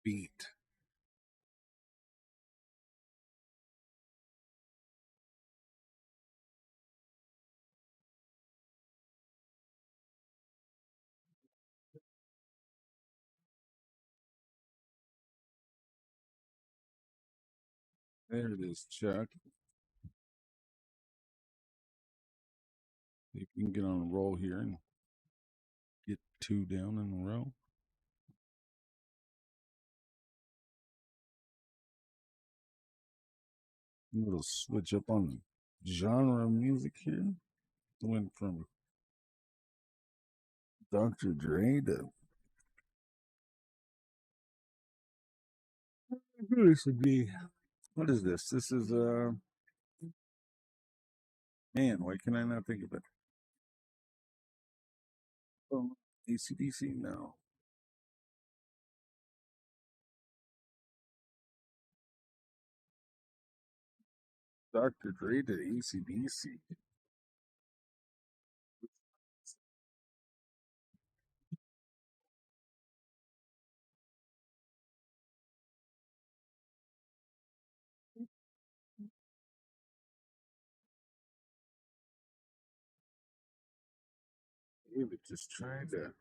Beat. There it is, Chuck. If you can get on a roll here and get 2 down in a row. A little switch up on the genre of music here. Went from Dr. Dre to this would be, what is this? This is man, why can I not think of it? Oh, ACDC? No. Dr. Dre to ACDC. David just trying to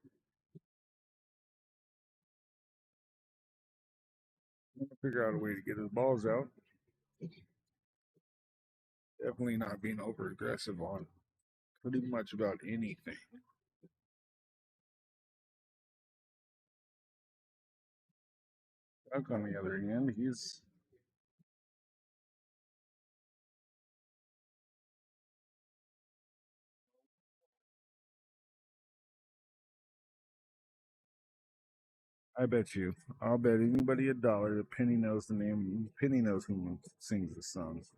figure out a way to get his balls out. Definitely not being over aggressive on pretty much about anything. Chuck, on the other hand, he's I bet you. I'll bet anybody $1 that Penny knows the name. Penny knows who sings the songs.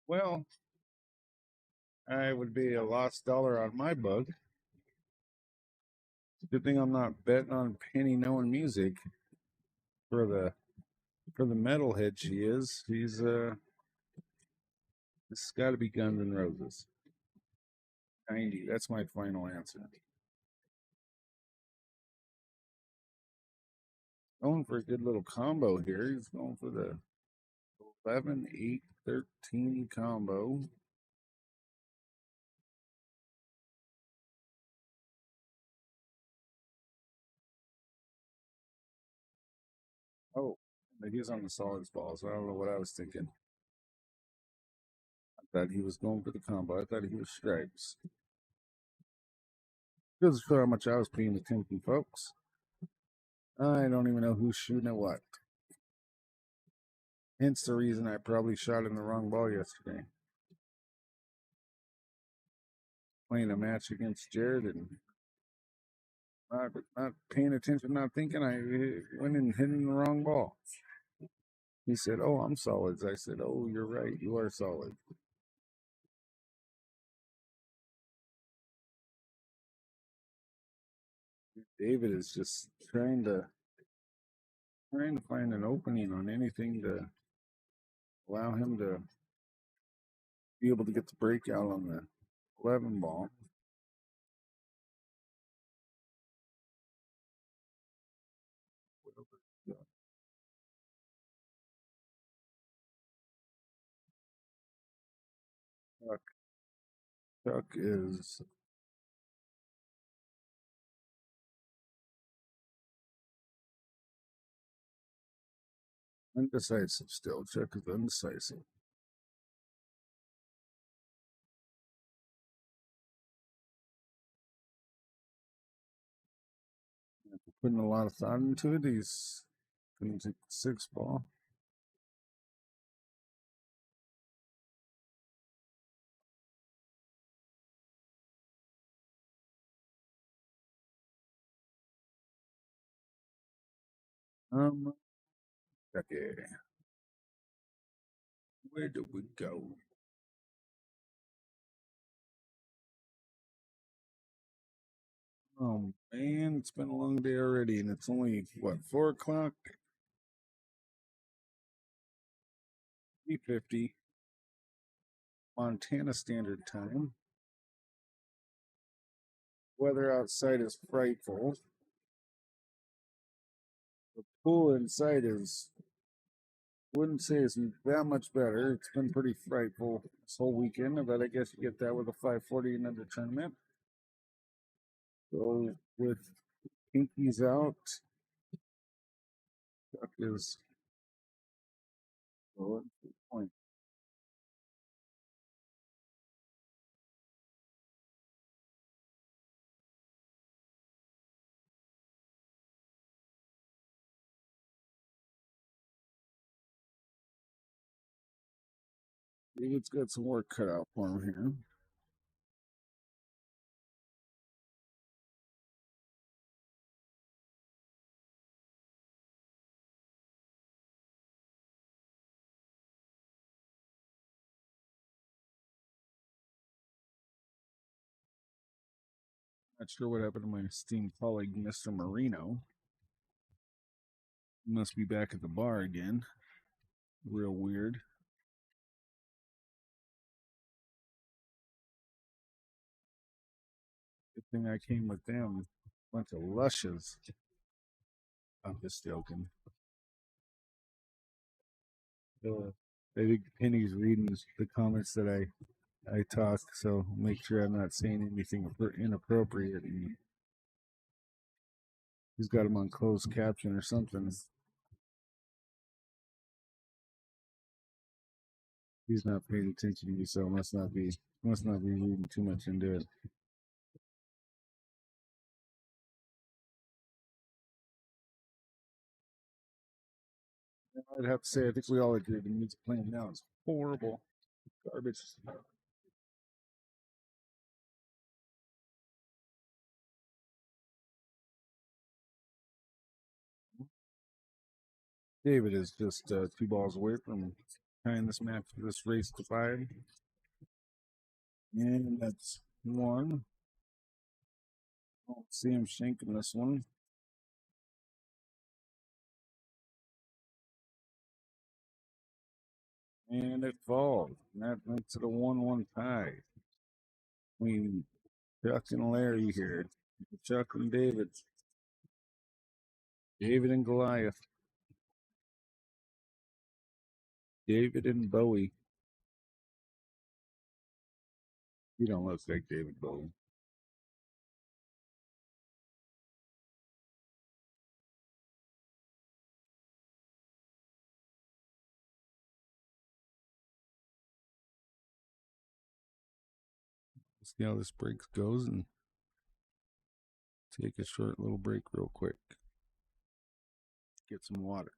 Well, I would be a lost dollar on my book. Good thing I'm not betting on Penny knowing music for the metalhead she is. She's it's got to be Guns N' Roses. 90. That's my final answer. Going for a good little combo here. He's going for the 11, 8, 13 combo. Oh, but he's on the solids ball, so I don't know what I was thinking. I thought he was going for the combo. I thought he was stripes. Just for how much I was paying attention, folks. I don't even know who's shooting at what. Hence the reason I probably shot in the wrong ball yesterday. Playing a match against Jared and not paying attention, not thinking, I went and hit in the wrong ball. He said, "Oh, I'm solids." I said, "Oh, you're right. You are solid." David is just trying to find an opening on anything to allow him to be able to get the breakout on the 11 ball. Chuck is undecisive still. Chuck is undecisive. After putting a lot of thought into it, he's going to take the 6 ball. Okay. Where do we go? Oh man, it's been a long day already, and it's only what, 4 o'clock? 3:50 Montana Standard Time. Weather outside is frightful. The pool inside is, wouldn't say it's that much better. It's been pretty frightful this whole weekend, but I guess you get that with a 540 and under tournament. So with pinkies out, Chuck is going to the point. David's got some work cut out for him here. Not sure what happened to my esteemed colleague, Mr. Marino. He must be back at the bar again. Real weird. Good thing I came with them. Bunch of lushes. I'm just joking. I think Penny's reading the comments that I talk, so make sure I'm not saying anything inappropriate. And he's got him on closed caption or something. He's not paying attention to you, so must not be reading too much into it. I'd have to say, I think we all agree the music playing now is horrible, garbage. David is just 2 balls away from tying this match, this race to 5. And that's 1. Don't see him shanking this one. And it falls. And that makes it a 1-1 tie between Chuck and Larry here. Chuck and David. David and Goliath. David and Bowie. You don't look like David Bowie. Let's see how this break goes and take a short little break real quick. Get some water.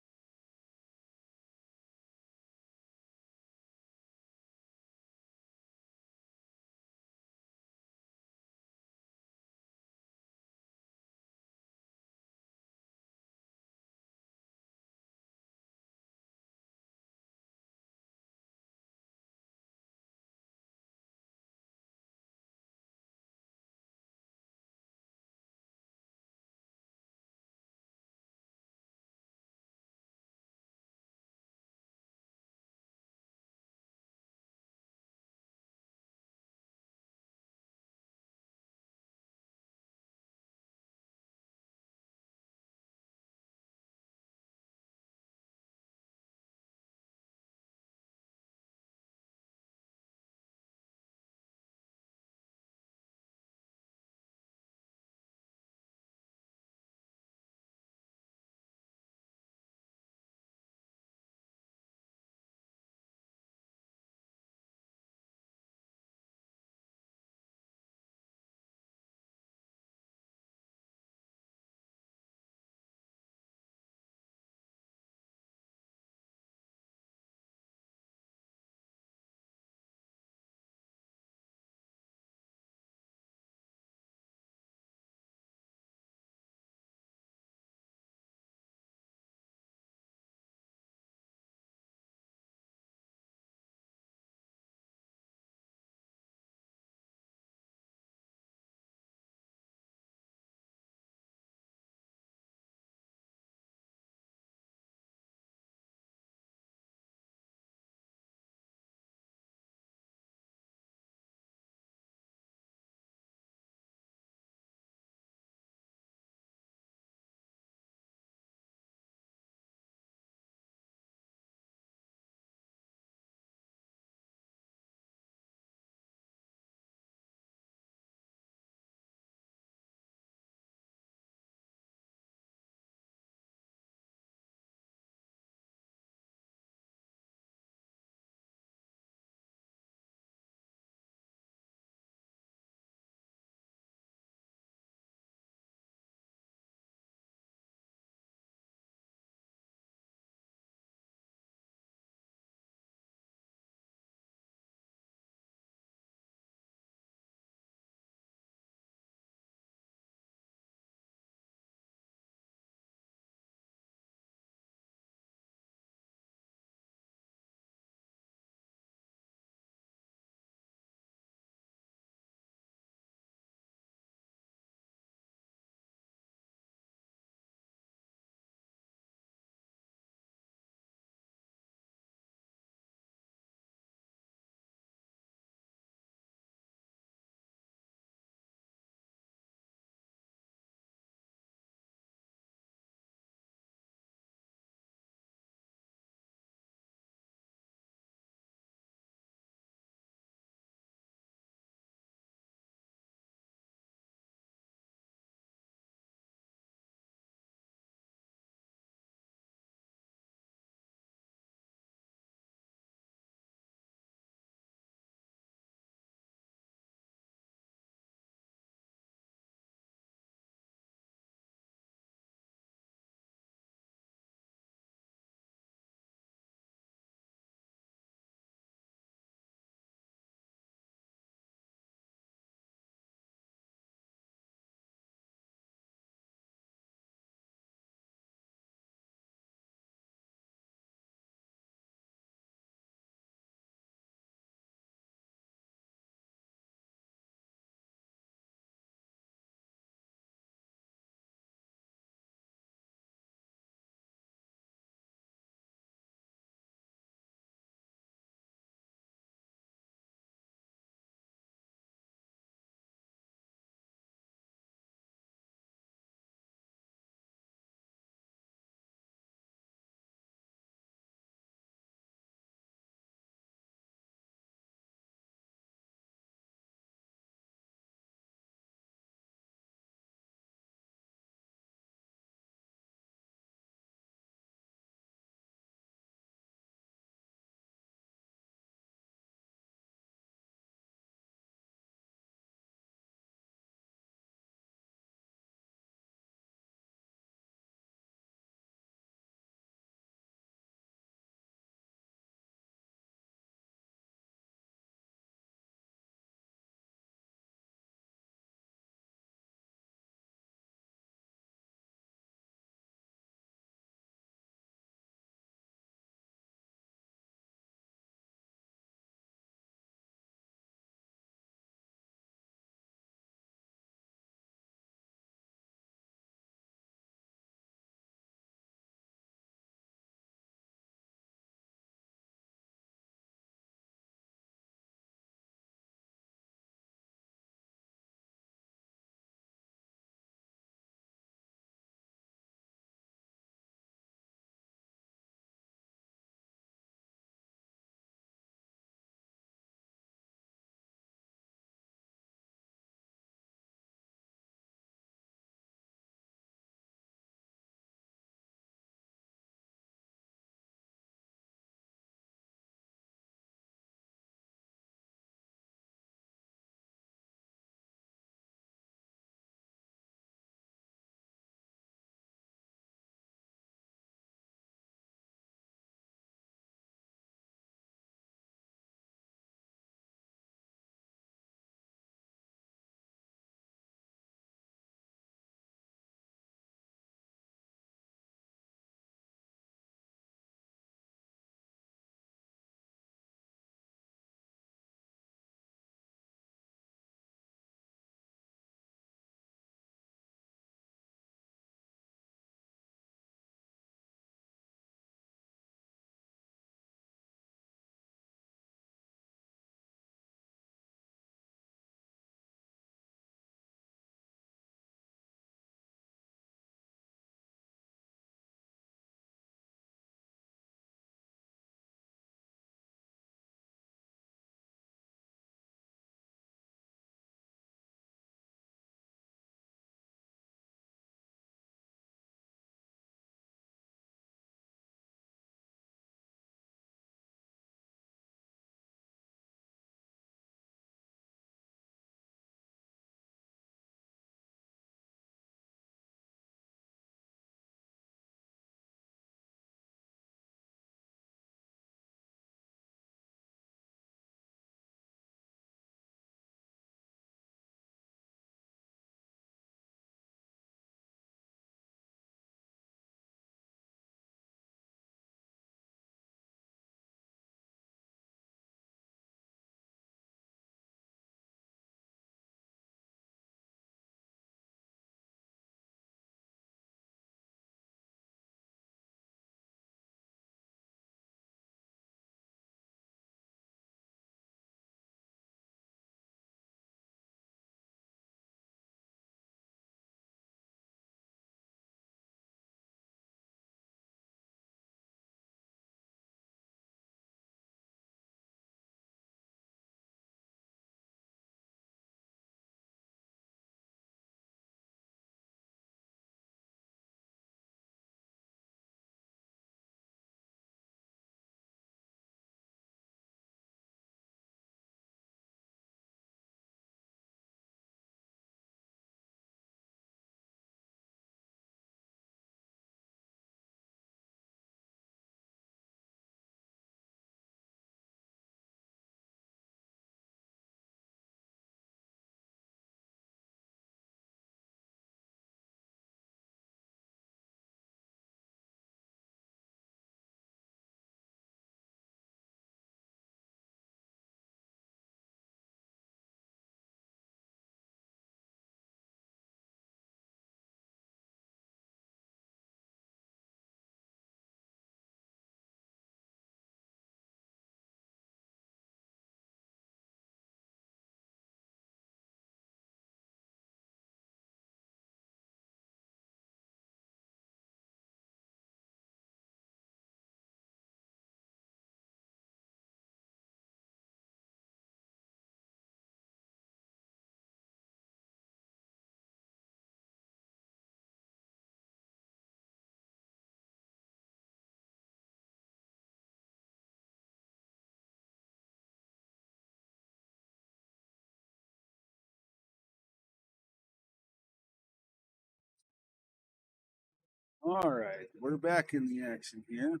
All right, we're back in the action here.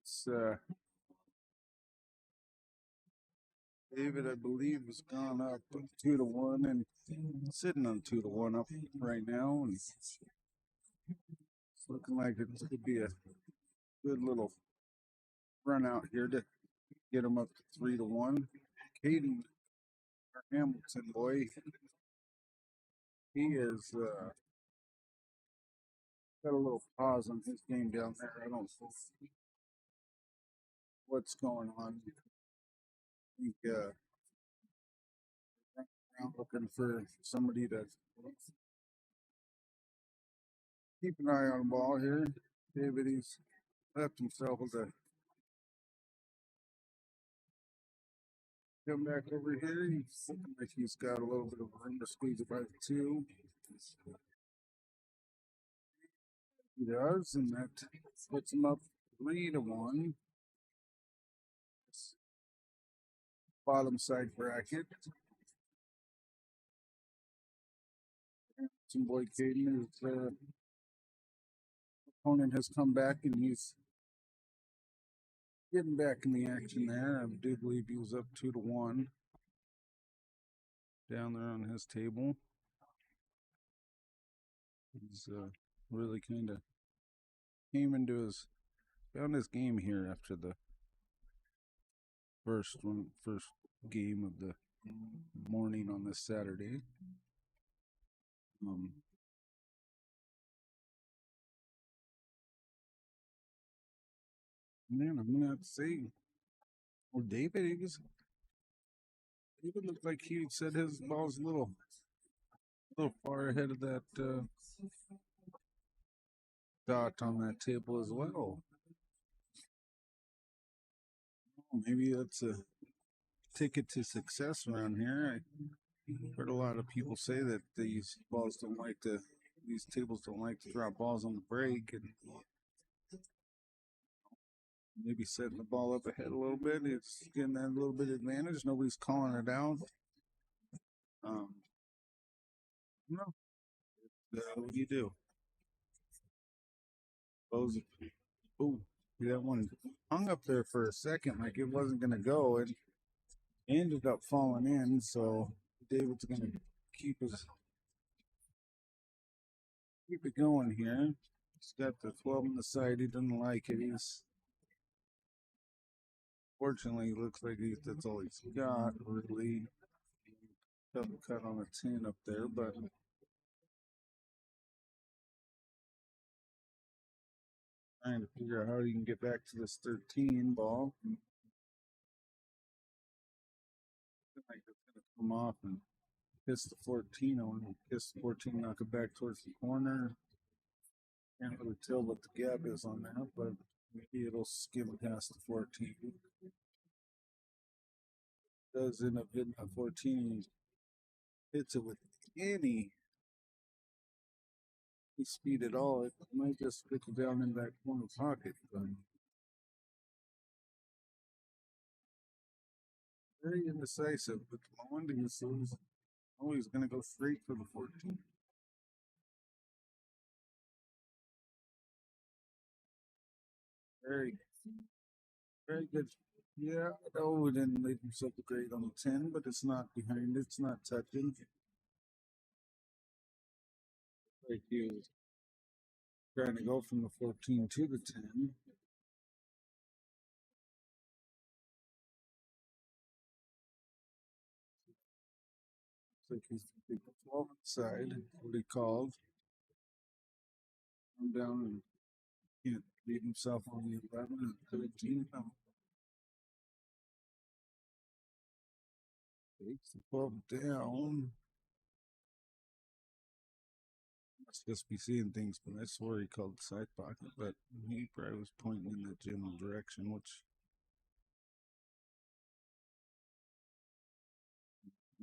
It's David, I believe, has gone up 2-1 and sitting on 2-1 up right now, and it's looking like it could be a good little run out here to get him up to 3-1. Caden, our Hamilton boy, he is got a little pause on his game down there. I don't know what's going on. I think running around looking for somebody to keep an eye on the ball here. David, he's left himself with a come back over here. He's looking like he's got a little bit of room to squeeze it by the two. He does, and that puts him up 3-1. Bottom side bracket. Some boy Caden, his opponent has come back and he's getting back in the action there. I do believe he was up 2-1 down there on his table. He's really kind of found his game here after the first game of the morning on this Saturday. Man, I'm gonna have to say, well, David looked like he said his ball's a little far ahead of that dot on that table as well. Maybe that's a ticket to success around here. I heard a lot of people say that these tables don't like to drop balls on the break, and maybe setting the ball up ahead a little bit. It's getting that little bit of advantage. Nobody's calling it out. No. What do you do? Ooh, that one hung up there for a second like it wasn't going to go. It ended up falling in, so David's going to keep it going here. He's got the 12 on the side. He doesn't like it. Fortunately, looks like that's all he's got, really. Double cut on a 10 up there, but trying to figure out how he can get back to this 13 ball. Like it's going to come off and kiss the 14 on. Kiss the 14, knock it back towards the corner. Can't really tell what the gap is on that, but maybe it'll skim past the 14. Does end up hitting the 14. Hits it with any speed at all. It might just stick down in that corner pocket. But very indecisive at the moment. He's always going to go straight for the 14. Very, very good. Yeah, no, he didn't leave himself a grade on the 10, but it's not behind. It's not touching. Like he was trying to go from the 14 to the 10. Like he's the 12 side, what he called. Come down and can't leave himself on the 11 and 13. No. Takes the 12 down. Must just be seeing things, but I swear he called the side pocket, but he probably was pointing in the general direction, which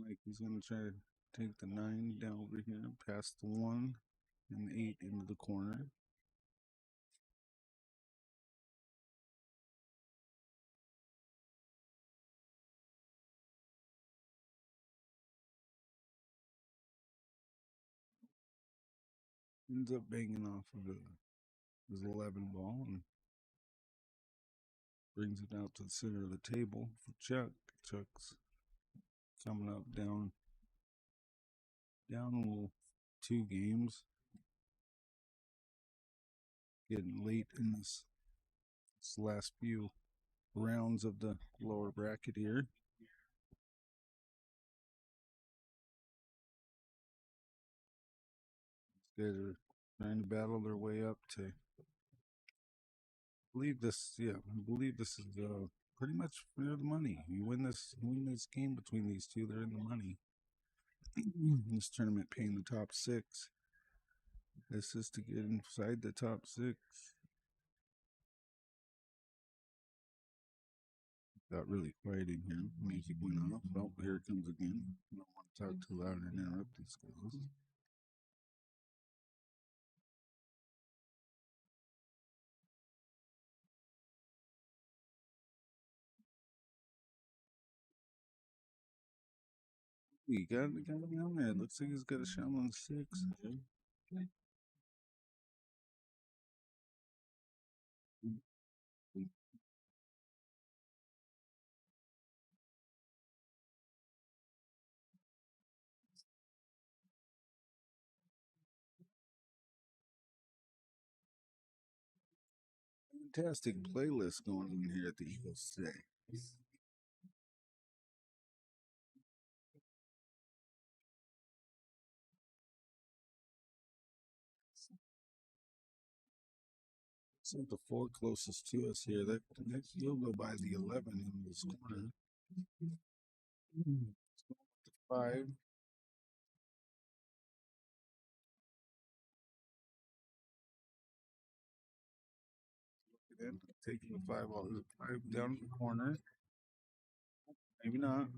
like he's gonna try to take the 9 down over here, past the 1 and the 8 into the corner. ends up banging off of his 11 ball and brings it out to the center of the table for Chuck. Chuck's coming up down a little 2 games. Getting late in this last few rounds of the lower bracket here. These guys are trying to battle their way up to. I believe this is pretty much for the money. You win this game between these two, they're in the money. This tournament paying the top 6. This is to get inside the top 6. Got really quiet in here. Music went off. Oh, here it comes again. I don't want to talk too loud and interrupt these guys. He got him down there. Looks like he's got a shot on 6. Fantastic playlist going on here at the Eagles today. So the 4 closest to us here, that you'll go by the 11 in this corner. The 5. Look at it. Taking the 5 all the 5 down in the corner. Maybe not.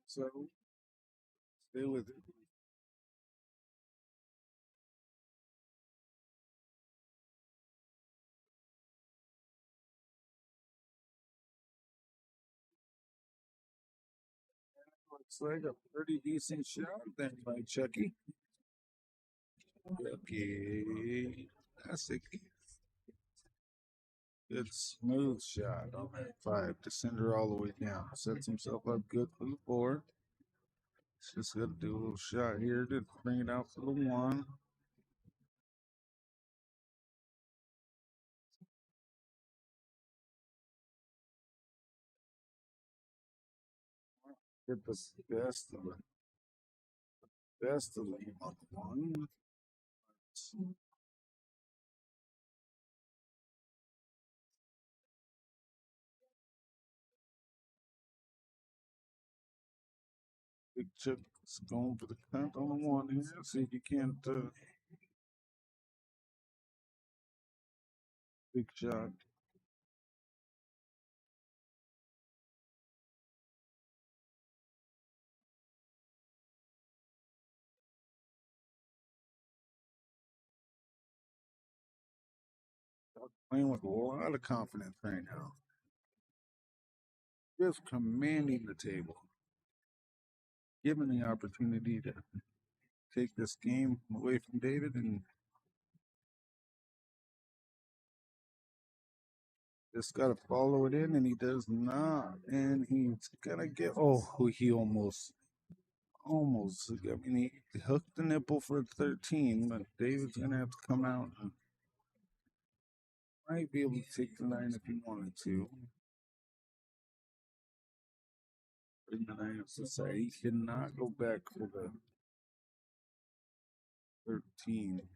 So stay with it. Looks like a pretty decent shot then by Chucky. Chucky. Classic. Good smooth shot on that 5 to send her all the way down. Sets himself up good for the 4. Just got to do a little shot here to bring it out for the 1. Get the best of the 1. Big Chip's going for the count on the 1 here. See if you can't. Big shot. Playing with a lot of confidence right now. Just commanding the table. Given the opportunity to take this game away from David and just got to follow it in, and he does not. And he's going to get, he almost. I mean, he hooked the nipple for 13, but David's going to have to come out and might be able to take the 9 if he wanted to. Bring the 9 up to the side. He cannot go back for the 13.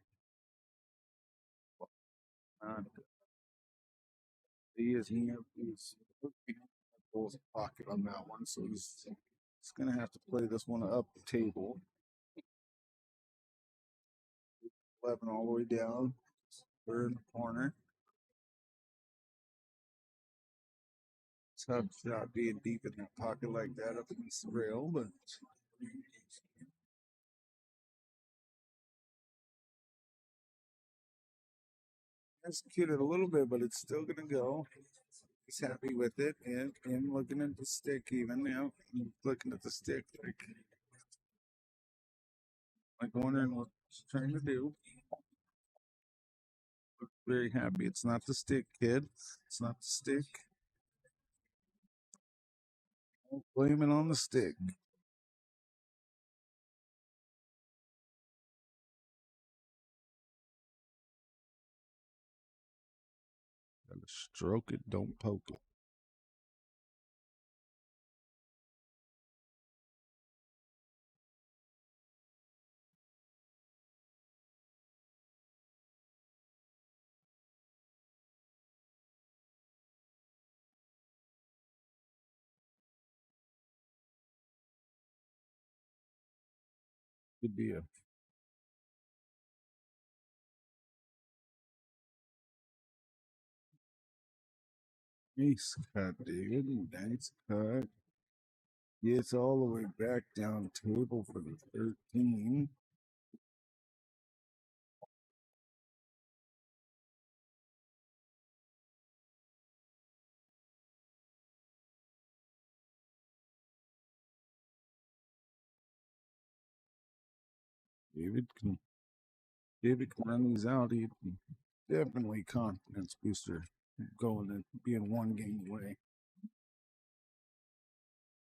He's behind the pocket on that one, so he's going to have to play this one up the table. 11 all the way down. They're in the corner. Tough shot being deep in that pocket like that up against the rail, but executed a little bit, but it's still going to go. He's happy with it, and looking at the stick even, looking at the stick like wondering Just trying to do. Very happy. It's not the stick, kid. It's not the stick. Don't blame it on the stick. Gotta stroke it, don't poke it. Could be a nice cut, David. Nice cut. Gets all the way back down table for the 13. David can run these out. He definitely confidence booster going and being one game away.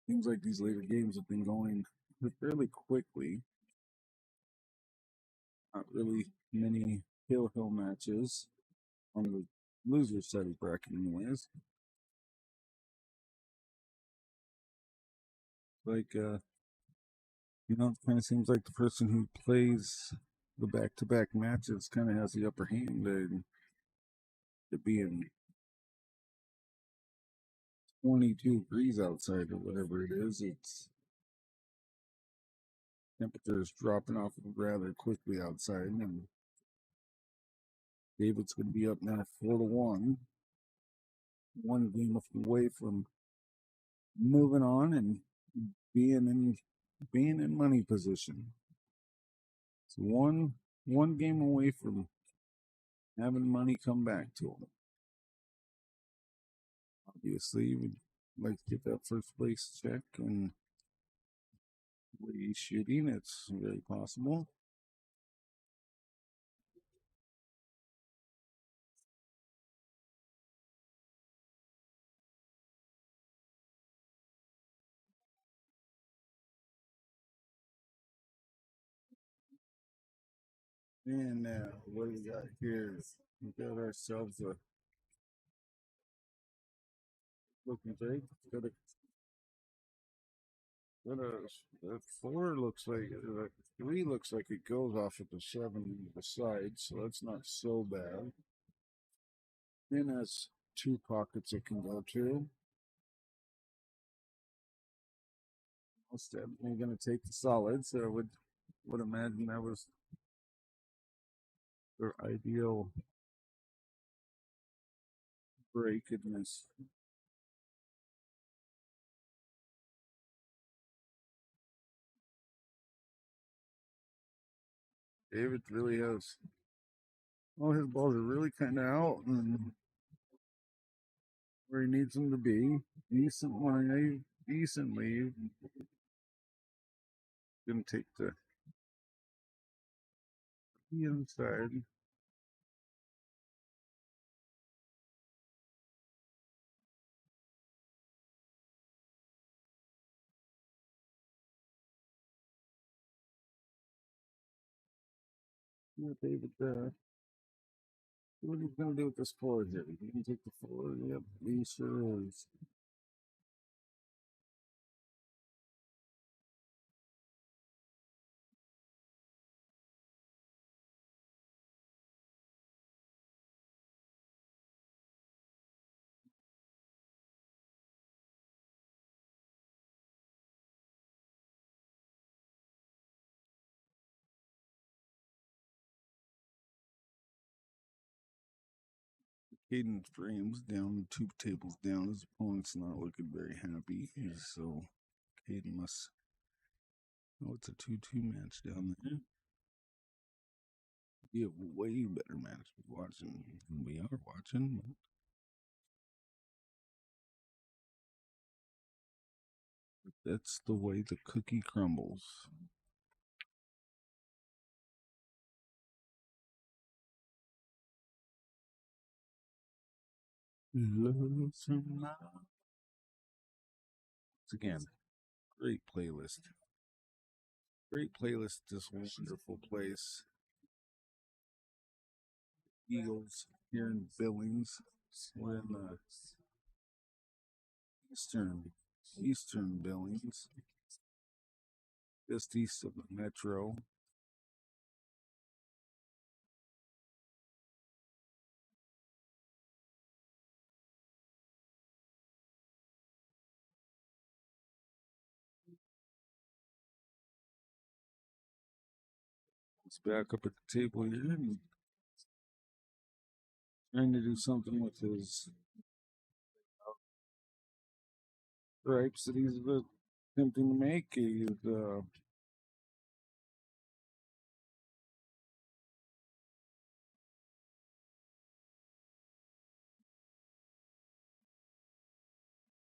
Seems like these later games have been going fairly quickly. Not really many hill matches on the loser side of bracket, anyways. Like, it kind of seems like the person who plays the back-to-back matches kind of has the upper hand. It being 22 degrees outside or whatever it is, it's temperatures dropping off rather quickly outside, and David's going to be up now 4-1, one game away from moving on and being in money position. It's one game away from having money come back to him. Obviously, we'd like to get that first place check, and the way he's shooting, it's very possible. And what do we got here? We got ourselves a looking great. That 4 looks like that 3 looks like it goes off at the 7 on the side, so that's not so bad. Then has 2 pockets it can go to. Most definitely going to take the solid, so I would imagine that was their ideal break in this. David really has all his balls are really kind of out and where he needs them to be. Decent lead. Gonna take the inside. Yeah, David, what are you gonna do with this 4 here? You can take the 4. Yep, he sure is. Caden frames down 2 tables down. His opponent's not looking very happy, so Caden must. Oh, it's a 2-2 match down there. Be a way better match to be watching. We are watching. But that's the way the cookie crumbles. Once again, great playlist. Great playlist. This wonderful place. Eagles here in Billings. We're in the eastern Billings, just east of the metro. He's back up at the table here and trying to do something with his gripes that he's attempting to make. He's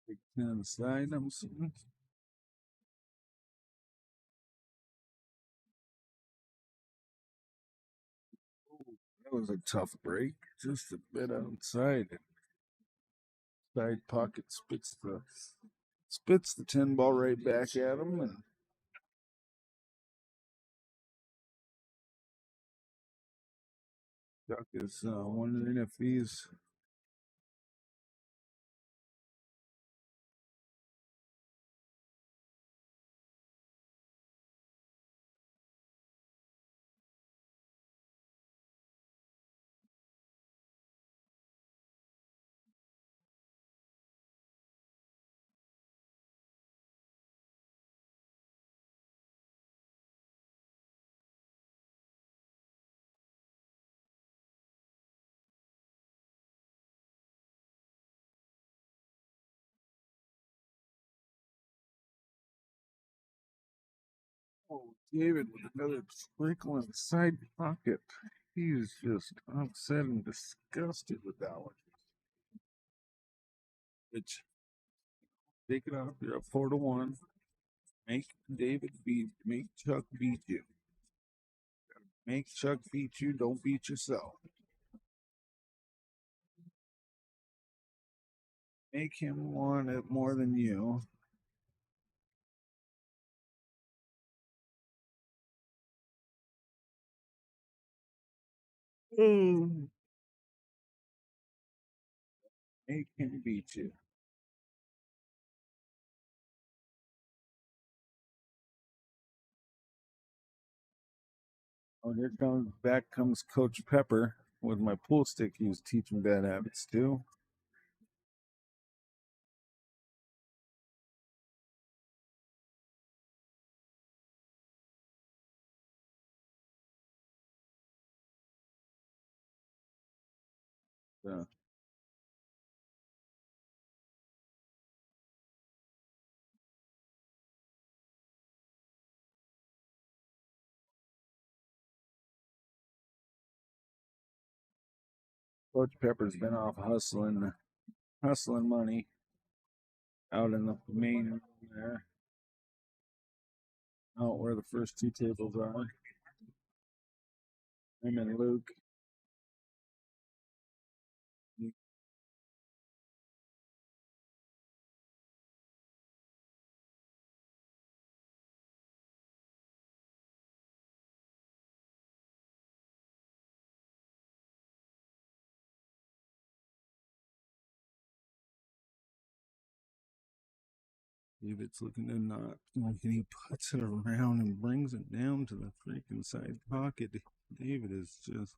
big 10 on the side, I'm assuming. That was a tough break, just a bit outside. Side pocket spits the 10 ball right back at him, and Chuck is wondering if he's David with another sprinkle in the side pocket. He's just upset and disgusted with that one. Which take it up. You're up 4-1. Make Chuck beat you. Make Chuck beat you. Don't beat yourself. Make him want it more than you. Make him beat you. Oh, back comes Coach Pepper with my pool stick. He was teaching bad habits too. Coach Pepper's been off hustling money out in the main room there, out where the first two tables are. Him and Luke. David's looking to not, and he puts it around and brings it down to the freaking side pocket. David is just,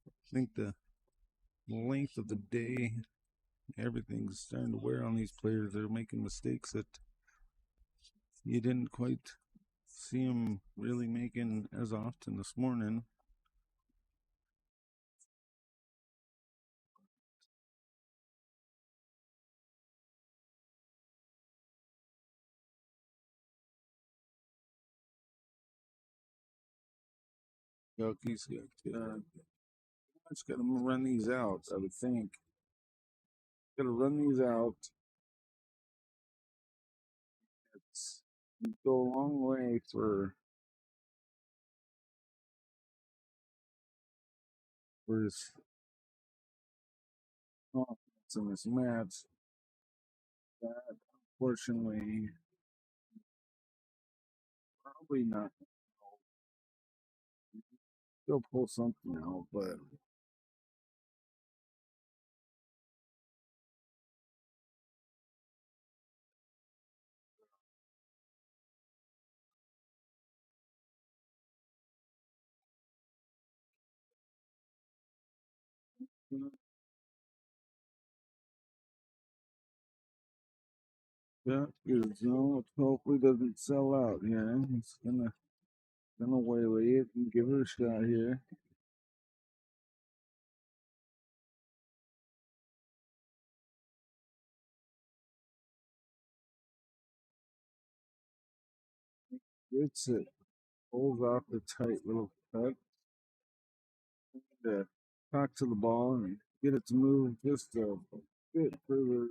I think the length of the day, everything's starting to wear on these players. They're making mistakes that you didn't quite see them really making as often this morning. Yoki's got to run these out, I would think. Got to run these out. It's go a long way for his in this match that unfortunately probably not. He'll pull something out, but yeah, good zone. Hopefully doesn't sell out here. He's gonna waylay it and give it a shot here. Gets it. Pulls off the tight little cut. To talk to the ball and get it to move just a bit further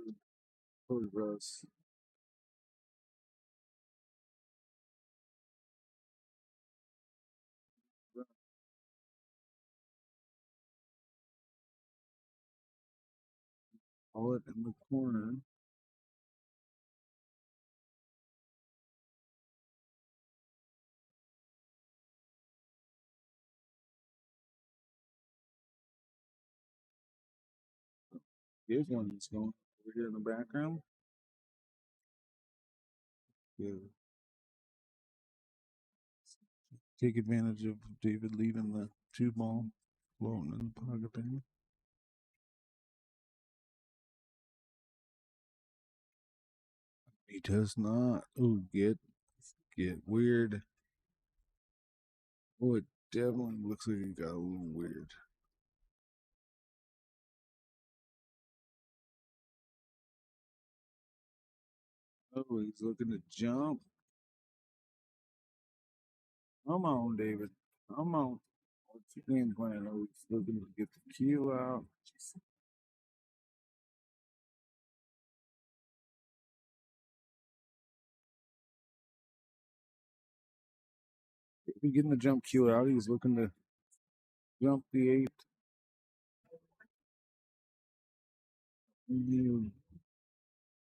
towards us. All it in the corner. Here's one that's going over here in the background. Yeah. Take advantage of David leaving the 2 ball floating in the pocket there. He does not. Oh, get weird. Oh, it definitely looks like it got a little weird. Oh, he's looking to jump. Come on, David. Come on. What's your game plan? Oh, he's looking to get the keel out. If he getting the jump keel out, he's looking to jump the 8. You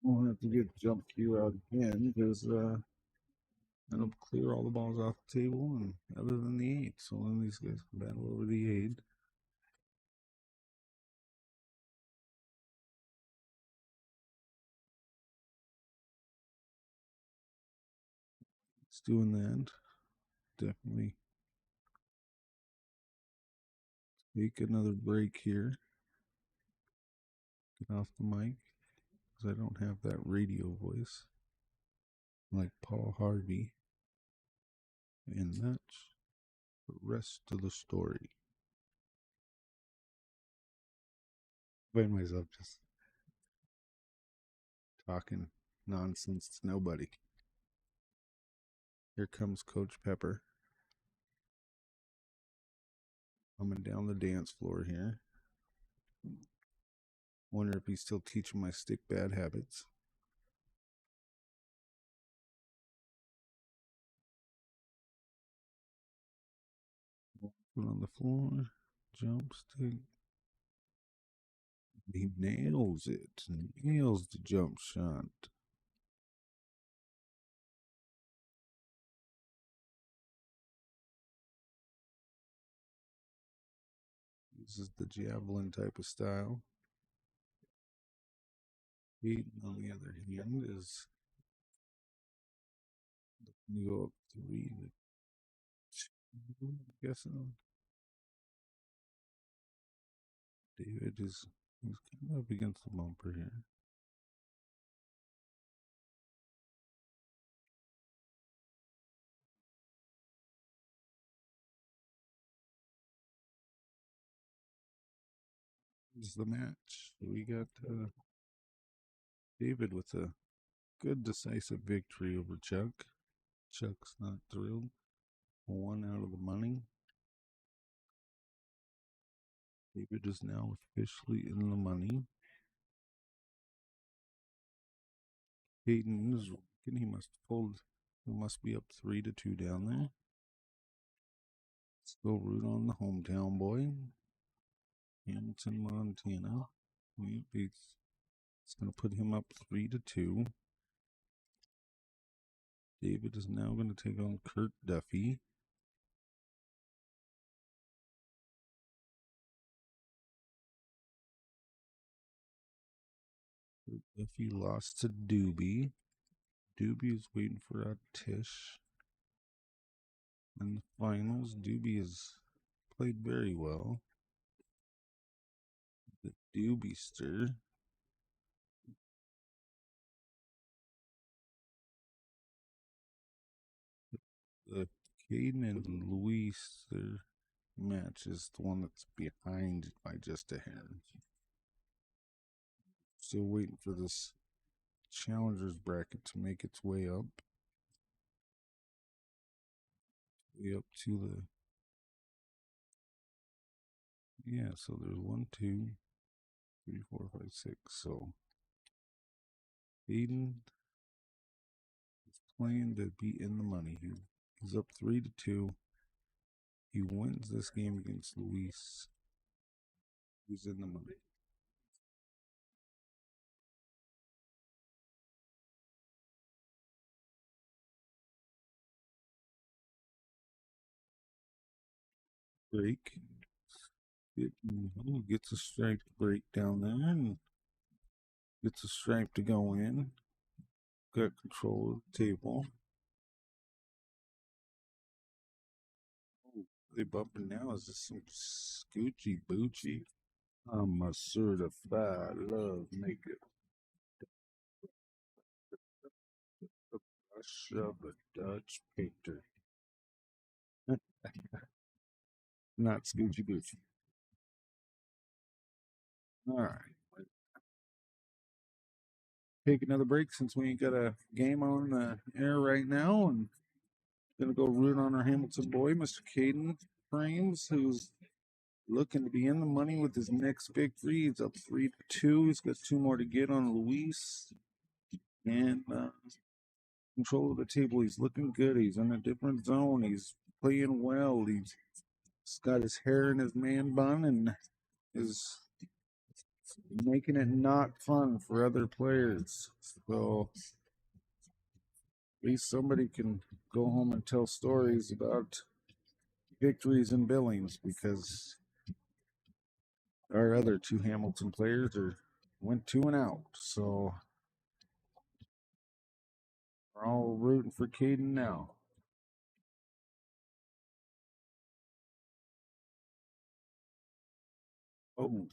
won't have to get jump keel out again because that'll clear all the balls off the table, and other than the 8. So then these guys can battle over the 8. It's doing that. Definitely take another break here. Get off the mic because I don't have that radio voice like Paul Harvey. And that's the rest of the story. Find myself just talking nonsense to nobody. Here comes Coach Pepper coming down the dance floor here. Wonder if he's still teaching my stick bad habits. Put on the floor, jump stick. He nails it. Nails the jump shot. This is the javelin type of style. Peyton, on the other hand, is looking to go up 3 to 2, I guess. David is he's kind of up against the bumper here. This is the match. We got David with a good decisive victory over Chuck. Chuck's not thrilled. 1 out of the money. David is now officially in the money. Peyton is working. He must fold. He must be up 3 to 2 down there. Let's go root on the hometown boy. Hamilton, Montana. He beats It's going to put him up 3-2. David is now going to take on Kurt Duffy. Kurt Duffy lost to Doobie. Doobie is waiting for a Tish. In the finals, Doobie has played very well. The Doobie-ster. The Caden and Luis, their match is the one that's behind by just a hair. Still waiting for this challengers bracket to make its way up. Way up to the. Yeah, so there's 1, 2, 3, 4, 5, 6. So Aiden is playing to be in the money. He's up 3-2. He wins this game against Luis. He's in the money. Break. Gets a stripe break down there and gets a stripe to go in. Got control of the table. Oh, they bumping now. Is this some Scoochie Boochie? I'm a certified love maker. The brush of a Dutch painter. Not Scoochie Boochie. All right. Take another break since we ain't got a game on the air right now, and gonna go root on our Hamilton boy, Mr. Caden Frames, who's looking to be in the money with his next victory. He's up 3-2. He's got 2 more to get on Luis, and control of the table. He's looking good. He's in a different zone. He's playing well. He's got his hair in his man bun and is making it not fun for other players. So at least somebody can go home and tell stories about victories in Billings, because our other 2 Hamilton players went 2 and out. So we're all rooting for Caden now. Oh,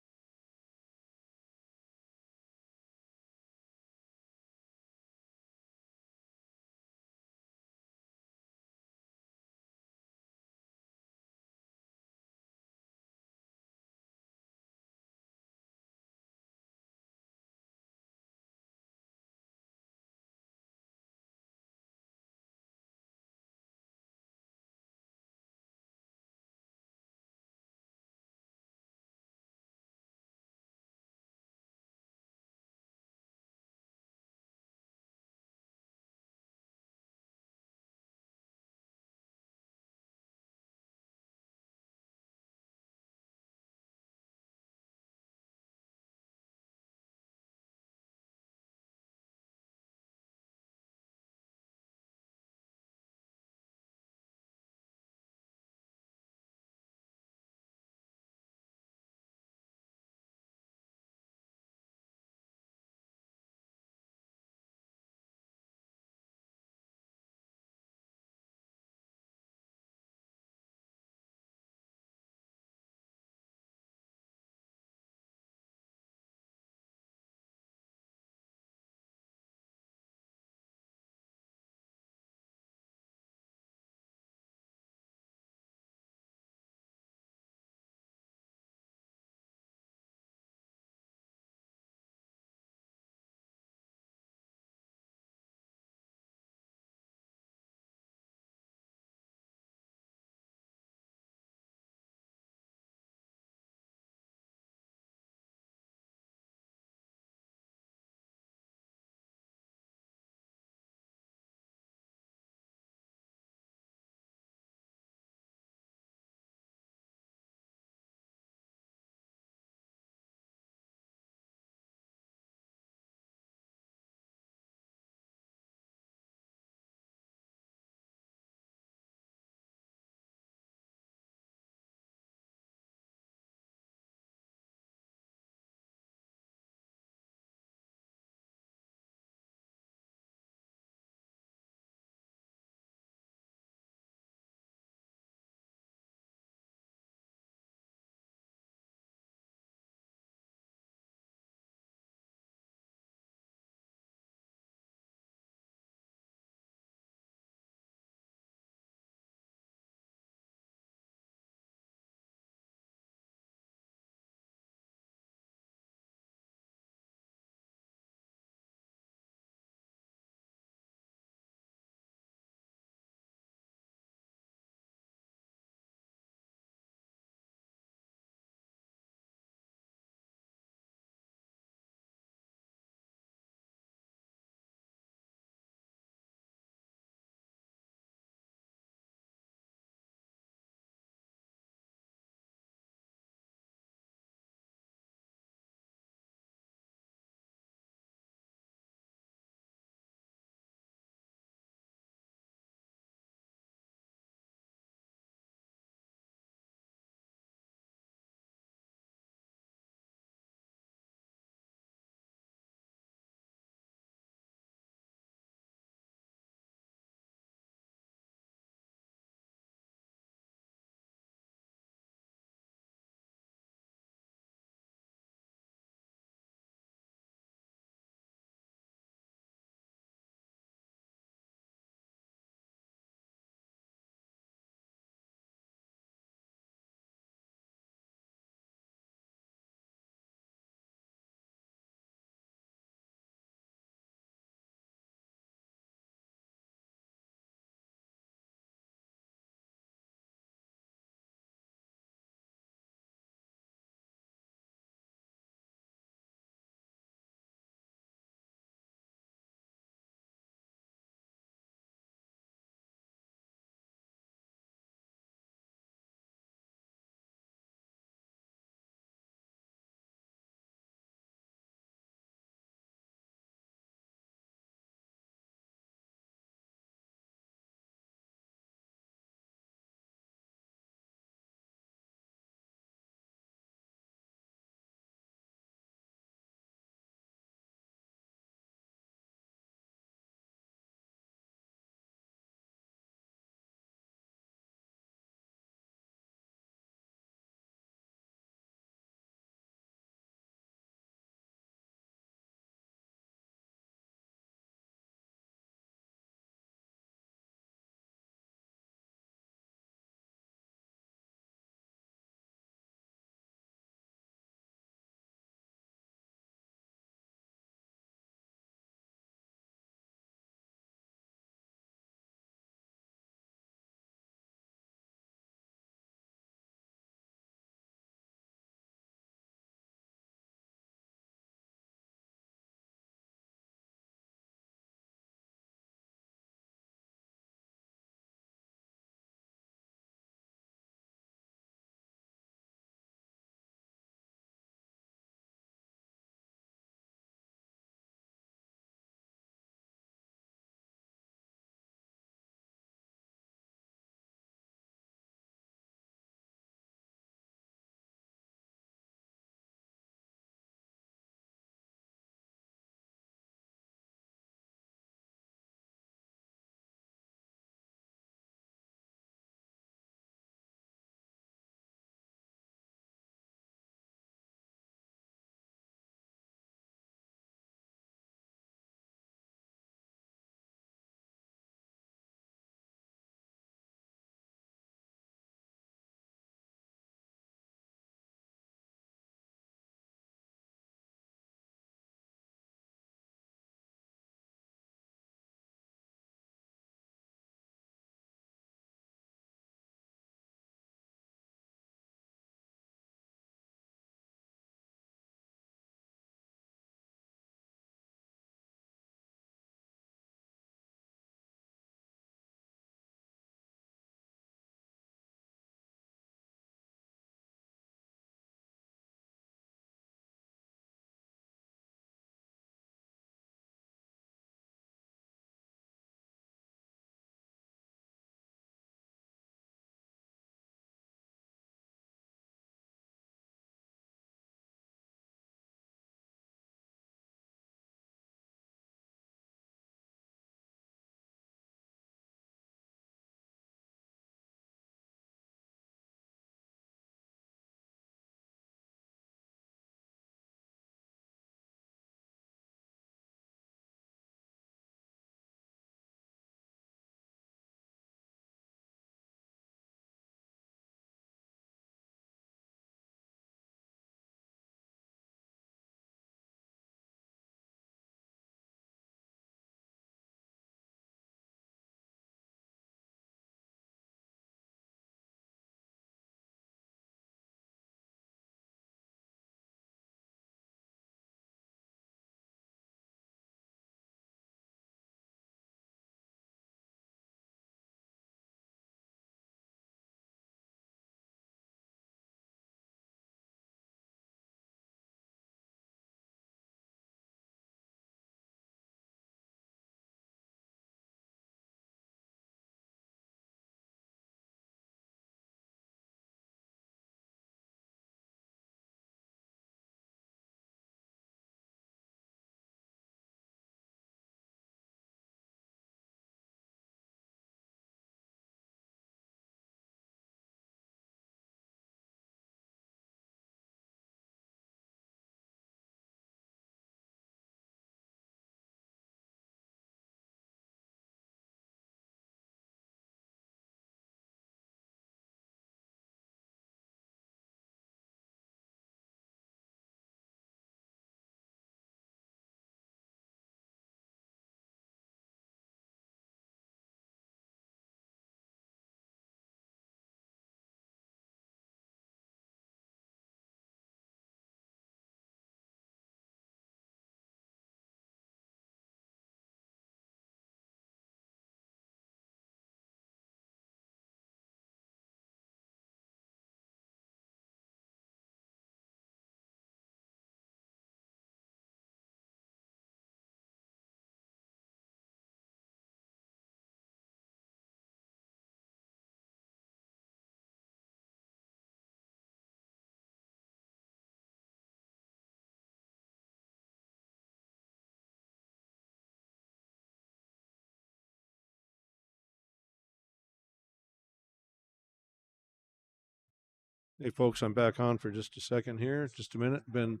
Hey, folks, I'm back on for just a second here. Just a minute. Been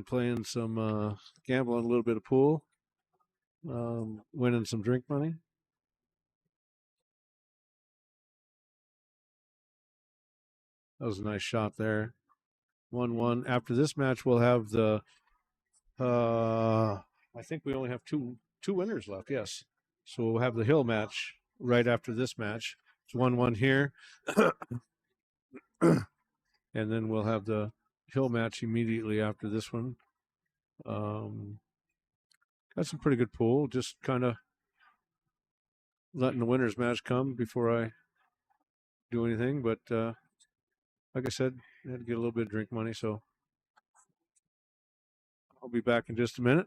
playing some gambling, a little bit of pool, winning some drink money. That was a nice shot there. 1-1. After this match, we'll have the. I think we only have two winners left. Yes, so we'll have the hill match right after this match. It's 1-1 here, and then we'll have the hill match immediately after this one. Got some pretty good pool. Just kind of letting the winners match come before I do anything. But like I said, I had to get a little bit of drink money, so I'll be back in just a minute.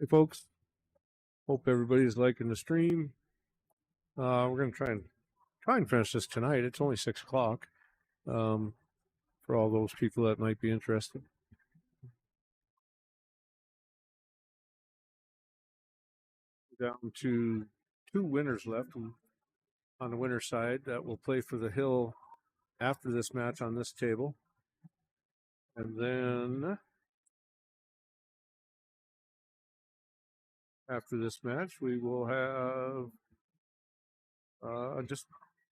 Hey, folks. Hope everybody's liking the stream. We're gonna try and finish this tonight. It's only 6 o'clock. For all those people that might be interested. Down to 2 winners left on the winner's side that will play for the hill after this match on this table. And then after this match, we will have just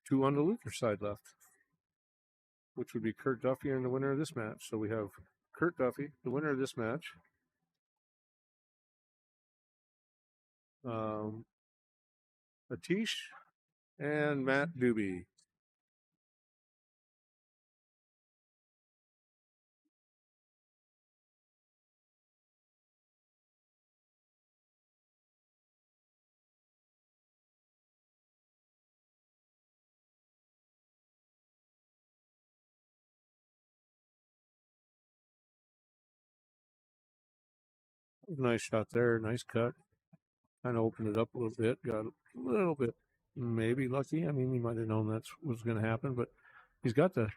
2 on the loser side left, which would be Kurt Duffy and the winner of this match. So we have Kurt Duffy, the winner of this match. Atish and Matt Doobie. Nice shot there, nice cut. Kind of opened it up a little bit, got a little bit maybe lucky. I mean, he might have known that was going to happen, but he's got the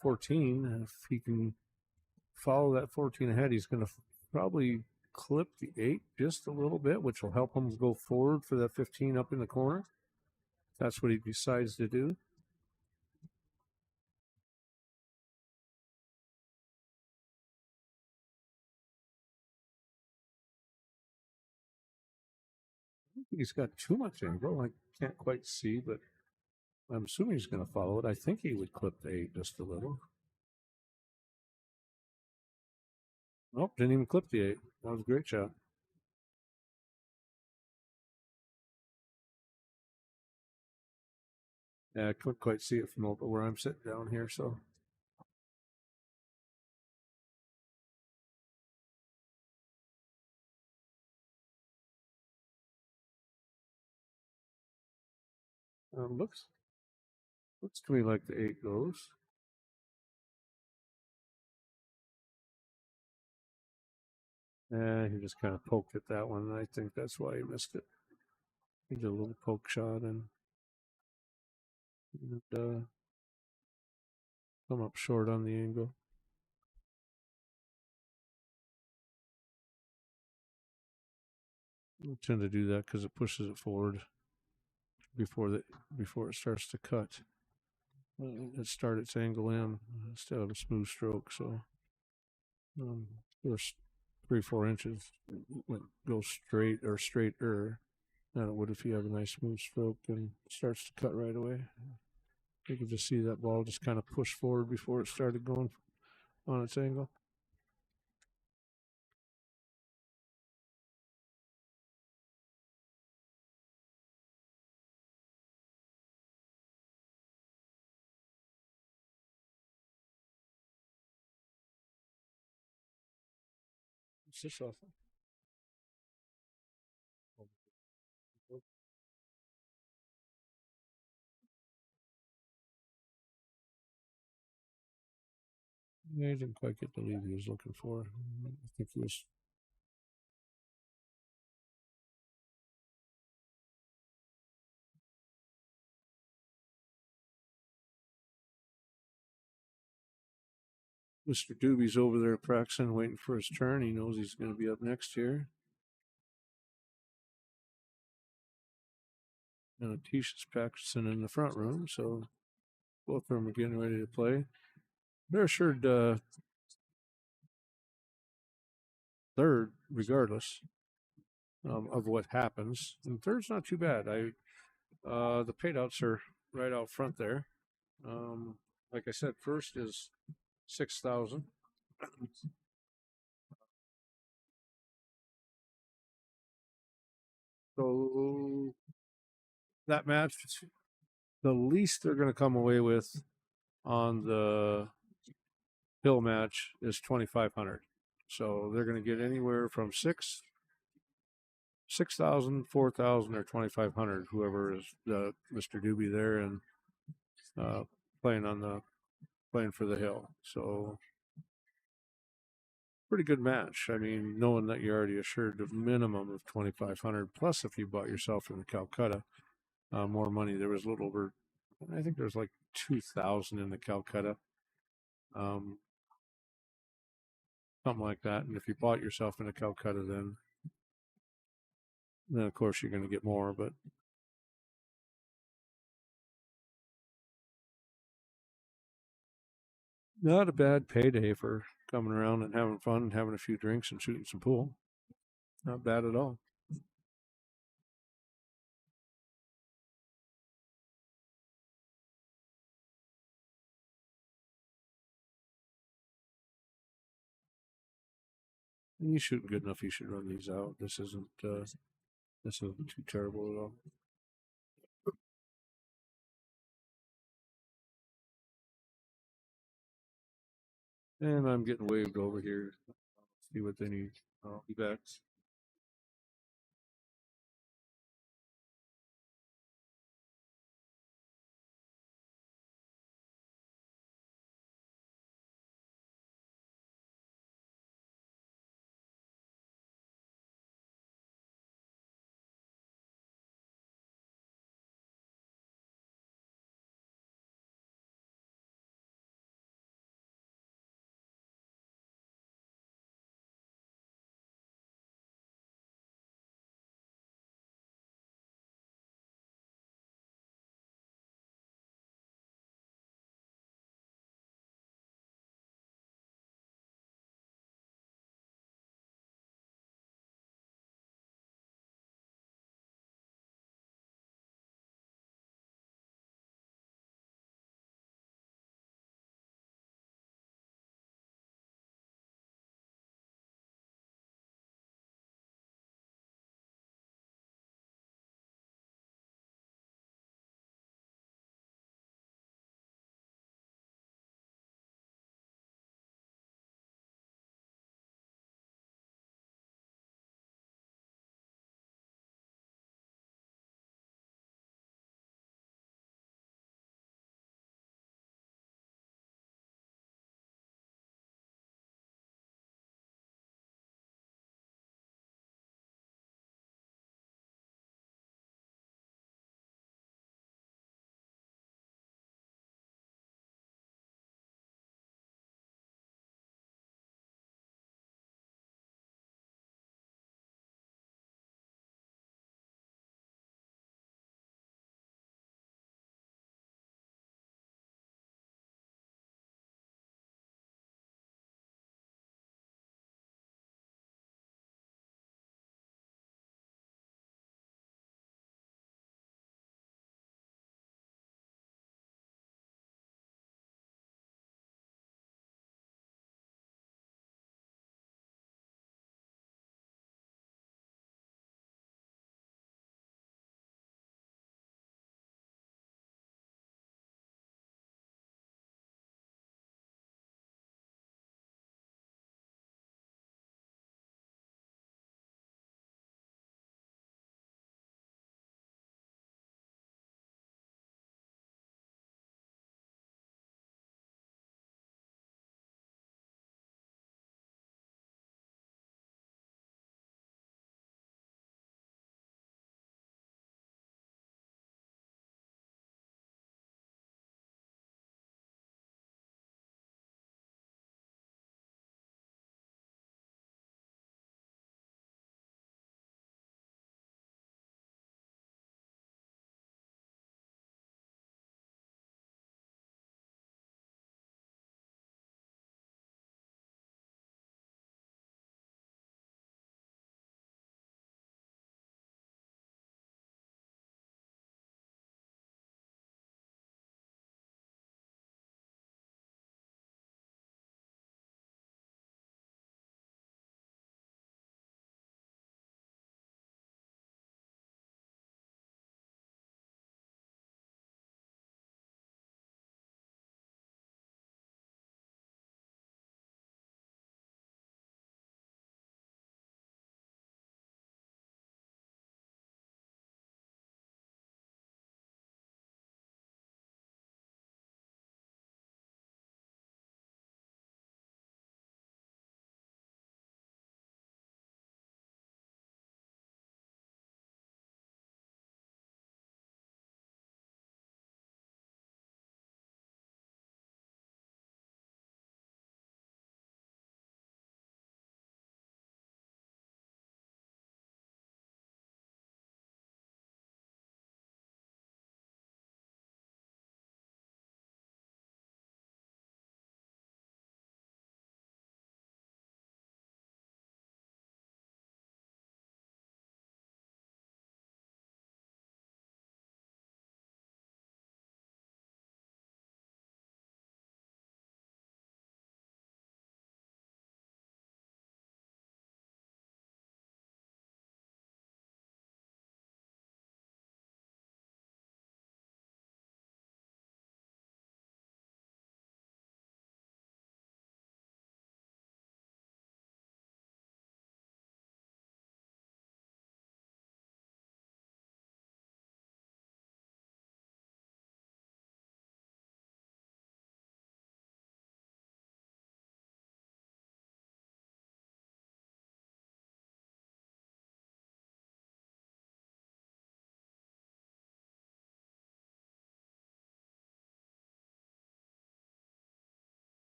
14. And if he can follow that 14 ahead, he's going to probably clip the 8 just a little bit, which will help him go forward for that 15 up in the corner. That's what he decides to do. He's got too much angle. I can't quite see, but I'm assuming he's going to follow it. I think he would clip the 8 just a little. Nope, didn't even clip the 8. That was a great shot. Yeah, I couldn't quite see it from over where I'm sitting down here, so. Looks to me like the 8 goes. He just kind of poked at that one, and I think that's why he missed it. He did a little poke shot and come up short on the angle. I tend to do that because it pushes it forward before it starts to cut. It started its angle in instead of a smooth stroke. So first 3-4 inches go straight or straighter than it would if you have a nice smooth stroke and it starts to cut right away. You can just see that ball just kind of push forward before it started going on its angle. It's just awful. Yeah, he didn't quite get the lead he was looking for. I think he was. Mr. Doobie's over there practicing, waiting for his turn. He knows he's going to be up next here. And Atish is practicing in the front room, so both of them are getting ready to play. They're assured third, regardless of what happens. And third's not too bad. The payouts are right out front there. Like I said, first is 6,000. So that match, the least they're going to come away with on the hill match is 2,500. So they're going to get anywhere from 6,000, 4,000, or 2,500. Whoever is Mr. Doobie there and playing for the hill. So pretty good match. I mean, knowing that you're already assured a minimum of 2,500 plus if you bought yourself in the Calcutta, more money. There was a little over, I think there was like 2,000 in the Calcutta, um, something like that. And if you bought yourself in a Calcutta, then of course you're going to get more. But not a bad payday for coming around and having fun and having a few drinks and shooting some pool. Not bad at all. And you shooting good enough, you should run these out. This isn't too terrible at all. And I'm getting waved over here. See what they need. I'll be back.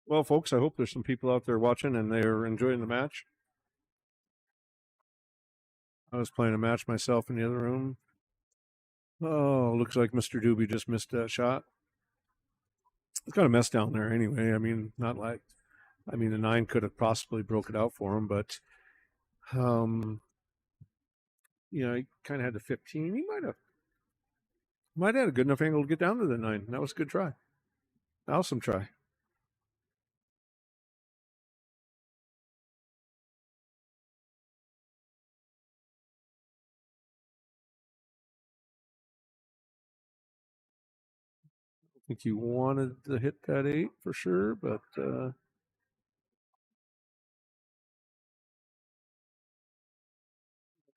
Well, folks, I hope there's some people out there watching and they're enjoying the match. I was playing a match myself in the other room. Oh, looks like Mr. Doobie just missed that shot. It's got a mess down there anyway. I mean, not like, I mean, the 9 could have possibly broke it out for him, but, you know, he kind of had the 15. He might have had a good enough angle to get down to the 9. That was a good try. Awesome try. I think he wanted to hit that 8 for sure, but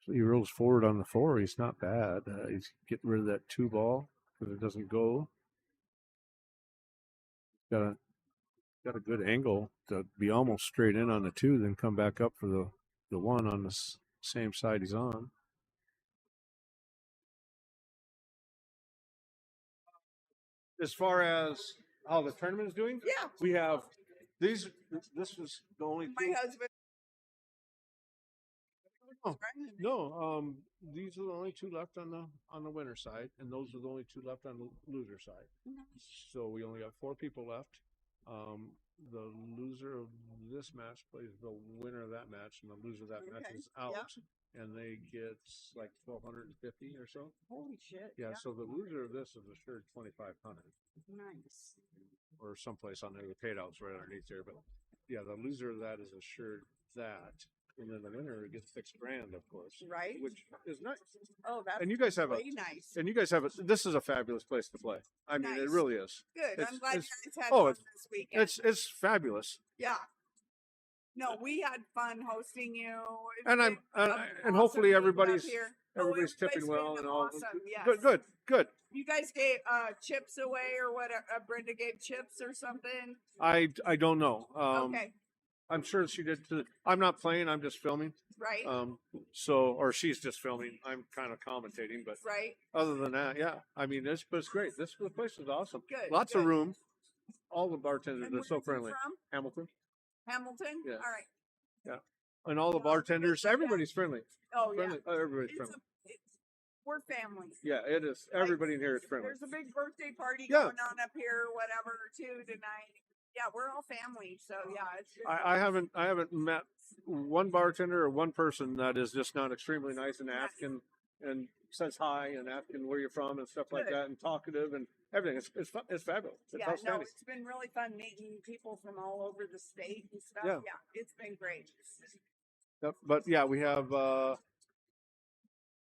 he rolls forward on the 4. He's not bad. He's getting rid of that 2 ball because it doesn't go. Got a good angle to be almost straight in on the 2, then come back up for the 1 on the same side he's on. As far as how the tournament is doing, Yeah. we have these. This was the only. My husband. Oh, no, these are the only 2 left on the winner side, and those are the only 2 left on the loser side. So we only got 4 people left. The loser of this match plays the winner of that match, and the loser of that match is out, and they get like 1,250 or so. Holy shit! Yeah, so the loser of this is assured 2,500. Nice. Or someplace on there, the payouts right underneath there, but yeah, the loser of that is assured that. And then the winner gets $6,000, of course. Right. Which is nice. Oh, that's and you guys have way nice. And you guys have this is a fabulous place to play. I mean, it really is. Good. I'm glad you guys had oh, fun this weekend. It's fabulous. Yeah. No, we had fun hosting you. And I'm and awesome hopefully meeting up everybody's here. everybody's tipping well been and all. awesome. Yes. Good. You guys gave chips away or what? Brenda gave chips or something. I don't know. Okay. I'm sure she did too. I'm not playing. I'm just filming. Right. Or she's just filming. I'm kind of commentating, but right. Other than that, yeah. I mean, it's great. The place is awesome. Good. Lots of room. All the bartenders are so friendly. From? Hamilton. Yeah. All right. Yeah. And all the bartenders, everybody's friendly. Oh friendly. yeah. Everybody's friendly. We're family. Yeah, it is. Everybody in here is friendly. There's a big birthday party going on up here, whatever, too, tonight. Yeah, we're all family, so yeah. It's I haven't met one bartender or one person that is just not extremely nice and asking and says hi and asking where you're from and stuff like that and talkative and everything. It's fun. It's fabulous. It's outstanding. It's been really fun meeting people from all over the state and stuff. Yeah, it's been great. But yeah, we have.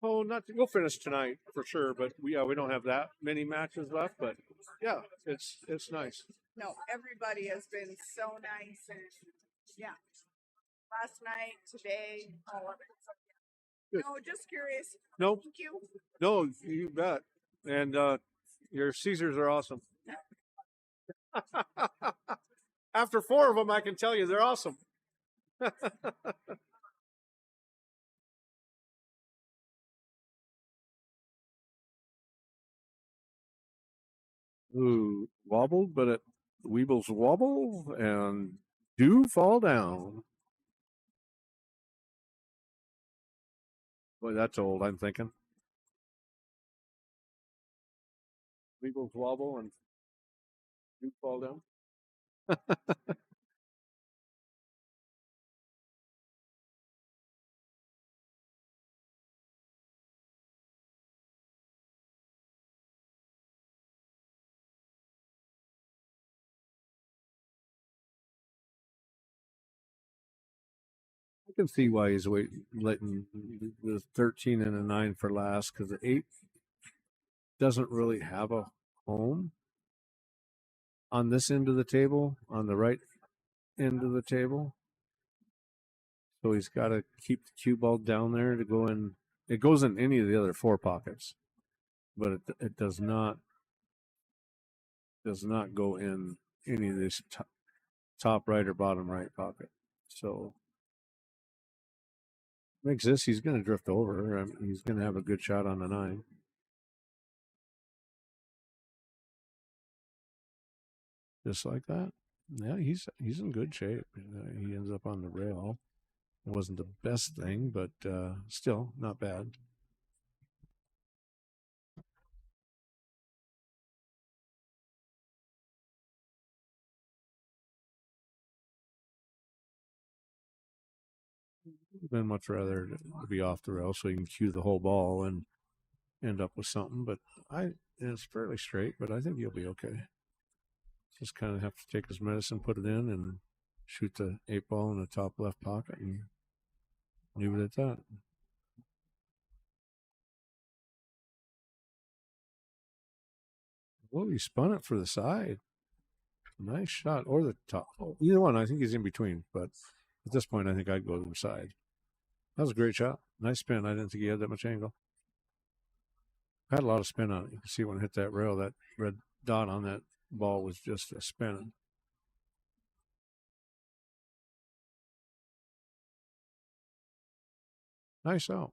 We'll finish tonight for sure, but we don't have that many matches left. But yeah, it's nice. No, everybody has been so nice, and last night, today, all of it. So, no, just curious. No, thank you. No, you bet. And your Caesars are awesome. After 4 of them, I can tell you they're awesome. Ooh, wobbled, but Weebles wobble and do fall down. Boy, that's old, I'm thinking. Weebles wobble and do fall down. I can see why he's letting the 13 and a 9 for last, because the 8 doesn't really have a home on this end of the table, on the right end of the table. So he's got to keep the cue ball down there to go in. It goes in any of the other 4 pockets, but it does not go in any of this top right or bottom right pocket. So makes this, he's going to drift over. I mean, he's going to have a good shot on the 9. Just like that. Yeah, he's in good shape. He ends up on the rail. It wasn't the best thing, but still not bad. I'd much rather to be off the rail so you can cue the whole ball and end up with something. But it's fairly straight, but I think he'll be okay. Just kind of have to take his medicine, put it in, and shoot the 8-ball in the top left pocket and leave it at that. Oh, he spun it for the side. Nice shot. Or the top. Either one. I think he's in between. But at this point, I think I'd go to the side. That was a great shot. Nice spin. I didn't think he had that much angle. Had a lot of spin on it. You can see when it hit that rail, that red dot on that ball was just a spinning. Nice out.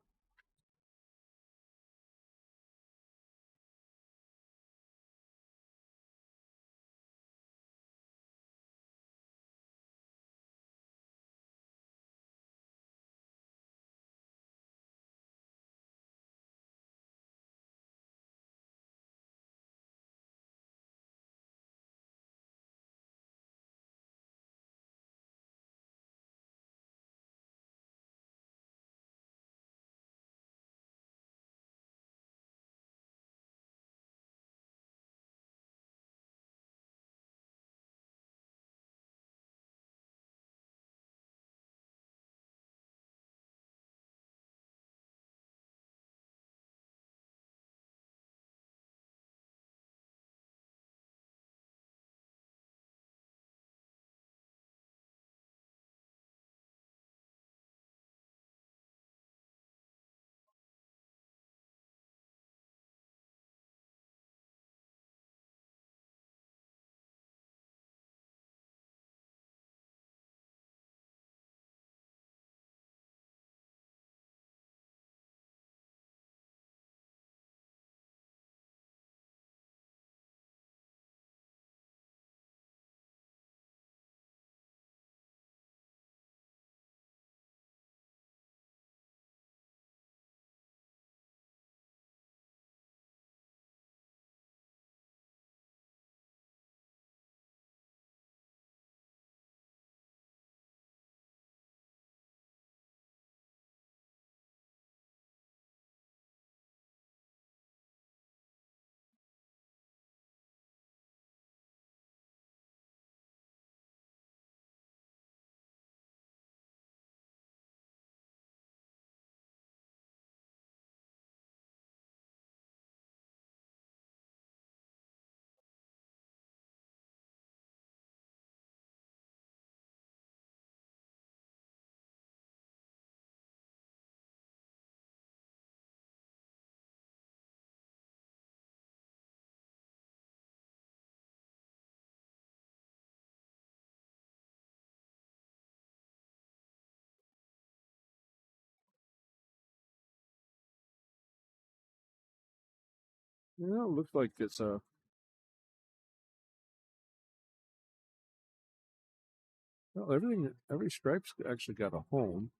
Yeah, it looks like it's a. Well, every stripe's actually got a home.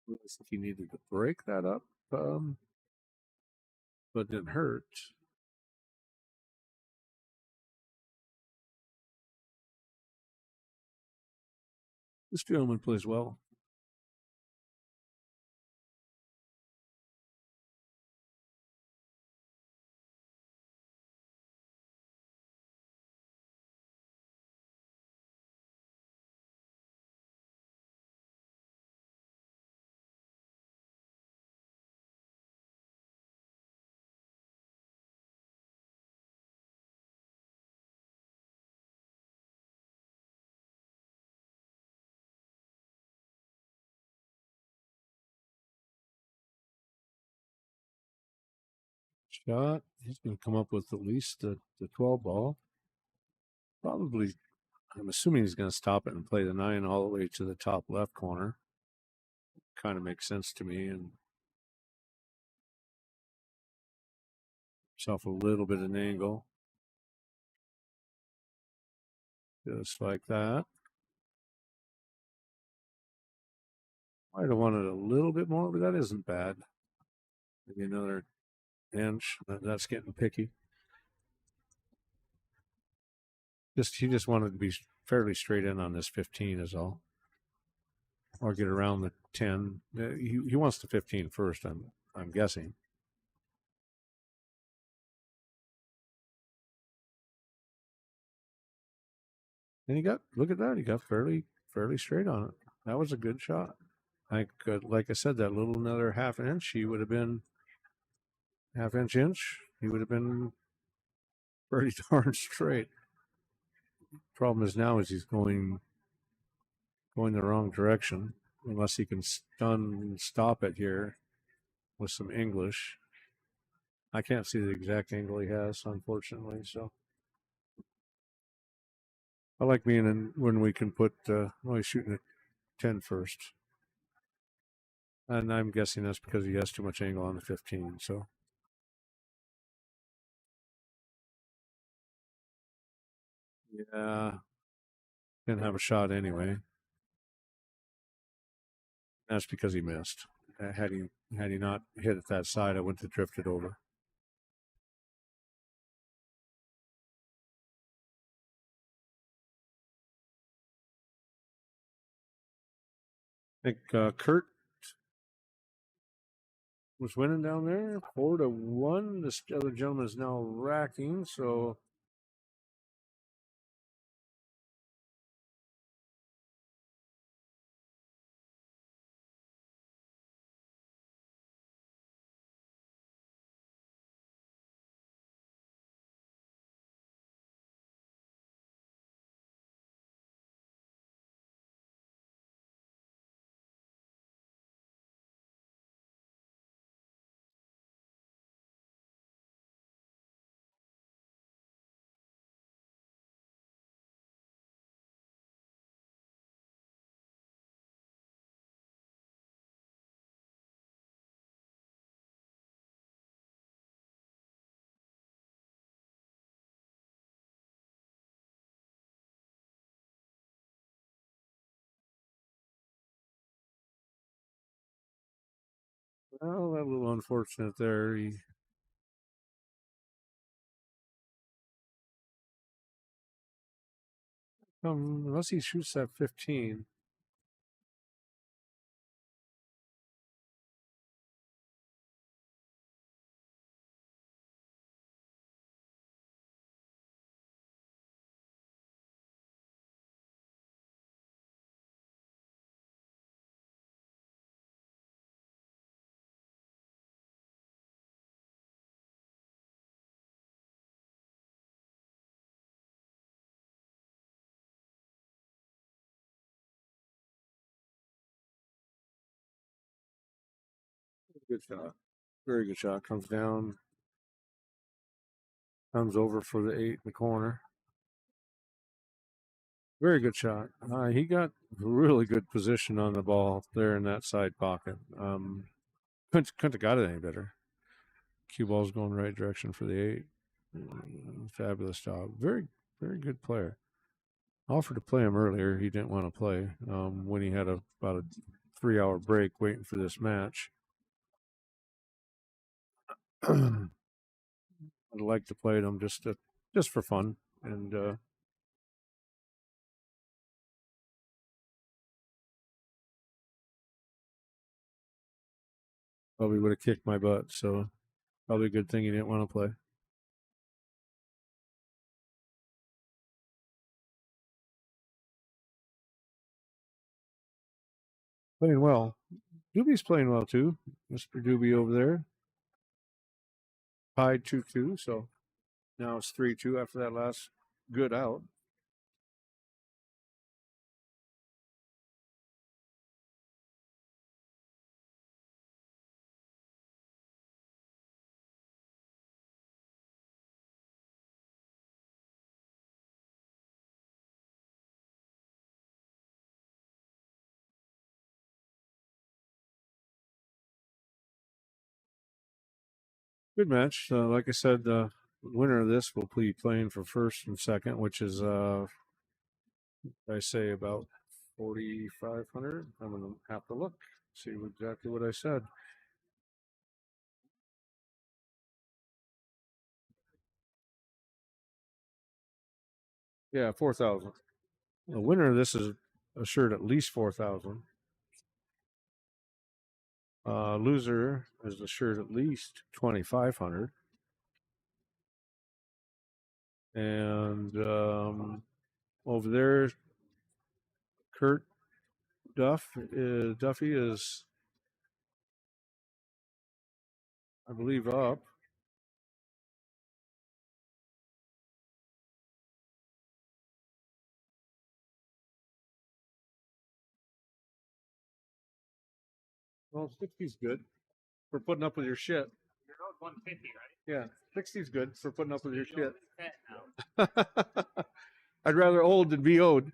I think he needed to break that up, but it didn't hurt. This gentleman plays well. Shot. He's going to come up with at least the 12-ball. Probably, I'm assuming he's going to stop it and play the 9 all the way to the top left corner. Kind of makes sense to me. And himself a little bit of an angle. Just like that. Might have wanted a little bit more, but that isn't bad. Maybe another inch. That's getting picky. He just wanted to be fairly straight in on this 15 is all, or get around the 10. He wants the 15 first. I'm guessing. And look at that. He got fairly straight on it. That was a good shot. Like I said, that little another half inch, he would have been half inch. He would have been pretty darn straight. Problem is now is he's going the wrong direction, unless he can stop it here with some English. I can't see the exact angle he has, unfortunately. So I like being in when we can put. He's shooting at 10 first, and I'm guessing that's because he has too much angle on the 15. So yeah, didn't have a shot anyway. That's because he missed. Had he not hit it that side, I wouldn't have drifted over. I think Kurt was winning down there 4-1. This other gentleman is now racking, so well, that little unfortunate there. Unless he shoots that 15. Good shot. Very good shot. Comes down. Comes over for the 8 in the corner. Very good shot. He got really good position on the ball there in that side pocket. Couldn't have got it any better. Cue ball's going the right direction for the 8. Fabulous job. Very, very good player. Offered to play him earlier. He didn't want to play when he had about a 3-hour break waiting for this match. I'd like to play them just for fun, and probably would have kicked my butt. So probably a good thing he didn't want to play. Playing well. Doobie's playing well too. Mr. Doobie over there. Tied 2-2, so now it's 3-2 after that last good out. Good match. Like I said, the winner of this will be playing for first and second, which is I say about 4,500. I'm gonna have to look, see exactly what I said. Yeah, 4,000. The winner of this is assured at least 4,000. Loser is assured at least 2,500. And over there, Kurt Duffy is, I believe, up. Well, 60's good for putting up with your shit. You're owed 150, right? Yeah, 60's good for putting up with your You're shit. owed 10 now. I'd rather old than be owed.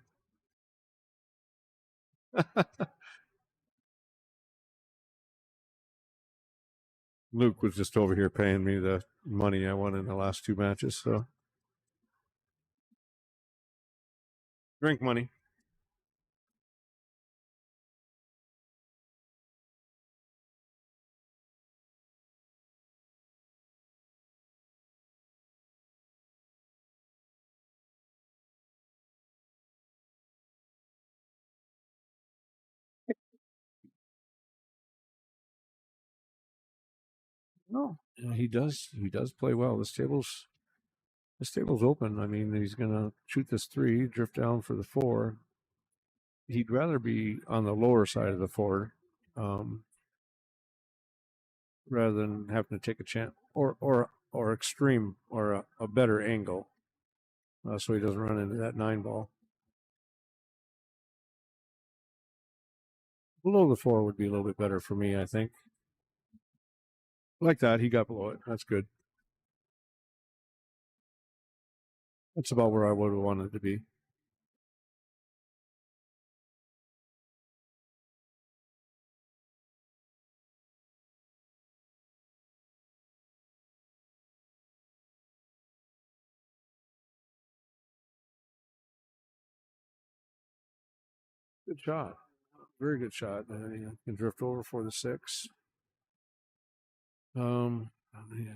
Luke was just over here paying me the money I won in the last two matches. So, drink money. No, yeah, he does. He does play well. This table's open. I mean, he's gonna shoot this 3, drift down for the 4. He'd rather be on the lower side of the 4, rather than having to take a chance or extreme or a better angle, so he doesn't run into that 9 ball. Below the 4 would be a little bit better for me, I think. Like that, he got below it. That's good. That's about where I would have wanted to be. Good shot. Very good shot. You can drift over for the 6. The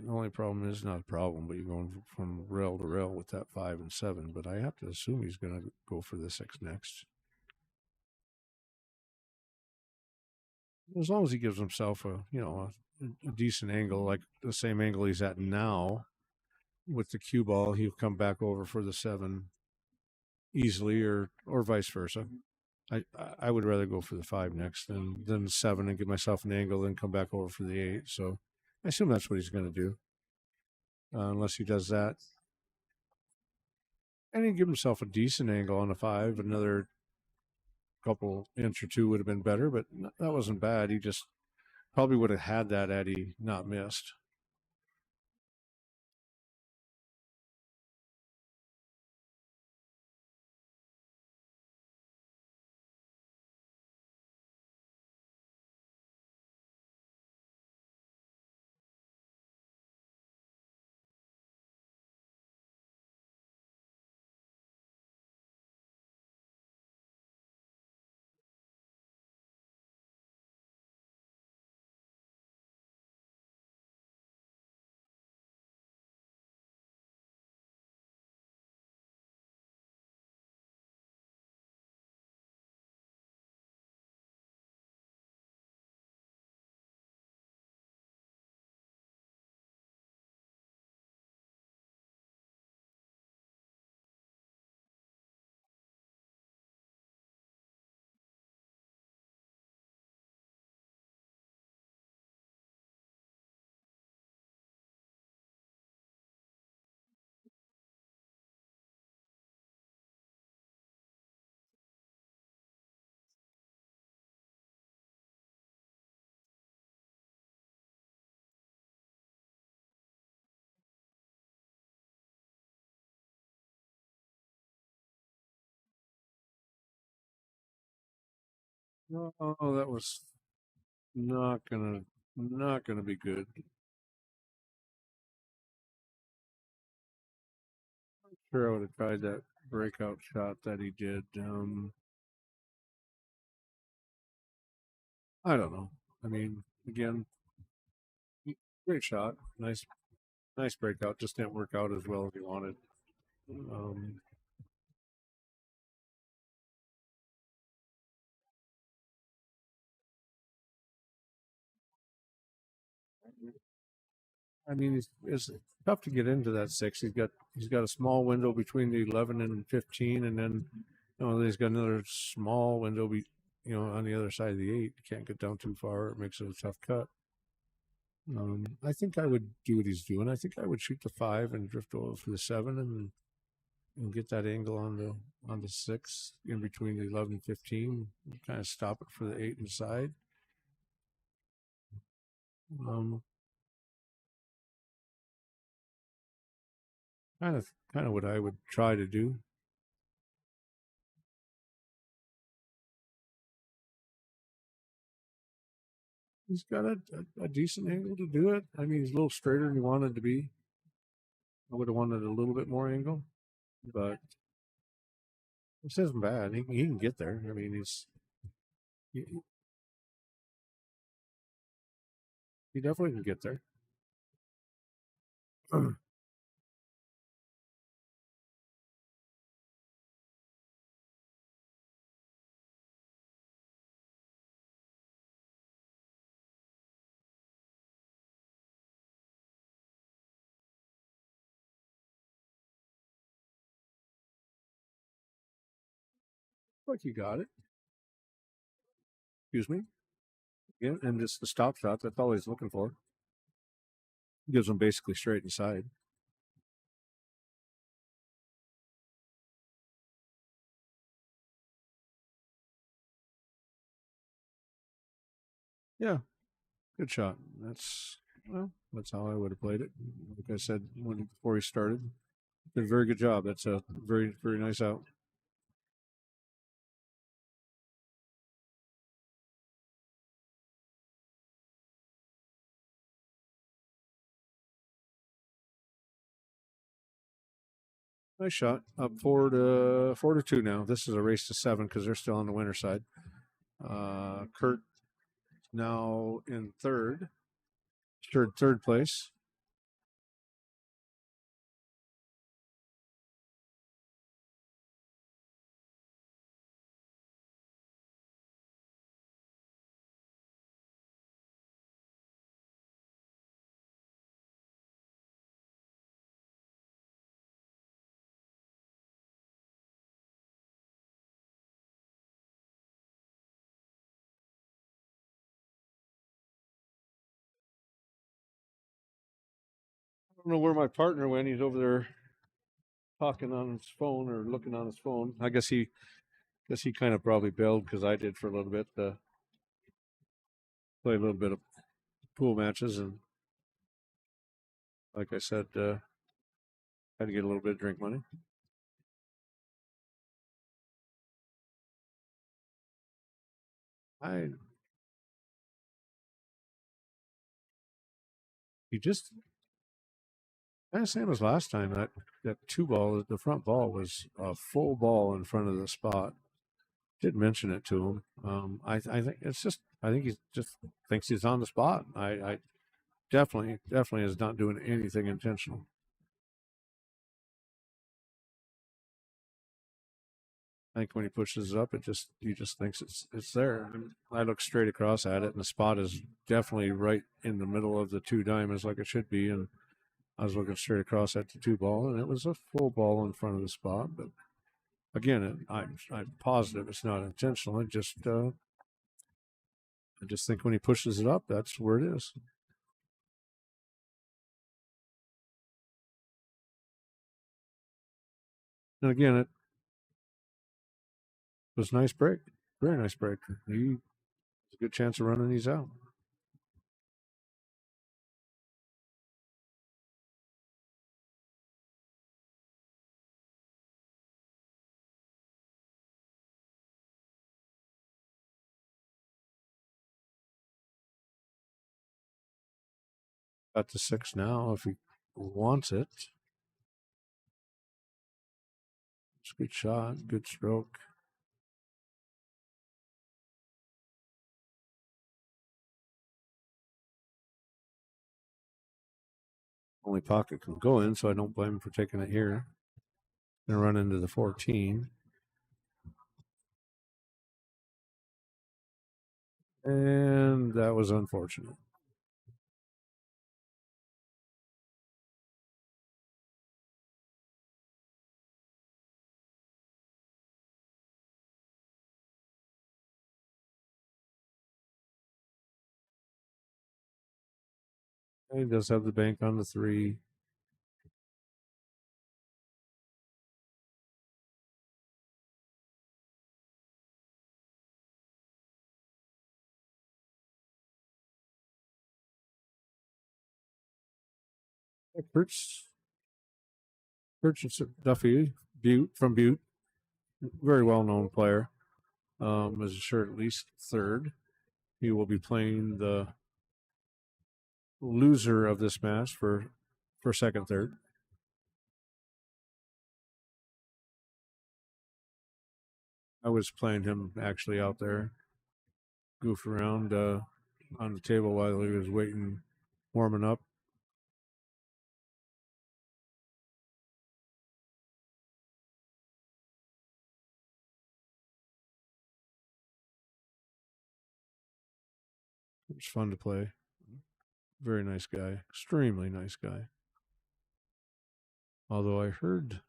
only problem is not a problem, but you're going from rail to rail with that 5 and 7. But I have to assume he's going to go for the 6 next. As long as he gives himself a decent angle, like the same angle he's at now with the cue ball, he'll come back over for the 7 easily, or vice versa. I would rather go for the 5 next than the 7 and give myself an angle, then come back over for the 8. So I assume that's what he's going to do, unless he does that. And he'd give himself a decent angle on the 5. Another couple inch or 2 would have been better, but that wasn't bad. He just probably would have had that had he not missed. Oh, that was not gonna be good. Sure, I would have tried that breakout shot that he did. I don't know. I mean, again, great shot, nice breakout. Just didn't work out as well as he wanted. I mean, it's tough to get into that 6. He's got a small window between the 11 and 15, and then he's got another small window, on the other side of the 8. You can't get down too far; it makes it a tough cut. I think I would do what he's doing. I think I would shoot the 5 and drift over for the 7 and get that angle on the 6 in between the 11 and 15. Kind of stop it for the 8 inside. Kind of what I would try to do. He's got a decent angle to do it. I mean, he's a little straighter than he wanted to be. I would have wanted a little bit more angle, but this isn't bad. He can get there. I mean, he definitely can get there. Like you got it. Excuse me. Yeah, and just the stop shot. That's all he's looking for. Gives him basically straight inside. Yeah, good shot. That's how I would have played it. Like I said before he started, did a very good job. That's a very, very nice out. Nice shot. Up 4-2 now. This is a race to 7 because they're still on the winner side. Kurt now in third place. I don't know where my partner went. He's over there talking on his phone or looking on his phone. I guess he kind of probably bailed because I did for a little bit. Play a little bit of pool matches, and like I said, had to get a little bit of drink money. He just kind of same as last time. That 2 ball, the front ball was a full ball in front of the spot. Did mention it to him. I think it's just. I think he just thinks he's on the spot. I definitely is not doing anything intentional. I think when he pushes it up, he just thinks it's there. I look straight across at it, and the spot is definitely right in the middle of the 2 diamonds, like it should be. And I was looking straight across at the 2 ball, and it was a full ball in front of the spot. But again, I'm positive it's not intentional. I just think when he pushes it up, that's where it is. And again, it was a nice break, very nice break. He has a good chance of running these out. Got to 6 now if he wants it. Good shot. Good stroke. Only pocket can go in, so I don't blame him for taking it here. Gonna run into the 14. And that was unfortunate. He does have the bank on the 3. Kurtz Duffy Butte from Butte, very well known player. Is sure at least third. He will be playing the loser of this match for second, third. I was playing him actually out there, goof around on the table while he was waiting, warming up. It was fun to play. Very nice guy, extremely nice guy. Although I heard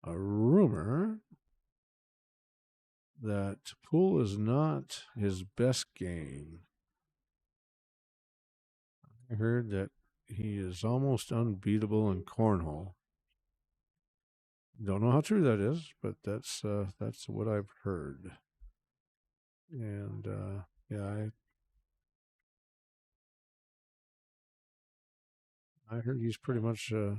a rumor that pool is not his best game. I heard that he is almost unbeatable in cornhole. Don't know how true that is, but that's what I've heard. And yeah, I heard he's pretty much the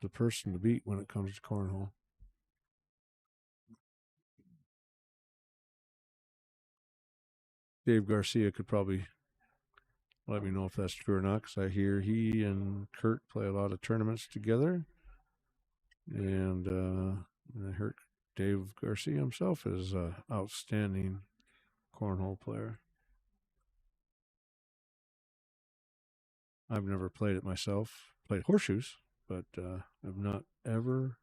person to beat when it comes to cornhole. Dave Garcia could probably let me know if that's true or not, because I hear he and Kurt play a lot of tournaments together. And I heard Dave Garcia himself is an outstanding cornhole player. I've never played it myself. Played horseshoes, but I've not ever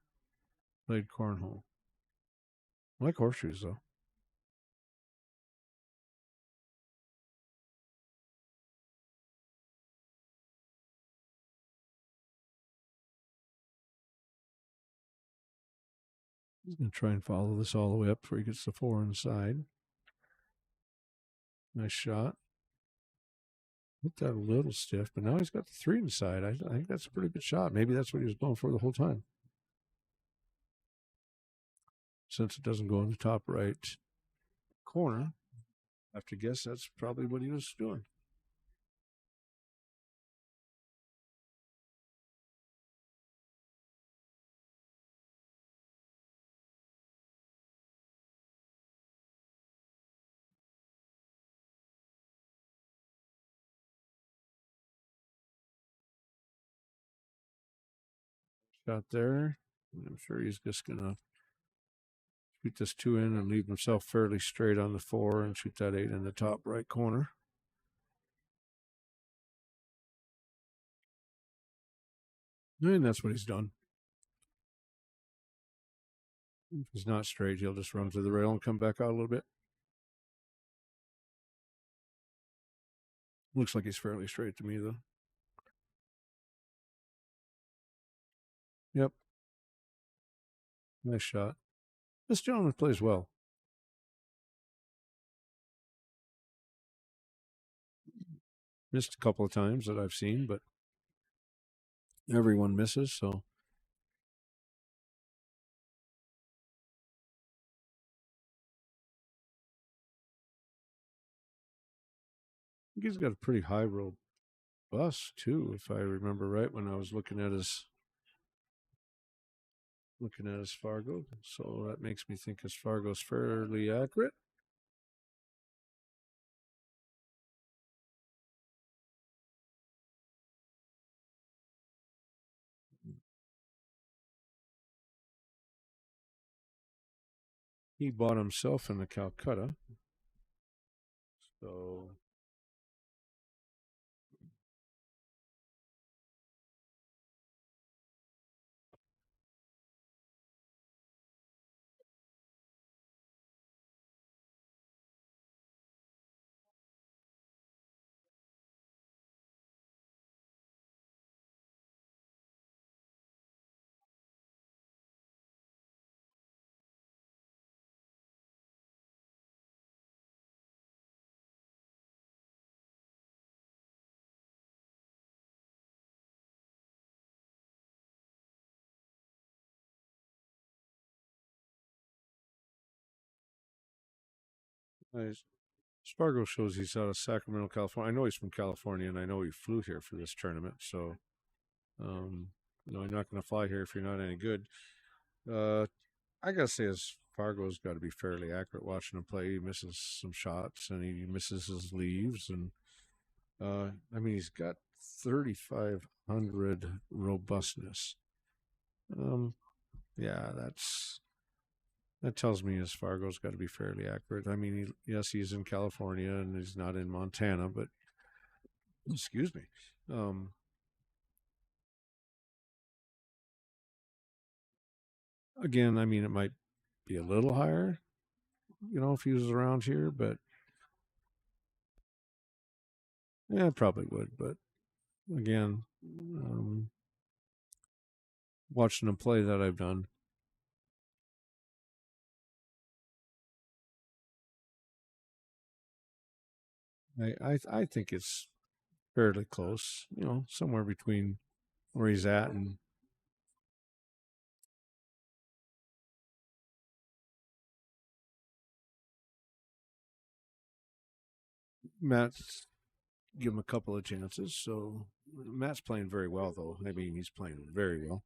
played cornhole. I like horseshoes, though. He's going to try and follow this all the way up before he gets the 4 inside. Nice shot. Hit that a little stiff, but now he's got the 3 inside. I think that's a pretty good shot. Maybe that's what he was going for the whole time. Since it doesn't go in the top right corner, I have to guess that's probably what he was doing. Shot there. I'm sure he's just going to shoot this 2 in and leave himself fairly straight on the 4 and shoot that 8 in the top right corner. And that's what he's done. If he's not straight, he'll just run to the rail and come back out a little bit. Looks like he's fairly straight to me, though. Yep. Nice shot. This gentleman plays well. Missed a couple of times that I've seen, but everyone misses, so. I think he's got a pretty high robust too, if I remember right, when I was looking at his Fargo. So that makes me think his Fargo's fairly accurate. He bought himself in the Calcutta. So nice. Spargo shows he's out of Sacramento, California. I know he's from California, and I know he flew here for this tournament. So, you're not going to fly here if you're not any good. I gotta say, as Fargo's got to be fairly accurate watching him play. He misses some shots and he misses his leaves, and I mean he's got 3,500 robustness. Yeah, that tells me as Fargo's got to be fairly accurate. I mean, yes, he's in California and he's not in Montana, but excuse me. Again, I mean, it might be a little higher, if he was around here, but yeah, probably would. But again, watching him play that I've done, I think it's fairly close, somewhere between where he's at and Matt's give him a couple of chances. So Matt's playing very well, though. I mean, he's playing very well.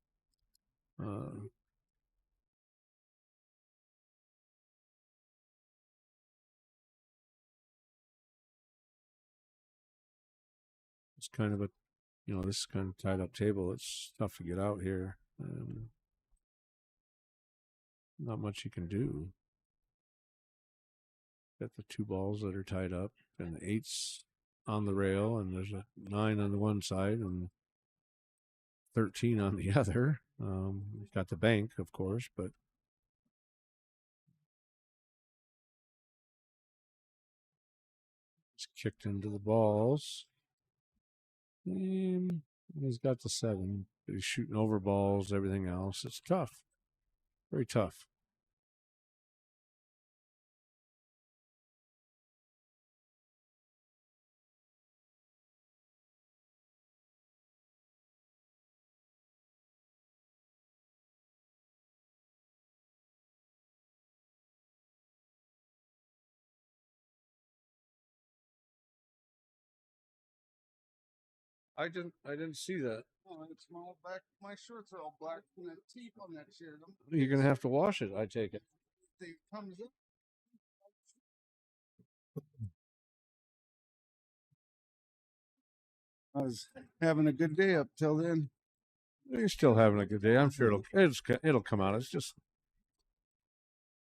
It's kind of this is kind of tied up table. It's tough to get out here. Not much you can do. Got the two balls that are tied up, and the 8's on the rail, and there's a 9 on the one side and 13 on the other. Got the bank, of course, but it's kicked into the balls. And he's got the 7. But he's shooting over balls, everything else. It's tough. Very tough. I didn't see that. Oh, it's all back. My shorts are all black from that tape on that shirt. You're gonna have to wash it, I take it. It comes up. I was having a good day up till then. You're still having a good day. I'm sure it'll come out. It's just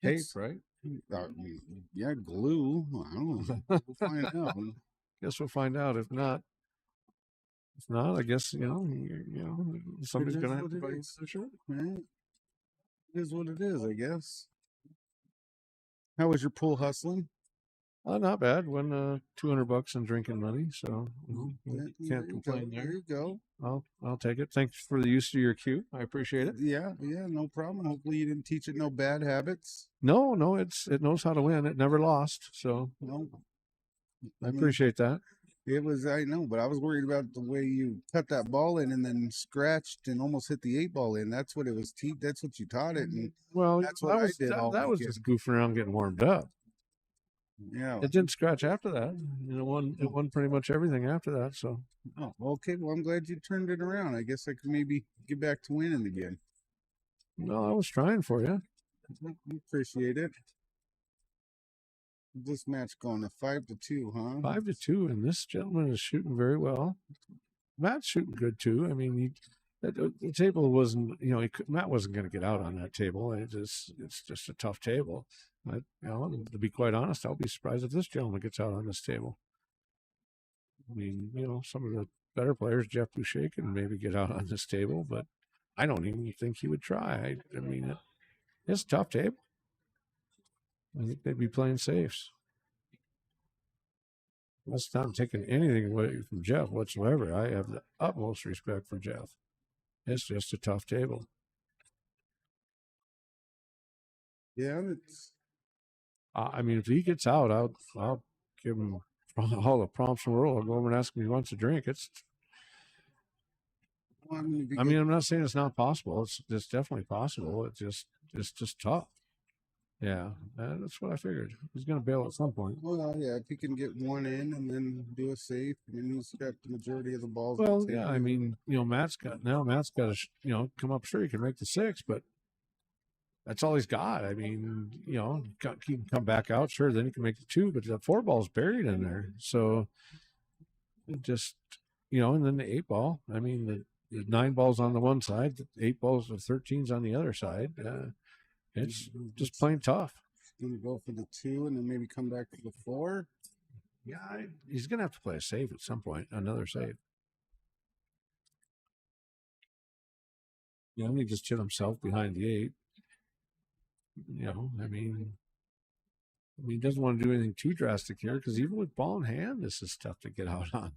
tape, right? Yeah, glue. I don't know. We'll find out. Guess we'll find out. If not, I guess somebody's gonna have to buy you a shirt. Right? It is what it is, I guess. How was your pool hustling? Not bad. Won $200 in drinking money, so can't complain there. There you go. I'll take it. Thanks for the use of your cue. I appreciate it. Yeah, no problem. Hopefully you didn't teach it no bad habits. No, it knows how to win. It never lost, so No, I appreciate that. It was, I know, but I was worried about the way you cut that ball in and then scratched and almost hit the 8 ball in. That's what it was. That's what you taught it. And well, that's what I did. That was just goofing around, getting warmed up. Yeah, it didn't scratch after that. It won pretty much everything after that. So, oh, okay. Well, I'm glad you turned it around. I guess I could maybe get back to winning again. No, I was trying for you. I appreciate it. This match going to 5-2, huh? 5-2, and this gentleman is shooting very well. Matt's shooting good too. I mean, The table wasn't, Matt wasn't going to get out on that table. It's just a tough table. To be quite honest, I'll be surprised if this gentleman gets out on this table. I mean, some of the better players, Jeff Boucher, can maybe get out on this table, but I don't even think he would try. I mean, it's a tough table. I think they'd be playing safes. That's not taking anything away from Jeff whatsoever. I have the utmost respect for Jeff. It's just a tough table. Yeah, it's. I mean, if he gets out, I'll give him all the prompts in the world. I'll go over and ask him if he wants a drink. I mean, I'm not saying it's not possible. It's definitely possible. It's just tough. Yeah, that's what I figured. He's going to bail at some point. Well, yeah, if he can get one in and then do a safe, and he's got the majority of the balls. Well, yeah, I mean, Matt's got to, come up sure he can make the 6, but that's all he's got. I mean, he can come back out, sure, then he can make the 2, but the 4 ball's buried in there. So just, and then the 8 ball. I mean, the 9 balls on the one side, the 8 balls or 13s on the other side. It's just plain tough. Going to go for the 2 and then maybe come back to the 4. Yeah, he's going to have to play a save at some point, another save. He just hit himself behind the 8. I mean, he doesn't want to do anything too drastic here because even with ball in hand, this is tough to get out on.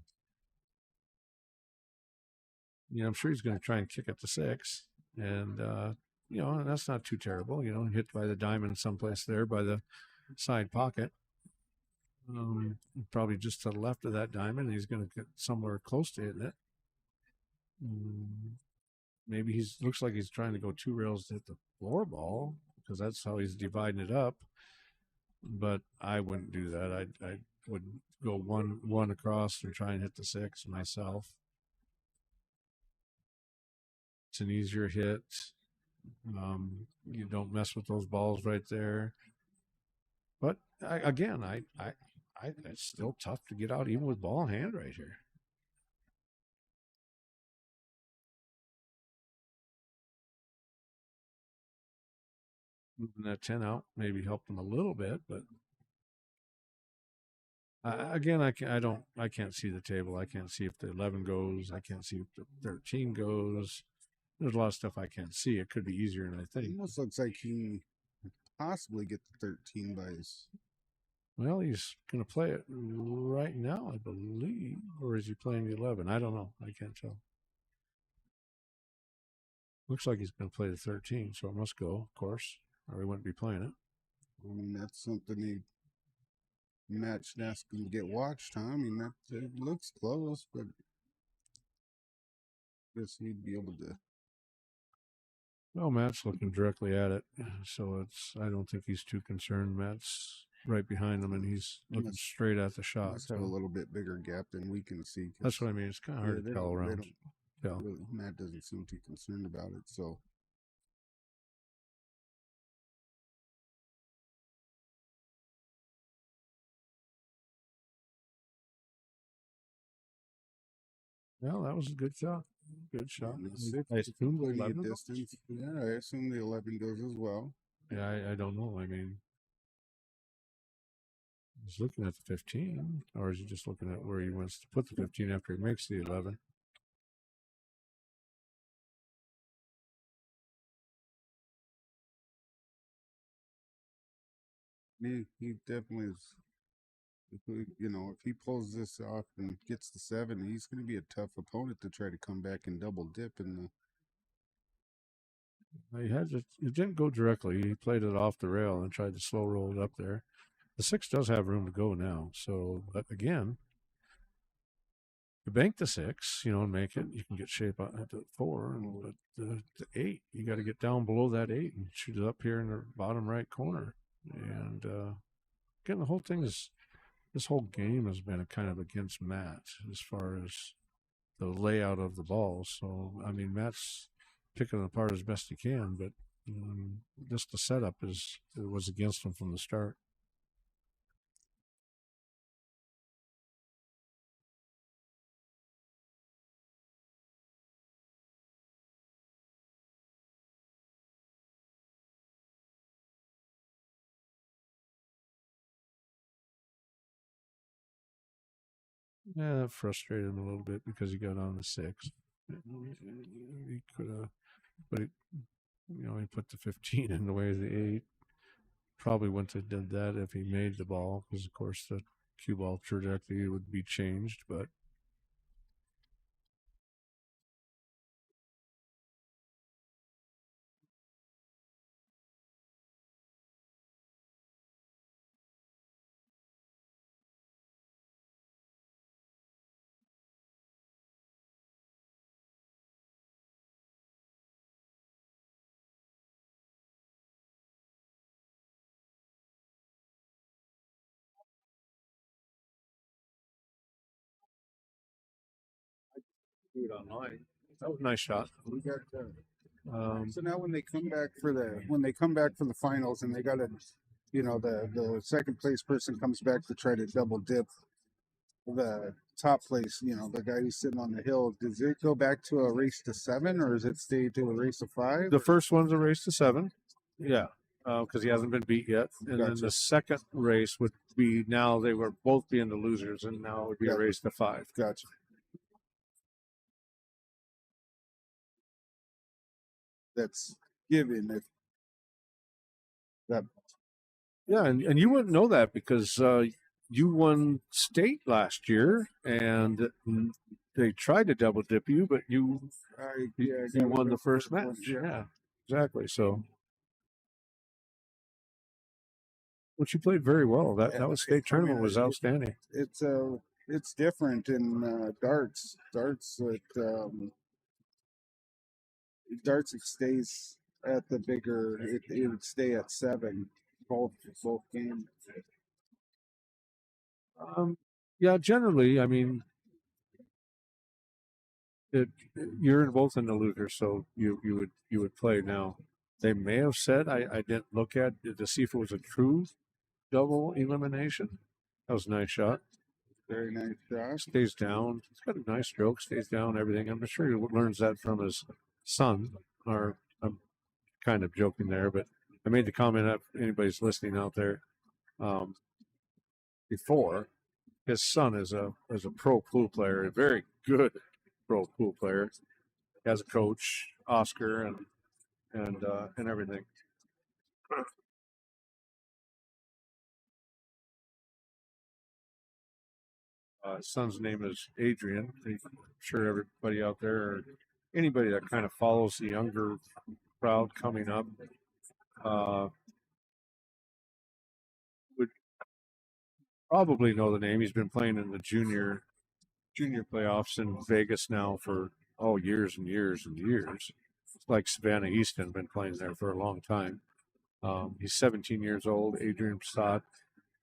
I'm sure he's going to try and kick at the 6, and and that's not too terrible. Hit by the diamond someplace there by the side pocket. Probably just to the left of that diamond. He's going to get somewhere close to hitting it. Maybe looks like he's trying to go 2 rails to hit the 4 ball because that's how he's dividing it up. But I wouldn't do that. I would go one across and try and hit the 6 myself. It's an easier hit. You don't mess with those balls right there. But it's still tough to get out even with ball in hand right here. Moving that 10 out maybe helped him a little bit, but I can't see the table. I can't see if the 11 goes. I can't see if the 13 goes. There's a lot of stuff I can't see. It could be easier than I think. It almost looks like he possibly get the 13 by his. Well, he's going to play it right now, I believe. Or is he playing the 11? I don't know. I can't tell. Looks like he's going to play the 13, so it must go, of course, or he wouldn't be playing it. I mean, that's something he matched asking to get watched, huh? I mean, it looks close, but I guess he'd be able to. Well, Matt's looking directly at it, so I don't think he's too concerned. Matt's right behind him, and he's looking straight at the shot. Must have a little bit bigger gap than we can see. That's what I mean. It's kind of hard to tell around. Really, Matt doesn't seem too concerned about it, so. Well, that was a good shot. Good shot. I assume the 11 distance. Yeah, I assume the 11 goes as well. Yeah, I don't know. I mean, he's looking at the 15, or is he just looking at where he wants to put the 15 after he makes the 11? He definitely is. If he pulls this off and gets the 7, he's going to be a tough opponent to try to come back and double dip in the. He didn't go directly. He played it off the rail and tried to slow roll it up there. The 6 does have room to go now. So, but again, you bank the 6, and make it. You can get shape at the 4, but the 8, you got to get down below that 8 and shoot it up here in the bottom right corner. And again, the whole thing is. This whole game has been kind of against Matt as far as the layout of the balls. So, I mean, Matt's picking it apart as best he can, but just the setup was against him from the start. Yeah, that frustrated him a little bit because he got on the 6. He could have, but he put the 15 in the way of the 8. Probably wouldn't have done that if he made the ball, because of course the cue ball trajectory would be changed. But do it online. That was a nice shot. We got so now when they come back for the finals and they got to, the second place person comes back to try to double dip the top place, the guy who's sitting on the hill. Does it go back to a race to 7 or does it stay to a race of 5? The first one's a race to 7. Yeah. Because he hasn't been beat yet. And then Gotcha. the second race would be, now they were both being the losers, and now it would be a race to 5. Gotcha. That's given if that. Yeah, and you wouldn't know that because you won state last year, and they tried to double dip you, but you won the first match. Yeah, exactly. So, which you played very well. That was state tournament was outstanding. It's different in darts. Darts it stays at the bigger. It would stay at 7 both games. Yeah, generally, I mean, you're both in the loser, so you would play. Now, they may have said, I didn't look at it to see if it was a true double elimination. That was a nice shot. Very nice shot. Stays down. He's got a nice stroke. Stays down. Everything. I'm sure he learns that from his son. Or I'm kind of joking there, but I made the comment, if anybody's listening out there, before. His son is a pro pool player, a very good pro pool player. He has a coach, Oscar, and everything. His son's name is Adrian. I'm sure everybody out there, or anybody that kind of follows the younger crowd coming up, would probably know the name. He's been playing in the junior playoffs in Vegas now for years and years and years. It's like Savannah Easton, been playing there for a long time. He's 17 years old. Adrian Prasad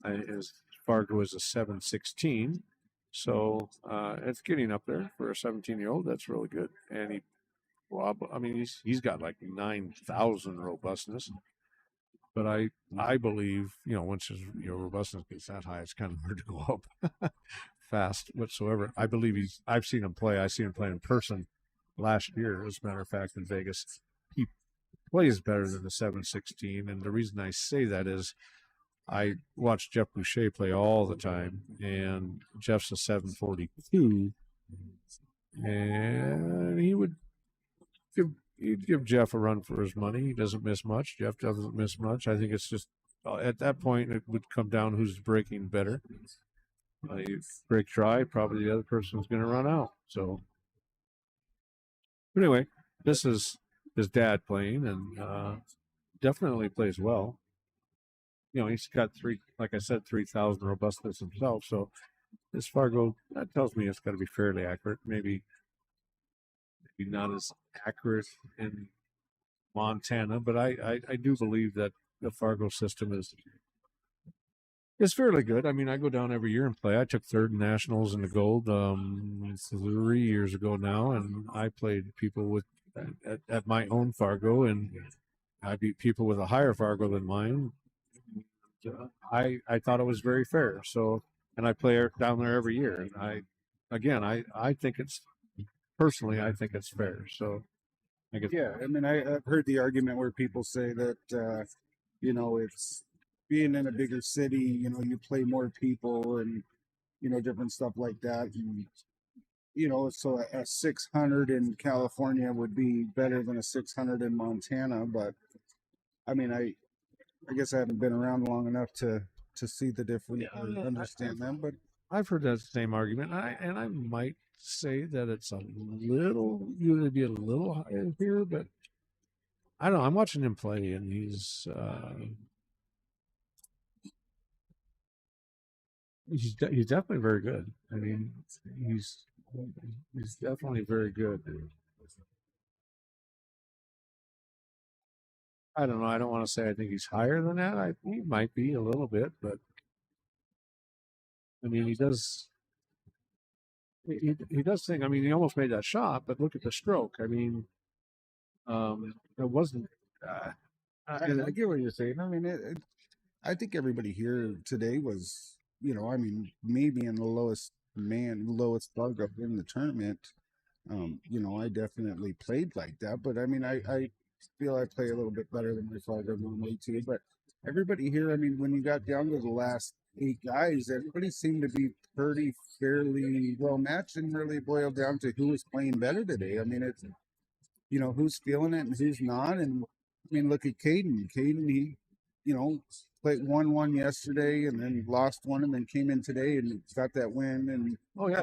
is Fargo is a 716. So it's getting up there for a 17-year-old. That's really good. And he's got like 9,000 robustness. But I believe, once your robustness gets that high, it's kind of hard to go up fast whatsoever. I believe I've seen him play. I seen him play in person last year, as a matter of fact, in Vegas. He plays better than the 716. And the reason I say that is I watch Jeff Boucher play all the time, and Jeff's a 742, and he'd give Jeff a run for his money. He doesn't miss much. Jeff doesn't miss much. I think it's just at that point it would come down who's breaking better. You break dry, probably the other person's going to run out. So anyway, this is his dad playing, and definitely plays well. He's got 3,000 robustness himself. So this Fargo, that tells me it's got to be fairly accurate. Maybe not as accurate in Montana, but I do believe that the Fargo system is fairly good. I mean, I go down every year and play. I took third in nationals in the gold 3 years ago now, and I played people at my own Fargo, and I beat people with a higher Fargo than mine. I thought it was very fair. So, and I play down there every year. And I think it's fair. So, I've heard the argument where people say that, it's being in a bigger city, you play more people and different stuff like that. And, so a 600 in California would be better than a 600 in Montana. But I mean, I guess I haven't been around long enough to see the difference or understand them. But I've heard that same argument, and I might say that it's a little, usually be a little higher here, but I don't know. I'm watching him play, and he's definitely very good. I mean, he's definitely very good. I don't know. I don't want to say I think he's higher than that. He might be a little bit, but I mean, he does. He does think. I mean, he almost made that shot, but look at the stroke. I mean, it wasn't. I get what you're saying. I mean, I think everybody here today was, I mean, maybe in the lowest bug up in the tournament. I definitely played like that, but I mean, I feel I play a little bit better than my father normally too. But everybody here, I mean, when you got down to the last 8 guys, everybody seemed to be pretty fairly well matched, and really boiled down to who was playing better today. I mean, it's who's feeling it and who's not. And I mean, look at Caden. Caden, he, played 1-1 yesterday and then lost one and then came in today and got that win. And oh yeah,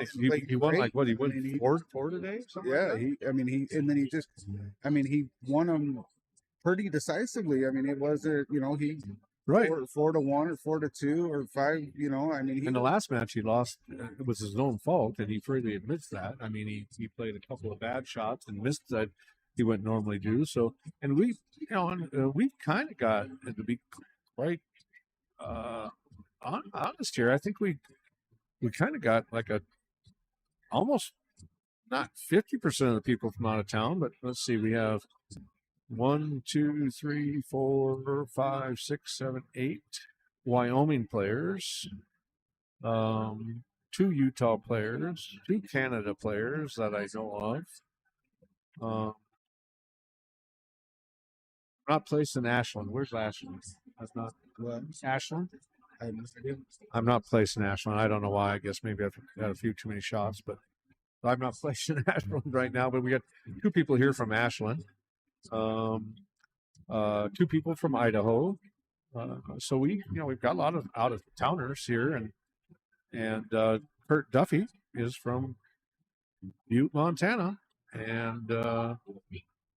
he won like what? He won four today. Yeah, he won them pretty decisively. I mean, it was he right 4-1 or 4-2 or 5. I mean, in the last match he lost, it was his own fault, and he freely admits that. I mean, he played a couple of bad shots and missed that he wouldn't normally do. So, and we've kind of got to be quite honest here. I think we kind of got like a almost not 50% of the people from out of town, but let's see, we have 1, 2, 3, 4, 5, 6, 7, 8 Wyoming players, 2 Utah players, 2 Canada players that I know of. Not placed in Ashland. Where's Ashland? That's not Ashland. I'm not placed in Ashland. I don't know why. I guess maybe I've had a few too many shots, but I'm not placed in Ashland right now. But we got 2 people here from Ashland, 2 people from Idaho. So we've got a lot of out of towners here, and Kurt Duffy is from Butte, Montana, and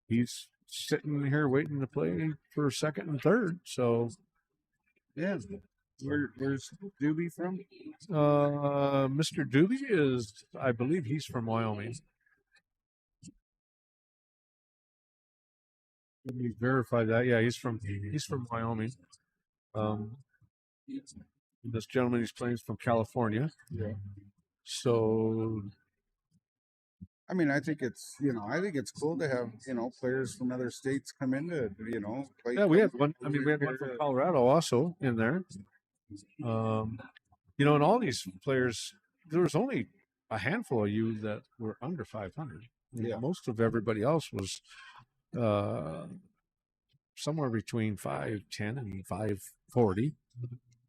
he's sitting here waiting to play for second and third. So, yeah. Where's Doobie from? Mr. Doobie is, I believe, he's from Wyoming. Let me verify that. Yeah, he's from Wyoming. This gentleman he's playing is from California. Yeah. So, I mean, I think it's cool to have players from other states come in to play. Yeah, we had one. I mean, we had one from Colorado also in there. And all these players, there was only a handful of you that were under 500. Yeah. Most of everybody else was somewhere between 510 and 540.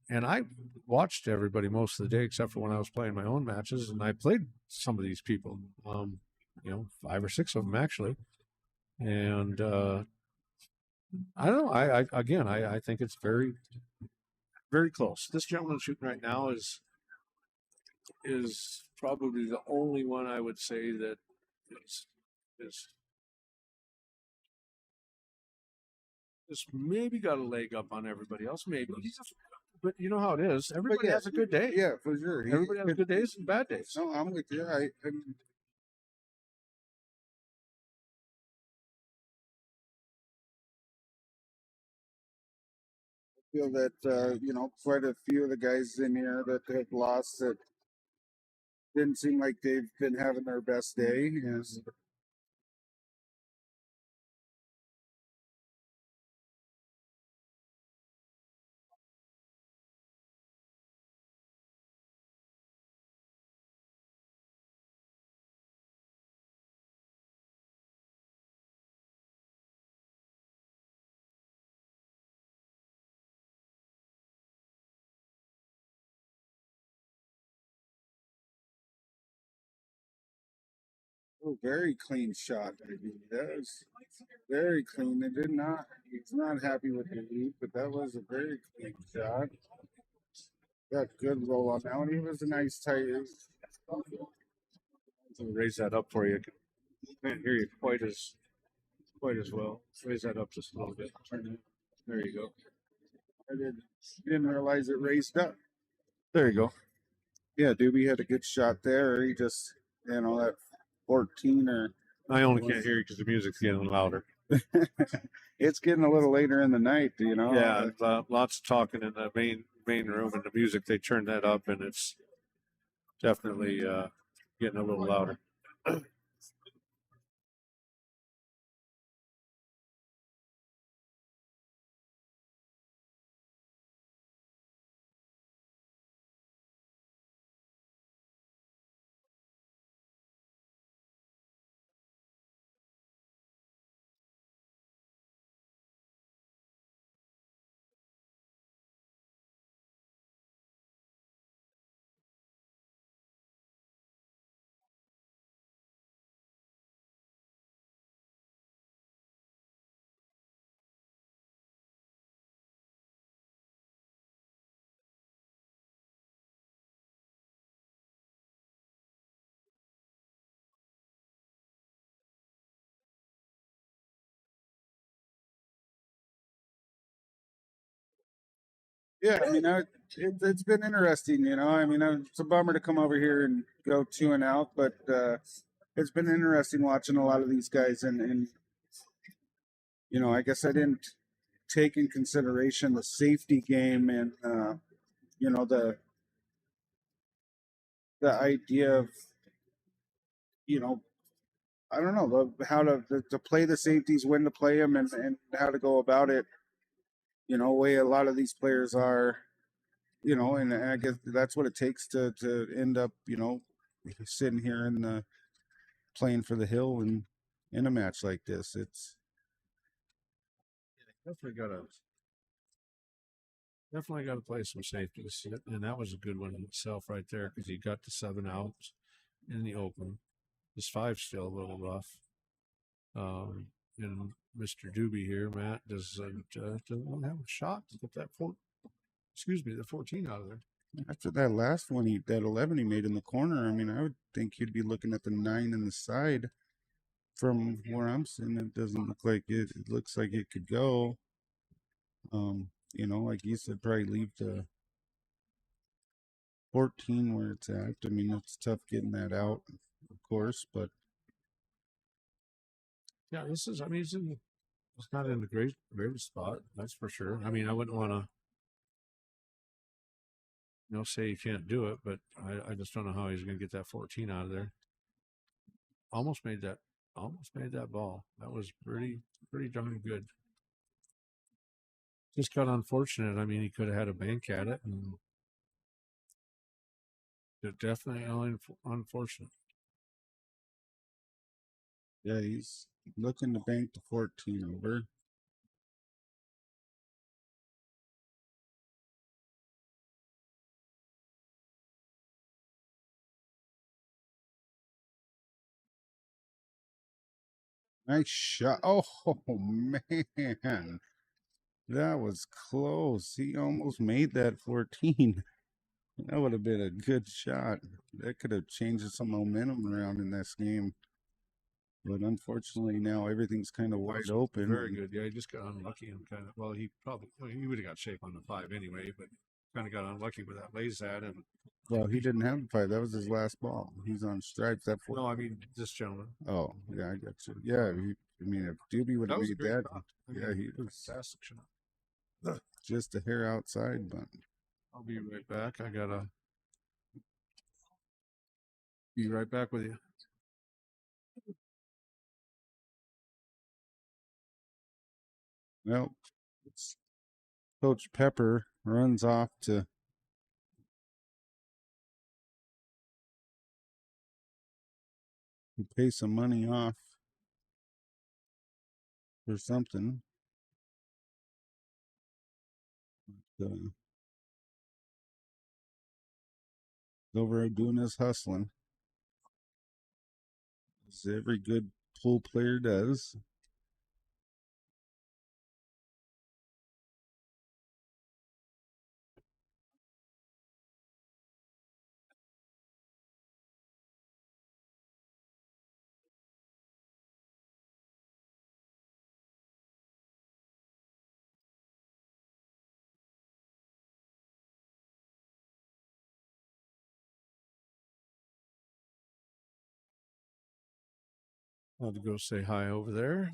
And I watched everybody most of the day, except for when I was playing my own matches, and I played some of these people. 5 or 6 of them actually. And I don't know. I think it's very, very close. This gentleman shooting right now is probably the only one I would say that is maybe got a leg up on everybody else. Maybe, but you know how it is. Everybody has a good day. Yeah, for sure. Everybody has good days and bad days. No, I'm with you. I feel that quite a few of the guys in here that have lost that didn't seem like they've been having their best day. Oh, very clean shot. That was very clean. It did not. He's not happy with the lead, but that was a very clean shot. Got good roll on that one. He was a nice tight. Raise that up for you. I can't hear you quite as well. Raise that up just a little bit. There you go. Didn't realize it raised up. There you go. Yeah, Doobie had a good shot there. He just, that 14 or. I only can't hear you because the music's getting louder. It's getting a little later in the night, Yeah, lots of talking in the main room, and the music they turned that up, and it's definitely getting a little louder. Yeah, it's been interesting, it's a bummer to come over here and go 2-out, but it's been interesting watching a lot of these guys, and I guess I didn't take in consideration the safety game and the idea of I don't know how to play the safeties, when to play them, and how to go about it. Way a lot of these players are. And I guess that's what it takes to end up, sitting here and playing for the hill and in a match like this. It's Definitely got to play some safeties, and that was a good one in itself right there because he got the 7 outs in the open. His 5's still a little rough. And Mr. Doobie here, Matt, doesn't have a shot to get that the 14 out of there. after that last one, that 11 he made in the corner. I would think you'd be looking at the 9 in the side. From where I'm sitting, it doesn't look like it. It looks like it could go. Like you said, probably leave the 14 where it's at. It's tough getting that out, of course, but yeah, this is. It's not in the greatest spot, that's for sure. I wouldn't want to, say you can't do it, but I just don't know how he's going to get that 14 out of there. Almost made that ball. That was pretty darn good. Just got unfortunate. He could have had a bank at it, and it definitely unfortunate. yeah, he's looking to bank the 14 over. Nice shot. Oh, man. That was close. He almost made that 14. That would have been a good shot. That could have changed some momentum around in this game. But unfortunately, now everything's kind of wide open. Very good. Yeah, he just got unlucky and he would have got shape on the 5 anyway, but kind of got unlucky with that lays at him. Well, he didn't have the 5. That was his last ball. He's on stripes. No, this gentleman. Oh, yeah, I got you. Yeah, if Doobie would have made that, yeah, he was fantastic shot. Just a hair outside, but I'll be right back. I gotta be right back with you. Well, Coach Pepper runs off to pay some money off for something. Over doing his hustling. As every good pool player does. I'll have to go say hi over there.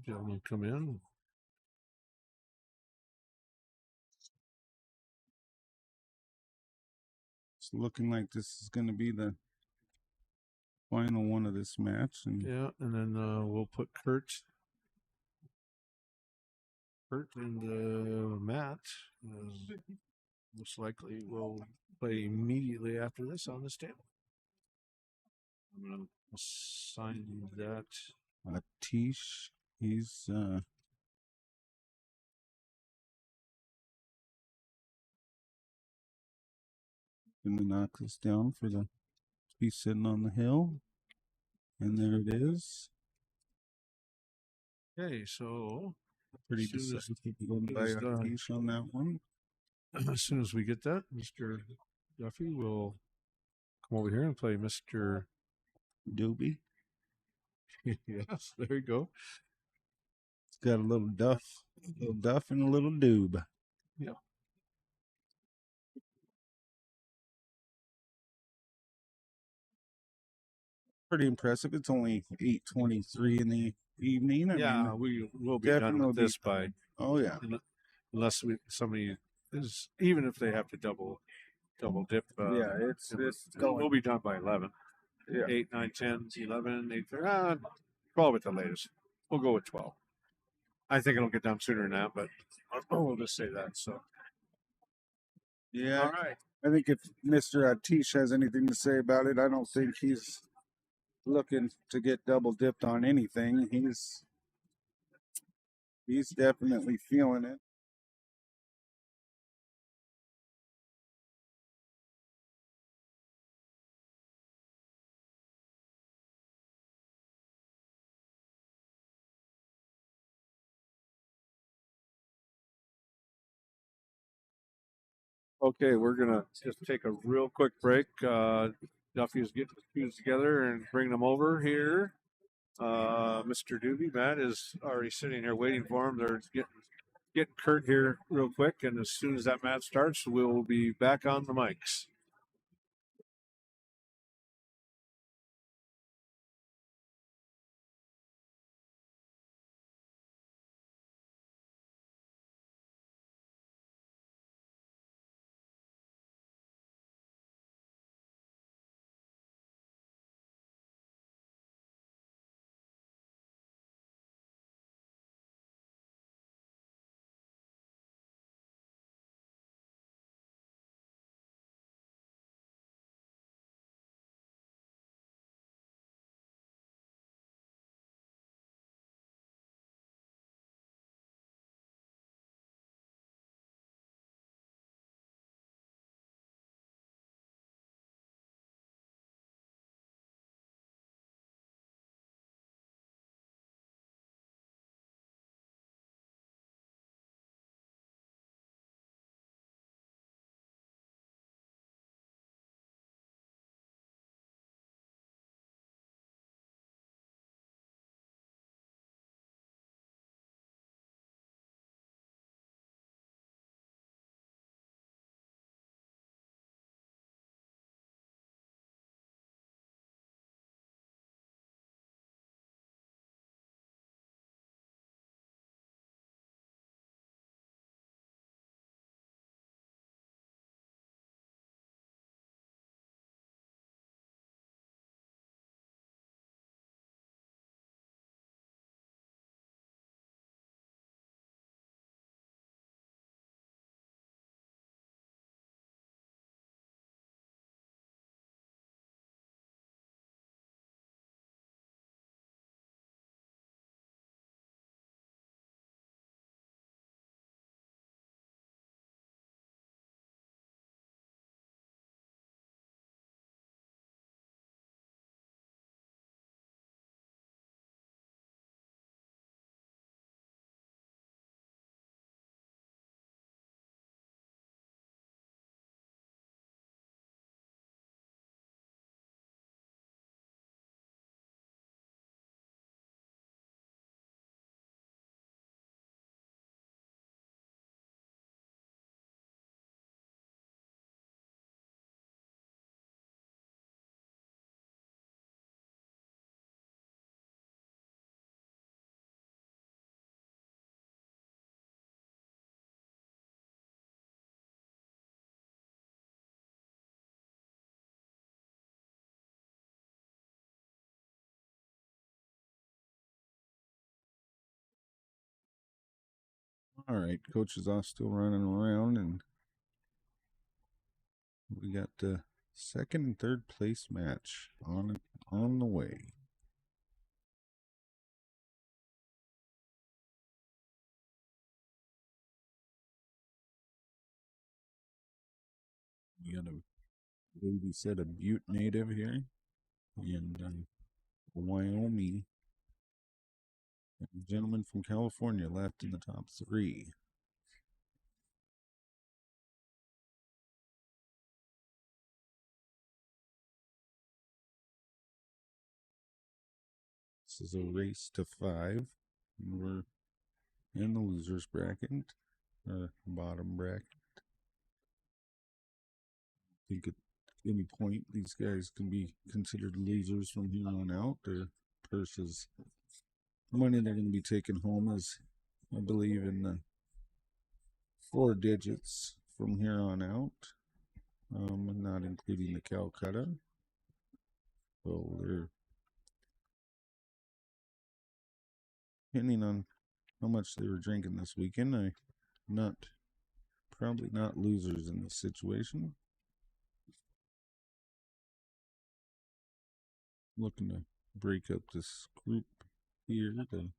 Gentlemen come in. It's looking like this is going to be the final one of this match. And Yeah, and then we'll put Kurt and Matt. Most likely will play immediately after this on this table. I'm going to assign that. Tish, he's going to knock this down for the he's sitting on the hill. And there it is. Okay, so Pretty as soon as- decisive by Tish on that one. as soon as we get that, Mr. Duffy will come over here and play Mr. Doobie. Yes, there you go. It's got a little duff and a little doob. Yep. Pretty impressive. It's only 8:23 in the evening. I mean, we will be done with this by. Oh yeah. Unless somebody is, even if they have to double dip. We'll be done by 11. Yeah. 8, 9, 10, 11, 8, 12 at the latest. We'll go with 12. I think it'll get done sooner than that, but we'll just say that. So. Yeah. All right. I think if Mr. Tish has anything to say about it, I don't think he's looking to get double dipped on anything. He's definitely feeling it. Okay, we're gonna just take a real quick break. Duffy's getting the cues together and bringing them over here. Mr. Doobie, Matt is already sitting here waiting for him. They're getting Kurt here real quick, and as soon as that match starts, we'll be back on the mics. All right, coach is off, still running around, and we got the second and third place match on the way. We got I believe he said a Butte native here, and Wyoming. A gentleman from California left in the top three. This is a race to 5. And we're in the losers bracket, or bottom bracket. I think at any point these guys can be considered losers from here on out. Their purses, money they're going to be taking home is, I believe, in the 4 digits from here on out, not including the Calcutta. So they're, depending on how much they were drinking this weekend, probably not losers in this situation. Looking to break up this group here to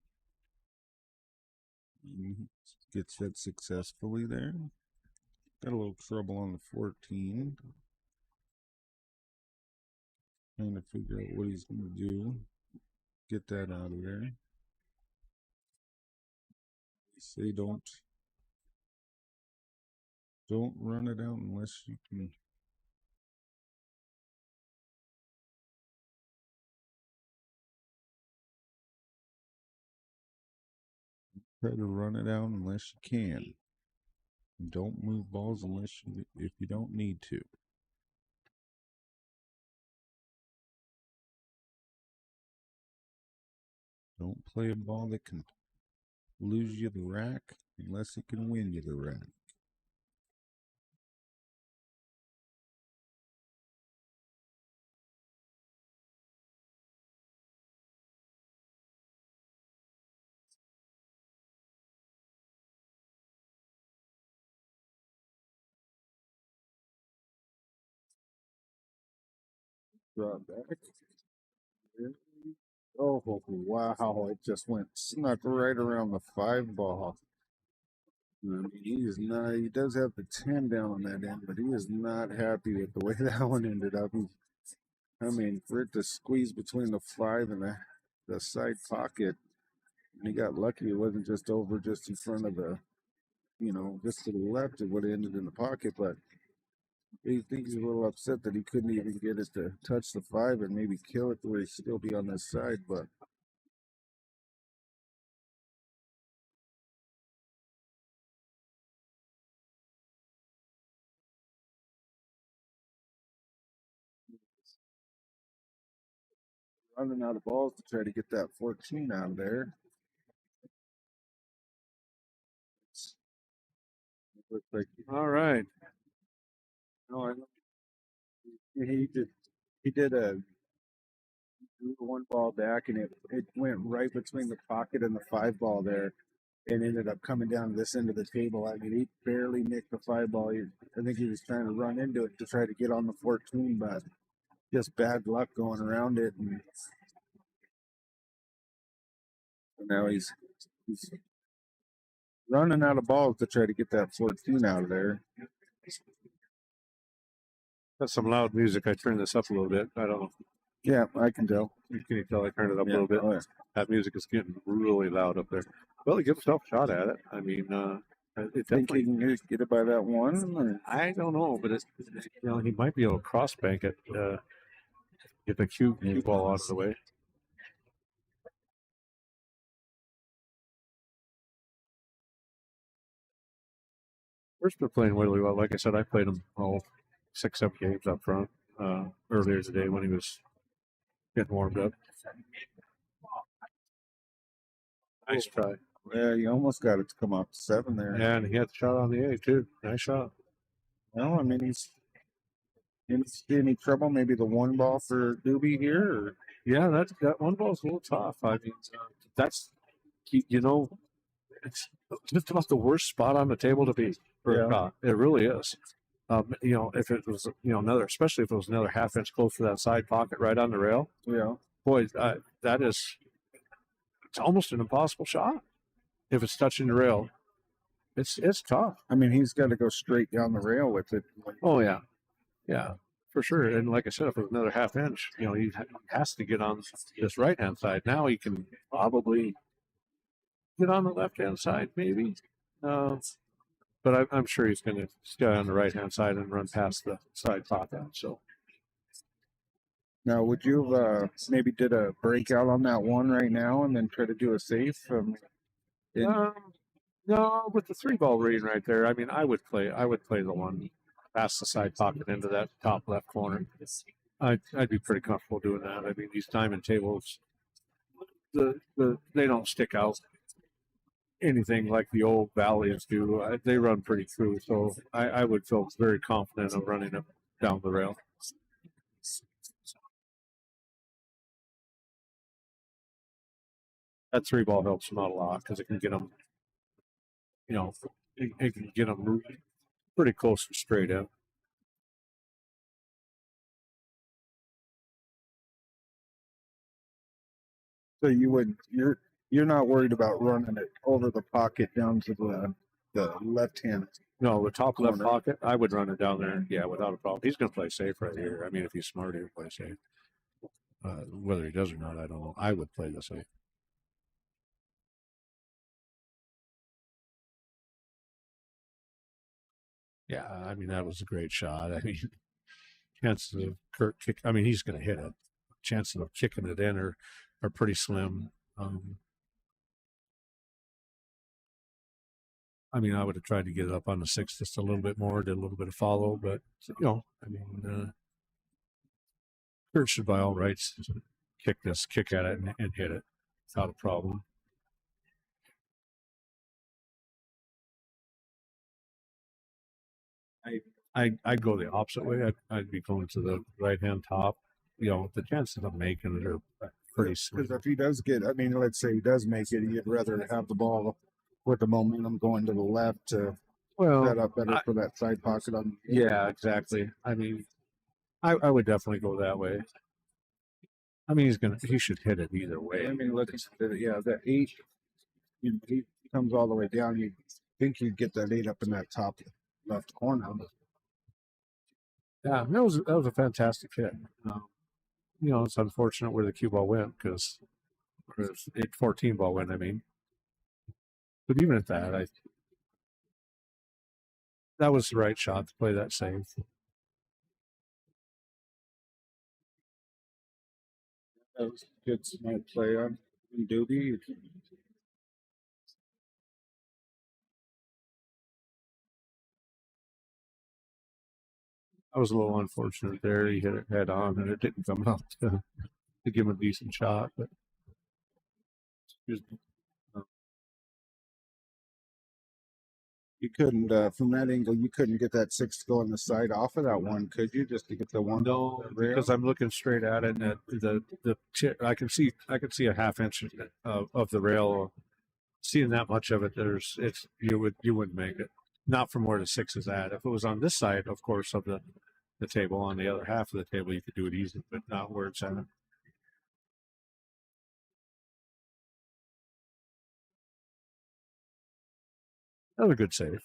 get set successfully there. Got a little trouble on the 14. Trying to figure out what he's going to do. Get that out of there. Say don't run it out unless you can. Try to run it out unless you can. Don't move balls if you don't need to. Don't play a ball that can lose you the rack unless it can win you the rack. Drop back. Oh, wow. It just went snuck right around the 5 ball. I mean, he does have the 10 down on that end, but he is not happy with the way that one ended up. I mean, for it to squeeze between the 5 and the side pocket, and he got lucky it wasn't just in front of the, just to the left, it would have ended in the pocket, but he thinks he's a little upset that he couldn't even get it to touch the 5 and maybe kill it where he'd still be on this side, but running out of balls to try to get that 14 out of there. Looks like, all right. No, he did a 1 ball back, and it went right between the pocket and the 5 ball there, and ended up coming down to this end of the table. I mean, he barely nicked the 5 ball. I think he was trying to run into it to try to get on the 14, but just bad luck going around it. And now he's running out of balls to try to get that 14 out of there. That's some loud music. I turned this up a little bit. I don't know. Yeah, I can tell. Can you tell I turned it up a little bit? Oh, yeah. That music is getting really loud up there. Well, he gives himself a shot at it. I mean, it Think he can get it by that 1? Or? I don't know, but he might be able to cross bank it, get the cue ball out of the way. First, been playing really well. Like I said, I played him all 6-7 games up front earlier today when he was getting warmed up. Nice try. Yeah, you almost got it to come off 7 there. Yeah, and he had the shot on the 8 too. Nice shot. No, I mean, he's any trouble? Maybe the 1 ball for Doobie here? Or? Yeah, that 1 ball's a little tough. I mean, that's, it's just about the worst spot on the table to be for Yeah. a shot. It really is. If it was, especially if it was another half-inch close to that side pocket right on the rail, Yeah. boy, it's almost an impossible shot. If it's touching the rail, it's tough. I mean, he's got to go straight down the rail with it. Oh yeah, yeah, for sure. And like I said, if it was another half-inch, he has to get on this right-hand side. Now he can probably get on the left-hand side, maybe. But I'm sure he's going to stay on the right-hand side and run past the side pocket. So. Now, would you have maybe did a breakout on that one right now and then try to do a safe? No, with the 3-ball reading right there, I mean, I would play the one past the side pocket into that top left corner. I'd be pretty comfortable doing that. I mean, these diamond tables, they don't stick out anything like the old Valleys do. They run pretty true, so I would feel very confident of running them down the rail. That 3-ball helps them out a lot because it can get them, it can get them pretty close and straight in. So you're not worried about running it over the pocket down to the left hand. No, the top left corner. pocket, I would run it down there. Yeah, without a problem. He's going to play safe right here. I mean, if he's smart, he'll play safe. Whether he does or not, I don't know. I would play the safe. Yeah, I mean, that was a great shot. I mean, chances of Kurt kick, I mean, he's going to hit it. Chances of kicking it in are pretty slim. I mean, I would have tried to get it up on the 6 just a little bit more, did a little bit of follow, but, I mean, Kurt should by all rights kick at it and hit it without a problem. I'd go the opposite way. I'd be going to the right-hand top. The chances of making it are pretty slim. Because if he does let's say he does make it, you'd rather have the ball with the momentum going to the left to set up better for that side pocket on. Yeah, exactly. I mean, I would definitely go that way. I mean, he should hit it either way. I mean, look at that 8. He comes all the way down. You think you'd get that 8 up in that top left corner. Yeah, that was a fantastic hit. It's unfortunate where the cue ball went because 14 ball went. I mean, but even at that, that was the right shot to play that safe. That was a good smart play on Doobie. I was a little unfortunate there. He hit it head on, and it didn't come out to give him a decent shot. But you couldn't, from that angle, you couldn't get that 6 to go on the side off of that one, could you? Just to get the one. No, because I'm looking straight at it, and I can see a half-inch of the rail. Seeing that much of it, you wouldn't make it. Not from where the 6 is at. If it was on this side, of course, of the table, on the other half of the table, you could do it easy, but not where it's at. Another good save.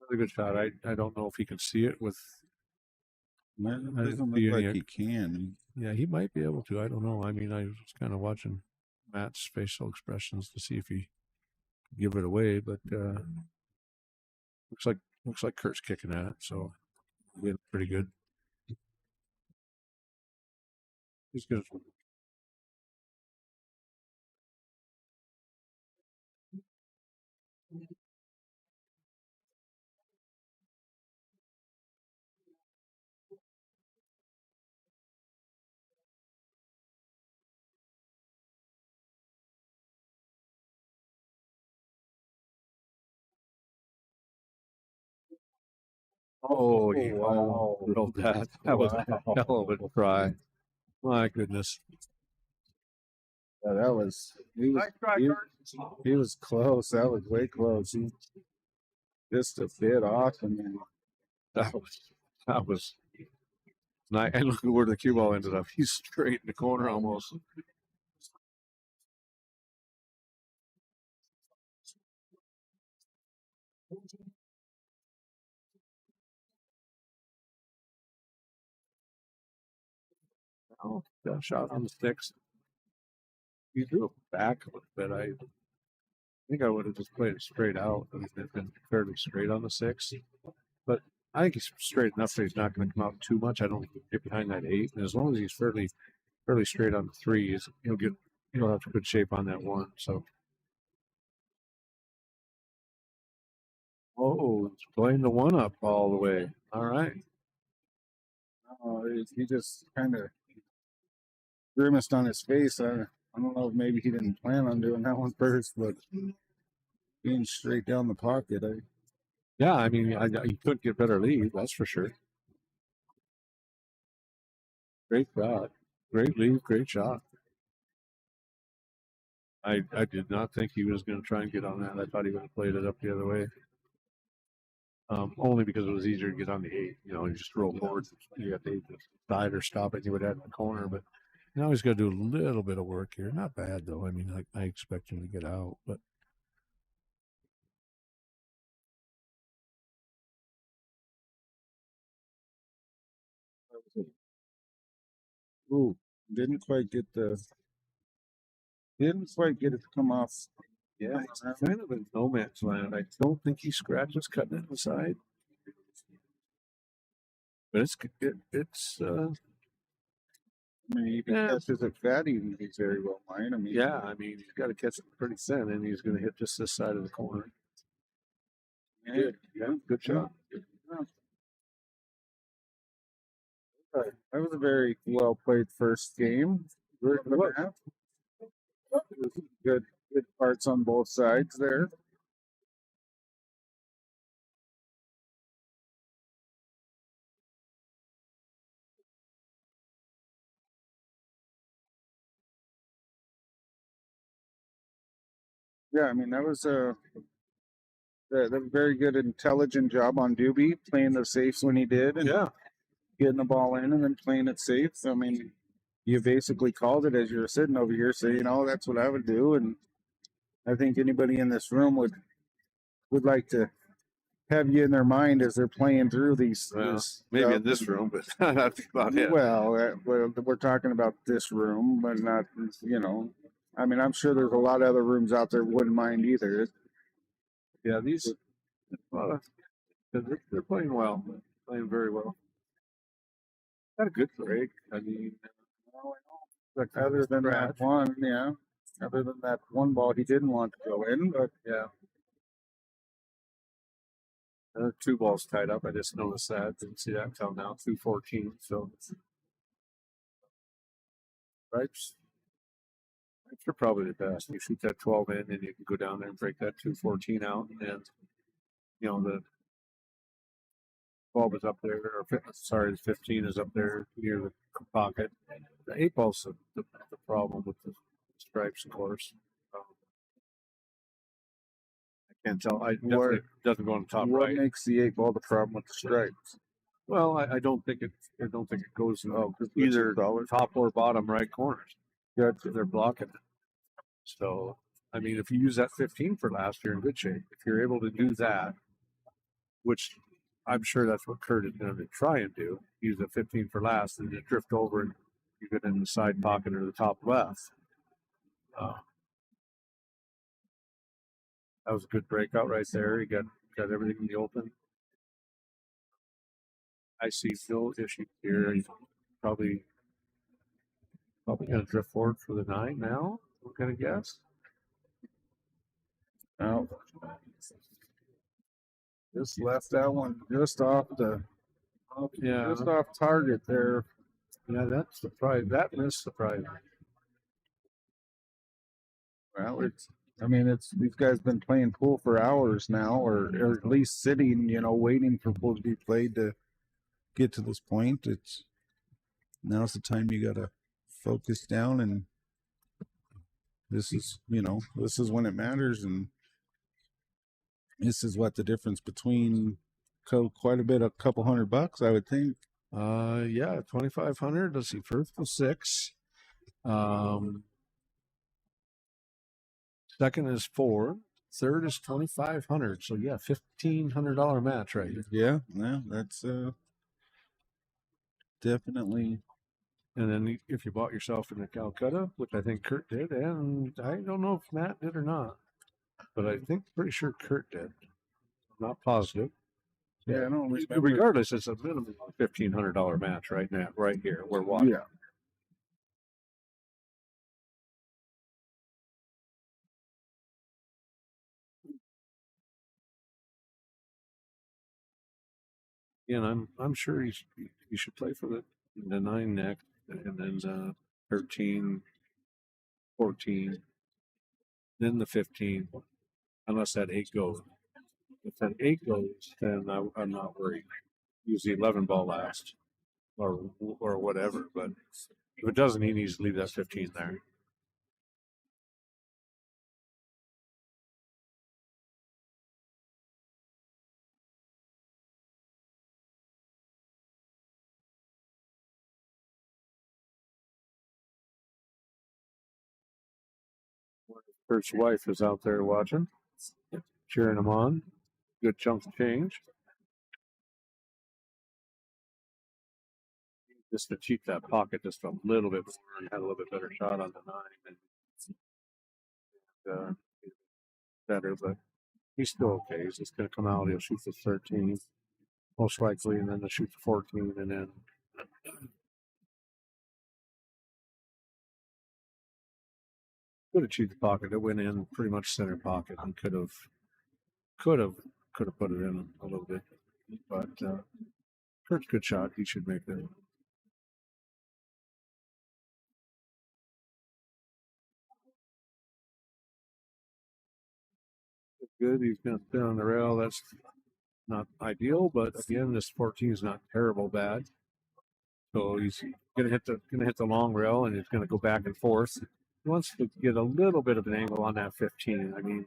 Another good shot. I don't know if he can see it with. It doesn't look like he can. Yeah, he might be able to. I don't know. I mean, I was kind of watching Matt's facial expressions to see if he could give it away, but looks like Kurt's kicking at it, so we're pretty good. He's good. Oh, wow. Rolled that. That was a hell of a try. My goodness. Yeah, that was he was close. That was way close. He just a bit off, and then That was nice. And look at where the cue ball ended up. He's straight in the corner almost. Oh, got a shot on the sticks. He threw it back a little bit. I think I would have just played it straight out. I mean, it's been fairly straight on the six. But I think he's straight enough that he's not going to come out too much. I don't think he'll get behind that 8. And as long as he's fairly straight on the 3s, he'll have good shape on that 1. So he's playing the 1 up all the way. All right. he just kind of grimaced on his face. I don't know if maybe he didn't plan on doing that one first, but being straight down the pocket, Yeah, I mean, you couldn't get better lead, that's for sure. Great shot. Great lead, great shot. I did not think he was going to try and get on that. I thought he would have played it up the other way. Only because it was easier to get on the 8. You just roll forward. You got the 8 to side or stop it. You would have in the corner, but now he's got to do a little bit of work here. Not bad though. I mean, I expect him to get out, but didn't quite get it to come off. yeah, it's kind of in no man's land. I don't think he scratches cutting it inside, but it's. I mean, if he catches it fatty, he's very well mine. I mean, yeah, I mean, he's got to catch it pretty thin, and he's going to hit just this side of the corner. Good, yeah, good shot. That was a very well played first game. Good parts on both sides there. Yeah, I mean that was a very good, intelligent job on Doobie playing the safes when he did, and getting the ball in and then playing it safe. I mean, you basically called it as you were sitting over here saying, "Oh, that's what I would do." And I think anybody in this room would like to have you in their mind as they're playing through these. Maybe in this room, but that's about it. Well, we're talking about this room, but not. I mean, I'm sure there's a lot of other rooms out there wouldn't mind either. Yeah, they're playing well, playing very well. Got a good break. I mean, other than that one, other than that one ball he didn't want to go in, but yeah. 2 balls tied up. I just noticed that. Didn't see that until now. 2-14. So stripes are probably the best. You shoot that 12 in, and you can go down there and break that 2-14 out, and the 12 is up there, or the 15 is up there near the pocket. The 8 ball's the problem with the stripes, of course. I can't tell. I definitely doesn't go on the top right. What makes the 8 ball the problem with the stripes? Well, I don't think it goes either top or bottom right corners. Yeah, they're blocking it. So, I mean, if you use that 15 for last, you're in good shape. If you're able to do that, which I'm sure that's what Kurt is going to try and do, use a 15 for last and just drift over and you get in the side pocket or the top left. That was a good breakout right there. He got everything in the open. I see no issue here. He's probably going to drift forward for the 9 now. We're going to guess. No. Just left that one just off just off target there. Yeah, that's surprising. That missed surprising. Well, these guys been playing pool for hours now, or at least sitting, waiting for pool to be played to get to this point. Now's the time you gotta focus down and this is, you know, this is when it matters, and this is what the difference between quite a bit, a couple $100, I would think. Yeah, 2,500. Let's see, first was 6. Second is 4. Third is 2,500. So yeah, $1,500 match right here. Yeah, that's definitely. And then if you bought yourself in the Calcutta, which I think Kurt did, and I don't know if Matt did or not, but I think pretty sure Kurt did. I'm not positive. Yeah, I don't remember. Regardless, it's a minimum $1,500 match right now, right here. We're watching. Yeah. And I'm sure you should play for the 9 next, and then 13, 14, then the 15, unless that 8 goes. If that 8 goes, then I'm not worried. Use the 11 ball last, or whatever. But if it doesn't, he needs to leave that 15 there. Kurt's wife is out there watching, cheering him on. Good chunk of change. Just to cheat that pocket just a little bit more and had a little bit better shot on the 9 and better, but he's still okay. He's just going to come out. He'll shoot the 13, most likely, and then he'll shoot the 14, and then could have cheated the pocket. It went in pretty much center pocket and could have put it in a little bit. But Kurt's good shot. He should make it. Good. He's going to spin on the rail. That's not ideal, but again, this 14 is not terrible bad. So he's going to hit the long rail, and it's going to go back and forth. He wants to get a little bit of an angle on that 15. I mean,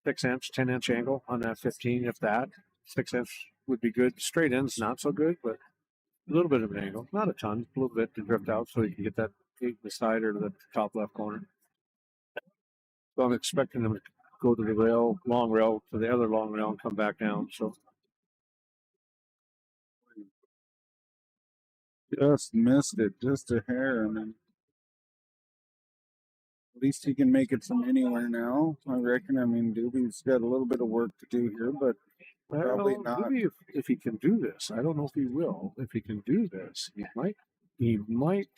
6-inch, 10-inch angle on that 15, if that. 6-inch would be good. Straight in's not so good, but a little bit of an angle. Not a ton, a little bit to drift out so you can get that to the side or to the top left corner. So I'm expecting him to go to the rail, long rail, to the other long rail and come back down. So Just missed it, just a hair. I mean, at least he can make it from anywhere now, I reckon. I mean, Doobie's got a little bit of work to do here, but probably not. Maybe if he can do this, I don't know if he will. If he can do this, he might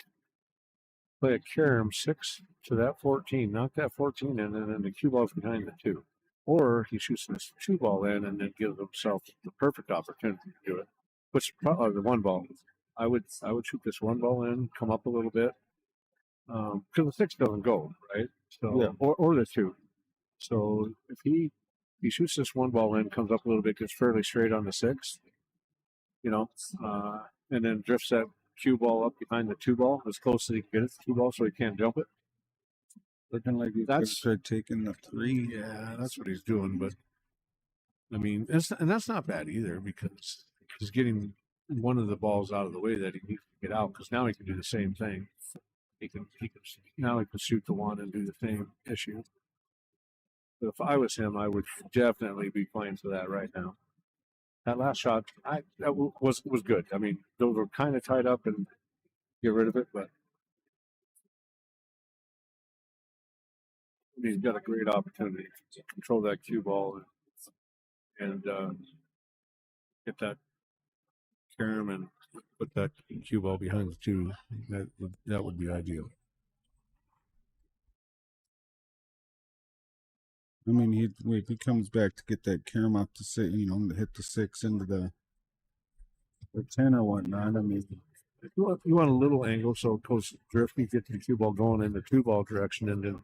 play a carom 6 to that 14, knock that 14 in, and then the cue ball's behind the 2. Or he shoots this 2 ball in and then gives himself the perfect opportunity to do it. Which probably the 1 ball. I would shoot this 1 ball in, come up a little bit, because the 6 doesn't go, right. So yeah. or the 2. So if he shoots this 1 ball in, comes up a little bit, gets fairly straight on the 6, and then drifts that cue ball up behind the 2 ball as close as he can get it to the 2 ball, so he can't jump it. Looking like he's going to start taking the 3. Yeah, that's what he's doing. But I mean, that's not bad either, because he's getting one of the balls out of the way that he needs to get out. Because now he can do the same thing. He can shoot the 1 and do the same issue. But if I was him, I would definitely be playing for that right now. That last shot, was good. I mean, those were kind of tied up and get rid of it, but he's got a great opportunity to control that cue ball and get that carom and put that cue ball behind the 2. That would be ideal. I mean, if he comes back to get that carom off the 6, to hit the 6 into the 10 or whatnot. I mean, you want a little angle so it goes drifting, get the cue ball going in the 2 ball direction, and then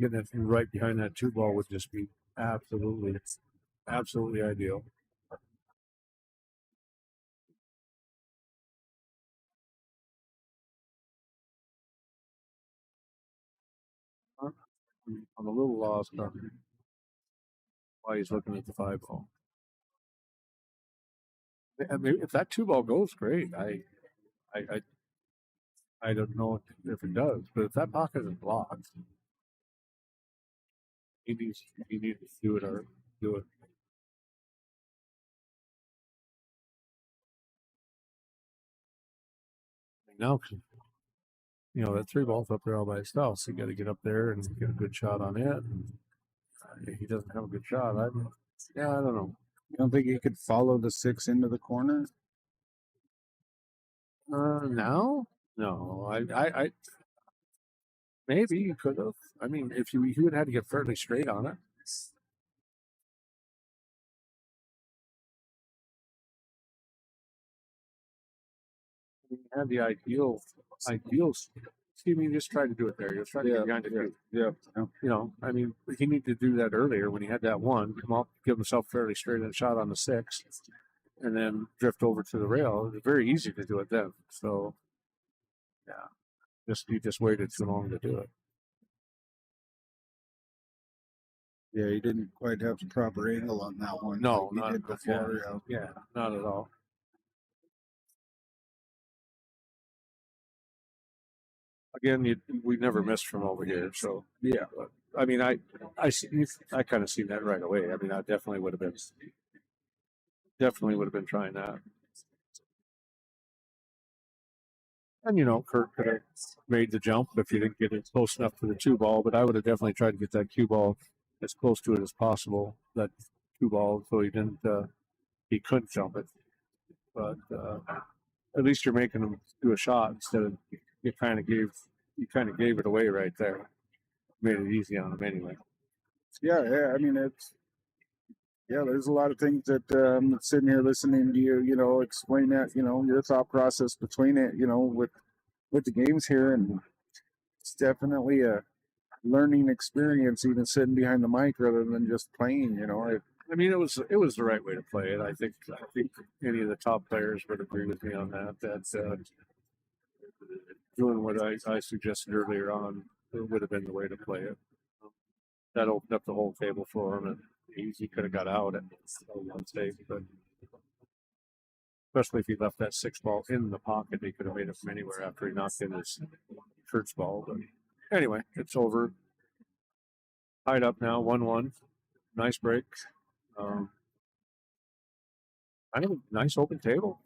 getting it right behind that 2 ball would just be absolutely ideal. on the little lost cover while he's looking at the 5-ball. I mean, if that 2-ball goes, great. I don't know if it does, but if that pocket is blocked, he needs to do it or do it. Now, you know, that 3-ball's up there all by itself, so you got to get up there and get a good shot on it. And he doesn't have a good shot. I don't know. You don't think he could follow the 6 into the corner? Now? No, I maybe you could have. I mean, if he would have had to get fairly straight on it. He had the ideal. See, I mean, just try to do it there. Just try to get behind it. Yeah. You know, I mean, he needed to do that earlier when he had that 1. Come up, give himself fairly straight and shot on the 6, and then drift over to the rail. It was very easy to do it then. So, yeah, he just waited too long to do it. Yeah, he didn't quite have the proper angle on that one. No, like he did before. Yeah, not at all. Again, we never missed from over here, so yeah. But, I mean, I kind of seen that right away. I mean, I definitely would have been trying that. And you know, Kurt could have made the jump if he didn't get it close enough to the 2-ball, but I would have definitely tried to get that cue ball as close to it as possible. That 2-ball, so he couldn't jump it. But at least you're making him do a shot instead of you kind of gave it away right there. Made it easy on him anyway. Yeah. I mean, there's a lot of things that I'm sitting here listening to you, you know, explain that, you know, your thought process between it, you know, with the games here, and it's definitely a learning experience, even sitting behind the mic rather than just playing. You know, I mean, it was the right way to play it. I think any of the top players would agree with me on that. That's doing what I suggested earlier on would have been the way to play it. That opened up the whole table for him, and he could have got out at one stage, but especially if he left that 6-ball in the pocket, he could have made it from anywhere after he knocked in his Kurt's ball. But anyway, it's over. Tied up now, 1-1. Nice break. Kind of a nice open table.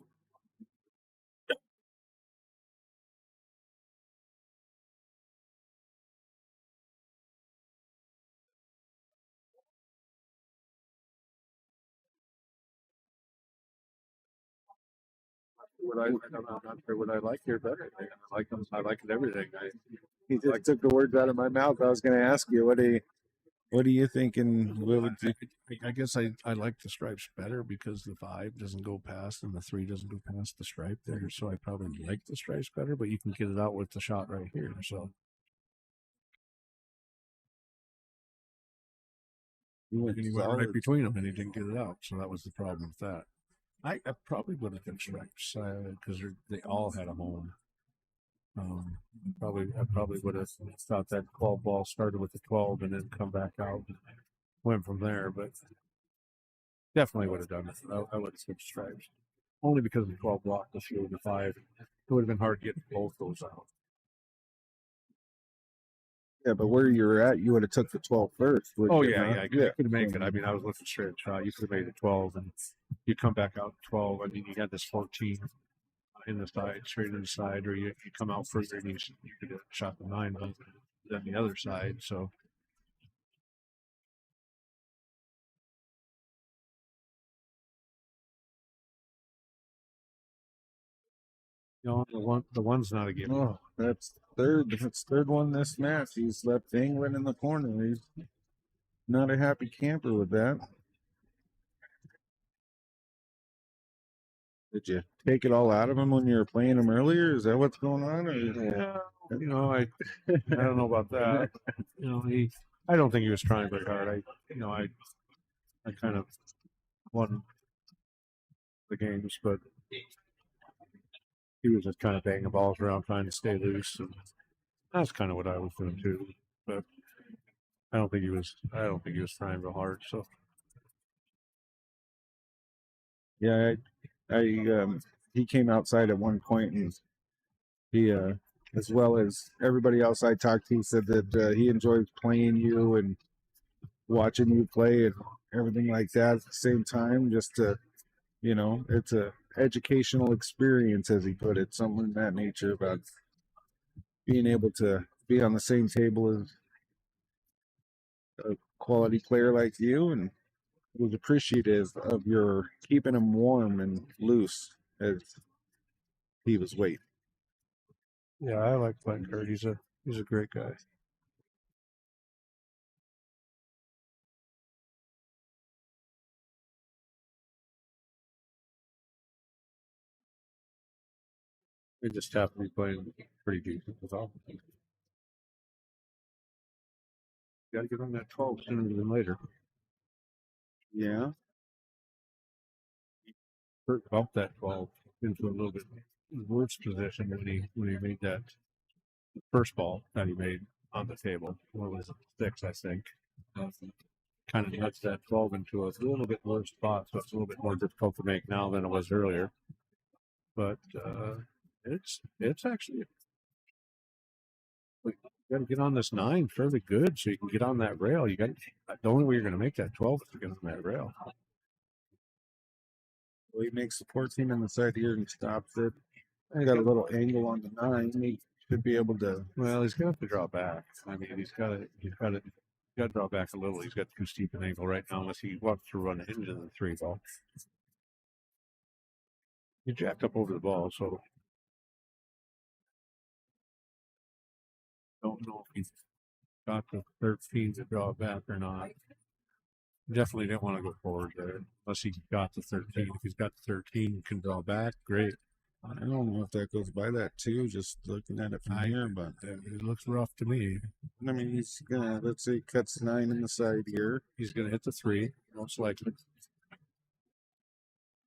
I'm not sure what I like here better. I like it everything. he just took the words out of my mouth. I was going to ask you, what do you think? And what would you? I guess I like the stripes better because the 5 doesn't go past and the 3 doesn't go past the stripe there. So I probably like the stripes better, but you can get it out with the shot right here. So he went right between them and he didn't get it out. So that was the problem with that. I probably would have done stripes because they all had a home. I probably would have thought that 12-ball started with the 12 and then come back out, went from there, but definitely would have done it. I would have switched stripes only because the 12 blocked the shoe and the 5. It would have been hard getting both those out. Yeah, but where you're at, you would have took the 12 first. Oh yeah. You could have made it. I mean, I was looking straight shot. You could have made it 12, and you come back out 12. I mean, you got this 14 in the side, straight in the side, or you come out further and you could have shot the 9 on the other side. So. You know, the one's not a given. Oh, that's third. That's third one this match. He's left England in the corner. He's not a happy camper with that. Did you take it all out of him when you were playing him earlier? Is that what's going on? Or? Yeah, you know, I don't know about that. You know, I don't think he was trying very hard. I kind of won the games, but he was just kind of banging balls around trying to stay loose, and that's kind of what I was doing too. But I don't think he was trying real hard. So Yeah, he came outside at one point, and he, as well as everybody else I talked to, said that he enjoys playing you and watching you play and everything like that at the same time. Just to, it's a educational experience, as he put it, something in that nature, about being able to be on the same table as a quality player like you, and was appreciative of your keeping him warm and loose as he was waiting. yeah, I like playing Kurt. He's a great guy. They just have to be playing pretty decent with all. Got to get on that 12 sooner than later. Yeah. Kurt bumped that 12 into a little bit worse position when he made that first ball that he made on the table. What was it, 6, I think. Kind of nuts that 12 into a little bit worse spot, so it's a little bit more difficult to make now than it was earlier. But it's actually, you got to get on this 9 fairly good so you can get on that rail. You got the only way you're going to make that 12 is to get on that rail. Well, he makes the 14 on the side here and stops it. I got a little angle on the 9. He should be able to. Well, he's going to have to draw back. I mean, he's got to draw back a little. He's got too steep an angle right now unless he wants to run into the 3 ball. He jacked up over the ball, so don't know if he's got the 13 to draw back or not. Definitely didn't want to go forward there unless he got the 13. If he's got the 13 and can draw back, great. I don't know if that goes by that too, just looking at it from here, but it looks rough to me. I mean, he's gonna, let's say he cuts 9 in the side here. He's gonna hit the 3, most likely.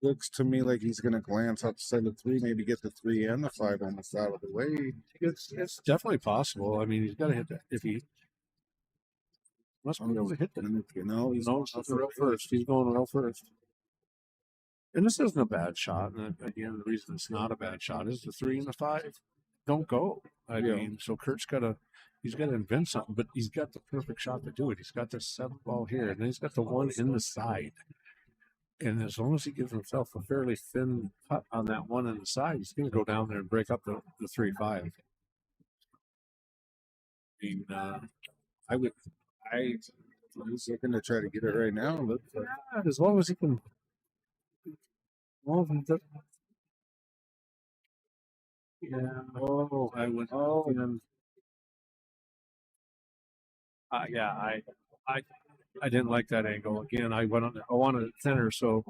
Looks to me like he's gonna glance outside the 3, maybe get the 3 and the 5 almost out of the way. It's definitely possible. I mean, he's got to hit that. If he must be able to hit that. He's going rail first. He's going rail first. And this isn't a bad shot. And again, the reason it's not a bad shot is the 3 and the 5 don't go. I mean, so Kurt's he's got to invent something, but he's got the perfect shot to do it. He's got the 7 ball here, and then he's got the 1 in the side. And as long as he gives himself a fairly thin putt on that 1 in the side, he's going to go down there and break up the 3-5. I mean, he's looking to try to get it right now. As long as he can. Well, yeah. Oh, I went. Oh, and yeah, I didn't like that angle. Again, I wanted it thinner, so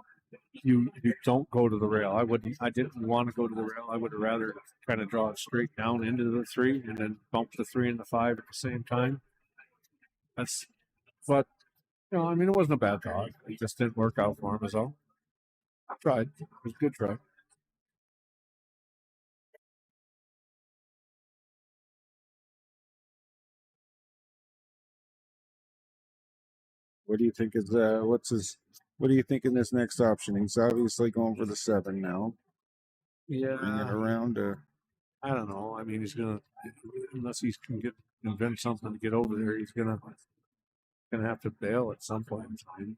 you don't go to the rail. I didn't want to go to the rail. I would have rather kind of draw it straight down into the 3 and then bump the 3 and the 5 at the same time. But I mean, it wasn't a bad thought. It just didn't work out for him, is all. I tried. It was a good try. What do you think is what do you think in this next option? He's obviously going for the 7 now. Yeah. Bring it around I don't know. I mean, he's gonna, unless he can invent something to get over there, he's gonna have to bail at some point in time.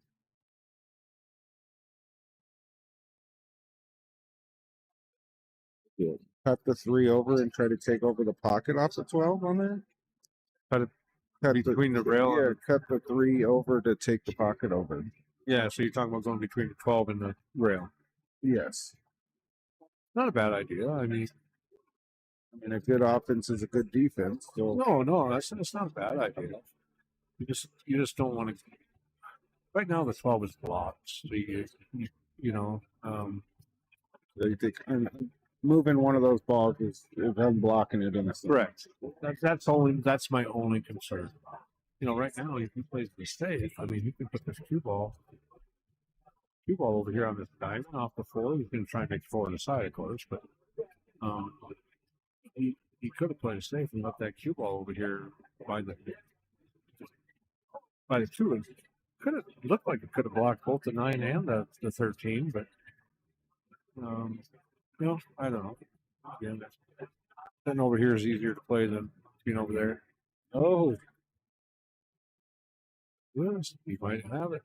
Yeah. Cut the 3 over and try to take over the pocket off the 12 on there. Cut between the rail. Yeah, cut the 3 over to take the pocket over. Yeah, so you're talking about going between the 12 and the rail. Yes. Not a bad idea. I mean, a good offense is a good defense. So. No, that's not a bad idea. You just don't want to. Right now, the 12 is blocked. So you think moving one of those balls is unblocking it in a sense. Correct. That's my only concern. Right now, if he plays the safe, I mean, he can put this cue ball over here on this diamond off the 4. He's going to try and make 4 on the side, of course, but he could have played it safe and left that cue ball over here by the by the two. It could have looked like it could have blocked both the 9 and the 13, but I don't know. Again, sitting over here is easier to play than being over there. Oh, yes, he might have it.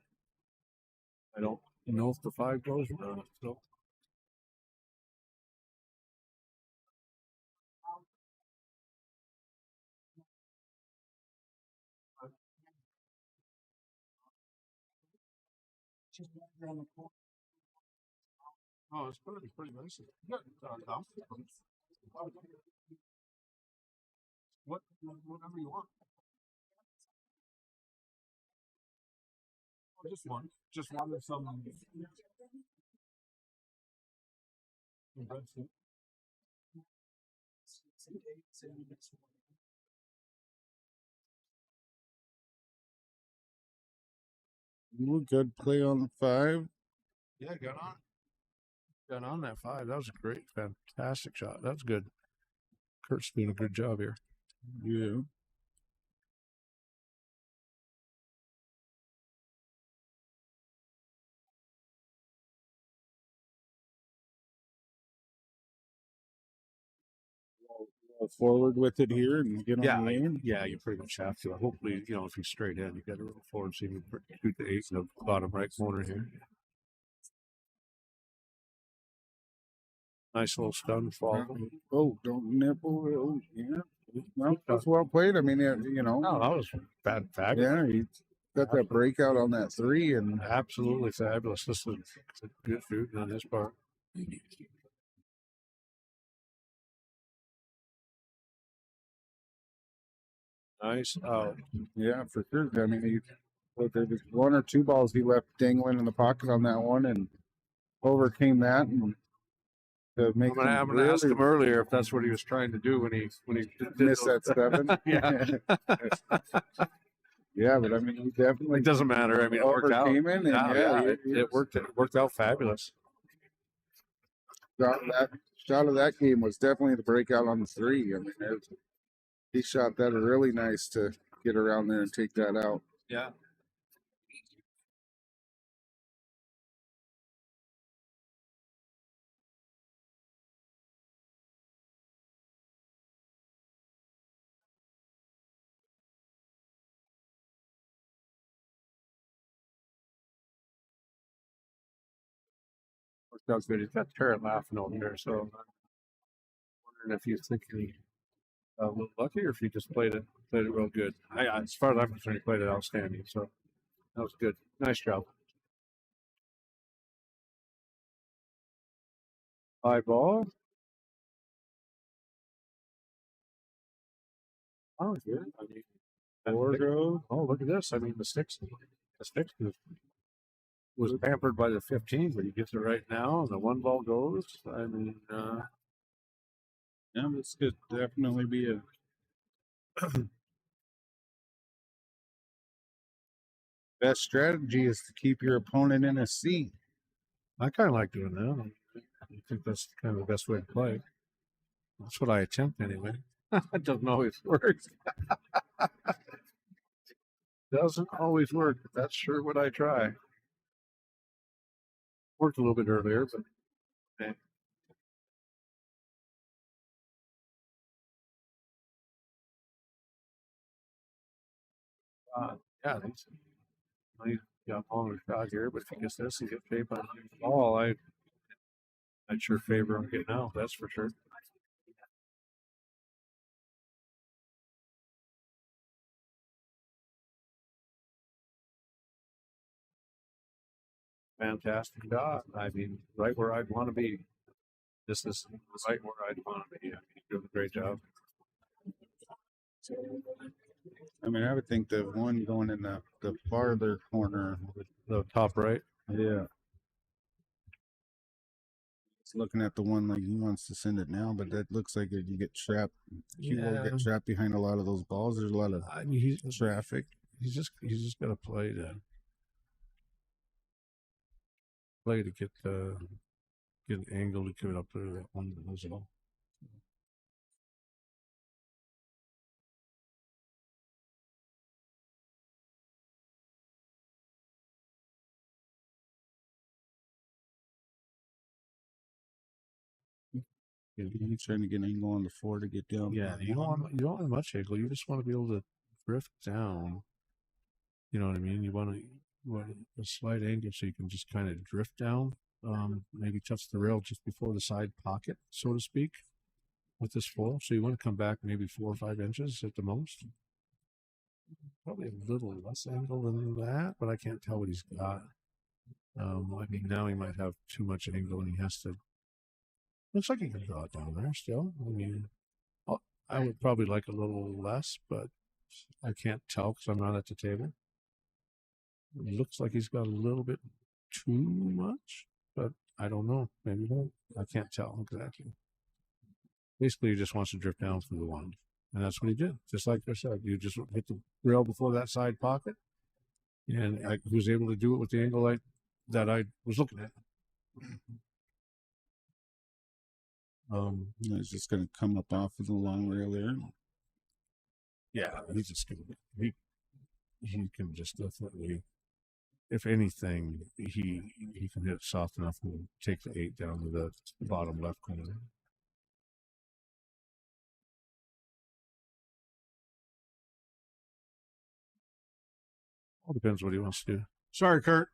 I don't know if the 5 goes or not. So. Oh, it's pretty nice. Whatever you want. Just one. Just one with some breadfruit. Good play on the 5. Yeah, got on that 5. That was a great, fantastic shot. That's good. Kurt's doing a good job here. Yeah. Forward with it here and get on the lane. Yeah, you pretty much have to. Hopefully, if he's straight in, you got to roll forward so you can shoot the 8 in the bottom right corner here. Nice little stun fall. Oh, don't nipple. Oh, yeah. No, that's well played. I mean, No, that was fabulous. Yeah, he got that breakout on that 3 and absolutely fabulous. This is a good shooting on his part. Nice. Yeah, for sure. I mean, there was 1 or 2 balls he left dangling in the pocket on that one and overcame that and to make I'm going to ask him earlier if that's what he was trying to do when he missed that 7. Yeah. Yeah, but I mean, he definitely It doesn't matter. I mean, it worked out. overcame it, and It worked out fabulous. That shot of that game was definitely the breakout on the 3. I mean, he shot that really nice to get around there and take that out. Yeah. Worked out good. He's got Tara laughing over there, so I'm wondering if he's thinking a little lucky or if he just played it real good. As far as I'm concerned, he played it outstanding. So that was good. Nice job. 5 ball. Oh, good. I mean, 4 goes. Oh, look at this. I mean, the six was pampered by the 15, but he gets it right now, and the 1 ball goes. I mean, Yeah, this could definitely be a best strategy is to keep your opponent in a seat. I kind of like doing that. I think that's kind of the best way to play. That's what I attempt anyway. It doesn't always work. Doesn't always work, but that's sure what I try. Worked a little bit earlier, but okay. Yeah, he's got a longer shot here, but if he gets this, he gets shape on the ball. I'd sure favor him getting out, that's for sure. Fantastic shot. I mean, right where I'd want to be. This is right where I'd want to be. I mean, he's doing a great job. I mean, I would think the one going in the farther corner, the top right. Yeah. It's looking at the one like he wants to send it now, but that looks like you get trapped. He will get trapped behind a lot of those balls. There's a lot of traffic. He's just got to play to get an angle to get it up there. That one as well. He's trying to get an angle on the 4 to get down. Yeah, you don't want much angle. You just want to be able to drift down. You know what I mean? You want a slight angle so you can just kind of drift down. Maybe touch the rail just before the side pocket, so to speak, with this 4. So you want to come back maybe 4 or 5 inches at the most. Probably a little less angle than that, but I can't tell what he's got. I mean, now he might have too much angle and he has to. Looks like he can draw it down there still. I mean, I would probably like a little less, but I can't tell because I'm not at the table. It looks like he's got a little bit too much, but I don't know. Maybe not. I can't tell exactly. Basically, he just wants to drift down through the 1. And that's what he did. Just like I said, you just hit the rail before that side pocket. And he was able to do it with the angle that I was looking at. He's just going to come up off of the long rail there. Yeah, he's just going to. He can just definitely. If anything, he can hit it soft enough to take the 8 down to the bottom left corner. All depends what he wants to do. Sorry, Kurt.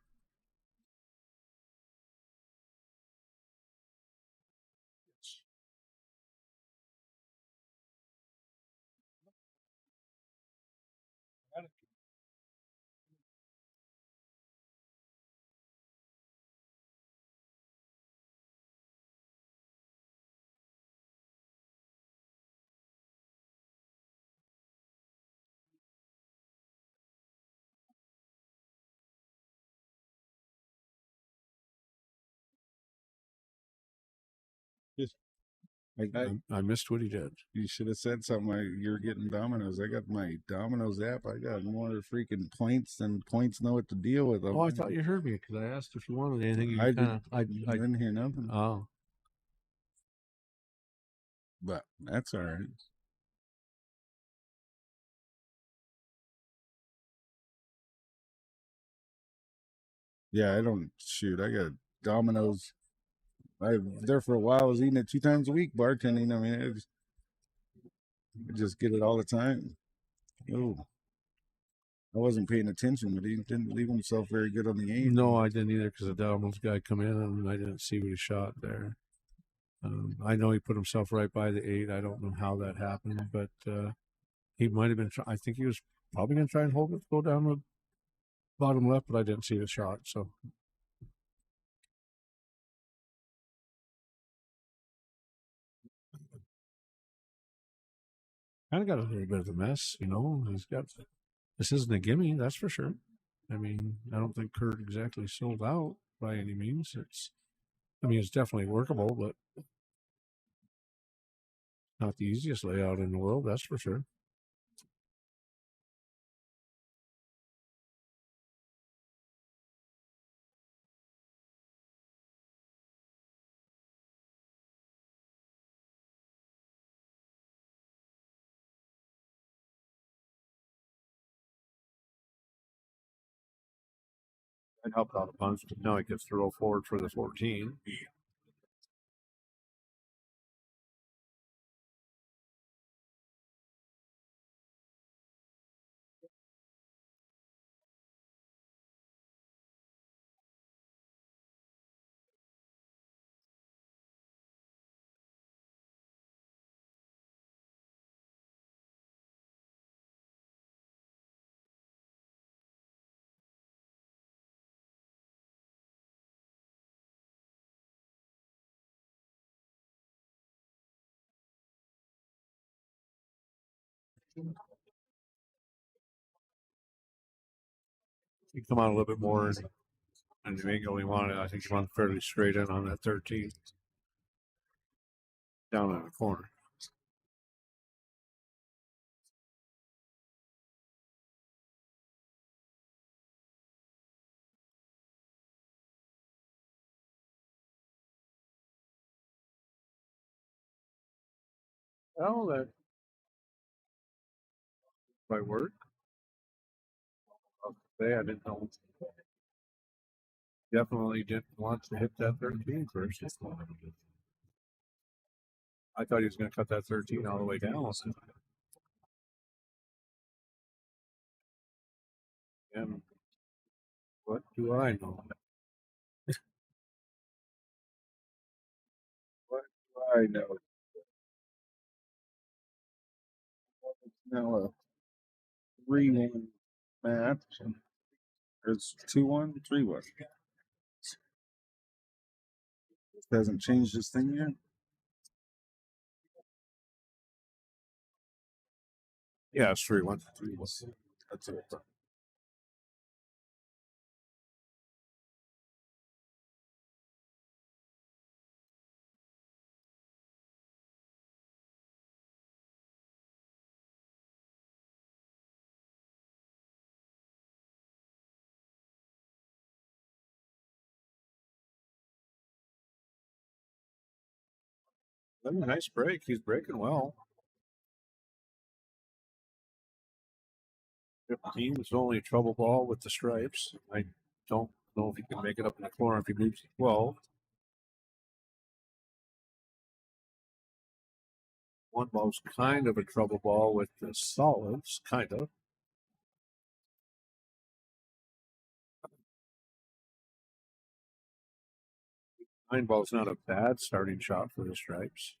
I missed what he did. You should have said something. You're getting dominoes. I got my dominoes app. I got more freaking points than points know what to deal with them. Oh, I thought you heard me because I asked if you wanted anything. I didn't hear nothing. Oh, but that's all right. Yeah, I don't shoot. I got dominoes. I there for a while. I was eating it 2 times a week, bartending. I mean, I just get it all the time. Oh, I wasn't paying attention, but he didn't leave himself very good on the 8. No, I didn't either because the Dawgz guy come in and I didn't see what he shot there. I know he put himself right by the 8. I don't know how that happened, but he might have been. I think he was probably going to try and hold it, go down the bottom left, but I didn't see the shot. So. Kind of got a little bit of a mess, you know. This isn't a gimme, that's for sure. I mean, I don't think Kurt exactly sold out by any means. It's definitely workable, but not the easiest layout in the world, that's for sure. I'd help out a bunch, but now he gets to roll forward for the 14. He come out a little bit more and the angle he wanted. I think he went fairly straight in on that 13. Down in the corner. Well, that might work. Today I didn't know. Definitely didn't want to hit that 13 first. I thought he was going to cut that 13 all the way down. And what do I know? What do I know? It's now a 3-1 match. It's 2-1, 3-1. Hasn't changed this thing yet. Yeah, it's 3-1. 3-1. That's it. That's a nice break. He's breaking well. 15 is only a trouble ball with the stripes. I don't know if he can make it up in the corner if he moves to 12. One ball's kind of a trouble ball with the solids, kind of. Nine ball's not a bad starting shot for the stripes.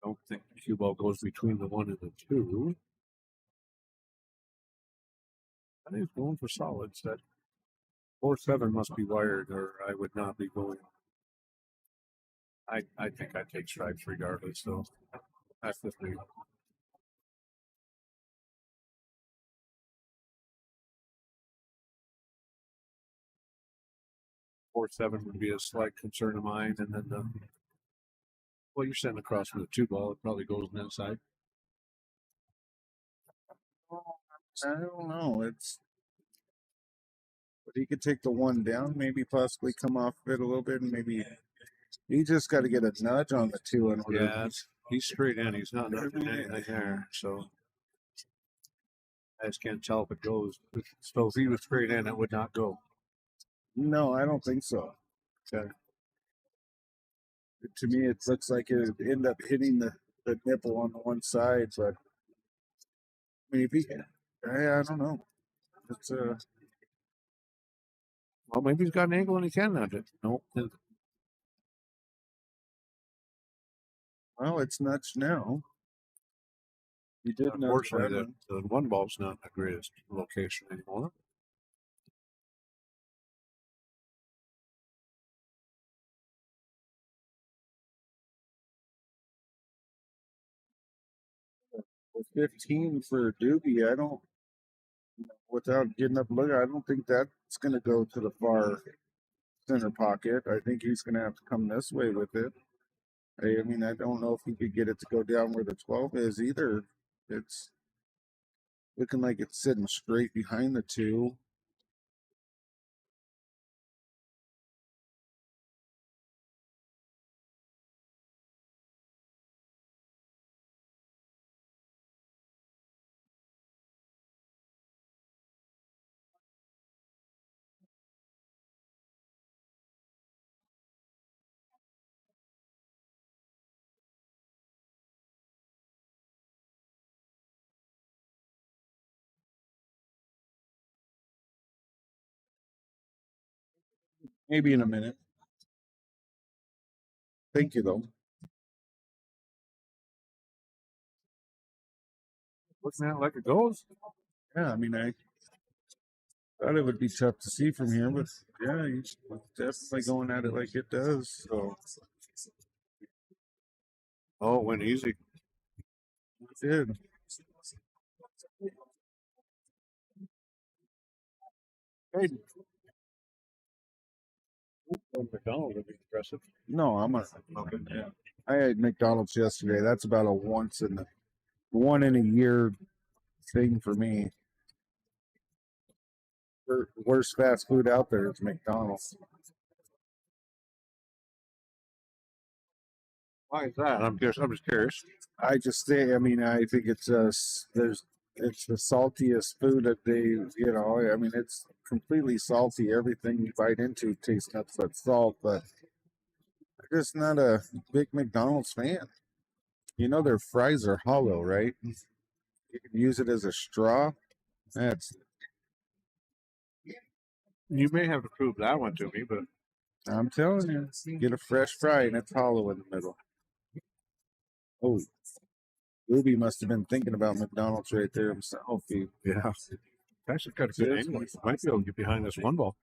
I don't think the cue ball goes between the 1 and the 2. I think he's going for solids. That 4-7 must be wired, or I would not be going. I think I take stripes regardless, so that's the thing. 4-7 would be a slight concern of mine, and then well, you're sitting across from the 2 ball. It probably goes on the inside. I don't know. But he could take the 1 down, maybe possibly come off it a little bit, and maybe he just got to get a nudge on the 2 in order. Yeah, he's straight in. He's not nothing anything there, so I just can't tell if it goes. So if he was straight in, it would not go. No, I don't think so. Okay. To me, it looks like it would end up hitting the nipple on the one side, but maybe. I don't know. It's Well, maybe he's got an angle and he can nudge it. Nope. well, it's nuts now. He did nudge Unfortunately, that the one. 1 ball's not the greatest location anymore. Well, 15 for Doobie. I don't, without getting up looking, I don't think that's going to go to the far center pocket. I think he's going to have to come this way with it. I mean, I don't know if he could get it to go down where the 12 is either. It's looking like it's sitting straight behind the 2. Maybe in a minute. Thank you, though. Looking at it like it goes. Yeah, I mean, I thought it would be tough to see from here, but yeah, he's definitely going at it like it does. So Oh, it went easy. he did. Hey. McDonald would be impressive. No, I'm a. Yeah. I had McDonald's yesterday. That's about a once in a year thing for me. Worst fast food out there is McDonald's. Why is that? I'm just curious. I just think, I mean, I think it's it's the saltiest food that they, you know, I mean, it's completely salty. Everything you bite into tastes nothing but salt, but I'm just not a big McDonald's fan. You know, their fries are hollow, right? You can use it as a straw. That's, You may have to prove that one to me, but I'm telling you, get a fresh fry and it's hollow in the middle. Oh, Ruby must have been thinking about McDonald's right there himself. yeah. Actually got a good Yes. angle. Might be able to get behind this one ball.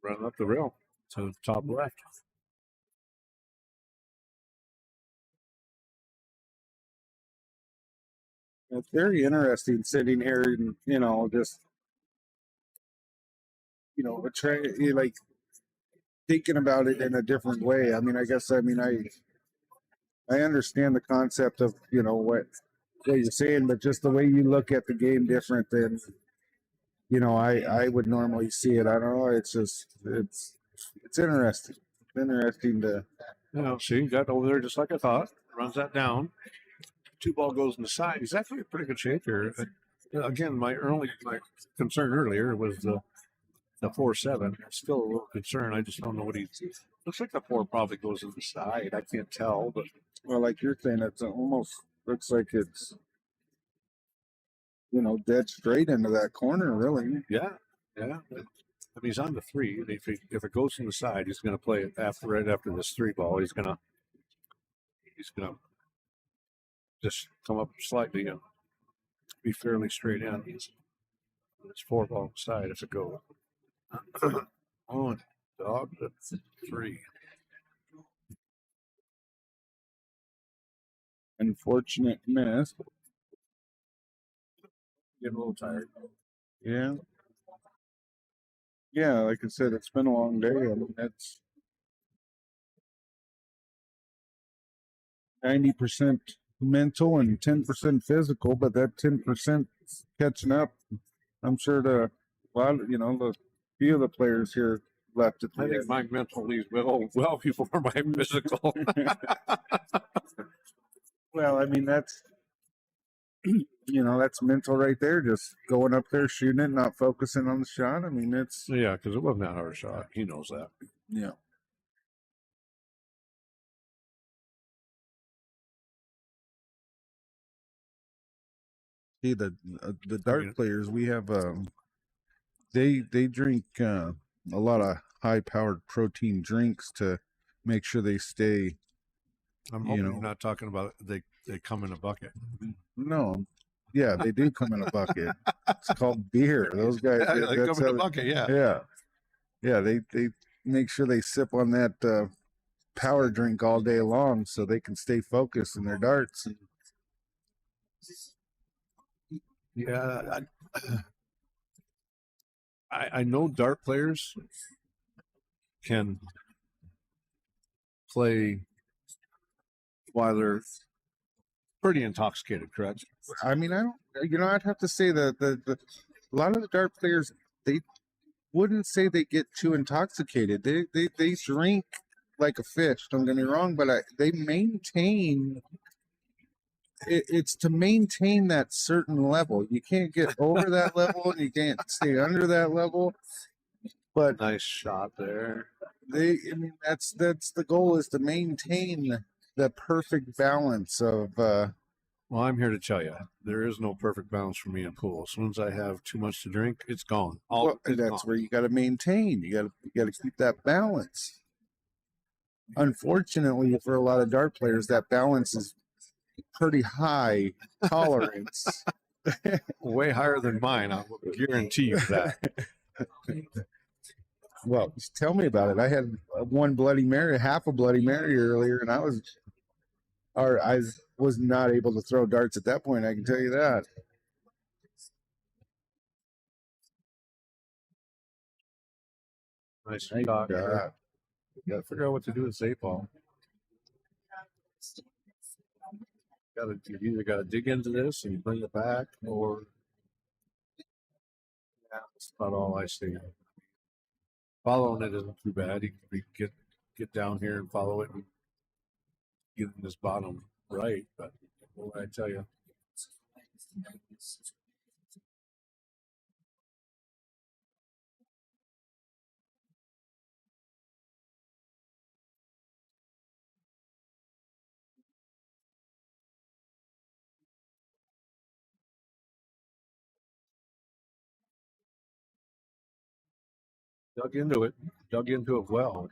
Run up the rail to the top left. It's very interesting sitting here and, you know, just, you know, like thinking about it in a different way. I mean, I understand the concept of, you know, what you're saying, but just the way you look at the game different than, you know, I would normally see it. I don't know. It's just, it's interesting. It's interesting to, You know, see, got over there just like I thought. Runs that down. Two ball goes in the side. He's actually in pretty good shape here. Again, my concern earlier was the 4-7. Still a little concern. I just don't know what looks like the 4 probably goes in the side. I can't tell, but well, like you're saying, it's almost looks like it's, you know, dead straight into that corner, really. yeah. I mean, he's on the 3. If it goes in the side, he's going to play it right after this 3 ball. He's gonna just come up slightly and be fairly straight in. It's 4 ball side if it goes. On dog, that's 3. Unfortunate miss. Getting a little tired. Yeah. Yeah, like I said, it's been a long day. I mean, it's 90% mental and 10% physical, but that 10% catching up, I'm sure to a lot of, you know, the few of the players here left at the I think end. my mental leaves well before my physical. Well, I mean, that's, you know, that's mental right there. Just going up there, shooting it, not focusing on the shot. I mean, it's, Yeah, because it wasn't that hard a shot. He knows that. yeah. See, the dart players, we have, they drink a lot of high powered protein drinks to make sure they stay. I'm hoping you're not talking about they come in a bucket. No, yeah, they do come in a bucket. It's called beer. Those guys, They come in a bucket. Yeah. They make sure they sip on that power drink all day long so they can stay focused in their darts. Yeah, I know dart players can play while they're pretty intoxicated, correct? I mean, I don't, you know, I'd have to say that a lot of the dart players, they wouldn't say they get too intoxicated. They drink like a fish. Don't get me wrong, but they maintain. It's to maintain that certain level. You can't get over that level, and you can't stay under that level. But nice shot there. I mean, that's the goal, is to maintain the perfect balance of. Well, I'm here to tell you, there is no perfect balance for me in pool. As soon as I have too much to drink, it's gone. That's where you got to maintain. You got to keep that balance. Unfortunately, for a lot of dart players, that balance is pretty high tolerance. Way higher than mine. I will guarantee you that. Well, tell me about it. I had one Bloody Mary, half a Bloody Mary earlier, and I was not able to throw darts at that point. I can tell you that. Nice shot. You got to figure out what to do with this 8 ball. You either got to dig into this and bring it back, or that's about all I see. Following it isn't too bad. You can get down here and follow it and getting this bottom right, but what I tell you, dug into it well,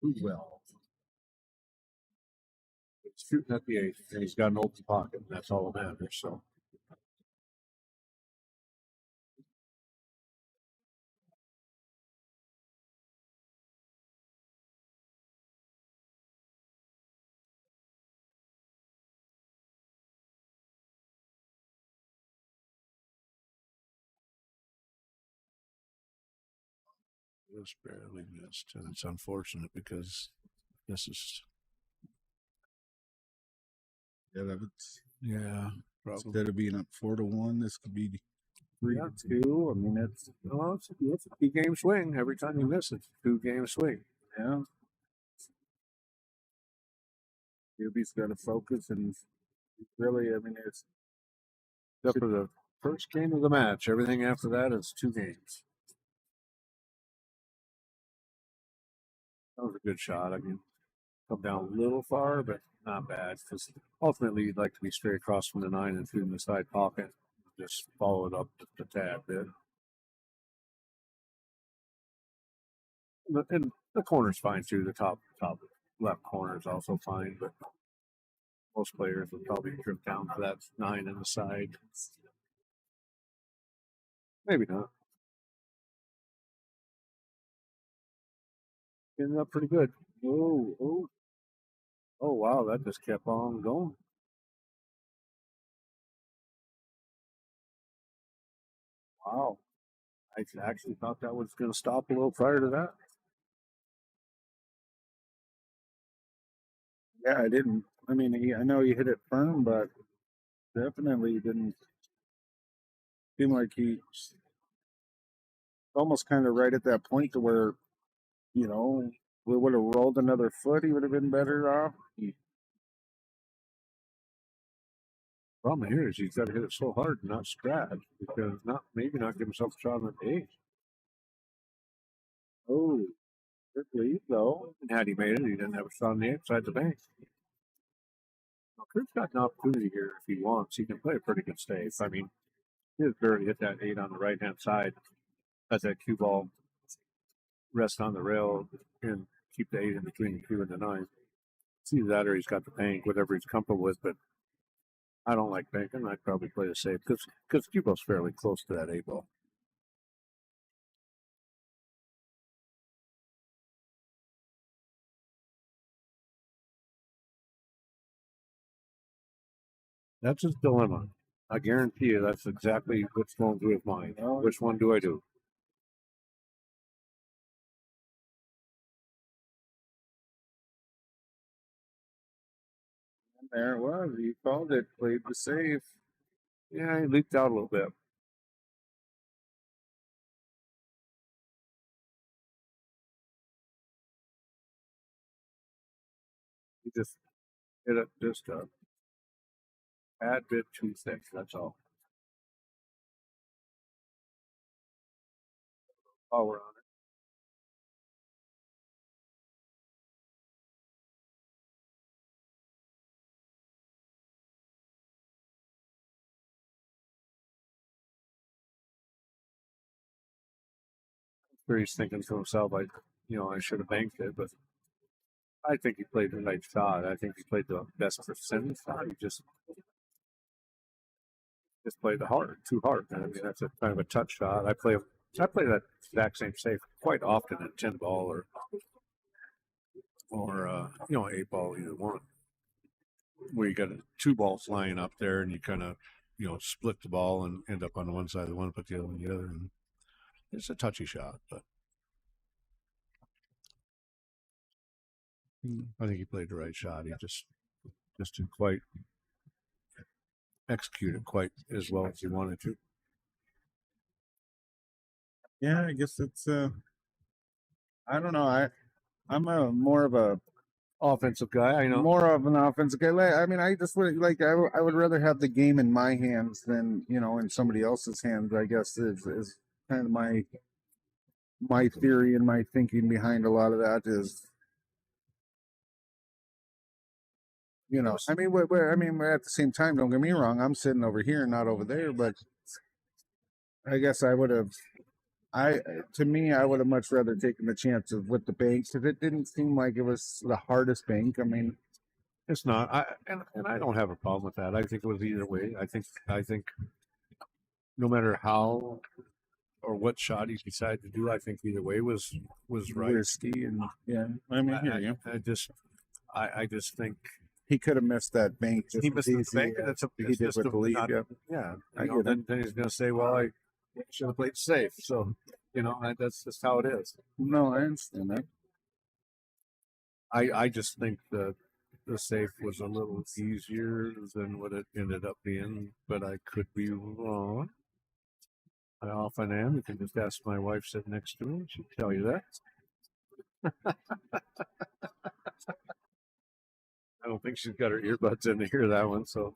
too well. He's shooting at the 8, and he's got an open pocket, and that's all that matters. So. Just barely missed, and it's unfortunate because this is Yeah, probably instead of being up 4-1, this could be 3-2. I mean, it's a 2-game swing. Every time you miss, it's a 2-game swing. yeah. Yubi's got to focus and really, I mean, it's Except for the first game of the match. Everything after that is 2 games. That was a good shot. I mean, come down a little far, but not bad. Because ultimately, you'd like to be straight across from the 9 and through the side pocket. Just follow it up just a tad bit. And the corner's fine too. The top left corner is also fine, but most players would probably drift down to that 9 in the side. Maybe not. Ended up pretty good. Oh, wow, that just kept on going. Wow. I actually thought that was going to stop a little prior to that. Yeah, I didn't. I mean, I know he hit it firm, but definitely didn't seem like he almost kind of right at that point to where, we would have rolled another foot. He would have been better off. Problem here is he's got to hit it so hard and not scratch because maybe not give himself a shot on the 8. Oh, good lead though. And had he made it, he didn't have a shot on the 8 side of the bank. Now, Kurt's got an opportunity here if he wants. He can play a pretty good stake. I mean, he has barely hit that 8 on the right hand side. Let that cue ball rest on the rail and keep the 8 in between the 2 and the 9. It's either that or he's got the bank, whatever he's comfortable with, but I don't like banking. I'd probably play the safe because cue ball's fairly close to that 8 ball. That's his dilemma. I guarantee you that's exactly what's going through his mind. Which one do I do? And there it was. He called it, played the safe. Yeah, he leaked out a little bit. He just hit it just a tad bit too thick. That's all. Power on it. Where he's thinking to himself, I should have banked it, but I think he played the right shot. I think he played the best percentage shot. He just played too hard. I mean, that's a kind of a touch shot. I play that exact same safe quite often in 10 ball or 8 ball, either one, where you got 2 balls lying up there and you kind of split the ball and end up on the one side of the one, put the other on the other, and it's a touchy shot, but I think he played the right shot. He just didn't quite execute it quite as well as he wanted to. Yeah, I guess it's I don't know. I'm more of a offensive guy. I know. more of an offensive guy. I mean, I just would like I would rather have the game in my hands than in somebody else's hands. I guess is kind of my theory and my thinking behind a lot of that is. I mean, we're at the same time. Don't get me wrong. I'm sitting over here, not over there. But I guess I would have. To me, I would have much rather taken the chance with the banks because it didn't seem like it was the hardest bank. I mean, It's not. And I don't have a problem with that. I think it was either way. I think no matter how or what shot he decided to do, I think either way was right. risky and yeah. I mean, I just think he could have missed that bank. Just he missed the bank. That's he did with the lead. Yeah, I get it. then he's going to say, "Well, I should have played safe." So that's just how it is. No, I understand that. I just think the safe was a little easier than what it ended up being, but I could be wrong. I often am. You can just ask my wife sitting next to me; she'll tell you that. I don't think she's got her earbuds in to hear that one, so